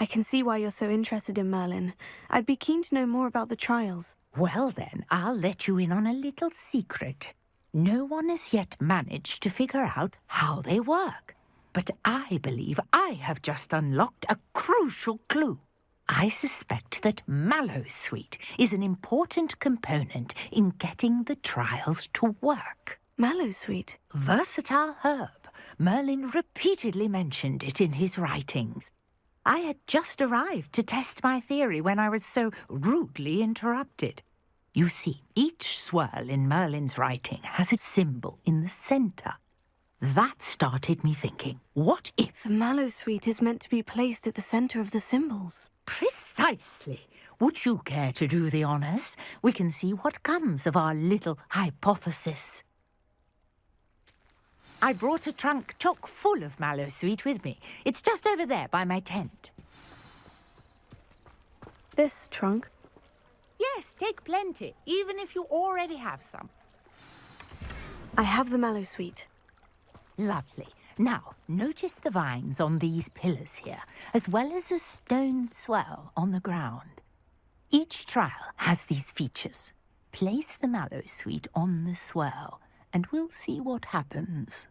I can see why you're so interested in Merlin. I'd be keen to know more about the trials. Well then, I'll let you in on a little secret. No one has yet managed to figure out how they work. But I believe I have just unlocked a crucial clue. I suspect that Mallowsweet is an important component in getting the trials to work. Mallowsweet? Versatile herb. Merlin repeatedly mentioned it in his writings. I had just arrived to test my theory when I was so rudely interrupted. You see, each swirl in Merlin's writing has a symbol in the centre. That started me thinking, what if... The Mallowsweet is meant to be placed at the centre of the symbols. Precisely. Would you care to do the honours? We can see what comes of our little hypothesis. I brought a trunk chock full of Mallowsweet with me. It's just over there by my tent. This trunk? Yes, take plenty, even if you already have some. I have the Mallowsweet. Lovely. Now, notice the vines on these pillars here, as well as a stone swell on the ground. Each trial has these features. Place the Mallowsweet on the swell, and we'll see what happens.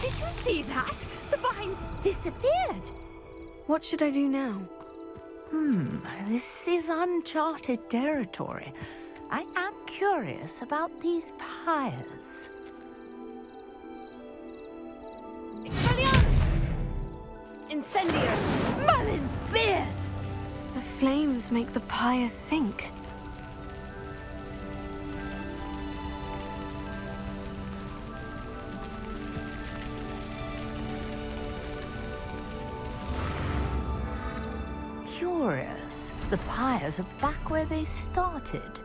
Did you see that? The vines disappeared. What should I do now? This is uncharted territory. I am curious about these pyres. Expelliarmus! Incendio! Merlin's beard! The flames make the pyres sink. Curious. The pyres are back where they started.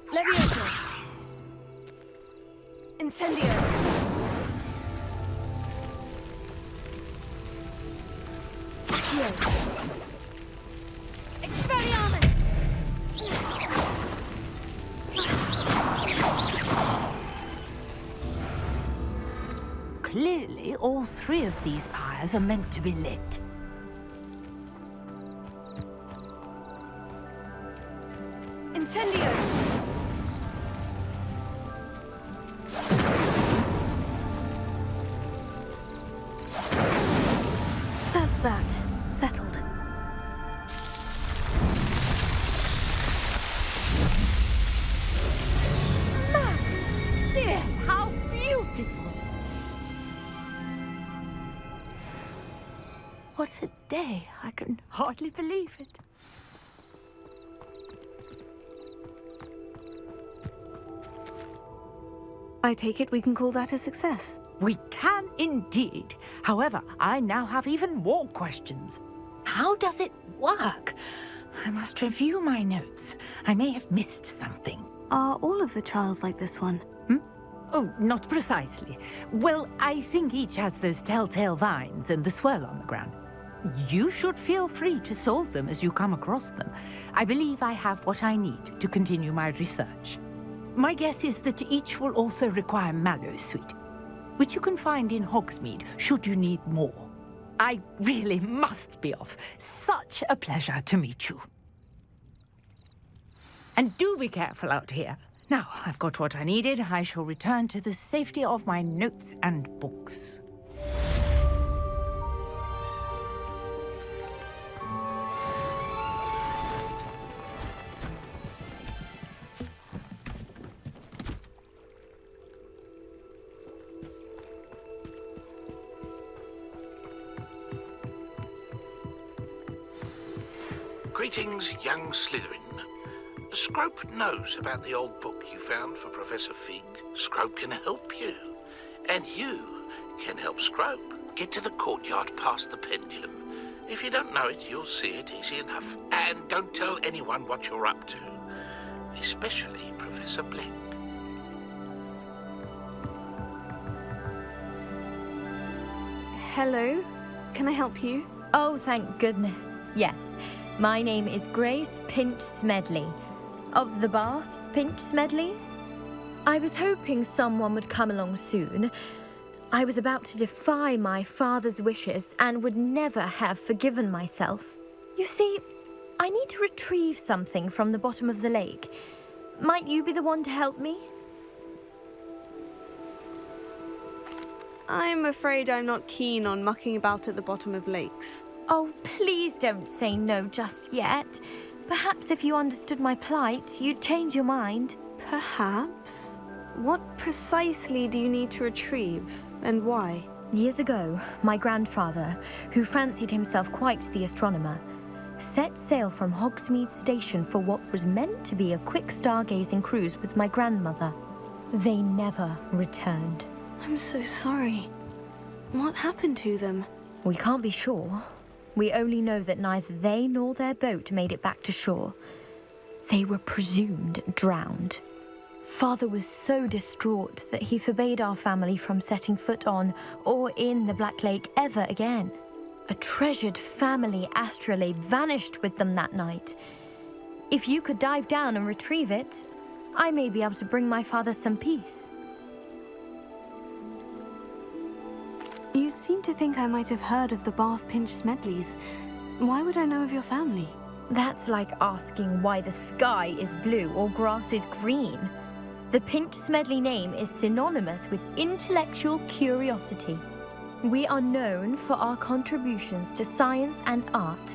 Leviosa! Incendio! Expelliarmus! Clearly, all three of these pyres are meant to be lit. Incendio! That's that. Settled. Yes, how beautiful! What a day! I can hardly believe it. I take it we can call that a success. We can indeed. However, I now have even more questions. How does it work? I must review my notes. I may have missed something. Are all of the trials like this one? Oh, not precisely. Well, I think each has those telltale vines and the swirl on the ground. You should feel free to solve them as you come across them. I believe I have what I need to continue my research. My guess is that each will also require Mallowsweet, which you can find in Hogsmeade should you need more. I really must be off. Such a pleasure to meet you. And do be careful out here. Now, I've got what I needed. I shall return to the safety of my notes and books. Greetings, young Slytherin. Scrope knows about the old book you found for Professor Fig. Scrope can help you. And you can help Scrope. Get to the courtyard past the pendulum. If you don't know it, you'll see it easy enough. And don't tell anyone what you're up to. Especially Professor Blake. hello. Can I help you? Oh, thank goodness. Yes. My name is Grace Pinch Smedley. Of the Bath Pinch Smedleys? I was hoping someone would come along soon. I was about to defy my father's wishes and would never have forgiven myself. You see, I need to retrieve something from the bottom of the lake. Might you be the one to help me? I'm afraid I'm not keen on mucking about at the bottom of lakes. Oh, please don't say no just yet. Perhaps if you understood my plight, you'd change your mind. Perhaps? What precisely do you need to retrieve, and why? Years ago, my grandfather, who fancied himself quite the astronomer, set sail from Hogsmeade Station for what was meant to be a quick stargazing cruise with my grandmother. They never returned. I'm so sorry. What happened to them? We can't be sure. We only know that neither they nor their boat made it back to shore. They were presumed drowned. Father was so distraught that he forbade our family from setting foot on or in the Black Lake ever again. A treasured family astrolabe vanished with them that night. If you could dive down and retrieve it, I may be able to bring my father some peace. You seem to think I might have heard of the Bath Pinch Smedleys. Why would I know of your family? That's like asking why the sky is blue or grass is green. The Pinch Smedley name is synonymous with intellectual curiosity. We are known for our contributions to science and art.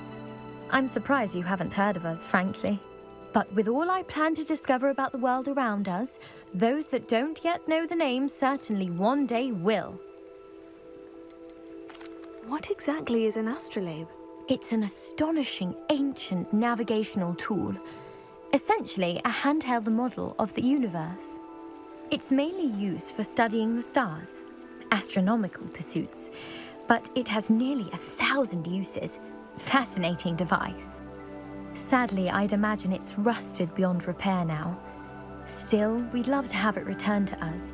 I'm surprised you haven't heard of us, frankly. But with all I plan to discover about the world around us, those that don't yet know the name certainly one day will. What exactly is an astrolabe? It's an astonishing ancient navigational tool. Essentially a handheld model of the universe. It's mainly used for studying the stars, astronomical pursuits, but it has nearly 1,000 uses. Fascinating device. Sadly, I'd imagine it's rusted beyond repair now. Still, we'd love to have it returned to us.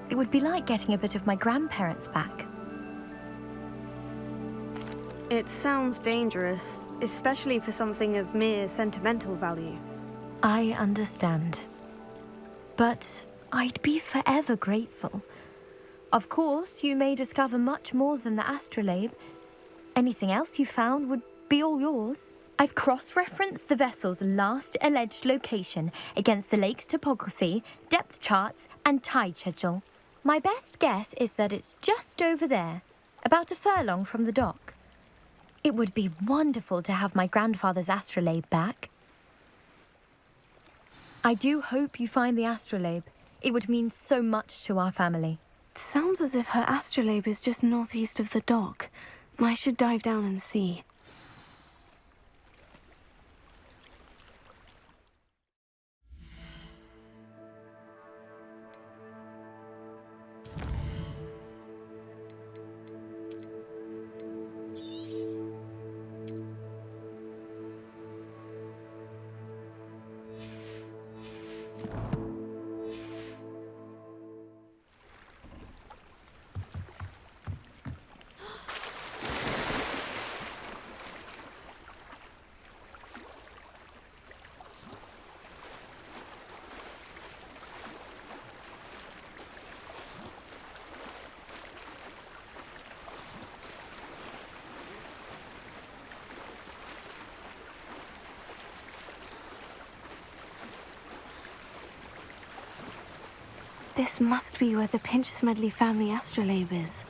It would be like getting a bit of my grandparents back. It sounds dangerous, especially for something of mere sentimental value. I understand. But I'd be forever grateful. Of course, you may discover much more than the astrolabe. Anything else you found would be all yours. I've cross-referenced the vessel's last alleged location against the lake's topography, depth charts, and tide schedule. My best guess is that it's just over there, about a furlong from the dock. It would be wonderful to have my grandfather's astrolabe back. I do hope you find the astrolabe. It would mean so much to our family. It sounds as if her astrolabe is just northeast of the dock. I should dive down and see. This must be where the Pinch Smedley family astrolabe is.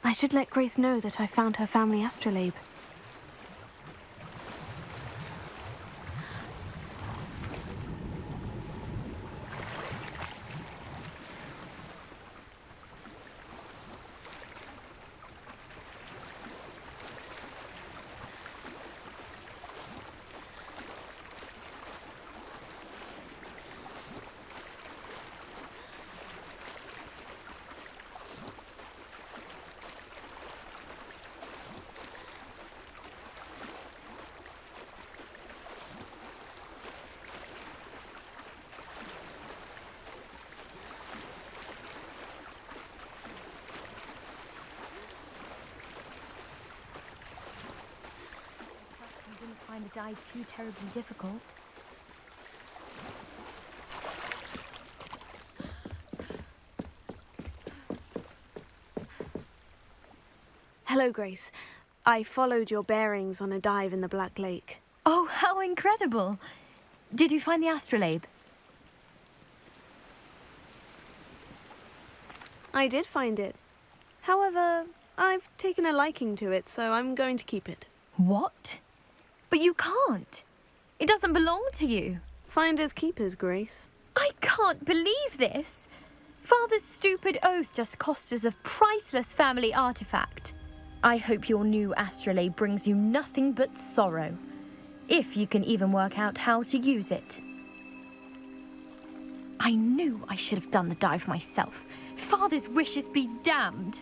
I should let Grace know that I found her family astrolabe. find the dive too terribly difficult. Hello, Grace. I followed your bearings on a dive in the Black Lake. Oh, how incredible! Did you find the Astrolabe? I did find it. However, I've taken a liking to it, so I'm going to keep it. What? But you can't. It doesn't belong to you. Finders keepers, Grace. I can't believe this. Father's stupid oath just cost us a priceless family artifact. I hope your new Astrolabe brings you nothing but sorrow, if you can even work out how to use it. I knew I should have done the dive myself. Father's wishes be damned.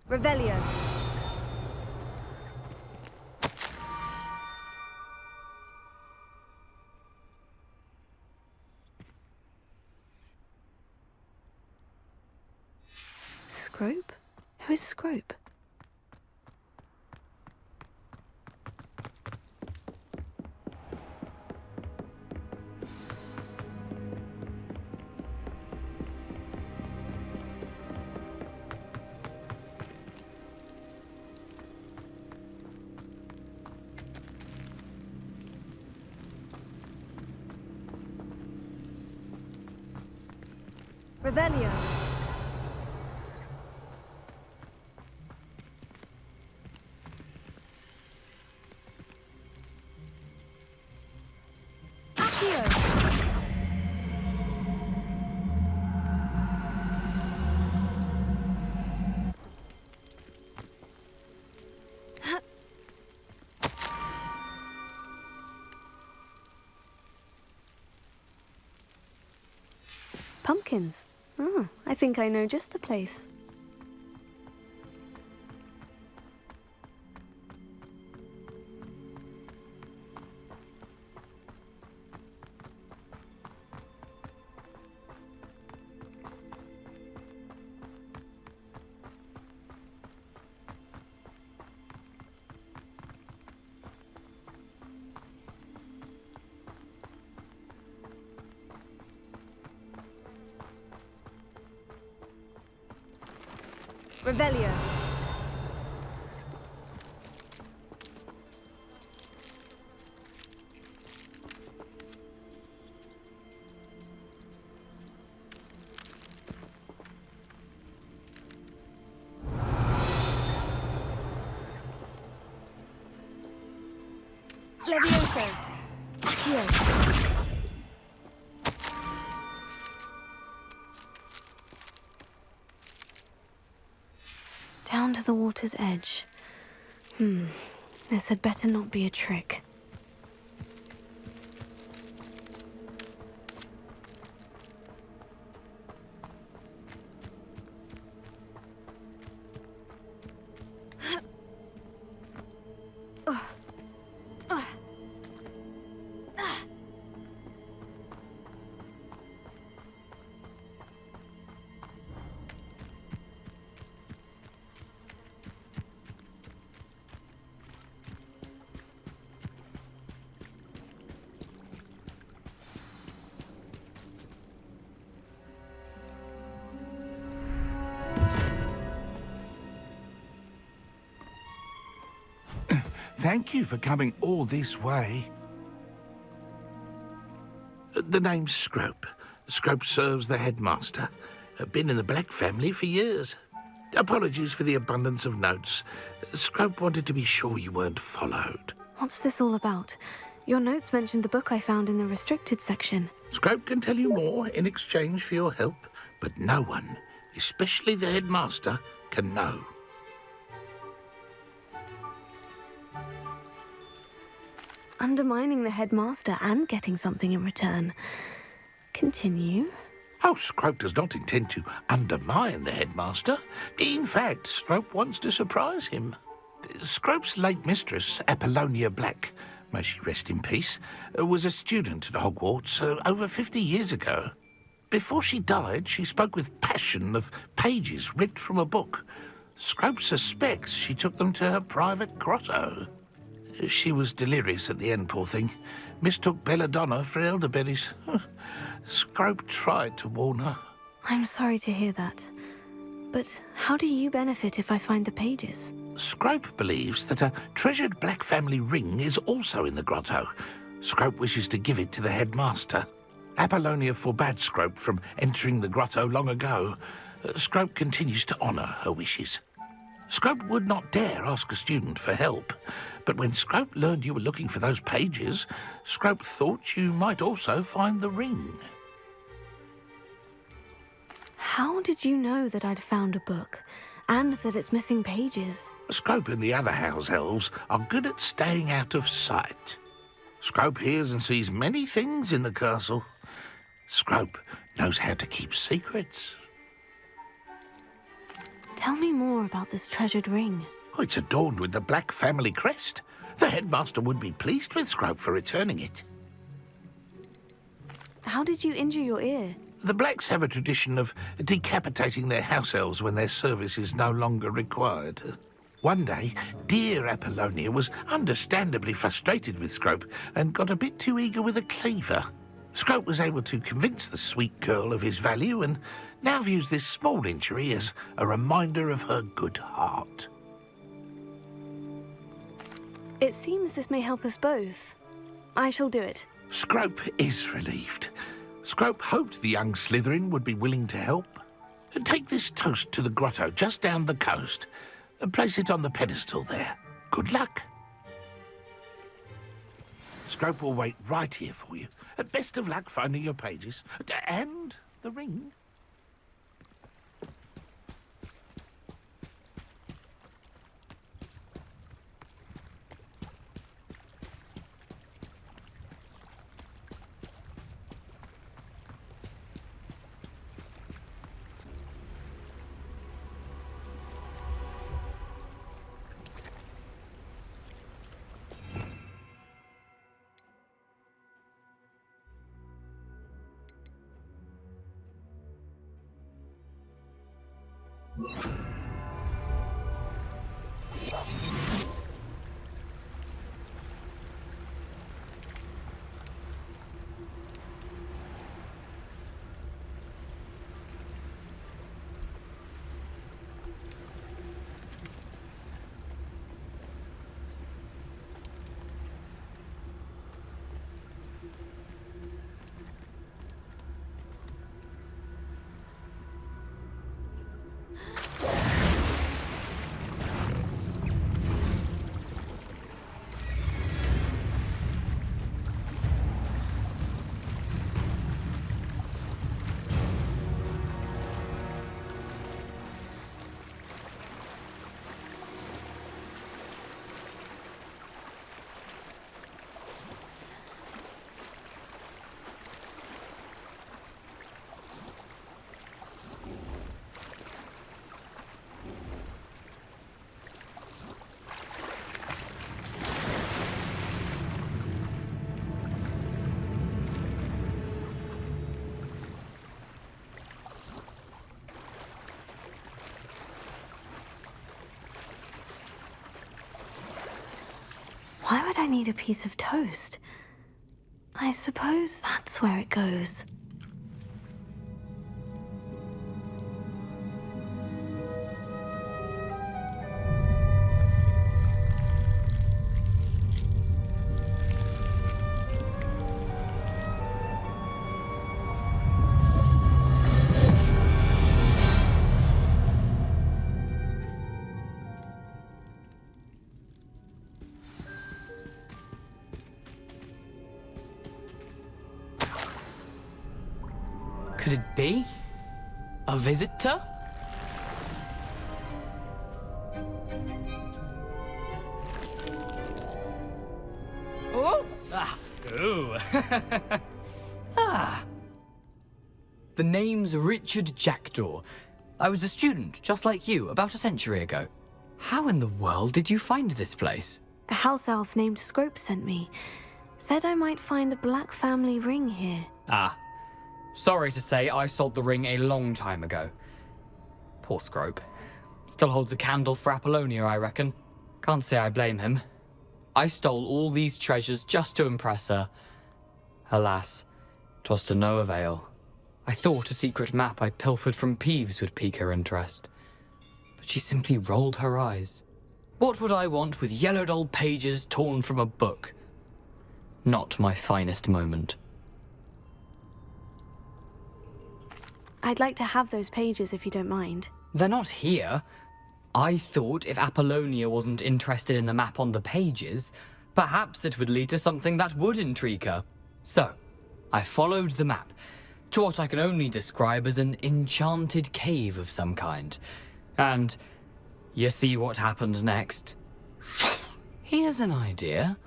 Revelio. Scrope? Who is Scrope? Revelio. Accio. Pumpkins. Oh, I think I know just the place. Revelio. Levioso. Accio. Down to the water's edge. This had better not be a trick. Thank you for coming all this way. The name's Scrope. Scrope serves the headmaster. Been in the Black family for years. Apologies for the abundance of notes. Scrope wanted to be sure you weren't followed. What's this all about? Your notes mentioned the book I found in the restricted section. Scrope can tell you more in exchange for your help, but no one, especially the headmaster, can know. Undermining the headmaster and getting something in return. Continue. Oh, Scrope does not intend to undermine the headmaster. In fact, Scrope wants to surprise him. Scrope's late mistress, Apollonia Black, may she rest in peace, was a student at Hogwarts over 50 years ago. Before she died, she spoke with passion of pages ripped from a book. Scrope suspects she took them to her private grotto. She was delirious at the end, poor thing. Mistook belladonna for elderberries. Scrope tried to warn her. I'm sorry to hear that. But how do you benefit if I find the pages? Scrope believes that a treasured Black family ring is also in the grotto. Scrope wishes to give it to the headmaster. Apollonia forbade Scrope from entering the grotto long ago. Scrope continues to honour her wishes. Scrope would not dare ask a student for help, but when Scrope learned you were looking for those pages, Scrope thought you might also find the ring. How did you know that I'd found a book, and that it's missing pages? Scrope and the other house elves are good at staying out of sight. Scrope hears and sees many things in the castle. Scrope knows how to keep secrets. Tell me more about this treasured ring. Oh, it's adorned with the Black family crest. The headmaster would be pleased with Scrope for returning it. How did you injure your ear? The Blacks have a tradition of decapitating their house elves when their service is no longer required. One day, dear Apollonia was understandably frustrated with Scrope and got a bit too eager with a cleaver. Scrope was able to convince the sweet girl of his value and now views this small injury as a reminder of her good heart. It seems this may help us both. I shall do it. Scrope is relieved. Scrope hoped the young Slytherin would be willing to help. Take this toast to the grotto just down the coast and place it on the pedestal there. Good luck. Scrope will wait right here for you. Best of luck finding your pages. And the ring. Why would I need a piece of toast? I suppose that's where it goes. Could it be? A visitor? Oh! Ah! Ooh! Ah! The name's Richard Jackdaw. I was a student, just like you, about a century ago. How in the world did you find this place? A house elf named Scrope sent me. Said I might find a black family ring here. Ah. Sorry to say, I sold the ring a long time ago. Poor Scrope. Still holds a candle for Apollonia, I reckon. Can't say I blame him. I stole all these treasures just to impress her. Alas, 'twas to no avail. I thought a secret map I pilfered from Peeves would pique her interest. But she simply rolled her eyes. What would I want with yellowed old pages torn from a book? Not my finest moment. I'd like to have those pages if you don't mind. They're not here. I thought if Apollonia wasn't interested in the map on the pages, perhaps it would lead to something that would intrigue her. So, I followed the map to what I can only describe as an enchanted cave of some kind. And you see what happened next? Here's an idea.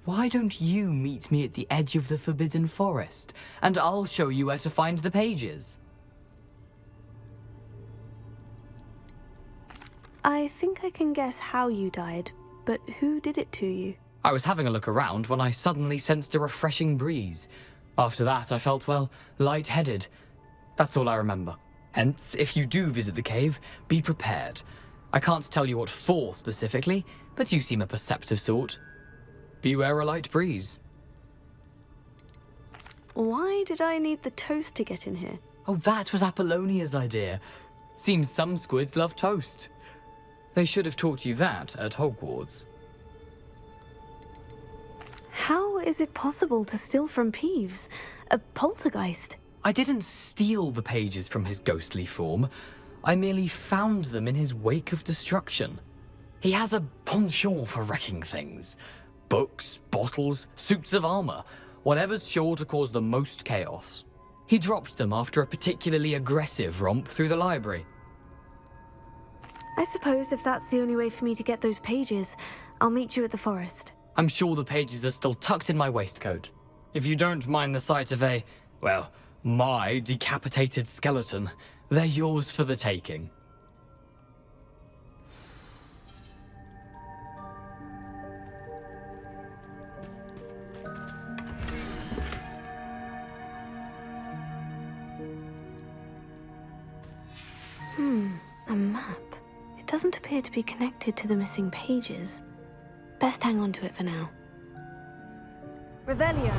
Why don't you meet me at the edge of the Forbidden Forest, and I'll show you where to find the pages. I think I can guess how you died, but who did it to you? I was having a look around when I suddenly sensed a refreshing breeze. After that, I felt, well, lightheaded. That's all I remember. Hence, if you do visit the cave, be prepared. I can't tell you what for specifically, but you seem a perceptive sort. Beware a light breeze. Why did I need the toast to get in here? Oh, that was Apollonia's idea. Seems some squids love toast. They should have taught you that at Hogwarts. How is it possible to steal from Peeves? A poltergeist? I didn't steal the pages from his ghostly form. I merely found them in his wake of destruction. He has a penchant for wrecking things. Books, bottles, suits of armor, whatever's sure to cause the most chaos. He dropped them after a particularly aggressive romp through the library. I suppose if that's the only way for me to get those pages, I'll meet you at the forest. I'm sure the pages are still tucked in my waistcoat. If you don't mind the sight of a, well, my decapitated skeleton, they're yours for the taking. A map. It doesn't appear to be connected to the missing pages. Best hang on to it for now. Revelio.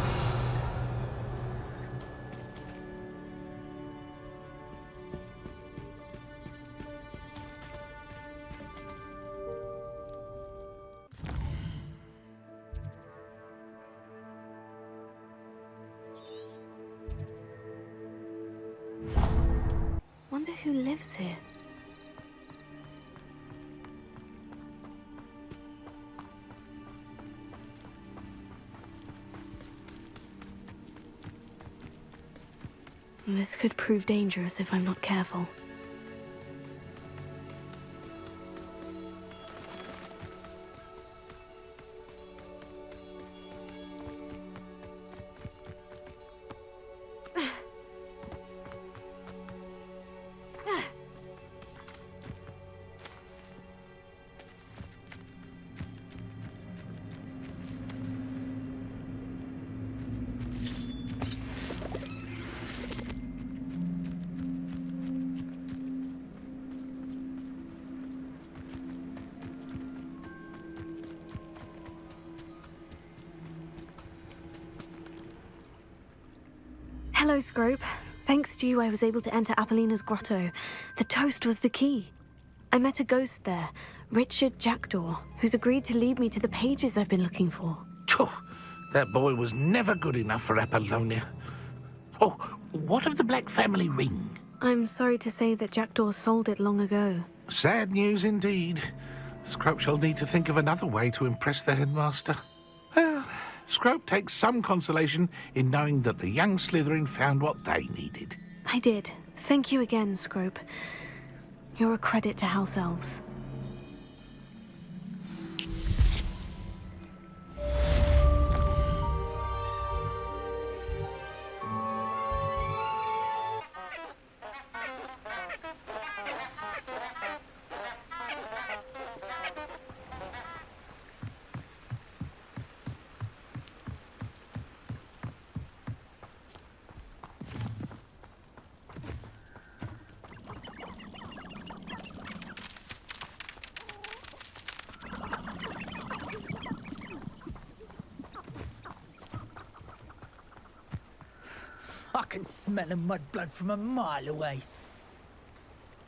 Wonder who lives here. This could prove dangerous if I'm not careful. Hello, Scrope. Thanks to you, I was able to enter Apollina's grotto. The toast was the key. I met a ghost there, Richard Jackdaw, who's agreed to lead me to the pages I've been looking for. That boy was never good enough for Apollonia. Oh, what of the Black family ring? I'm sorry to say that Jackdaw sold it long ago. Sad news indeed. Scrope shall need to think of another way to impress the headmaster. Well, Scrope takes some consolation in knowing that the young Slytherin found what they needed. I did. Thank you again, Scrope. You're a credit to House Elves. I can smell the mudblood from a mile away.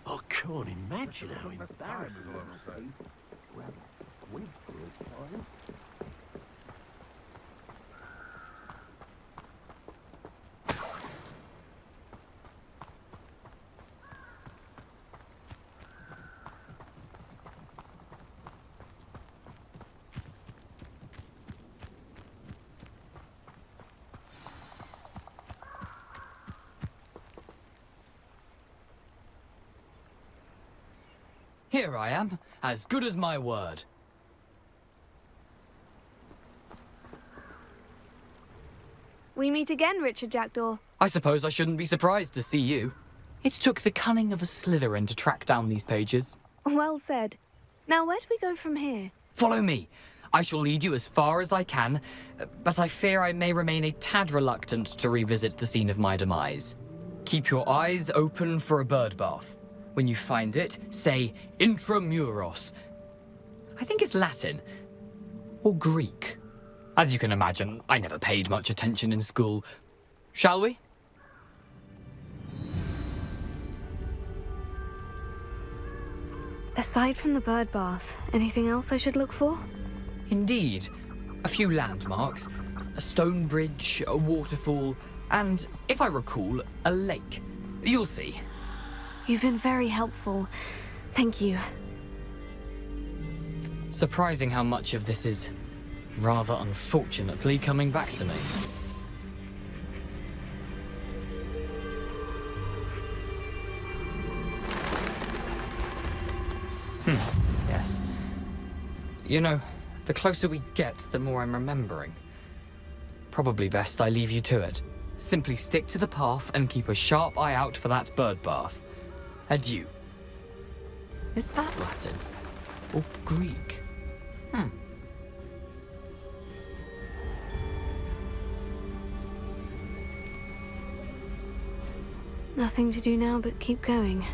I can't imagine how embarrassing Here I am, as good as my word. We meet again, Richard Jackdaw. I suppose I shouldn't be surprised to see you. It took the cunning of a Slytherin to track down these pages. Well said. Now, where do we go from here? Follow me. I shall lead you as far as I can, but I fear I may remain a tad reluctant to revisit the scene of my demise. Keep your eyes open for a bird bath. When you find it, say intramuros. I think it's Latin. Or Greek. As you can imagine, I never paid much attention in school. Shall we? Aside from the bird bath, anything else I should look for? Indeed. A few landmarks, a stone bridge, a waterfall, and, if I recall, a lake. You'll see. You've been very helpful. Thank you. Surprising how much of this is, rather unfortunately, coming back to me. Yes. You know, the closer we get, the more I'm remembering. Probably best I leave you to it. Simply stick to the path and keep a sharp eye out for that bird bath. Adieu. Is that Latin? Or Greek? Nothing to do now but keep going.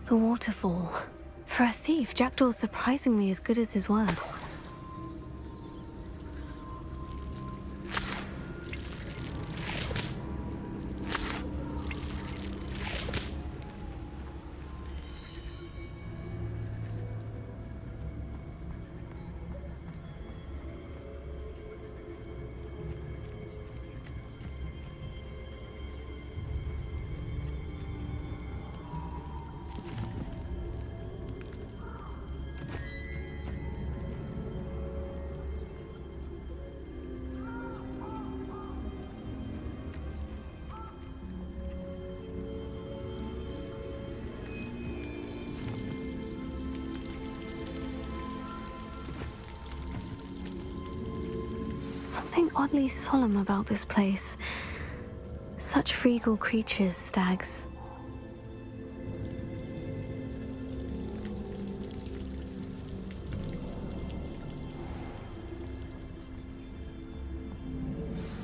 The waterfall. For a thief, Jackdaw's surprisingly as good as his word. Something oddly solemn about this place. Such regal creatures, stags.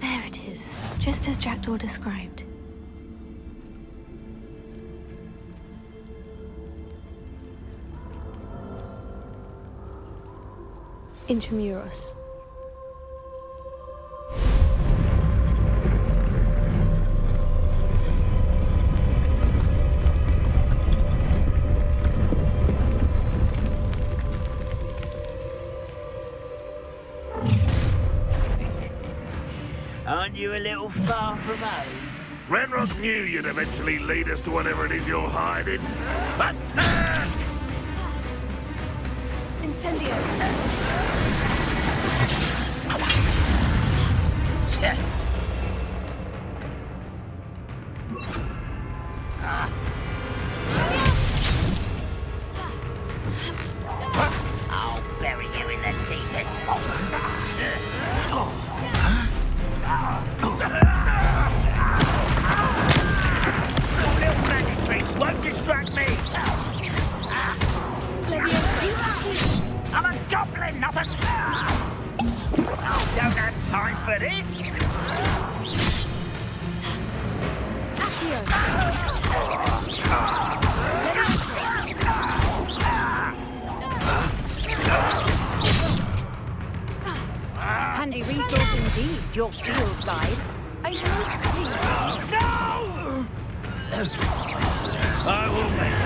There it is, just as Jackdaw described. Intramuros. Aren't you a little far from home? Ranrock knew you'd eventually lead us to whatever it is you're hiding. Attack! Incendio. I'll bury you in the deepest spot. Little magic tricks won't distract me. I'm a goblin, not a... I don't have time for this. Handy resource indeed, your field guide. I No! I will make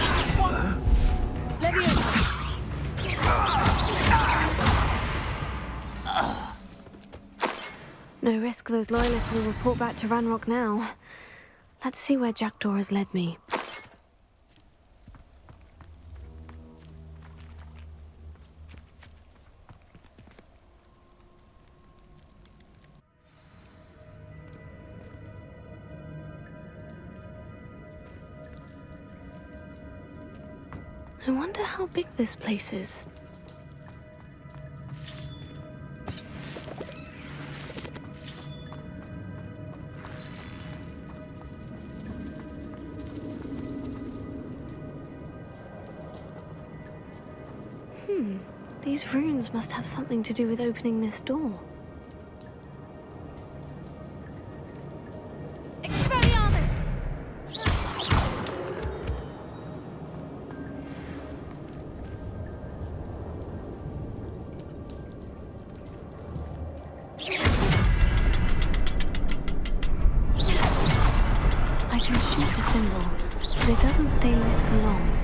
No risk those loyalists will report back to Ranrock now. Let's see where Jackdaw has led me. I wonder how big this place is. These runes must have something to do with opening this door. Expelliarmus! I can shoot the symbol, but it doesn't stay lit for long.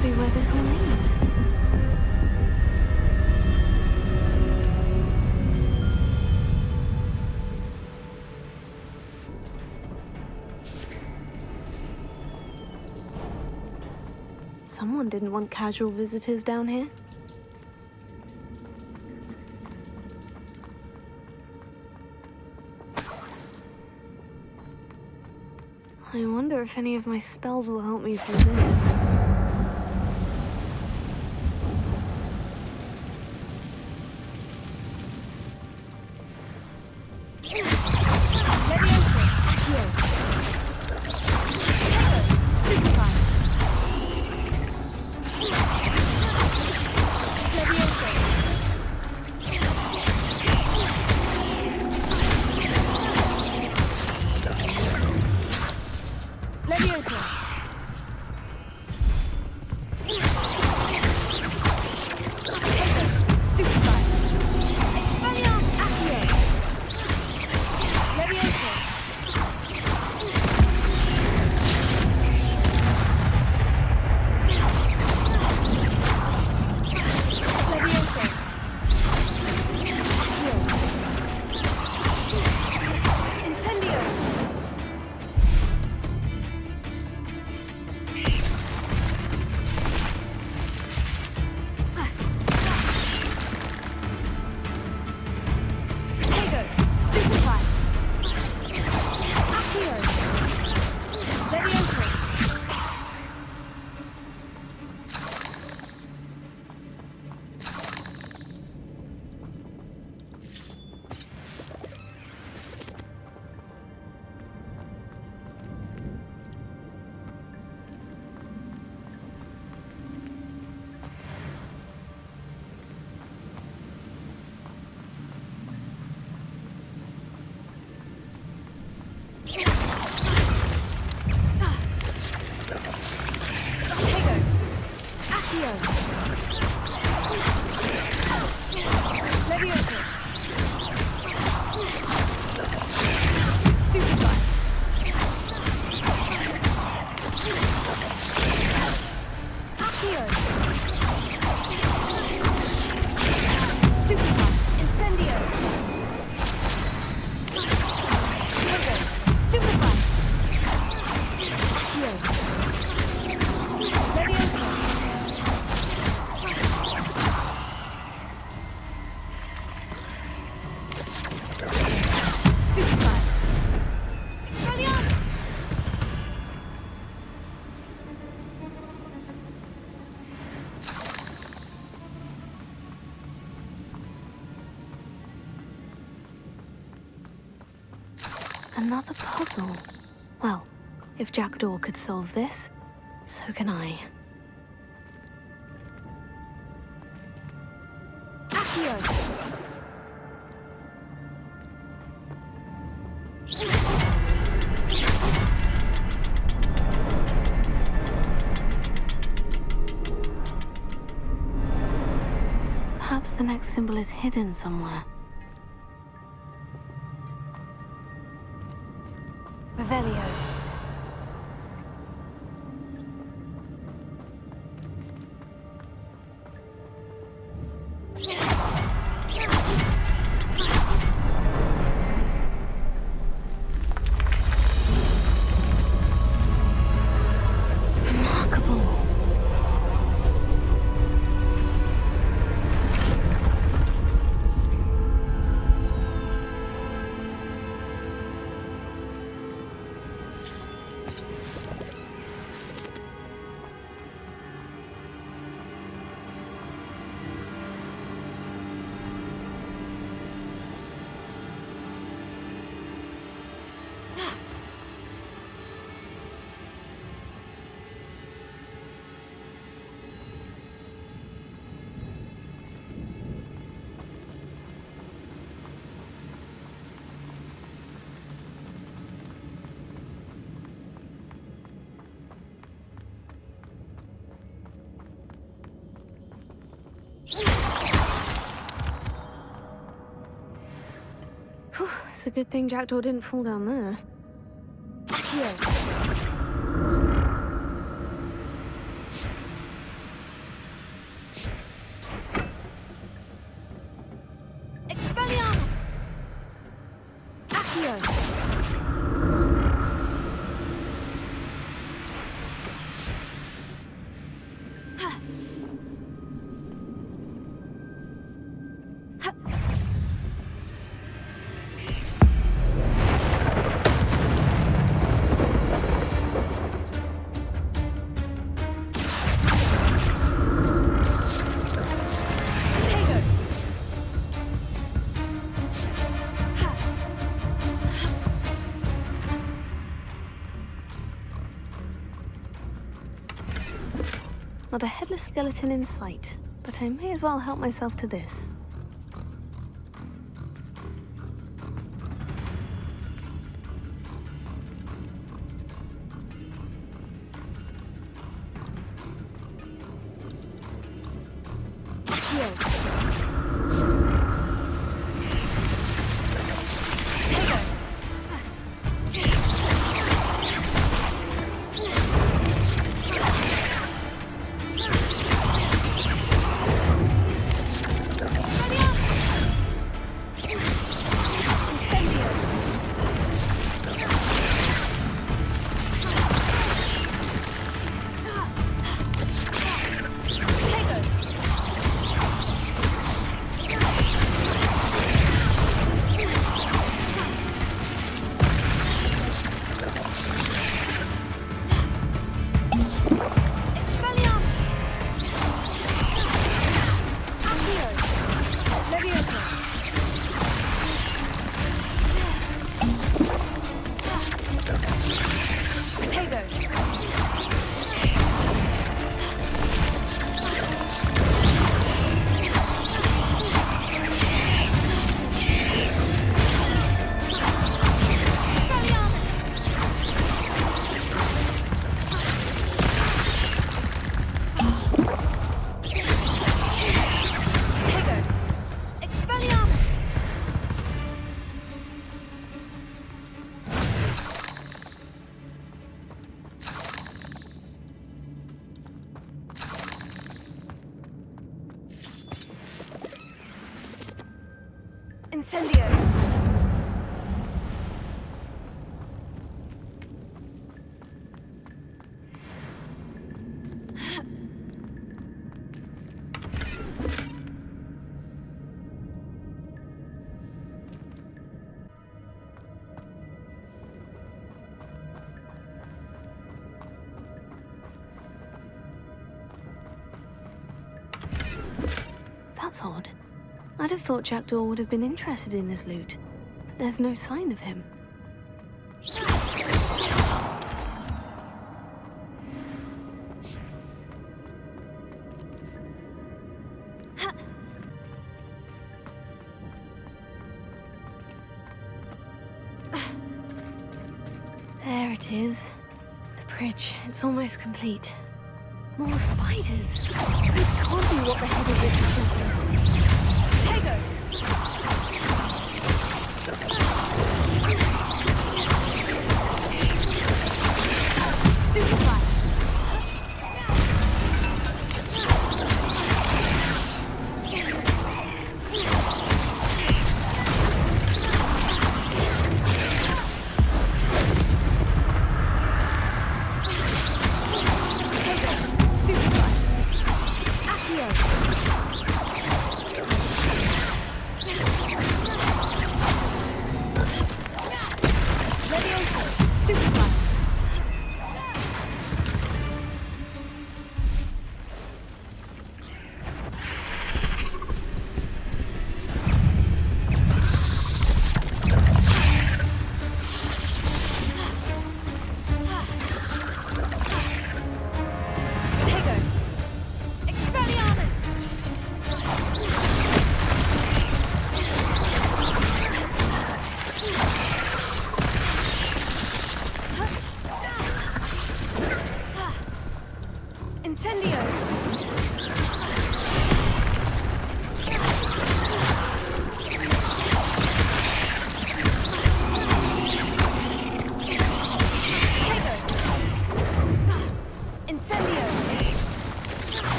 Be where this all leads. Someone didn't want casual visitors down here. I wonder if any of my spells will help me through this. Here. Another puzzle. Well, if Jackdaw could solve this, so can I. Perhaps the next symbol is hidden somewhere. Revelio. It's a good thing Jackdaw didn't fall down there. Here. Expelliarmus! Accio! Not a headless skeleton in sight, but I may as well help myself to this. Incendio! That's odd. I'd have thought Jackdaw would have been interested in this loot, but there's no sign of him. it is. The bridge, it's almost complete. More spiders. This can't be what the head of it is doing. Tego! Stupefy!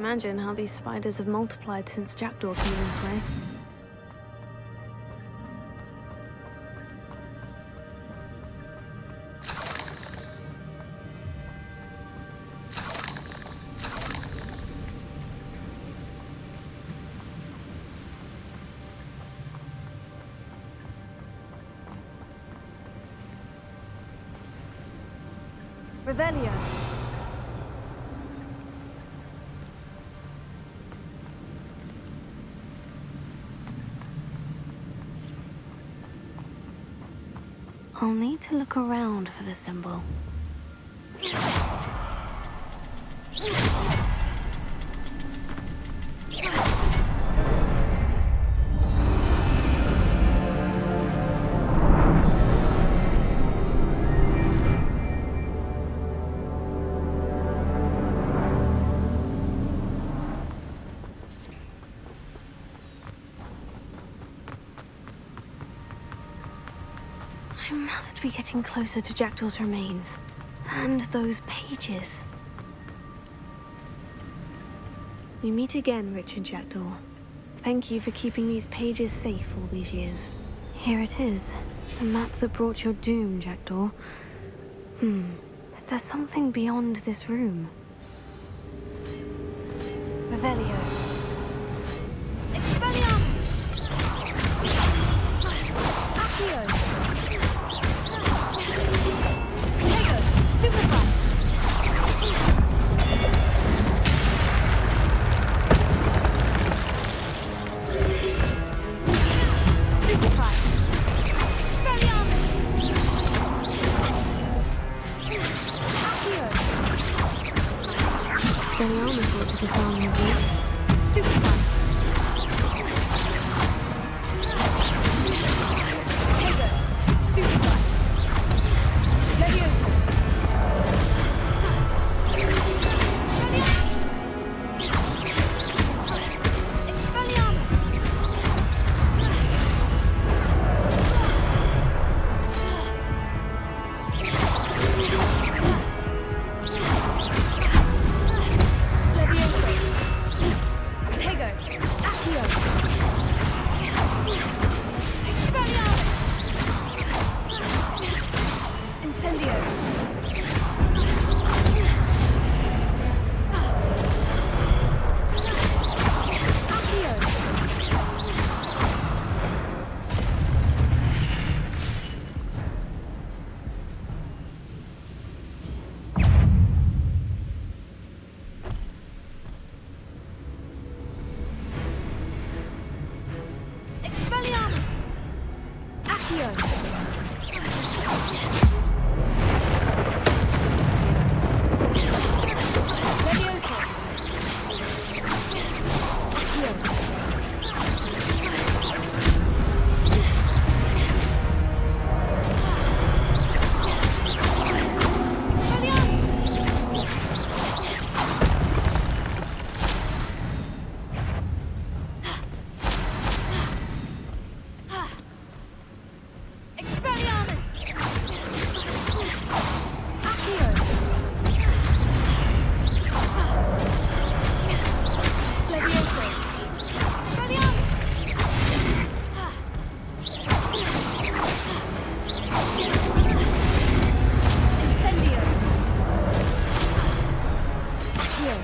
Imagine how these spiders have multiplied since Jackdaw came this way. Revelio. I'll need to look around for the symbol. I must be getting closer to Jackdaw's remains. And those pages. We meet again, Richard Jackdaw. Thank you for keeping these pages safe all these years. Here it is. The map that brought your doom, Jackdaw. Is there something beyond this room? Revelio. Expelliarmus! Accio! Tego! Stupefy! Stupefy! Expelliarmus! Accio! Expelliarmus ought to disarm your wolves. Stupefy! Tego! Stupefy! Leviosa! Expelliarmus! Leviosa! Tego! Accio! Expelliarmus! Incendio! Expelliarmus! Accio! Leviosa! Accio! Expelliarmus! Accio! Leviosa! Expelliarmus! Incendio! Accio!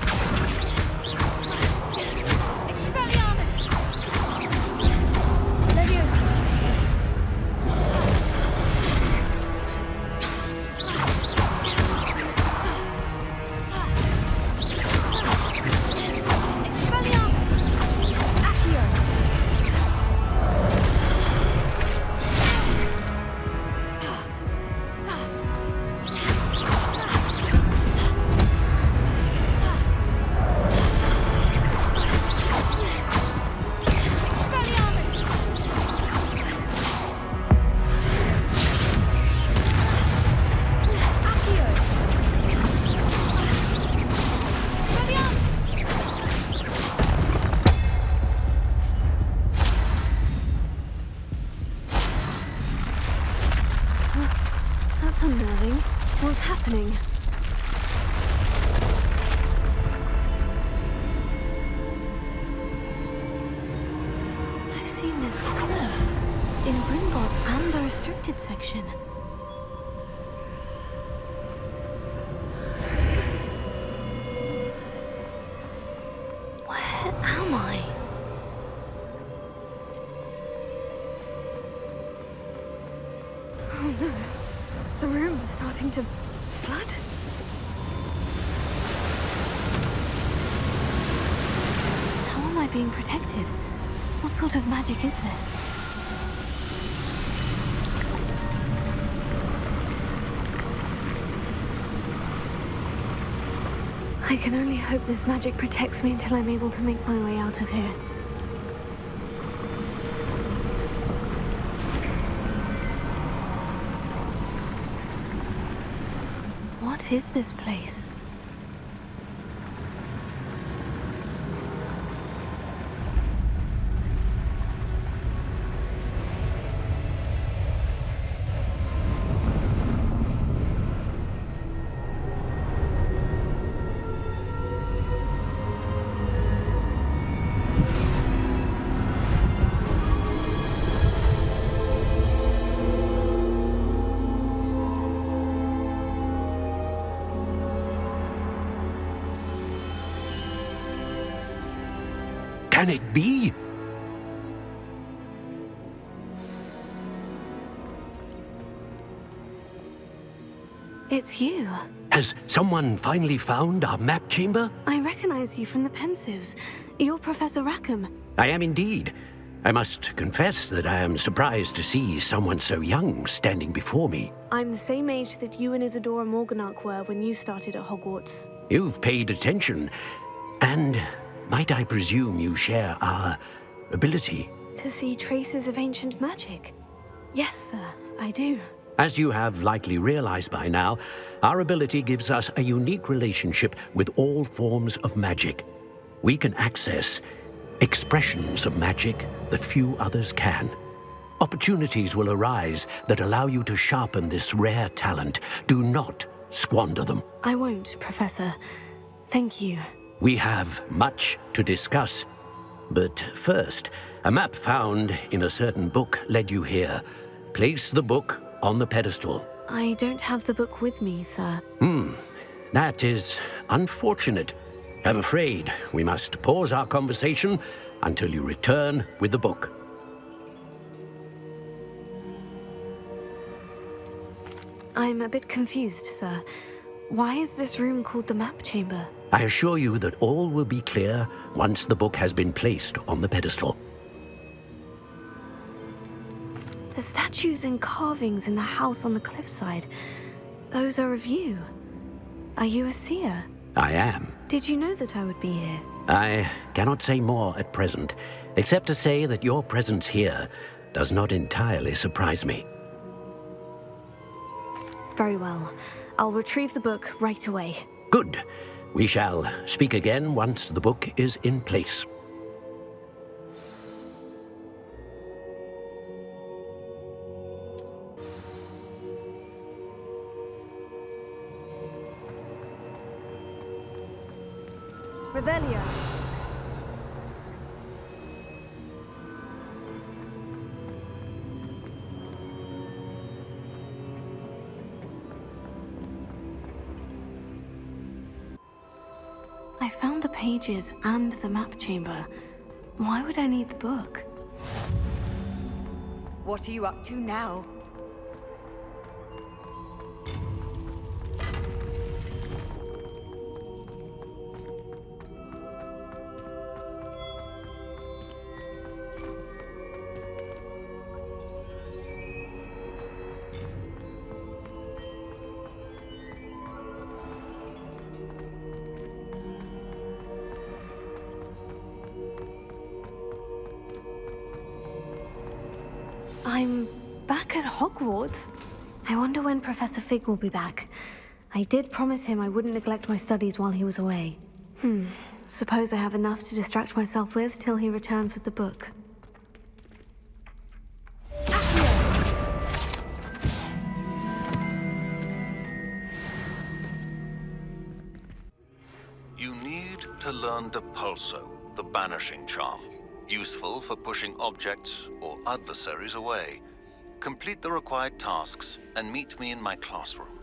Expelliarmus! Leviosa! Expelliarmus! Accio! Expelliarmus! Accio! That's unnerving. What's happening? I've seen this before. In Gringotts and the restricted section. Where am I? Oh no. The room is starting to flood. How am I being protected? What sort of magic is this? I can only hope this magic protects me until I'm able to make my way out of here. What is this place? Can it be? It's you. Has someone finally found our map chamber? I recognize you from the Pensives. You're Professor Rackham. I am indeed. I must confess that I am surprised to see someone so young standing before me. I'm the same age that you and Isadora Morganach were when you started at Hogwarts. You've paid attention, and might I presume you share our ability? To see traces of ancient magic? Yes, sir, I do. As you have likely realized by now, our ability gives us a unique relationship with all forms of magic. We can access expressions of magic that few others can. Opportunities will arise that allow you to sharpen this rare talent. Do not squander them. I won't, Professor. Thank you. We have much to discuss. But first, a map found in a certain book led you here. Place the book on the pedestal. I don't have the book with me, sir. That is unfortunate. I'm afraid we must pause our conversation until you return with the book. I'm a bit confused, sir. Why is this room called the map chamber? I assure you that all will be clear once the book has been placed on the pedestal. The statues and carvings in the house on the cliffside, those are of you. Are you a seer? I am. Did you know that I would be here? I cannot say more at present, except to say that your presence here does not entirely surprise me. Very well. I'll retrieve the book right away. Good. We shall speak again once the book is in place. Revelio. I found the pages and the map chamber. Why would I need the book? What are you up to now? I'm back at Hogwarts. I wonder when Professor Fig will be back. I did promise him I wouldn't neglect my studies while he was away. Suppose I have enough to distract myself with till he returns with the book. You need to learn Depulso, the banishing charm. Useful for pushing objects or adversaries away. Complete the required tasks and meet me in my classroom.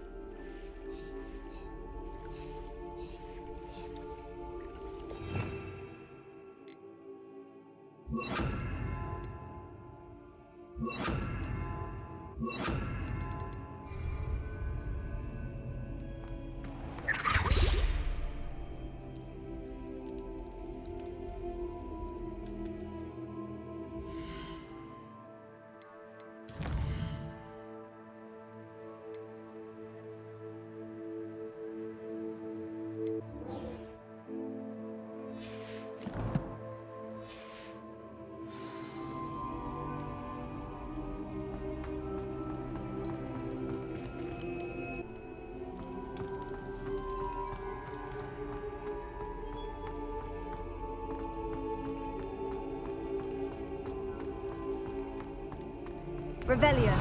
Revelio.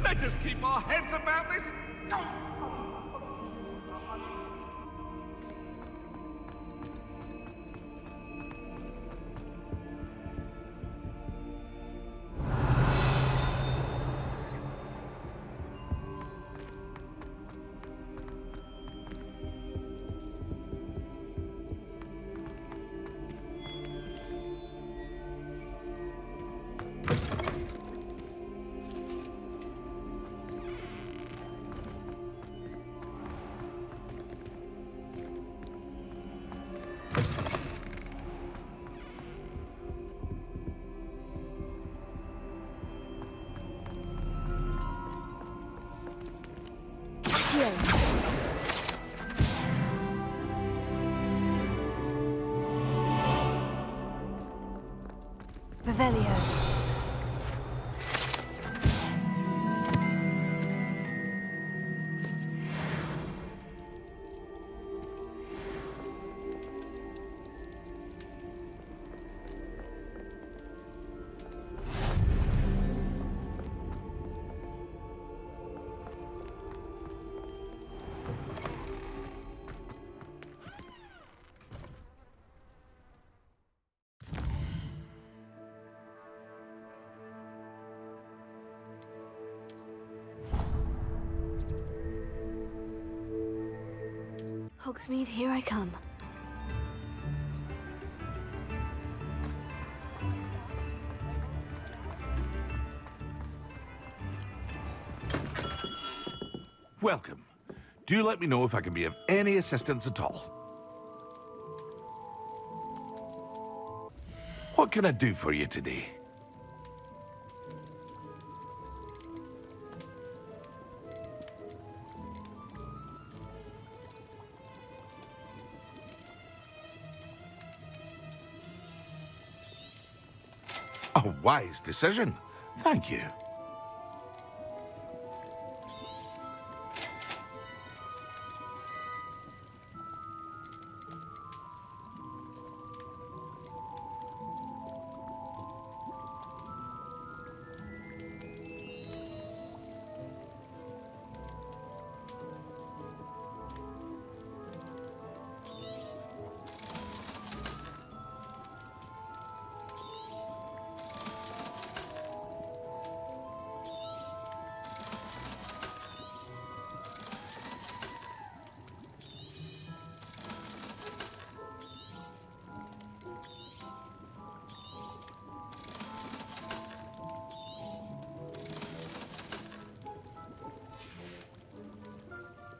Let us keep our heads about this. Accio. Revelio. Hogsmeade, here I come. Welcome. Do let me know if I can be of any assistance at all. What can I do for you today? A wise decision. Thank you.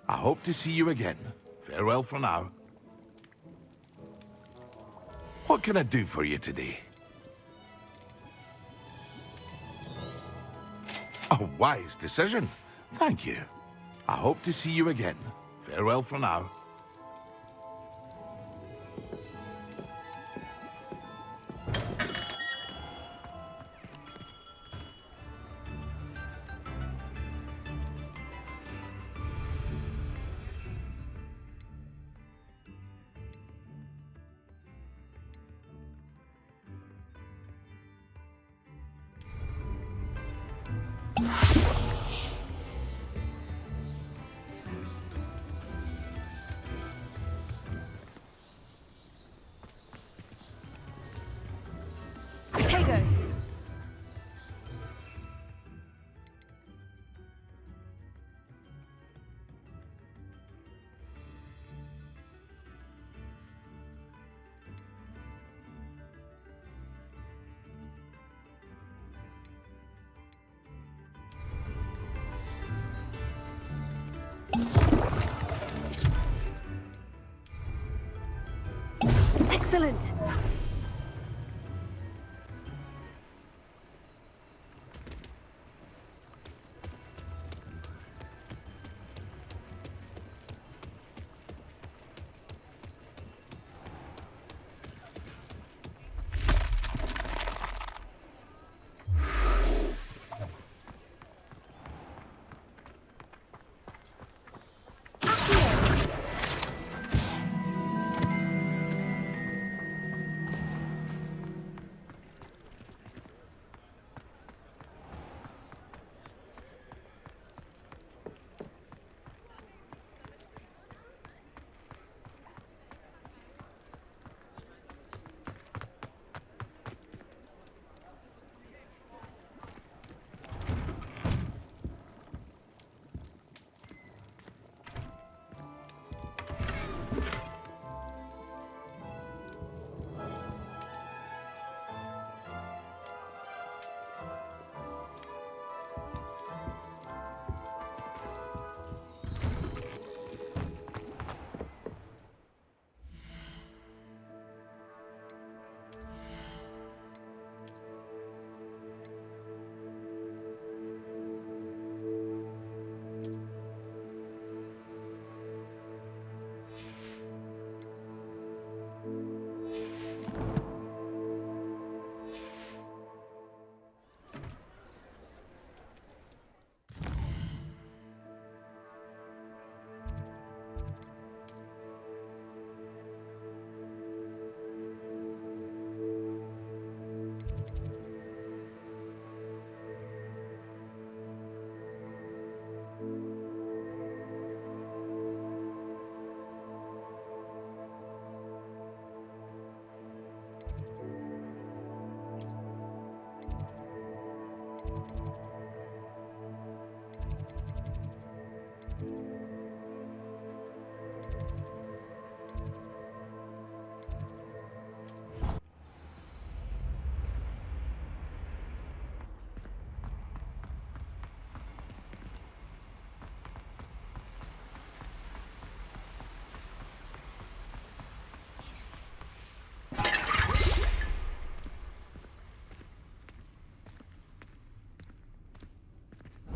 I hope to see you again. Farewell for now. What can I do for you today? A wise decision. Thank you. I hope to see you again. Farewell for now. Potato. Excellent.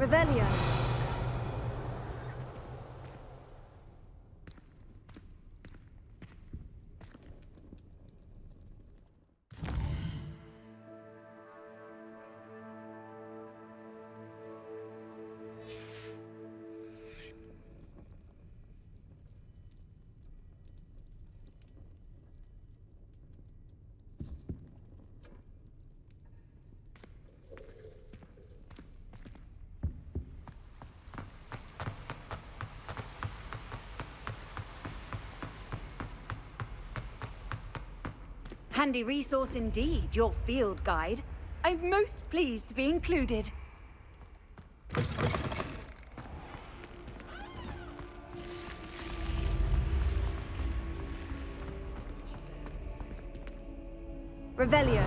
Revelio. Handy resource indeed, your field guide. I'm most pleased to be included. Revelio.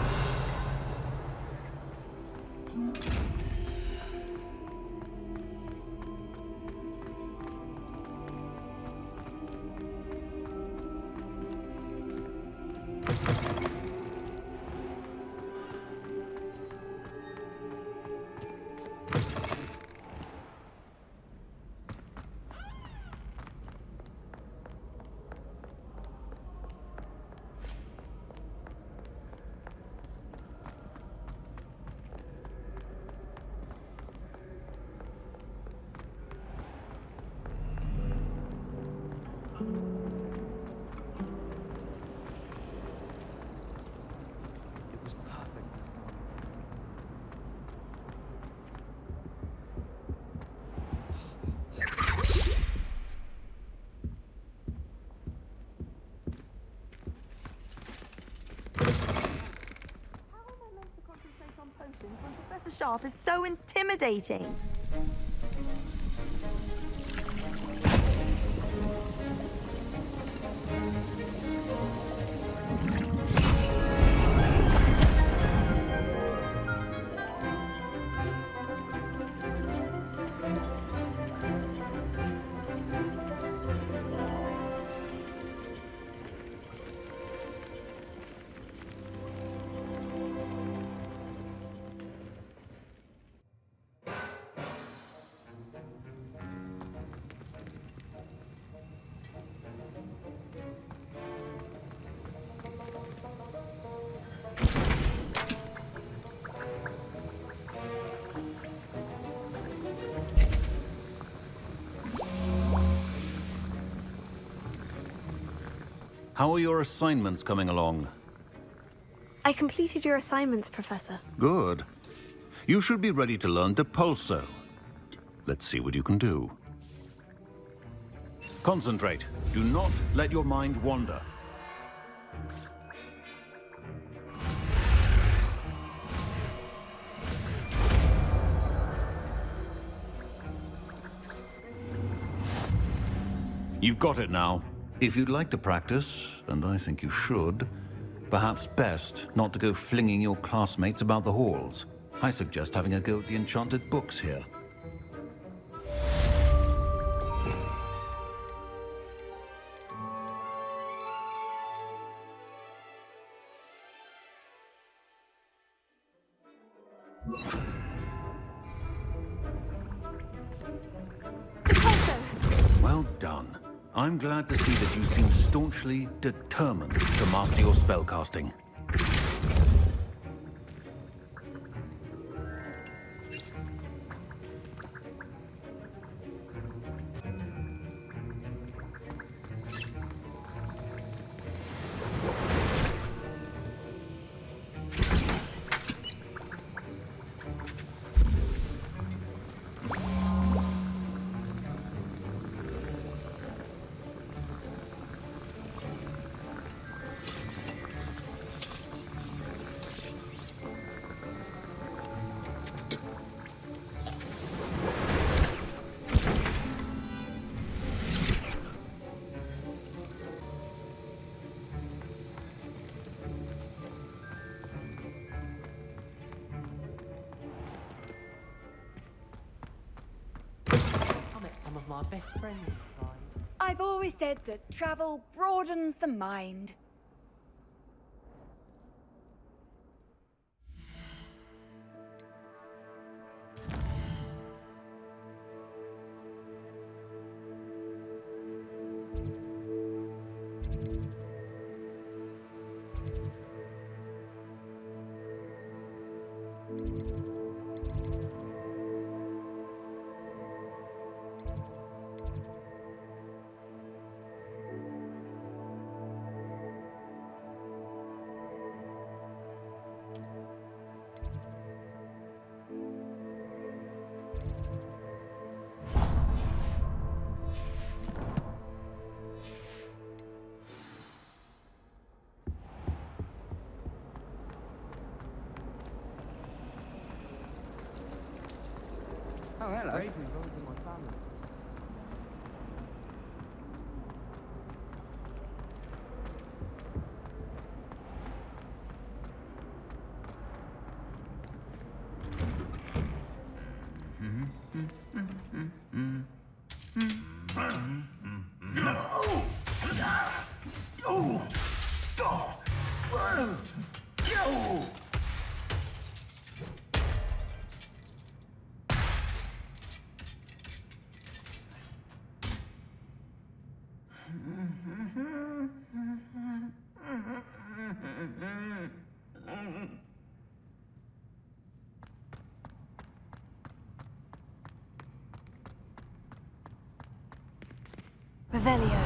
Professor Sharp is so intimidating. How are your assignments coming along? I completed your assignments, Professor. Good. You should be ready to learn Depulso. Let's see what you can do. Concentrate. Do not let your mind wander. You've got it now. If you'd like to practice, and I think you should, perhaps best not to go flinging your classmates about the halls. I suggest having a go at the enchanted books here. Well done. I'm glad to see that you seem staunchly determined to master your spellcasting. My best friend. I've always said that travel broadens the mind. Oh, hello. Revelio.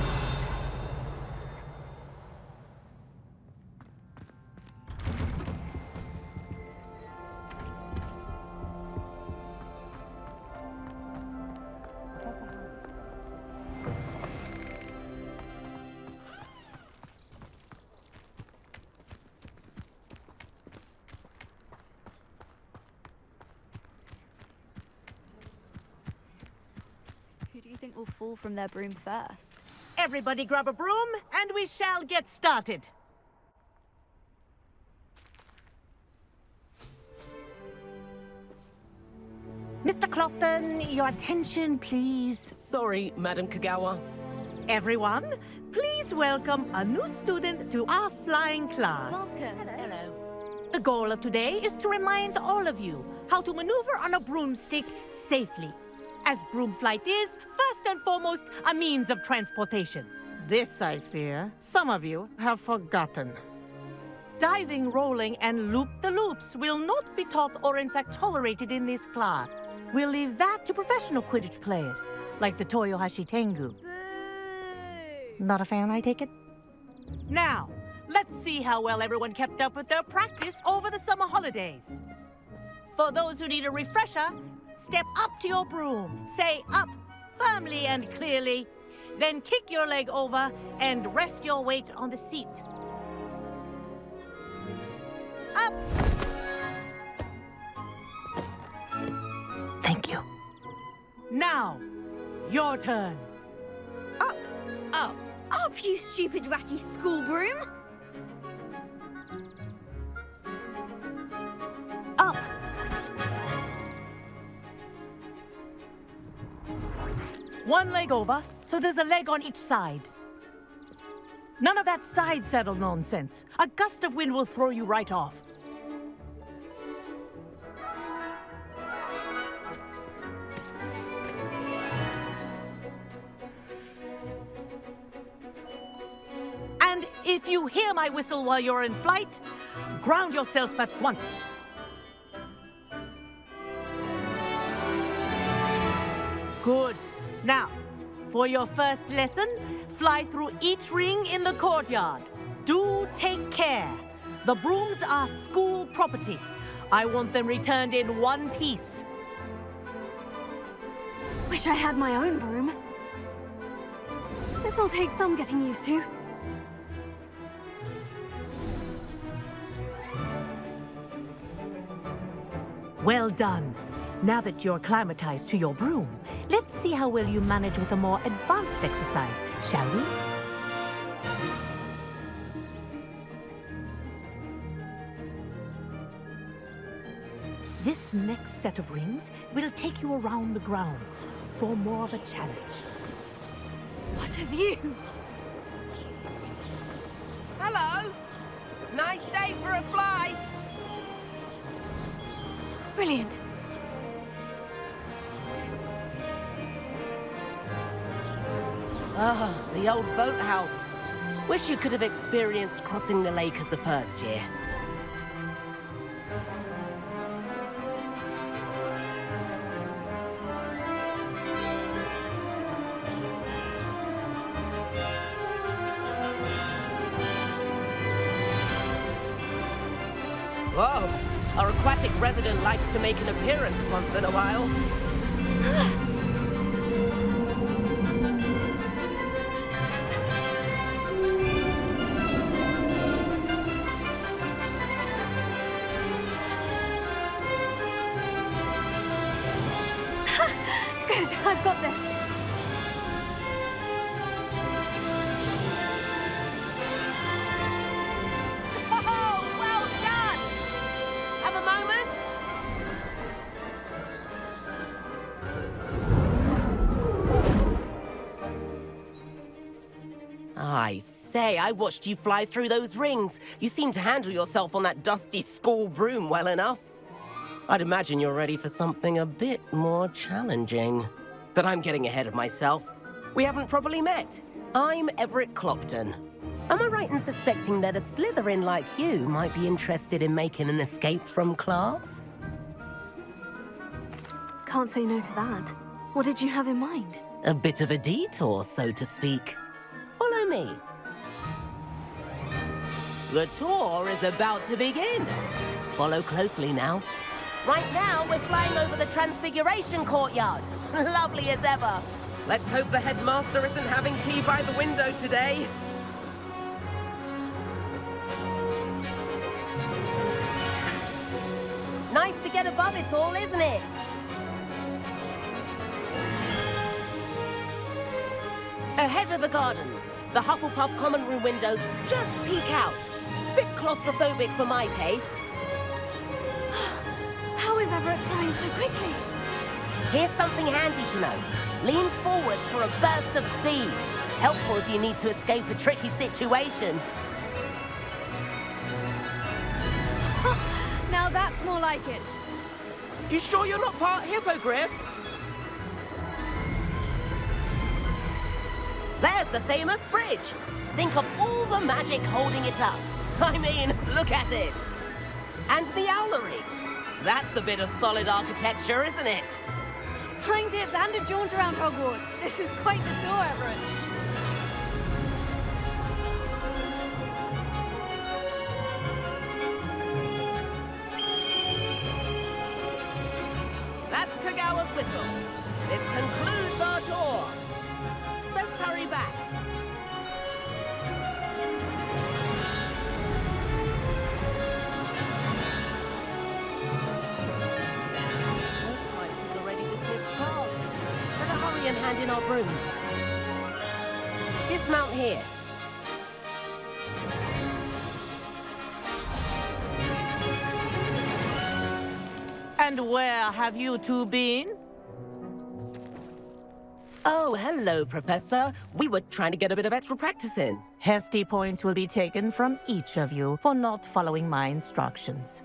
Who do you think will fall from their broom first? Everybody grab a broom, and we shall get started. Mr. Clopton, your attention, please. Sorry, Madam Kagawa. Everyone, please welcome a new student to our flying class. Welcome. Hello. The goal of today is to remind all of you how to maneuver on a broomstick safely, as broom flight is, first and foremost, a means of transportation. This, I fear, some of you have forgotten. Diving, rolling, and loop-the-loops will not be taught or in fact tolerated in this class. We'll leave that to professional Quidditch players, like the Toyohashi Tengu. Not a fan, I take it? Now, let's see how well everyone kept up with their practice over the summer holidays. For those who need a refresher, step up to your broom, say up, firmly and clearly, then kick your leg over and rest your weight on the seat. Up! Thank you. Now, your turn. Up! Up! Up, you stupid ratty school broom! Up! One leg over, so there's a leg on each side. None of that side saddle nonsense. A gust of wind will throw you right off. And if you hear my whistle while you're in flight, ground yourself at once. Good. Now, for your first lesson, fly through each ring in the courtyard. Do take care. The brooms are school property. I want them returned in one piece. Wish I had my own broom. This'll take some getting used to. Well done. Now that you're acclimatized to your broom, let's see how well you manage with a more advanced exercise, shall we? This next set of rings will take you around the grounds for more of a challenge. What have you? Hello! Nice day for a flight! Brilliant. Ah, the old boathouse. Wish you could have experienced crossing the lake as the first year. Whoa! Our aquatic resident likes to make an appearance once in a while. Good, I've got this. Oh, well done! Have a moment? I say, I watched you fly through those rings. You seem to handle yourself on that dusty school broom well enough. I'd imagine you're ready for something a bit more challenging. But I'm getting ahead of myself. We haven't properly met. I'm Everett Clopton. Am I right in suspecting that a Slytherin like you might be interested in making an escape from class? Can't say no to that. What did you have in mind? A bit of a detour, so to speak. Follow me. The tour is about to begin. Follow closely now. Right now, we're flying over the Transfiguration Courtyard. Lovely as ever. Let's hope the headmaster isn't having tea by the window today. Nice to get above it all, isn't it? Ahead of the gardens, the Hufflepuff common room windows just peek out. Bit claustrophobic for my taste. How is Everett flying so quickly? Here's something handy to know. Lean forward for a burst of speed. Helpful if you need to escape a tricky situation. Now that's more like it. You sure you're not part hippogriff? There's the famous bridge. Think of all the magic holding it up. I mean, look at it. And the owlery. That's a bit of solid architecture, isn't it? Flying tips and a jaunt around Hogwarts. This is quite the tour, Everett. That's Kagawa's whistle. This concludes our tour. Let's hurry back. And hand in our brooms. Dismount here. And where have you two been? Oh, hello, Professor. We were trying to get a bit of extra practice in. Hefty points will be taken from each of you for not following my instructions.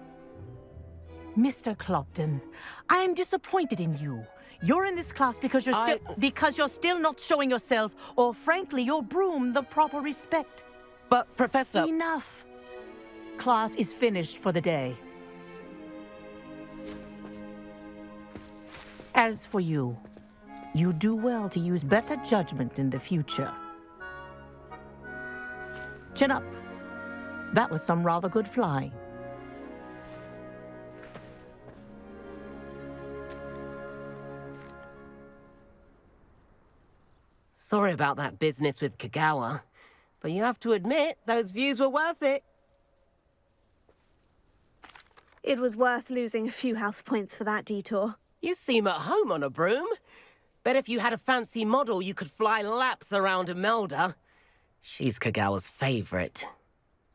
Mr. Clopton, I am disappointed in you. You're in this class because you're still not showing yourself, or frankly, your broom the proper respect. But, Professor... Enough. Class is finished for the day. As for you, you do well to use better judgment in the future. Chin up. That was some rather good flying. Sorry about that business with Kagawa, but you have to admit, those views were worth it. It was worth losing a few house points for that detour. You seem at home on a broom. Bet if you had a fancy model, you could fly laps around Imelda. She's Kagawa's favorite.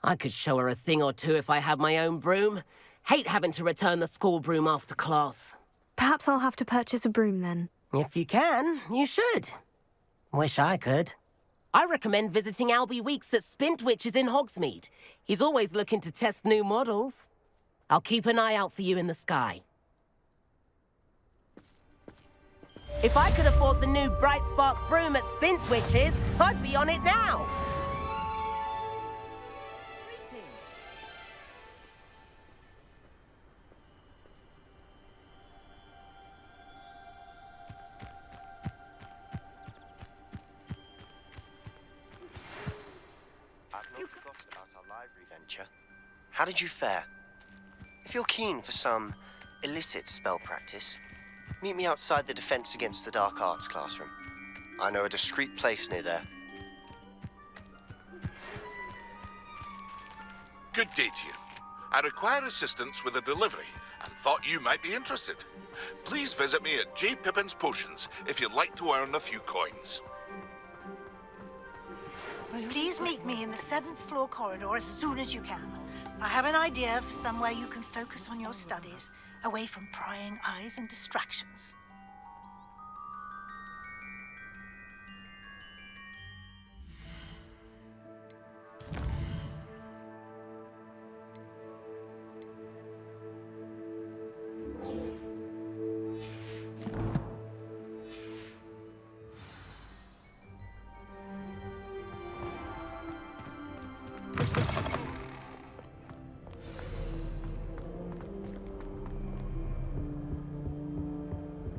I could show her a thing or two if I had my own broom. Hate having to return the school broom after class. Perhaps I'll have to purchase a broom then. If you can, you should. Wish I could. I recommend visiting Albie Weeks at Spintwitches in Hogsmeade. He's always looking to test new models. I'll keep an eye out for you in the sky. If I could afford the new Bright Spark broom at Spintwitches, I'd be on it now. How did you fare? If you're keen for some illicit spell practice, meet me outside the Defense Against the Dark Arts classroom. I know a discreet place near there. Good day to you. I require assistance with a delivery. A and thought you might be interested. Please visit me at J. Pippin's Potions if you'd like to earn a few coins. Please meet me in the 7th floor corridor as soon as you can. I have an idea for somewhere you can focus on your studies, away from prying eyes and distractions.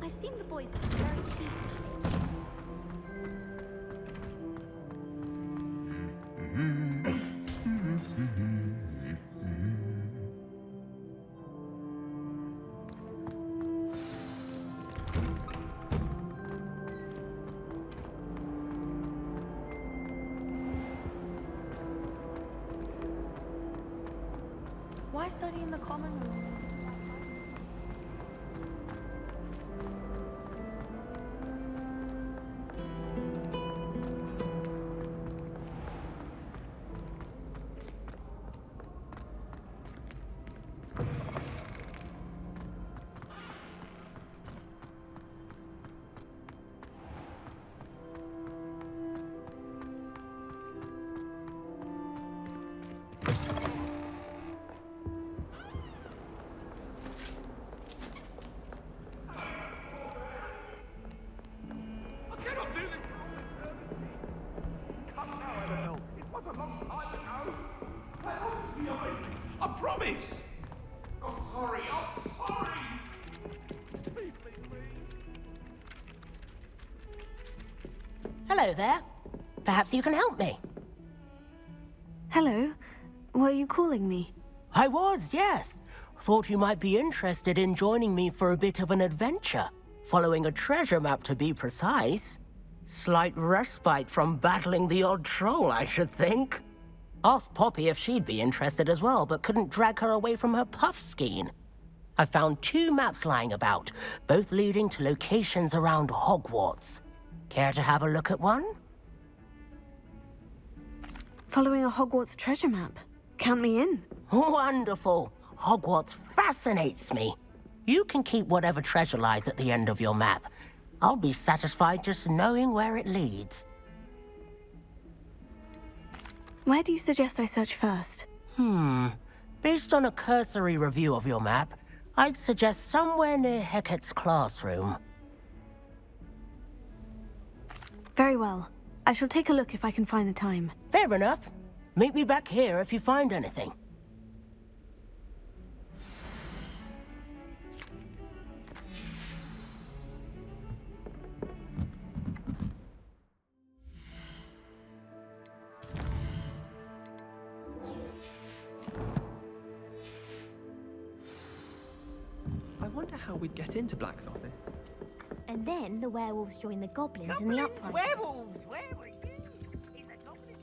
I've seen the boys very cute. Why study in the common room? I promise! I'm sorry, I'm sorry! Please, please, please. Hello there. Perhaps you can help me. Hello. Were you calling me? I was, yes. Thought you might be interested in joining me for a bit of an adventure. Following a treasure map, to be precise. Slight respite from battling the odd troll, I should think. Asked Poppy if she'd be interested as well, but couldn't drag her away from her puffskein. I found 2 maps lying about, both leading to locations around Hogwarts. Care to have a look at one? Following a Hogwarts treasure map. Count me in. Wonderful. Hogwarts fascinates me. You can keep whatever treasure lies at the end of your map. I'll be satisfied just knowing where it leads. Where do you suggest I search first? Based on a cursory review of your map, I'd suggest somewhere near Hecate's classroom. Very well. I shall take a look if I can find the time. Fair enough. Meet me back here if you find anything. I wonder how we'd get into Black's office. And then the werewolves join the goblins in the upright. Werewolves! Where were you? In the goblin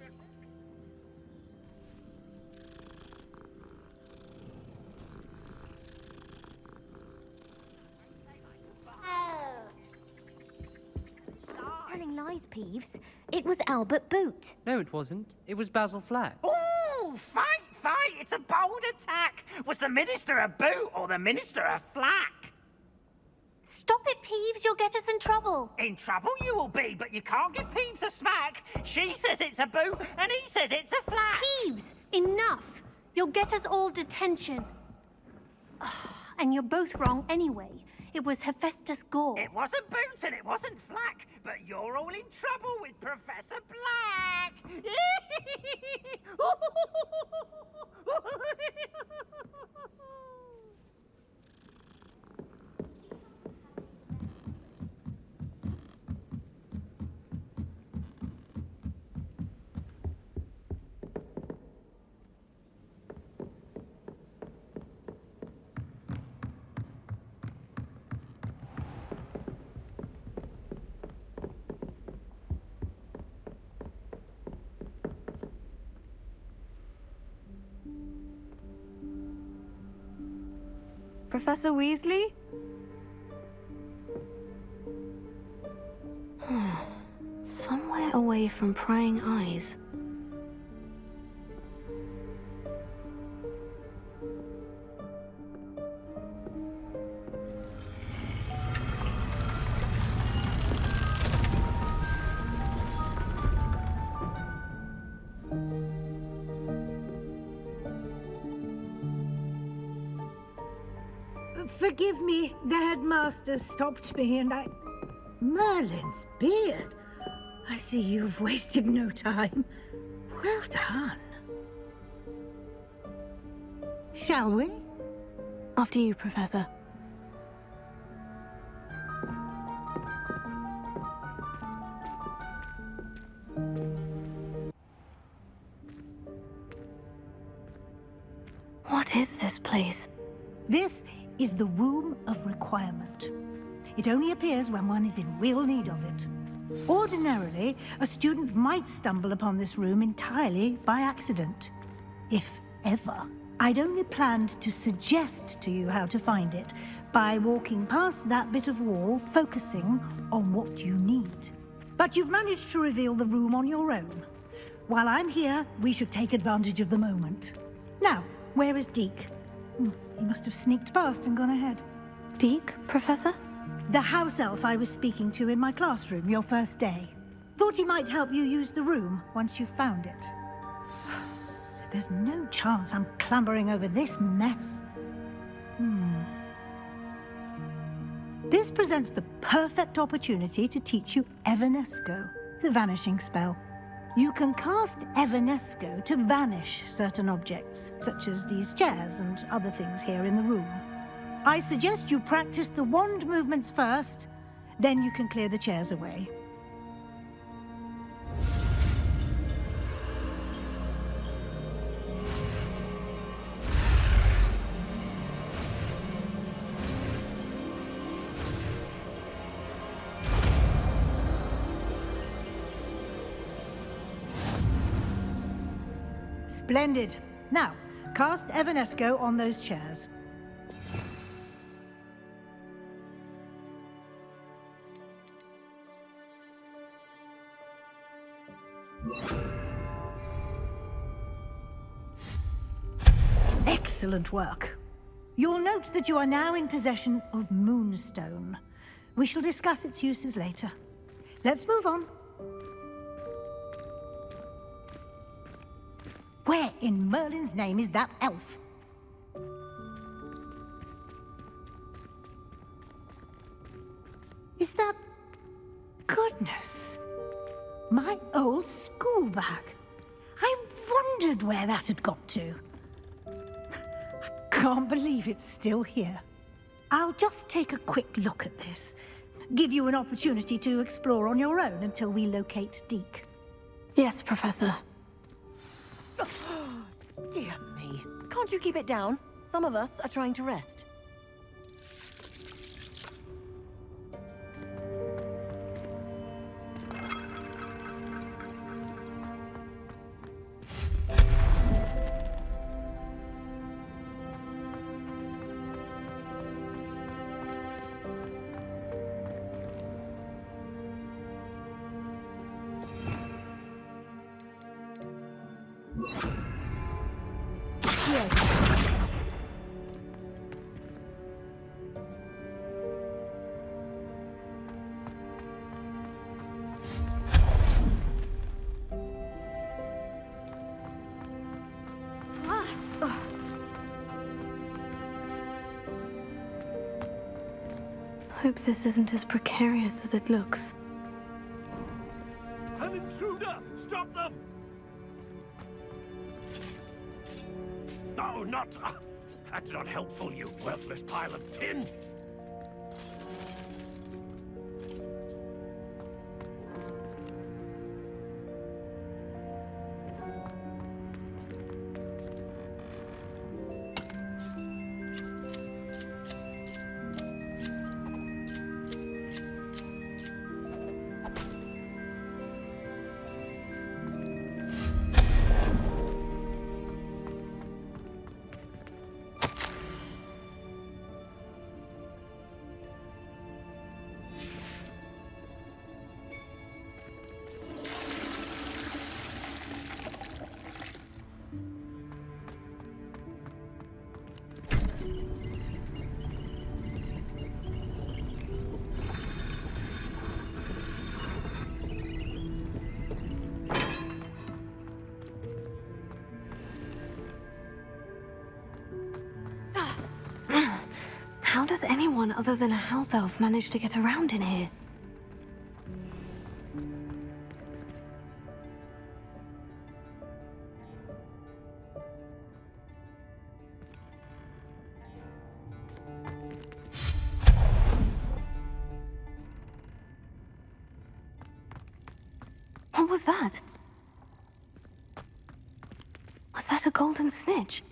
Telling lies, Peeves. It was Albert Boot. No, it wasn't. It was Basil Flack. Ooh, fight! It's a bold attack! Was the Minister a boot or the Minister a flack? Stop it, Peeves. You'll get us in trouble. In trouble you will be, but you can't give Peeves a smack. She says it's a boot and he says it's a flack. Peeves, enough. You'll get us all detention. And you're both wrong anyway. It was Hephaestus Gore. It wasn't boot and it wasn't flack, but you're all in trouble with Professor Black. Professor Weasley? Somewhere away from prying eyes. Forgive me, the headmaster stopped me and I... Merlin's beard. I see you've wasted no time. Well done. Shall we? After you, Professor. What is this place? This is the Room of Requirement. It only appears when one is in real need of it. Ordinarily, a student might stumble upon this room entirely by accident. If ever. I'd only planned to suggest to you how to find it by walking past that bit of wall, focusing on what you need. But you've managed to reveal the room on your own. While I'm here, we should take advantage of the moment. Now, where is Deke? He must have sneaked past and gone ahead. Deke, Professor? The house elf I was speaking to in my classroom your first day. Thought he might help you use the room once you found it. There's no chance I'm clambering over this mess. This presents the perfect opportunity to teach you Evanesco, the vanishing spell. You can cast Evanesco to vanish certain objects, such as these chairs and other things here in the room. I suggest you practice the wand movements first, then you can clear the chairs away. Splendid. Now, cast Evanesco on those chairs. Excellent work. You'll note that you are now in possession of Moonstone. We shall discuss its uses later. Let's move on. Where in Merlin's name is that elf? Is that... Goodness. My old school bag. I wondered where that had got to. I can't believe it's still here. I'll just take a quick look at this. Give you an opportunity to explore on your own until we locate Deke. Yes, Professor. Dear me. Can't you keep it down? Some of us are trying to rest. Hope this isn't as precarious as it looks. An intruder! Stop them! No, not... that's not helpful, you worthless pile of tin! How does anyone other than a house elf manage to get around in here? What was that? Was that a golden snitch?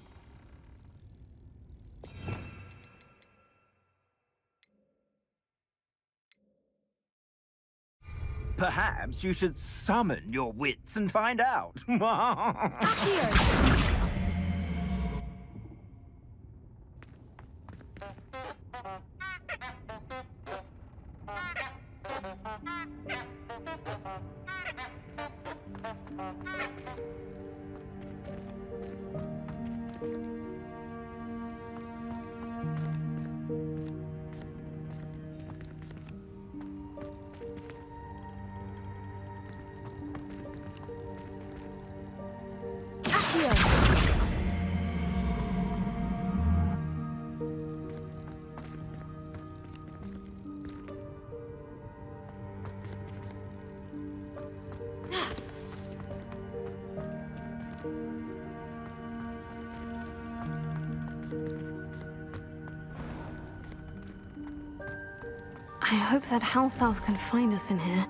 Perhaps you should summon your wits and find out. I hope that house elf can find us in here.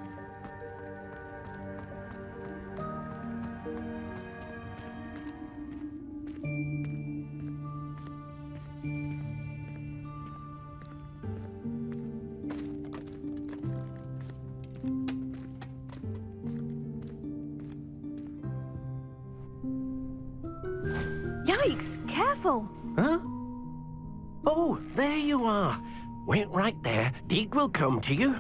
Yikes! Careful! Huh? Oh, there you are. Wait right there. Deek will come to you.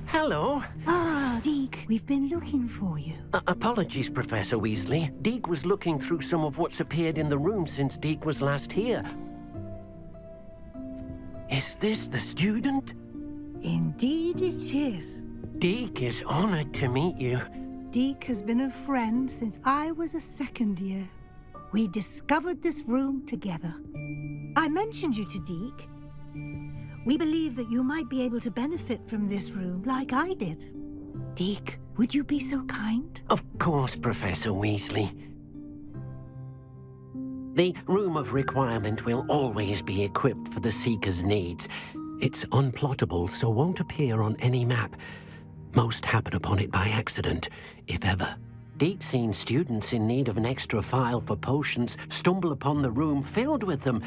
Hello. Ah, Deek, we've been looking for you. Apologies, Professor Weasley. Deek was looking through some of what's appeared in the room since Deek was last here. Is this the student? Indeed it is. Deek is honored to meet you. Deek has been a friend since I was a second year. We discovered this room together. I mentioned you to Deek. We believe that you might be able to benefit from this room like I did. Deek, would you be so kind? Of course, Professor Weasley. The Room of Requirement will always be equipped for the Seeker's needs. It's unplottable, so won't appear on any map. Most happen upon it by accident, if ever. Deek's seen students in need of an extra file for potions stumble upon the room filled with them.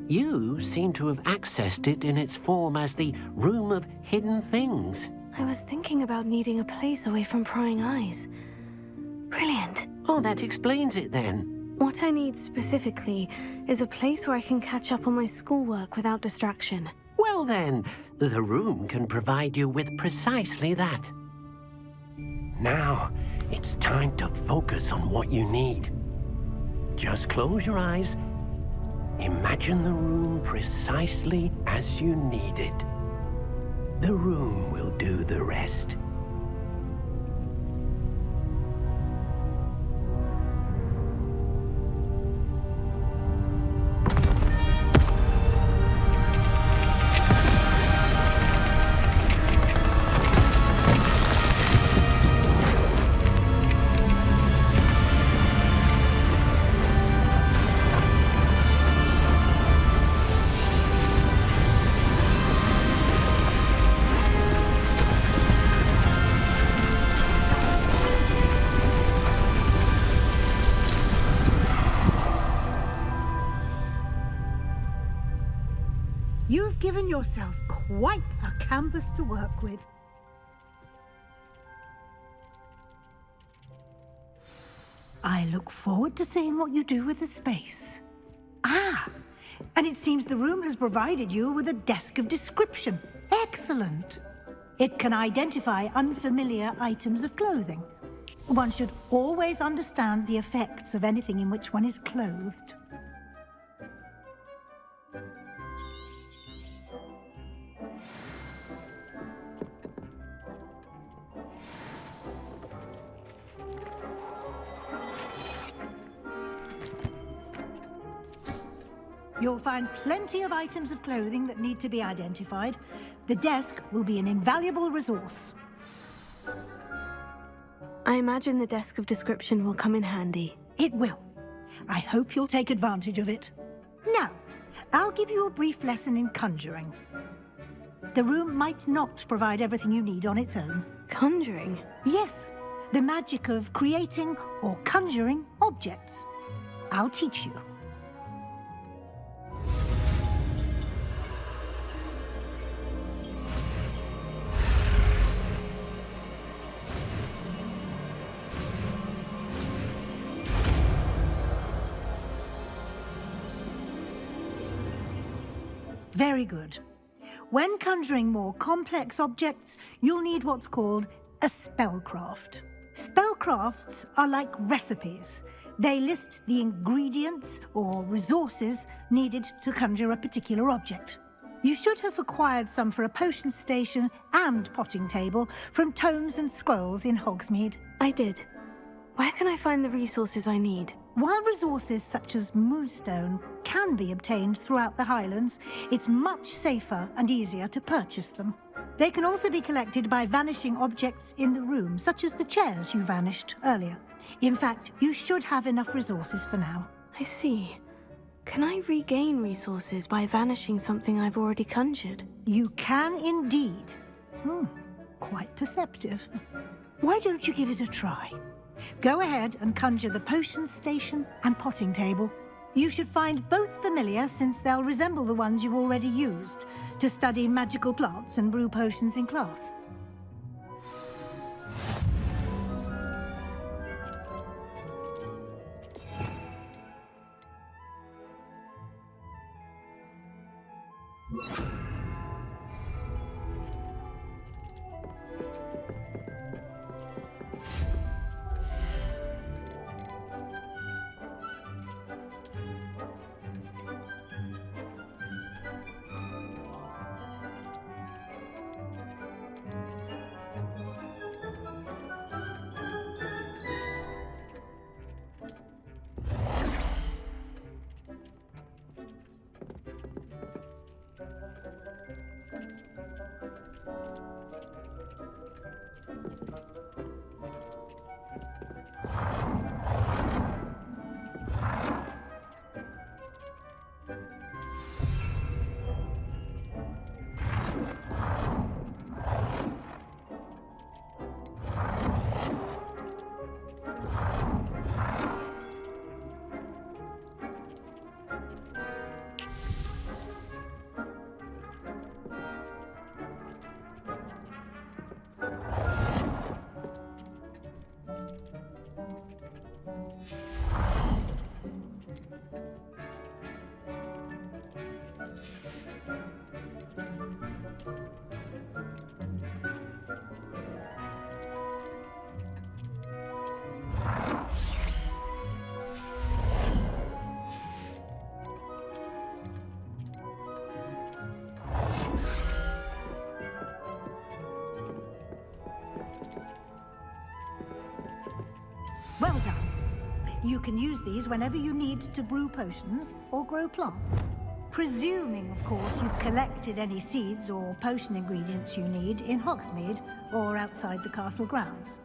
You seem to have accessed it in its form as the Room of Hidden Things. I was thinking about needing a place away from prying eyes. Brilliant. Oh, that explains it then. What I need specifically is a place where I can catch up on my schoolwork without distraction. Well then, the room can provide you with precisely that. Now, it's time to focus on what you need. Just close your eyes. Imagine the room precisely as you need it. The room will do the rest. You've given yourself quite a canvas to work with. I look forward to seeing what you do with the space. Ah, and it seems the room has provided you with a desk of description. Excellent. It can identify unfamiliar items of clothing. One should always understand the effects of anything in which one is clothed. You'll find plenty of items of clothing that need to be identified. The desk will be an invaluable resource. I imagine the desk of description will come in handy. It will. I hope you'll take advantage of it. Now, I'll give you a brief lesson in conjuring. The room might not provide everything you need on its own. Conjuring? Yes, the magic of creating or conjuring objects. I'll teach you. Very good. When conjuring more complex objects, you'll need what's called a spellcraft. Spellcrafts are like recipes. They list the ingredients or resources needed to conjure a particular object. You should have acquired some for a potion station and potting table from tomes and scrolls in Hogsmeade. I did. Where can I find the resources I need? While resources such as moonstone can be obtained throughout the Highlands, it's much safer and easier to purchase them. They can also be collected by vanishing objects in the room, such as the chairs you vanished earlier. In fact, you should have enough resources for now. I see. Can I regain resources by vanishing something I've already conjured? You can indeed. Quite perceptive. Why don't you give it a try? Go ahead and conjure the potion station and potting table. You should find both familiar, since they'll resemble the ones you've already used to study magical plants and brew potions in class. Well done. You can use these whenever you need to brew potions or grow plants. Presuming, of course, you've collected any seeds or potion ingredients you need in Hogsmeade or outside the castle grounds.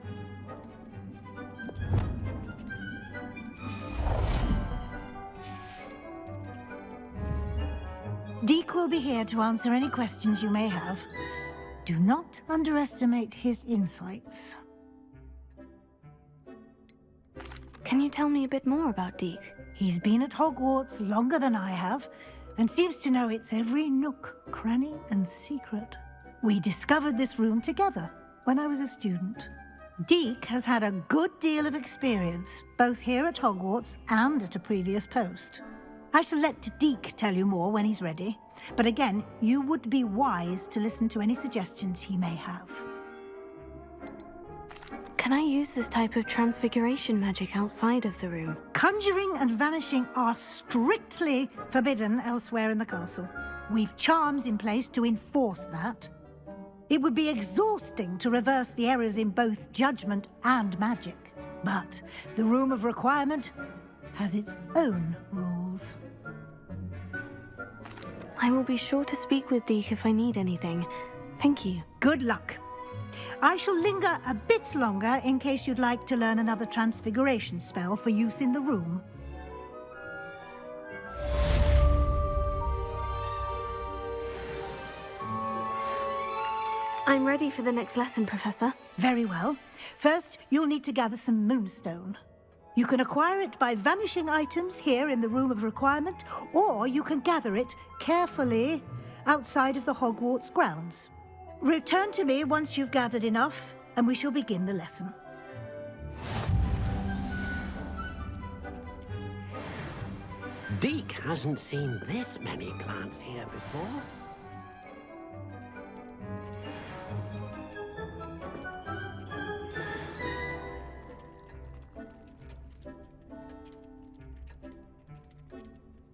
Deek will be here to answer any questions you may have. Do not underestimate his insights. Can you tell me a bit more about Deek? He's been at Hogwarts longer than I have, and seems to know its every nook, cranny, and secret. We discovered this room together when I was a student. Deek has had a good deal of experience, both here at Hogwarts and at a previous post. I shall let Deek tell you more when he's ready, but again, you would be wise to listen to any suggestions he may have. Can I use this type of transfiguration magic outside of the room? Conjuring and vanishing are strictly forbidden elsewhere in the castle. We've charms in place to enforce that. It would be exhausting to reverse the errors in both judgment and magic. But the Room of Requirement has its own rules. I will be sure to speak with Deke if I need anything. Thank you. Good luck. I shall linger a bit longer in case you'd like to learn another transfiguration spell for use in the room. I'm ready for the next lesson, Professor. Very well. First, you'll need to gather some moonstone. You can acquire it by vanishing items here in the Room of Requirement, or you can gather it carefully outside of the Hogwarts grounds. Return to me once you've gathered enough, and we shall begin the lesson. Deke hasn't seen this many plants here before.